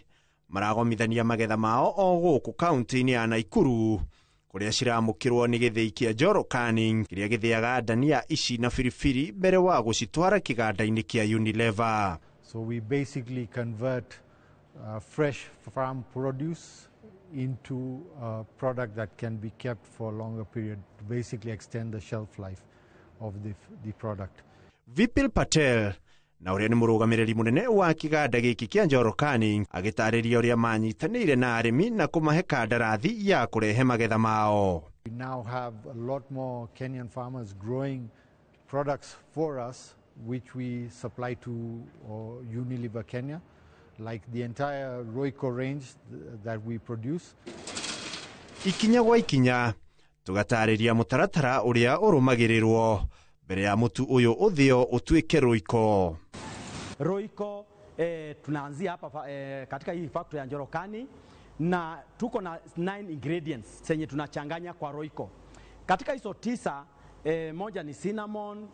maragomithania magetha mao o gũkũ kaunti-inĩ ya Naikuru kũrĩa ciramũkĩrwo nĩ gĩthĩi kĩa Njoro Canning kĩrĩa gĩthĩaga ndania ici na biribiri mbere wa gũcitwara kĩganda-inĩ kĩa Unilever. So we basically convert fresh farm produce into a product that can be kept for a longer period to basically extend the shelf life of the product. Vipil Patel na ũrĩa nĩ mũrũgamĩrĩri mũnene wa kĩganda gĩkĩ kĩa Njoro Canning agĩtarĩria ũrĩa manyitanĩire na arĩmi na kũmahe kandarathi ya kũrehe magetha mao. We now have a lot more Kenyan farmers growing products for us which we supply to Unilever Kenya, like the entire Royco range that we produce. Ikinya gwa ikinya tugatarĩria mũtaratara ũrĩa ũrũmagĩrĩrwo mbere ya mũtu ũyũ ũthĩo ũtuĩke Royco. Royco tunaanzia hapa katika hii factory ya Njoro Canning na tuko na 9 ingredients zenye tunachanganya kwa Royco. Katika hizo 9 moja ni cinnamon,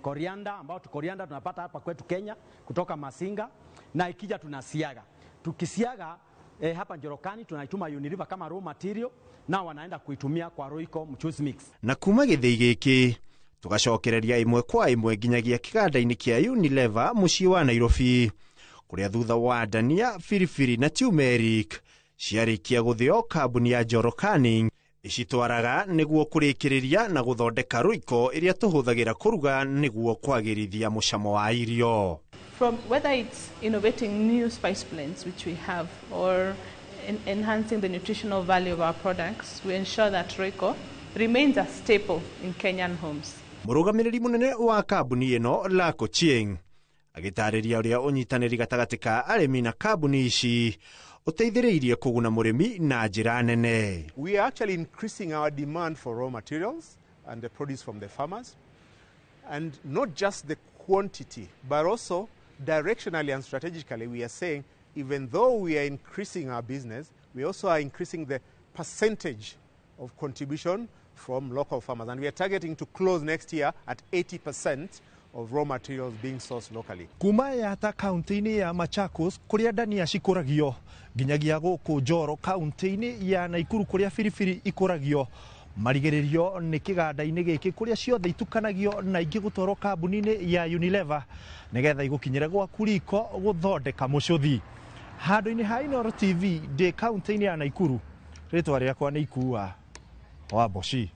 coriander ambao coriander tunapata hapa kwetu Kenya kutoka Masinga, na ikija tunasiaga. Tukisiaga hapa Njoro Canning tunaituma Unilever kama raw material na wanaenda kuitumia kwa Royco mchuzi mix. Na kuma gĩthĩi gĩkĩ tugacokereria ĩmwe kwa ĩmwe nginyagia kĩganda-inĩ kĩa Unilever mũciĩ wa Nairobi kũrĩa thutha wa ndania, biribiri na turmeric ciarĩkia gũthĩo kambuni ya Njoro Canning icitwaraga nĩguo kũrĩkĩrĩria na gũthondeka Royco ĩrĩa tũhũthagĩra kũruga nĩguo kwagĩrithia mũcamo wa irio. From whether it's innovating new spice blends which we have or enhancing the nutritional value of our products, we ensure that Royco remains a staple in Kenyan homes. Mũrũgamĩrĩri mũnene wa kambuni ĩno Lako Chieng agĩtarĩria ũrĩa ũnyitanĩri gatagatĩ ka arĩmi na kambuni ici ũteithĩrĩirie kũguna mũrĩmi na njĩra nene. We are actually increasing our demand for raw materials and the produce from the farmers, and not just the quantity but also directionally and strategically we are saying even though we are increasing our business, we also are increasing the percentage of contribution from local farmers, and we are targeting to close next year at 80% of raw materials being sourced locally. Kuma yata kaunti-inĩ ya Machakos kũrĩa ndania cikũragio nginyagia gũkũ Njoro kaunti-inĩ ya Naikuru kũrĩa biribiri ikũragio, marigĩrĩrio nĩ kĩganda-inĩ gĩkĩ kũrĩa ciothe itukanagio na ingĩ gũtwarwo kambuni-inĩ ya Unilever nĩgetha igũkinyĩre gwaku riko gũthondeka mũcũthi. Handũ-inĩ ha Inooro TV ndĩ kaunti-inĩ ya Naikuru, rĩtwa rĩakwa nĩ Ikua wa Boshi.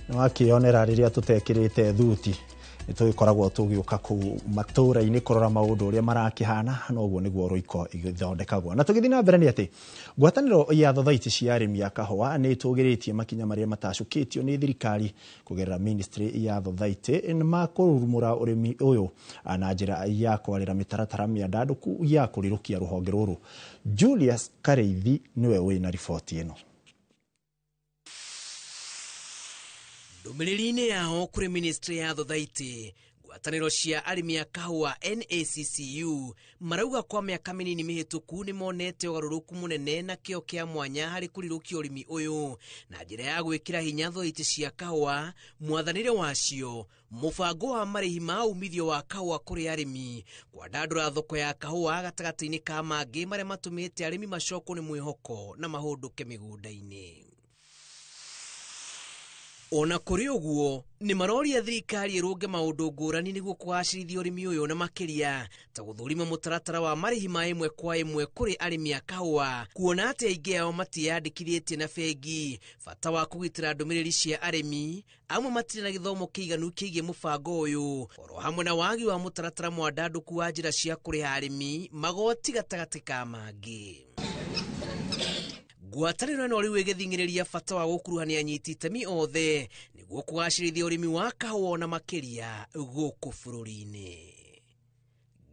Wakĩonera rĩrĩa tũtekĩrĩte thuti nĩtũgĩkoragwo tũgĩũka kũu matũũra-inĩ kũrora maũndũ ũrĩa marakĩhana, na ũguo nĩguo Royco igĩthondekagwo. Na tũgĩthiĩ na mbere nĩ atĩ ngwatanĩro ya thothaiti cia arĩmi a kahũa nĩ tũgĩrĩtie makinya marĩa matacũkĩtio nĩ thirikari kũgerera ministry ya thothaiti ma kũrurumũra ũrĩmi ũyũ na njĩra ya kwarĩra mĩtaratara mĩandandũku ya kũrirũkia rũhonge rũrũ. Julius Kareithi nĩwe wĩna riboti ĩno. Ndũmĩrĩri-inĩ yao kũrĩ ministry ya thothaiti ngwatanĩro cia arĩmi a kahũa NACCU marauga kwa mĩaka mĩnini mĩhĩtũku nĩ monete ũgarũrũku mũnene na kĩo kĩa mwanya harĩ kũrirũkia ũrĩmi ũyũ na njĩra ya gwĩkĩra hinya thoiti cia kahũa, mwathanĩre wacio, mũbango wa marĩhi ma umithio wa kahũa kũrĩ arĩmi, kwandandũra thoko ya kahũa gatagatĩ-inĩ ka mangĩ marĩa matũmĩte arĩmi macokwo nĩ mwĩhoko na mahũndũke mĩgũnda-inĩ. Ona kũrĩ ũguo nĩ maroria thirikari ĩrũnge maũndũ ngũrani nĩguo kũgacĩrithia ũrĩmi ũyũ na makĩria ta gũthũrima mũtaratara wa marĩhi ma ĩmwe kwa ĩmwe kũrĩ arĩmi a kahũa, kuona atĩ aingĩ ao matiyandĩkithĩtie na bengi, bata wa kũgitĩra ndũmĩrĩri cia arĩmi, amwe matirĩ na gĩthomo kĩiganu kĩgiĩ mũbango ũyũ, oro hamwe na wagi wa mũtaratara mwandandũku wa njĩra cia kũrĩha arĩmi magoti gatagatĩ ka mangĩ. Ngwatanĩro ĩno rĩu ĩgĩthing'ĩrĩria bata wa gũkuruhania anyiti itemi othe nĩguo kũgacĩrithia ũrĩmi wa kahũa na makĩria gũkũ bũrũri-inĩ.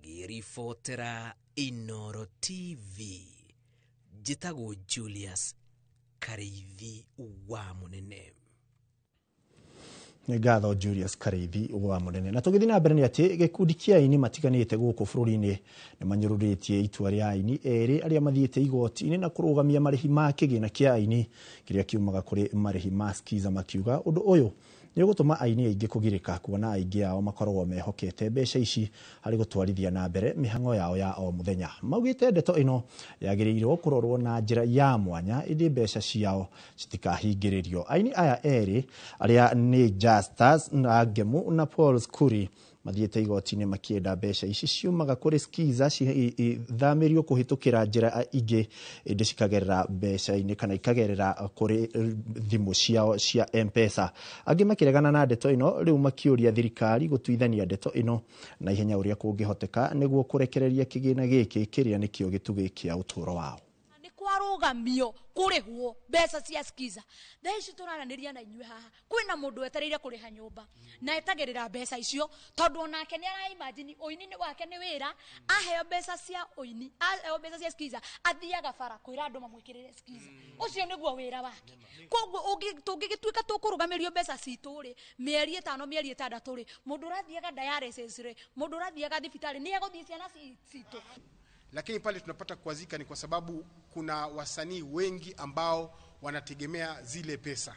Ngĩribotera Inooro TV, njĩtagwo Julius Kareithi wa Mũnene. Nĩ ngatho Julius Kareithi wa Mũnene. Na tũgĩthiĩ na mbere nĩ atĩ gĩkundi kĩa aini matiganĩte gũkũ bũrũri-inĩ nĩ manyũrũrĩtie itua rĩa aini erĩ arĩa mathiĩte igoti-inĩ na kũrũgamia marĩhi ma kĩgĩna kĩa aini kĩrĩa kiumaga kũrĩ marĩhi ma Skiza, makiuga ũndũ ũyũ nĩ gũtũma aini aingĩ kũgirĩka, kuona aingĩ ao makoragwo mehokete mbeca ici harĩ gũtwarithia na mbere mĩhang'o yao ya o mũthenya. Maugĩte ndeto ĩno yagĩrĩirwo kũrorwo na njĩra ya mwanya ĩndĩ mbeca ciao citikahingĩrĩrio. Aini aya erĩ arĩa nĩ Justus Ngemu na Paul Skuri mathiĩte igoti-inĩ makĩenda mbeca ici ciumaga kũrĩ Skiza ithamĩrio kũhĩtũkĩra njĩra ingĩ ĩndĩ cikagerera mbeca-inĩ kana ikagerera kũrĩ thimũ ciao cia M-Pesa. Angĩ makĩregana na ndeto ĩno, rĩu makĩũria thirikari gũtuithania ndeto ĩno na ihenya ũrĩa kũngĩhoteka nĩguo kũrekereria kĩgĩna gĩkĩ kĩrĩa nĩkĩo gĩtugĩ kĩa ũtũũro wao. Kwarũgamio kũrĩhwo mbeca cia Skiza. Thaa ici tũraranĩria na inyuĩ haha, kwĩna mũndũ wetereire kũrĩha nyũmba na etagĩrĩra mbeca icio, tondũ onake nĩ araimagine ũini wake nĩ wĩra, aheo mbeca cia ũini, aheo mbeca cia Skiza, athiaga bara kwĩra andũ mamwĩkĩrĩre Skiza. Ũcio nĩguo wĩra wake. Koguo tũngĩgĩtuĩka tũkũrũgamĩrio mbeca citũ rĩ, mĩeri 5 mĩeri 6 rĩ, mũndũ ũrathiaga dialysis rĩ, mũndũ ũrathiaga thibitarĩ nĩ egũthiĩ ciana citũ. Lakini pale tunapata kuazika ni kwa sababu kuna wasanii wengi ambao wanategemea zile pesa.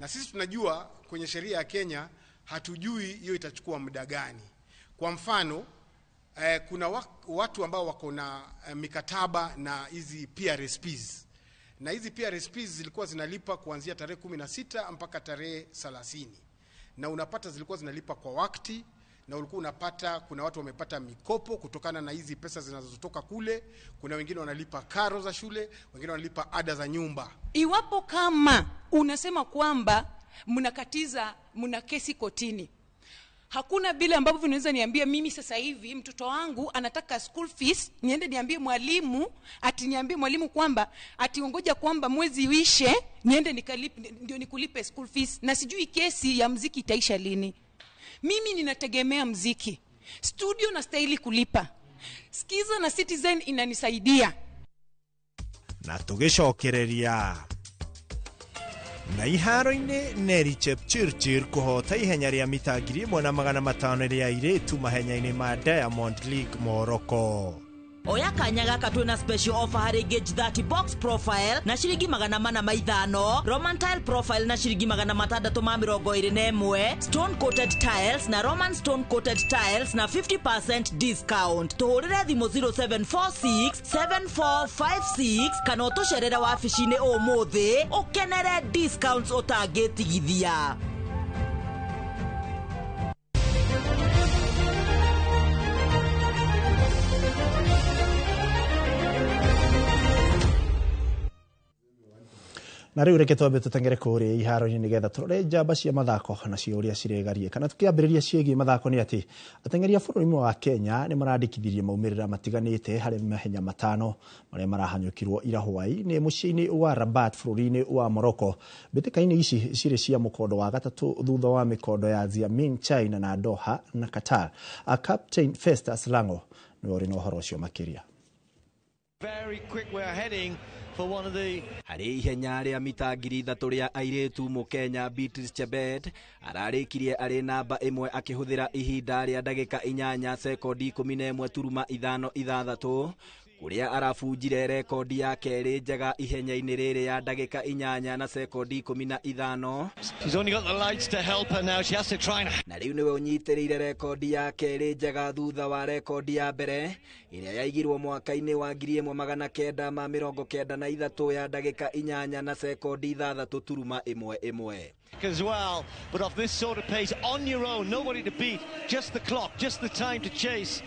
Na sisi tunajua kwenye sheria ya Kenya hatujui hiyo itachukua muda gani. Kwa mfano kuna watu ambao wako na mikataba na hizi PRSPs. Na hizi PRSPs zilikuwa zinalipa kuanzia tarehe 16 mpaka tarehe 30. Na unapata zilikuwa zinalipa kwa wakati. Na ulikuwa unapata kuna watu wamepata mikopo kutokana na hizi pesa zinazotoka kule, kuna wengine wanalipa karo za shule, wengine wanalipa ada za nyumba. Iwapo kama unasema kwamba mna kesi kotini, hakuna vile ambavyo vinaweza niambia mimi sasa hivi mtoto wangu anataka school fees, niende niambie mwalimu, niambie mwalimu kwamba ationgoja kwamba mwezi uishe niende nikalipe ndio nikulipe school fees, na sijui kesi ya muziki itaisha lini. Mimi ninategemea mziki. Studio na stahili kulipa. Skiza na Citizen inanisaidia. Na tũgĩcokereria na iharo-inĩ Neri Chepchirchir kũhota ihenya rĩa mita 1,500 rĩa airĩtu mahenya-inĩ ma Diamond League Morocco. Oya kanya gaka twina special offer harĩ Gauge 30 box profile na ciringi 450, Roman tile profile na ciringi 621, stone coated tiles na Roman stone coated tiles na 50% discount. Tuhũrĩre thimũ 0746 7456 kana ũtũcerere wabici-inĩ ũmũthĩ ũkenere discounts ũtangĩtigithia. Na rĩu reke twambe tũtengere kũrĩa iharo-inĩ nĩgetha tũrore njamba cia mathako na ciũria ciregarie. Kana tukĩambĩrĩria ciĩgiĩ mathako nĩ atĩ ateng'eri a bũrũri wa Kenya nĩ marandĩkithirie maumĩrĩra matiganĩte harĩ mahenya 5 marĩa marahanyũkirwo ira hwaĩ nĩ mũciĩ-inĩ wa Rabat bũrũri-inĩ wa Morocco. Mbĩtĩka-inĩ ici cirĩ cia mũkondo wa gatatũ thutha wa mĩkondo ya Xiamen China na Doha na Qatar. Captain Festus Lango nĩ ũrĩ na ũhoro ũcio makĩria. Very quick, we're heading for one of the... Harĩ ihenya rĩa mita 3,000 rĩa airĩtu Mũkenya Beatrice Chebet ararĩkirie arĩ namba 1 akĩhũthĩra ihinda rĩa ndagĩka 8 sekondi 11.56 kuria arabunjire rekodi ya kerĩ njega ihenya-inĩ rĩrĩ ya ndagĩka 8 na sekondi 15. She's only got the lights to help her now. She has to try and... Na rĩu nĩwe ũnyitĩrĩire rekodi ya kerĩ njega thutha wa rekodi ya mbere ĩrĩa yaigirwo mwaka-inĩ wa 1993 ya ndagĩka 8 na sekondi 6.11. as well, but off this sort of pace on your own, nobody to beat, just the clock, just the time to chase.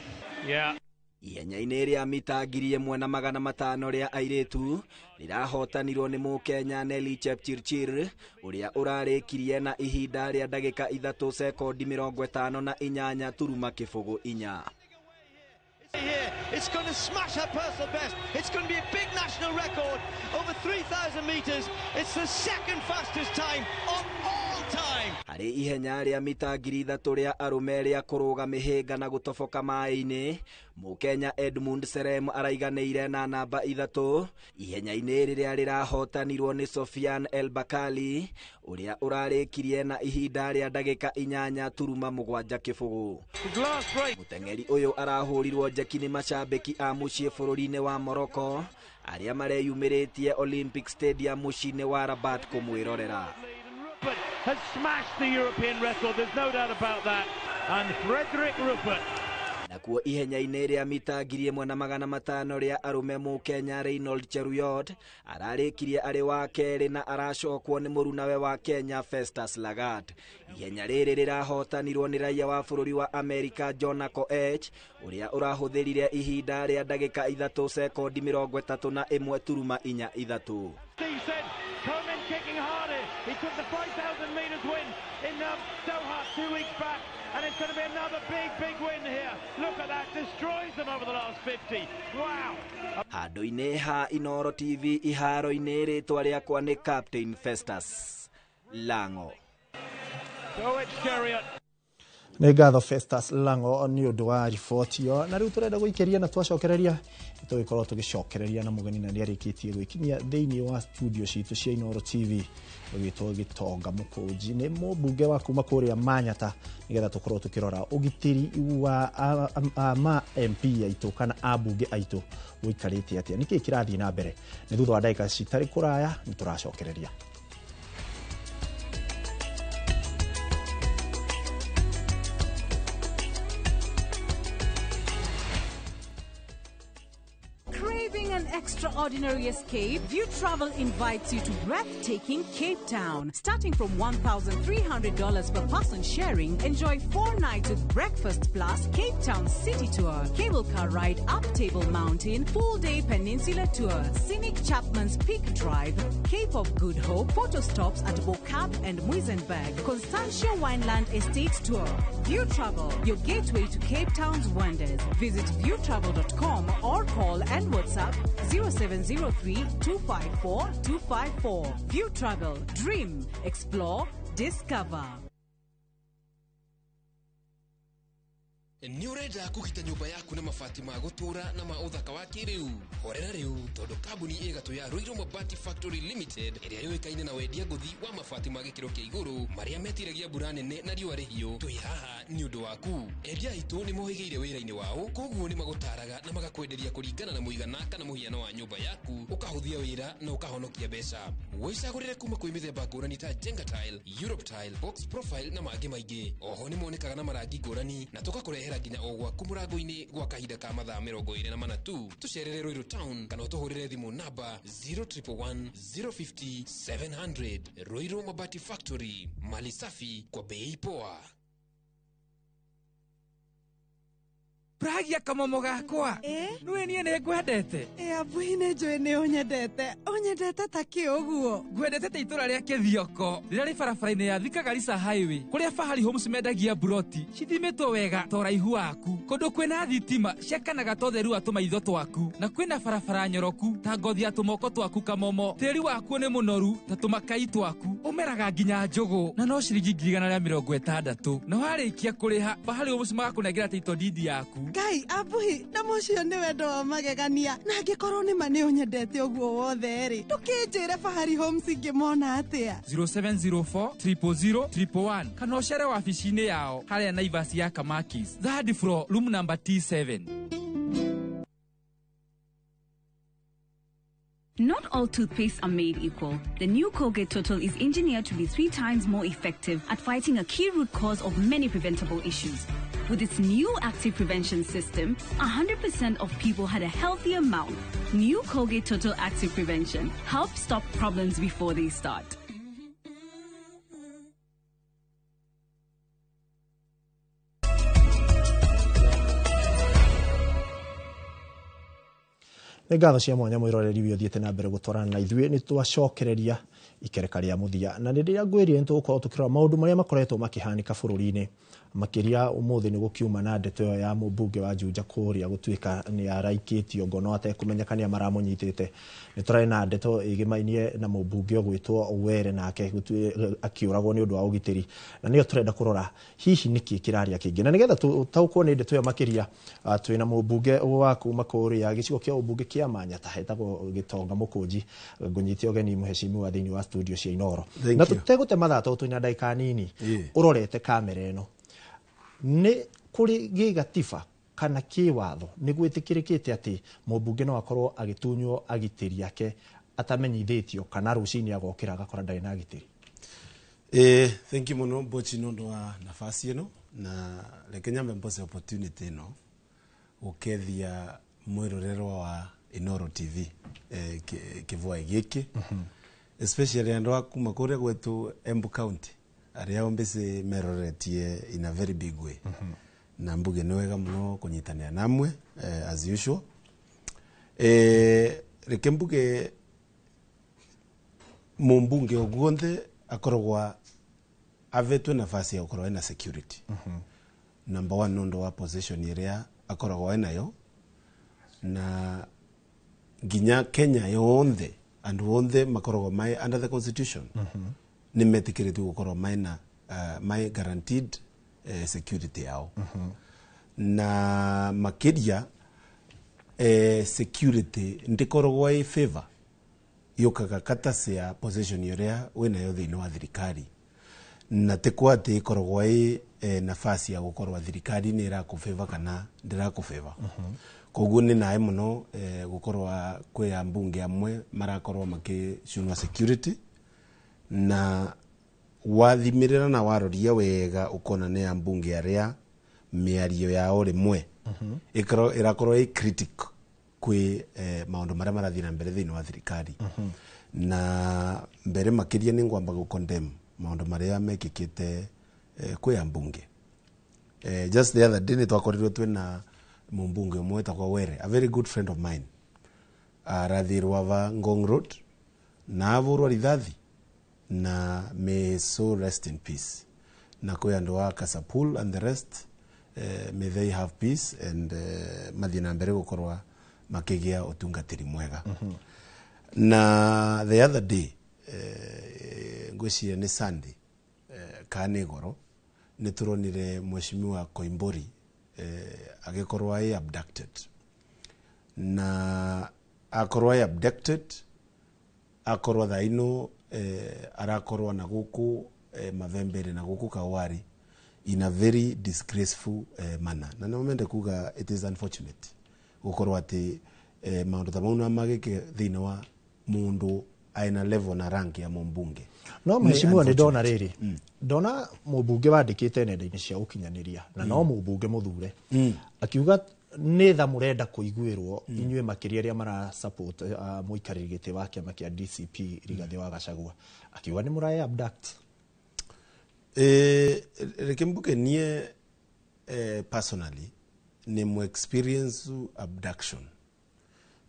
Yeah. Ihenya-inĩ rĩa mita 1,500 rĩa airĩtu rĩrahotanirwo nĩ Mũkenya Nelly Chepchirchir ũrĩa ũrarĩkirie na ihinda rĩa ndagĩka 3 sekondi 58.4. Here, it's going to smash her personal best. It's going to be a big national record over 3,000 meters. It's the second fastest time of all time. Harĩ ihenya rĩa mita 3,000 rĩa arũme rĩa kũrũga mĩhĩnga na gũtoboka maĩ-inĩ, Mũkenya Edmund Serem araiganĩire na namba 3. Ihenya-inĩ rĩrĩa rĩrahotanirwo nĩ Sofian El Bakali ũrĩa ũrarĩkirie na ihinda rĩa ndagĩka 8.7. Mũteng'eri ũyũ arahũrirwo njeki nĩ macambĩki a mũciĩ bũrũri-inĩ wa Morocco arĩa mareyumĩrĩtie Olympic Stadium mũciĩ-inĩ wa Rabat kũmwĩrorera. Rupert has smashed the European record, there's no doubt about that. And Frederick Rupert. Nakuo ihenya-inĩ rĩa mita 1,500 rĩa arũme Mũkenya Reynold Cheruyot ararĩkirie arĩ wa kerĩ na aracokwo nĩ mũrunawe wa Kenya Festus Lagat. Ihenya rĩrĩ rĩrahotanirwo nĩ raia wa bũrũri wa America Jonah Koech ũrĩa ũrahũthĩrire ihinda rĩa ndagĩka 3 sekondi 31.43. Coleman kicking harder. He took the 5,000 meters win in Doha 2 weeks back, and it's going to be another big win here. Look at that, destroys them over the last 50. Wow. Handũ-inĩ ha Inooro TV iharo-inĩ rĩtwa rĩakwa nĩ Captain Festus Lango. Nĩ ngatho Festus Lango nĩ ũndũ wa riboti ĩyo, na rĩu tũrenda gũikĩria na twacokereria tũgĩkorwo tũgĩcokereria na mũgeni na nĩarĩkĩtie gwĩkinyia thĩinĩ wa studio citũ cia Inooro TV ũgĩtwo Gĩtonga Mũkũnji nĩ mũmbunge wa kuma kũrĩa Manyata nĩgetha tũkorwo tũkĩrora ũgitĩri wa ma MP aitũ kana ambunge aitũ ũikarĩte atĩa, nĩkĩ kĩrathiĩ na mbere. Nĩ thutha wa ndagĩka citarĩ kũraya nĩ tũracokereria. Extraordinary escape, View Travel invites you to breathtaking Cape Town. Starting from $1,300 per person sharing, enjoy 4 nights with breakfast plus Cape Town city tour, cable car ride up Table Mountain, full-day peninsula tour, scenic Chapman's Peak Drive, Cape of Good Hope, photo stops at Bokap and Muizenberg, Constantia Wineland Estate tour. View Travel, your gateway to Cape Town's wonders. Visit viewtravel.com or call and WhatsApp 0703-254-254. View Travel. Dream. Explore. Discover. Nĩ ũrenda kũgita nyũmba yaku na mabati ma gũtũra na ma ũthaka wa kĩrĩu. Horera rĩu tondũ kambuni ĩgatũ ya Ruiru Mabati Factory Limited ĩrĩa yũĩkaine na wendia ngũthi wa mabati ma gĩkĩro kĩa igũrũ marĩa metiragia mbura nene na riũa rĩhiũ. Twĩ haha nĩ ũndũ waku. Endia aitũ nĩ mohĩgĩire wĩra-inĩ wao, koguo nĩ magũtaraga na magakwenderia kũringana na mũigana kana mũhiano wa nyũmba yaku, ũkahũthia wĩra na ũkahonokia mbeca. Wĩcagũrĩre kuma kwĩ mĩthemba ngũrani ta Jenga Tile, Europe Tile, Box Profile na mangĩ maingĩ. Oho nĩ monekaga na marangi ngũrani na tũgakũrehera nginya o gwaku mũrango-inĩ gwa kahinda ka mathaa 24 tu. Tũcerere Ruiru Town kana ũtũhũrĩre thimũ namba 0111 050 700. Ruiru Mabati Factory, mali safi kwa bei poa. Pragia kamomo gakwa. Nwe niĩ nĩ ngwendete. Abuhi nĩ njũĩ nĩ ũnyendete. Ũnyendete ta kĩũguo. Ngwendete ta itũra rĩa Kĩthioko rĩrĩa rĩ barabara-inĩ ya Thika Garissa Highway kũrĩa Fahari Homes mendagia buroti cithimĩtwo wega ta ũraihu waku, kũndũ kwĩna thitima ciakanaga ta ũtheru wa tũmaitho twaku, na kwĩna barabara nyoroku ta ngothi ya tũmoko twaku kamomo. Tĩri waku nĩ mũnoru ta tũmakai twaku, ũmeraga nginya njũgũ na no ciringi 160. Na warĩkia kũrĩha Fahari Homes magakũnengera title deed yaku Ngai abuhi na mucio ni wendo wa magegania na ngikorwo ni mane unyendete uguo wothe ri tukinjire Fahari Homes ngimona atia 0704 000 111 kana ucere wabici-inĩ yao haria Naivas ya Kamakis, third floor, room number T7. Not all toothpastes are made equal. The new Colgate Total is engineered to be 3 times more effective at fighting a key root cause of many preventable issues. With its new active prevention system, 100% of people had a healthier mouth. New Colgate Total Active Prevention helps stop problems before they start. nĩ ngatho cia mwanya mwiroreri wĩ ũthiĩte na mbere gũtwarana na ithuĩ nĩ twacokereria ikereka rĩa mũthia na rĩrĩa ngwĩrire nĩ tũgũkorwo tũkĩrora maũndũ marĩa makoretwo makĩhanĩka bũrũri-inĩ makĩria ũmũthĩ nĩ gũkiuma na ndeto ĩyo ya mũmbunge wa Juja kũrĩa gũtuĩka nĩ araikĩtio ngono atekũmenyeka nĩ maramũnyitĩte. Nĩ tũrarĩ na ndeto ĩgĩmainie na mũmbunge ũgwĩtwo Were nake akĩũragwo nĩ ũndũ wa ũgitĩri, na nĩyo tũrenda kũrora hihi nĩkĩ kĩraria kĩngĩ, na nĩgetha tũtaũkwo nĩ ndeto ĩyo makĩria twĩna mũmbunge wa kuma kũrĩa gĩcigo kĩa ũmbunge kĩa Manyata hetagwo Gĩtonga Mũkũnji ngũnyite ũgeni mũhecimiwa thĩinĩ wa studio cia Inoro, na tũtegũte mathaa twĩna ndagĩka nini ũrorete kamera ĩno nĩ kũrĩ gĩgatiba kana kĩwatho nĩ gwĩtĩkĩrĩkĩte atĩ mũmbunge no akorwo agĩtunywo agitĩri yake atamenyithĩtio kana rũcinĩ agokĩra agakora ndarĩ na agitĩri. Thank you muno Bochi nondu wa nafasi ĩno na reke nyambe mbose opportunity ĩno gũkethia mwĩrorerwa wa Inoro TV kĩvua gĩkĩ especially andũ a kuma kũrĩa gwetũ Embu County arĩa ombese meroretie in a very big way. Na mbuge nĩ wega mũno kũnyitanĩra namwe as usual. Reke mbuge mũmbunge ogwothe akoragwa avetwe nafasi ya gũkorwo na security. Number one nondu wa position ĩrĩa akoragwo nayo na nginya Kenya yonthe andu onthe makoragwo mai under the constitution. Nĩ metĩkĩrĩtwo gũkorwo maina my guaranteed security yao. Na makĩria security ndikoragwo i favor yokaga katasi ya position ĩrĩa wĩnayo thĩinĩ wa thirikari, na tekwa atĩ ikoragwo i nafasi ya gũkorwo thirikari nĩ ĩrakũfavor kana ndĩrakũfavor. Koguo nĩ naĩ mũno gũkorwo kwĩ ambunge amwe marakorwo makĩcunwa security na wathimirira na waroria wega ukona nĩ ambunge arĩa mĩario yao rĩmwe irakorwo i critical kwĩ maũndũ marĩa marathiĩ na mbere thĩinĩ wa thirikari. Na mbere makĩria nĩ ngwamba gũcondemn maũndũ marĩa mekĩkĩte kwĩ ambunge. Just the other day nĩ twakorirwo twĩna mũmbunge ũmwe etagwo Were, a very good friend of mine, arathirwo ava Ngong Road na avurwo rithathi na may so rest in peace. Na kwĩ andũ wa Kasapul and the rest may they have peace and mathiĩ na mbere gũkorwo makĩgĩa ũtungatĩri mwega. Na the other day ngwĩciria nĩ Sunday kana goro nĩ tũronire mheshimiwa Koimburi agĩkorwo ai abducted, na akorwo ai abducted akorwo thaino arakorwo na gũkũ Mavembere na gũkũ Kawari in a very disgraceful manner. Na no mende kuga it is unfortunate gũkorwo atĩ maũndũ ta mau magĩke thĩinĩ wa mũndũ aina level na rank ya mũmbunge. No mheshimiwa nĩ ndona rĩrĩ ndona mũmbunge wandĩkĩte nenda-inĩ cia ũkinyanĩria na no mũmbunge mũthure akiuga nĩ tha mũrenda kũiguĩrwo inyuĩ makĩria arĩa mara support mũikarĩri gĩtĩ wa kĩama kĩa DCP Rigathĩ wa Gachagua, akiuga nĩ mũrae abduct. Reke mbuge niĩ personally nĩ mu experience abduction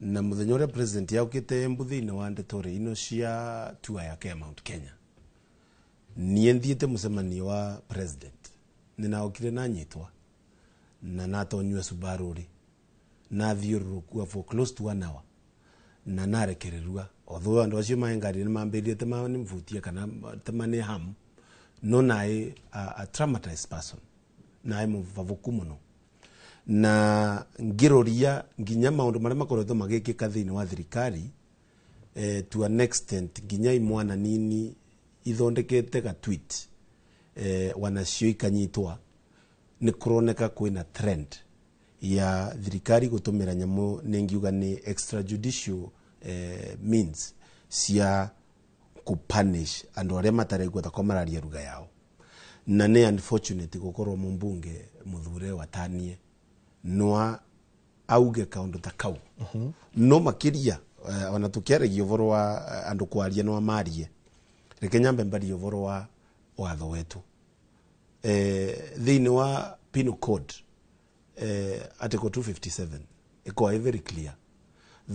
na mũthenya ũrĩa president yaukĩte Embu thĩinĩ wa ndeto ino cia tour yake ya Mount Kenya. Niĩ thiĩte mũcemanio wa president nĩnaokire na nyitwa na natonyua Subaru ri na thiũrũrũkua for close to 1 hour na narekererua although andũ acio maĩ ngari nĩmambĩrĩrie temanĩmvutie kana temanĩ ham no naĩ a traumatized person naĩ mũvavuku mũno. na ngiroria nginya maundu maria makoretwo magikika thiini wa thirikari to an extent nginya imwana nini ithondekete ga tweet wanacio ikanyitwa ni kuroneka kwina trend ya thirikari gutumira nyamu ningiuga ni extrajudicial means cia kupunish andu aria mataregwa takomararia ruga yao na ni unfortunate gukorwo mumbunge muthure watanie noa auge kaundu takau no makiria ona tukiaragia uvoro wa andu kwaria no amarie reke nyambe mbari uvoro wa watho wetu thiini wa penal code article 257 iko very clear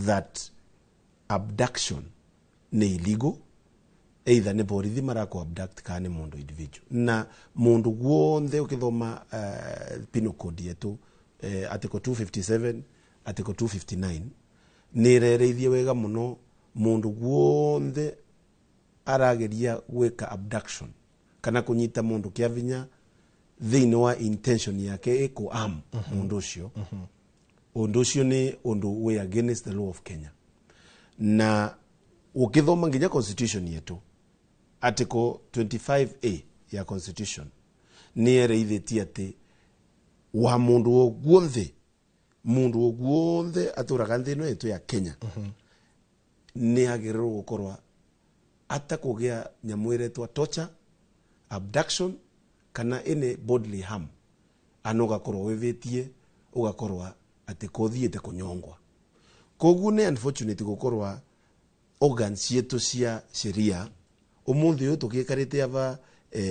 that abduction ni illegal either ni borithi marako abduct kana mundu individual na mundu guonthe ukithoma penal code yetu article 257 article 259 ni rereithie wega muno mundu guonthe arageria gwika abduction kana kunyita mundu kiavinya thiini wa intention yake iko mundu ucio undu ucio ni undu we against the law of Kenya na ukithoma nginya constitution yetu article 25A ya constitution ni ereithĩtie ati wa mundu guonthe aturaga nthĩ ĩno yetu ya Kenya ni agĩrĩirwo gukorwa atakugia nyamu iretwa torture, abduction kana any bodily harm anogakorwo wivitie ugakorwa ati kothiete kunyongwa. Koguo ni unfortunate gukorwa organs cietu cia sheria umuthi uyu tugikarite ava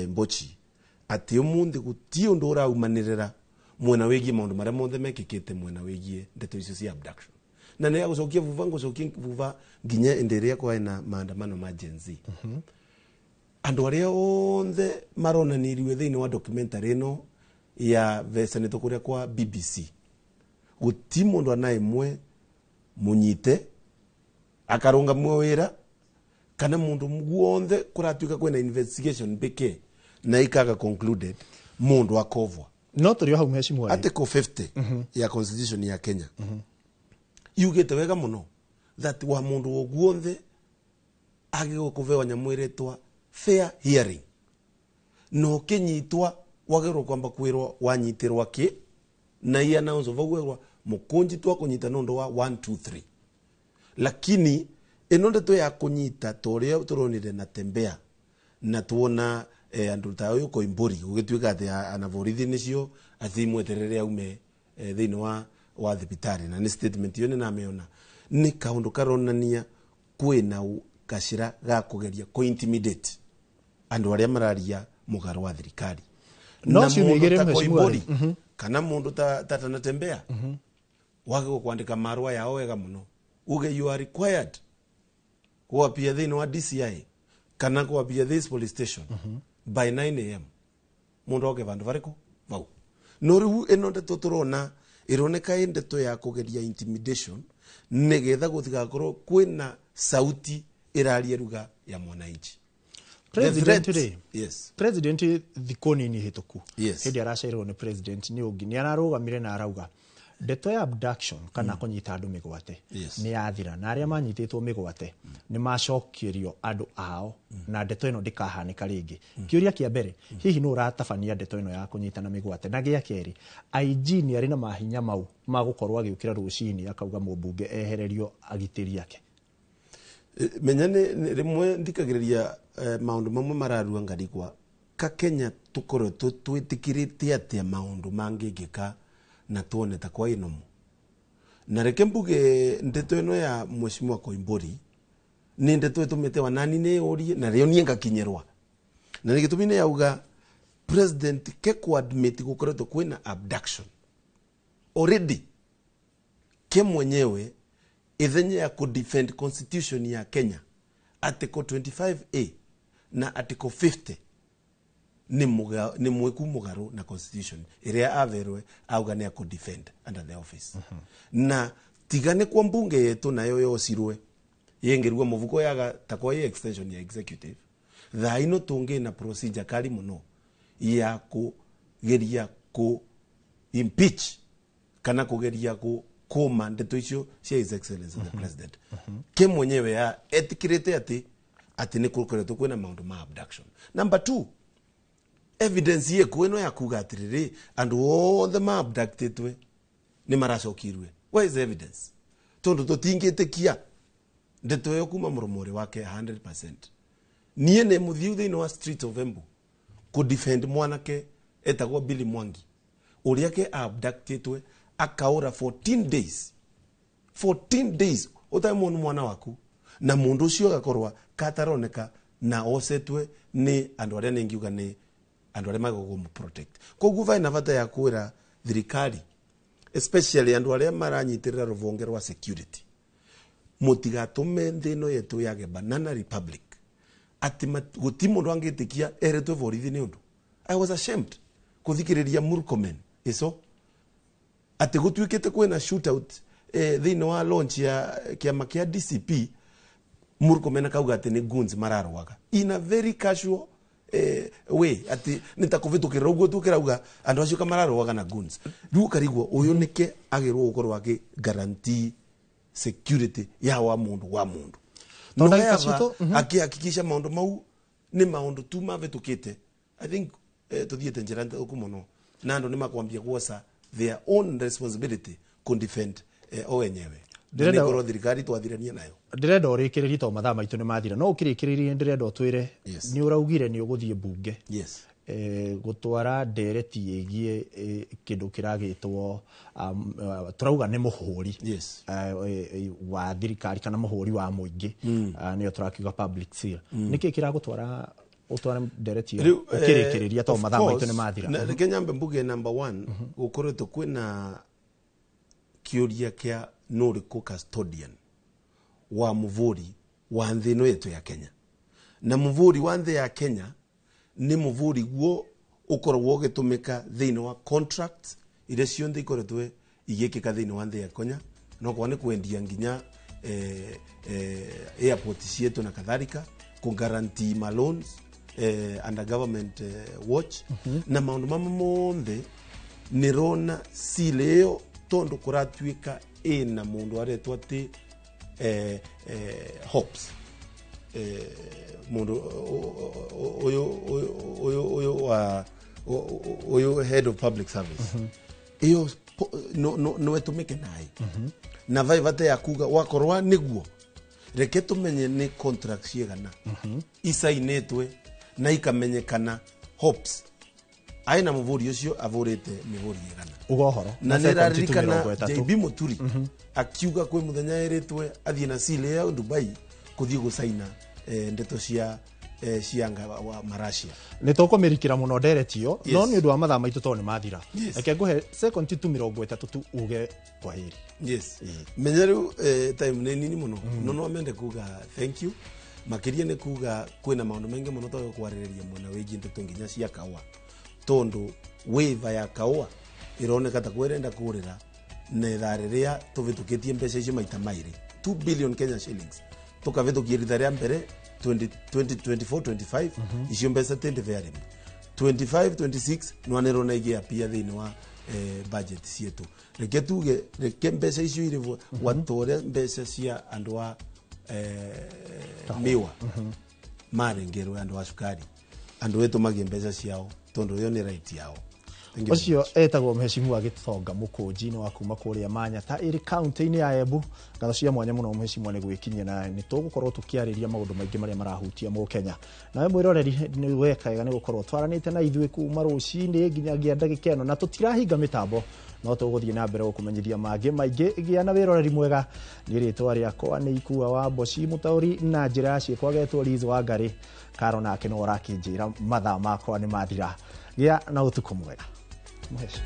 mbochi ati umuthi gutie undu uraumanirira mwena wigie maundu maria monthe mekikite mwena wigie ndeto icio cia abduction na ne gucokia vuva nginya enderea kwa ina maandamano ma Gen Z andu aria onthe maronaniriwe thiini wa documentary ino ya vesanito kuria kwa BBC guti mundu anaimwe munyite akarunga mwira kana mundu muonthe kuratuika kwena investigation beke na ikaga concluded mundu akovwa no turio hau mheshimiwa article 50 ya constitution ya Kenya yugete wega muno that wa mundu oguonthe agiko kuvewa nyamwiretwa fair hearing no kinyitwa wagero kwamba kwirwa wanyitirwa ki na ia naonzo vagwerwa mukunji twa kunyita nondo wa 1 2 3 lakini enonde to ya kunyita toria turonire na tembea na tuona andu ta uyu Koimburi ugituika ati anavorithi nicio athimweterere aume thiini wa thibitari na ni statement yone na meona ni kaundu karonania kwina kashira ga kugeria ko intimidate andu aria mararia mugaro wa thirikari no ciumigire mheshimiwa kana mundu tatana tembea wage kuandika marua yao wega muno uge you are required kuapia thiini wa DCI kana kuapia this police station by 9 am mundu oke vandu variko vau no riu eno ndeto turona ironeka ndeto ya kugeria intimidation negetha guthigakorwo kwina sauti iraria ruga ya mwananchi. President thikoni ni hituku hindi aracairwo ni president ni ungi ni ararugamire na arauga ndeto ya abduction kana kunyita andu migwate ni yathira na aria manyititwo migwate ni macokirio andu ao na ndeto ino ndikahanika ringi kiuria kia mbere hihi no ratabania ndeto ino ya kunyita na migwate na gia keri IG ni ari na mahinya mau magukorwo agiukira rucini akauga mumbunge ehererio agitiri yake menyane rimwe ndikagiriria maundu mamwe mararua ngarigwa ka Kenya tukoro twitikirite atia maundu mangigika na tuone ta kwa inomo na reke mbuge ndeto ino ya mheshimiwa Koimburi ni ndeto itumite wanani ne orie na rio nie ngakinyerwa na nigitumine yauga president ke ku admit gukoretwo kwina abduction already ke mwenyewe ithenya ya ku defend constitution ya Kenya article 25A na article 50 ni mweku mugaro na constitution iria averwe auga ni ku defend under the office na tigane kwa mbunge yetu nayo yosirwe yengerwa muvuko yaga takwa extension ya executive thaino tunge na procedure kali muno ya kugeria ku impeach kana kugeria kuma ndeto icio cia His Excellency the President ke mwenyewe ya etikirete ati ni kukoretwo kwina maundu ma abduction. Number 2, evidence ye kweno ya kuga atiriri andu othe ma abductedwe ni maracokirwe. Where is the evidence? Tondu tutingitikia ndeto yo kuma murumuri wake 100%. Niye ne muthiu thiini wa street of Embu ku defend mwanake etagwo Billy Mwangi uria ke abductedwe akaura 14 days utaimonu mwana waku na mundu ucio gakorwa kataroneka na osetwe ni andu aria ningiuga ni andu aria magogo mu protect. Koguo vai na bata ya kwira thirikari especially andu aria maranyitirira ruvonge rwa security mutigatume nthino yetu yage Banana Republic ati guti mundu angitikia eretwe borithi ni undu. I was ashamed kuthikiriria Murkomen iso ati gutwikite kwina shootout thiini wa launch ya kiama kia DCP. Murkomen akauga ati ni guns mararwaga in a very casual way ati nitakuvitukira uguo tukirauga andu acio kamararwaga na guns. Riu karigwo uyu nike agirwo gukorwo agi guarantee security ya wa mundu akihakikisha maundu mau ni maundu tu mavitukite. I think tuthiete njira ntuku muno na andu ni makwambia guosa their own responsibility to defend o wenyewe. Ndirenda thirikari twathirania nayo. Ndirenda urikiririe to mathaa maitu ni mathira no ukirikiririe ndirenda utwire ni uraugire ni uguthie bunge. Yes. Gutwara ndereti yegie kindu kiragitwo turauga ni muhuri. Yes. Wa thirikari kana muhuri wa muingi niyo turakiuga public seal. Niki kiragutwara utwara ndereti ukirikiriria to mathaa maitu ni mathira. Kenya mbuge number 1 gukoretwo kwina kiuria kia nuriku custodian wa muvuri wa nthino yetu ya Kenya. Na muvuri wa nthi ya Kenya ni muvuri guo ukorwo ugitumika thiini wa contracts iria cionthe ikoretwe igikika thiini wa nthi ya Kenya no kwa ni kwendia nginya airport cietu na kadhalika ku guarantee ma loans under government watch na maundu mamwe monthe ni rona sileo tondu kuratwika ina mundu aretwa ati hopes mundu oyo head of public service iyo no wetumike nai na vai vate ya kuga wakorwa niguo reke tumenye ni contracts yegana isainetwe na ikamenyekana hopes aina muvuri ucio avurite mivuri yegana ugohoro na niraririkana JB Muturi akiuga kwe muthenya eretwe athie na sile ya Dubai kuthie gusaina ndeto cia cianga wa Marasia ni tukumirikira muno nderetio no ni undu wa mathaa maitu to ni mathira reke nguhe second 2:30 tu uge kwa heri. Yes. Menyeru time nini muno no amende kuga thank you makiria ni kuga kwina maundu mengi muno to kwaririria mwana wegi ndeto nginya cia kawa tondu wave ya kawa ironeka ta kwirenda kurira nethariria tuvitukitie mbeca icio maita mairi 2 billion Kenya shillings tukavitukia ritharia mbere 2024-25 icio mbeca tende very 25-26 nwanero na igia pia thiini wa budget cietu reke tuge reke mbeca icio irivo watore mbeca cia andu wa miwa marengerwe andu wa sukari andu wetu magie mbeca ciao tondu yo ni right yao. Ucio etagwo mheshimiwa Gitonga Mukunji no akuma kuria Manyata iri county-ini ya Embu ngatho cia mwanya muno mheshimiwa ni gwikinyia na ni tugukorwo tukiariria maundu maingi maria marahutia mu Kenya nawe mwiroreri ni wekaiga ni gukorwo twaranite na ithui kuma rucini nginyagia ndagika ino na tutirahinga mitambo no tuguthie na mbere gukumenyithia mangi maingi gia na wiroreri mwega ni ritwa riakwa ni Ikua wa Boci Mutauri na njira ciakwa getwo Lizo wa Ngari Karo nake no rakinjira mathaa makwa ni mathira gia na utuku mwega. Muhesh.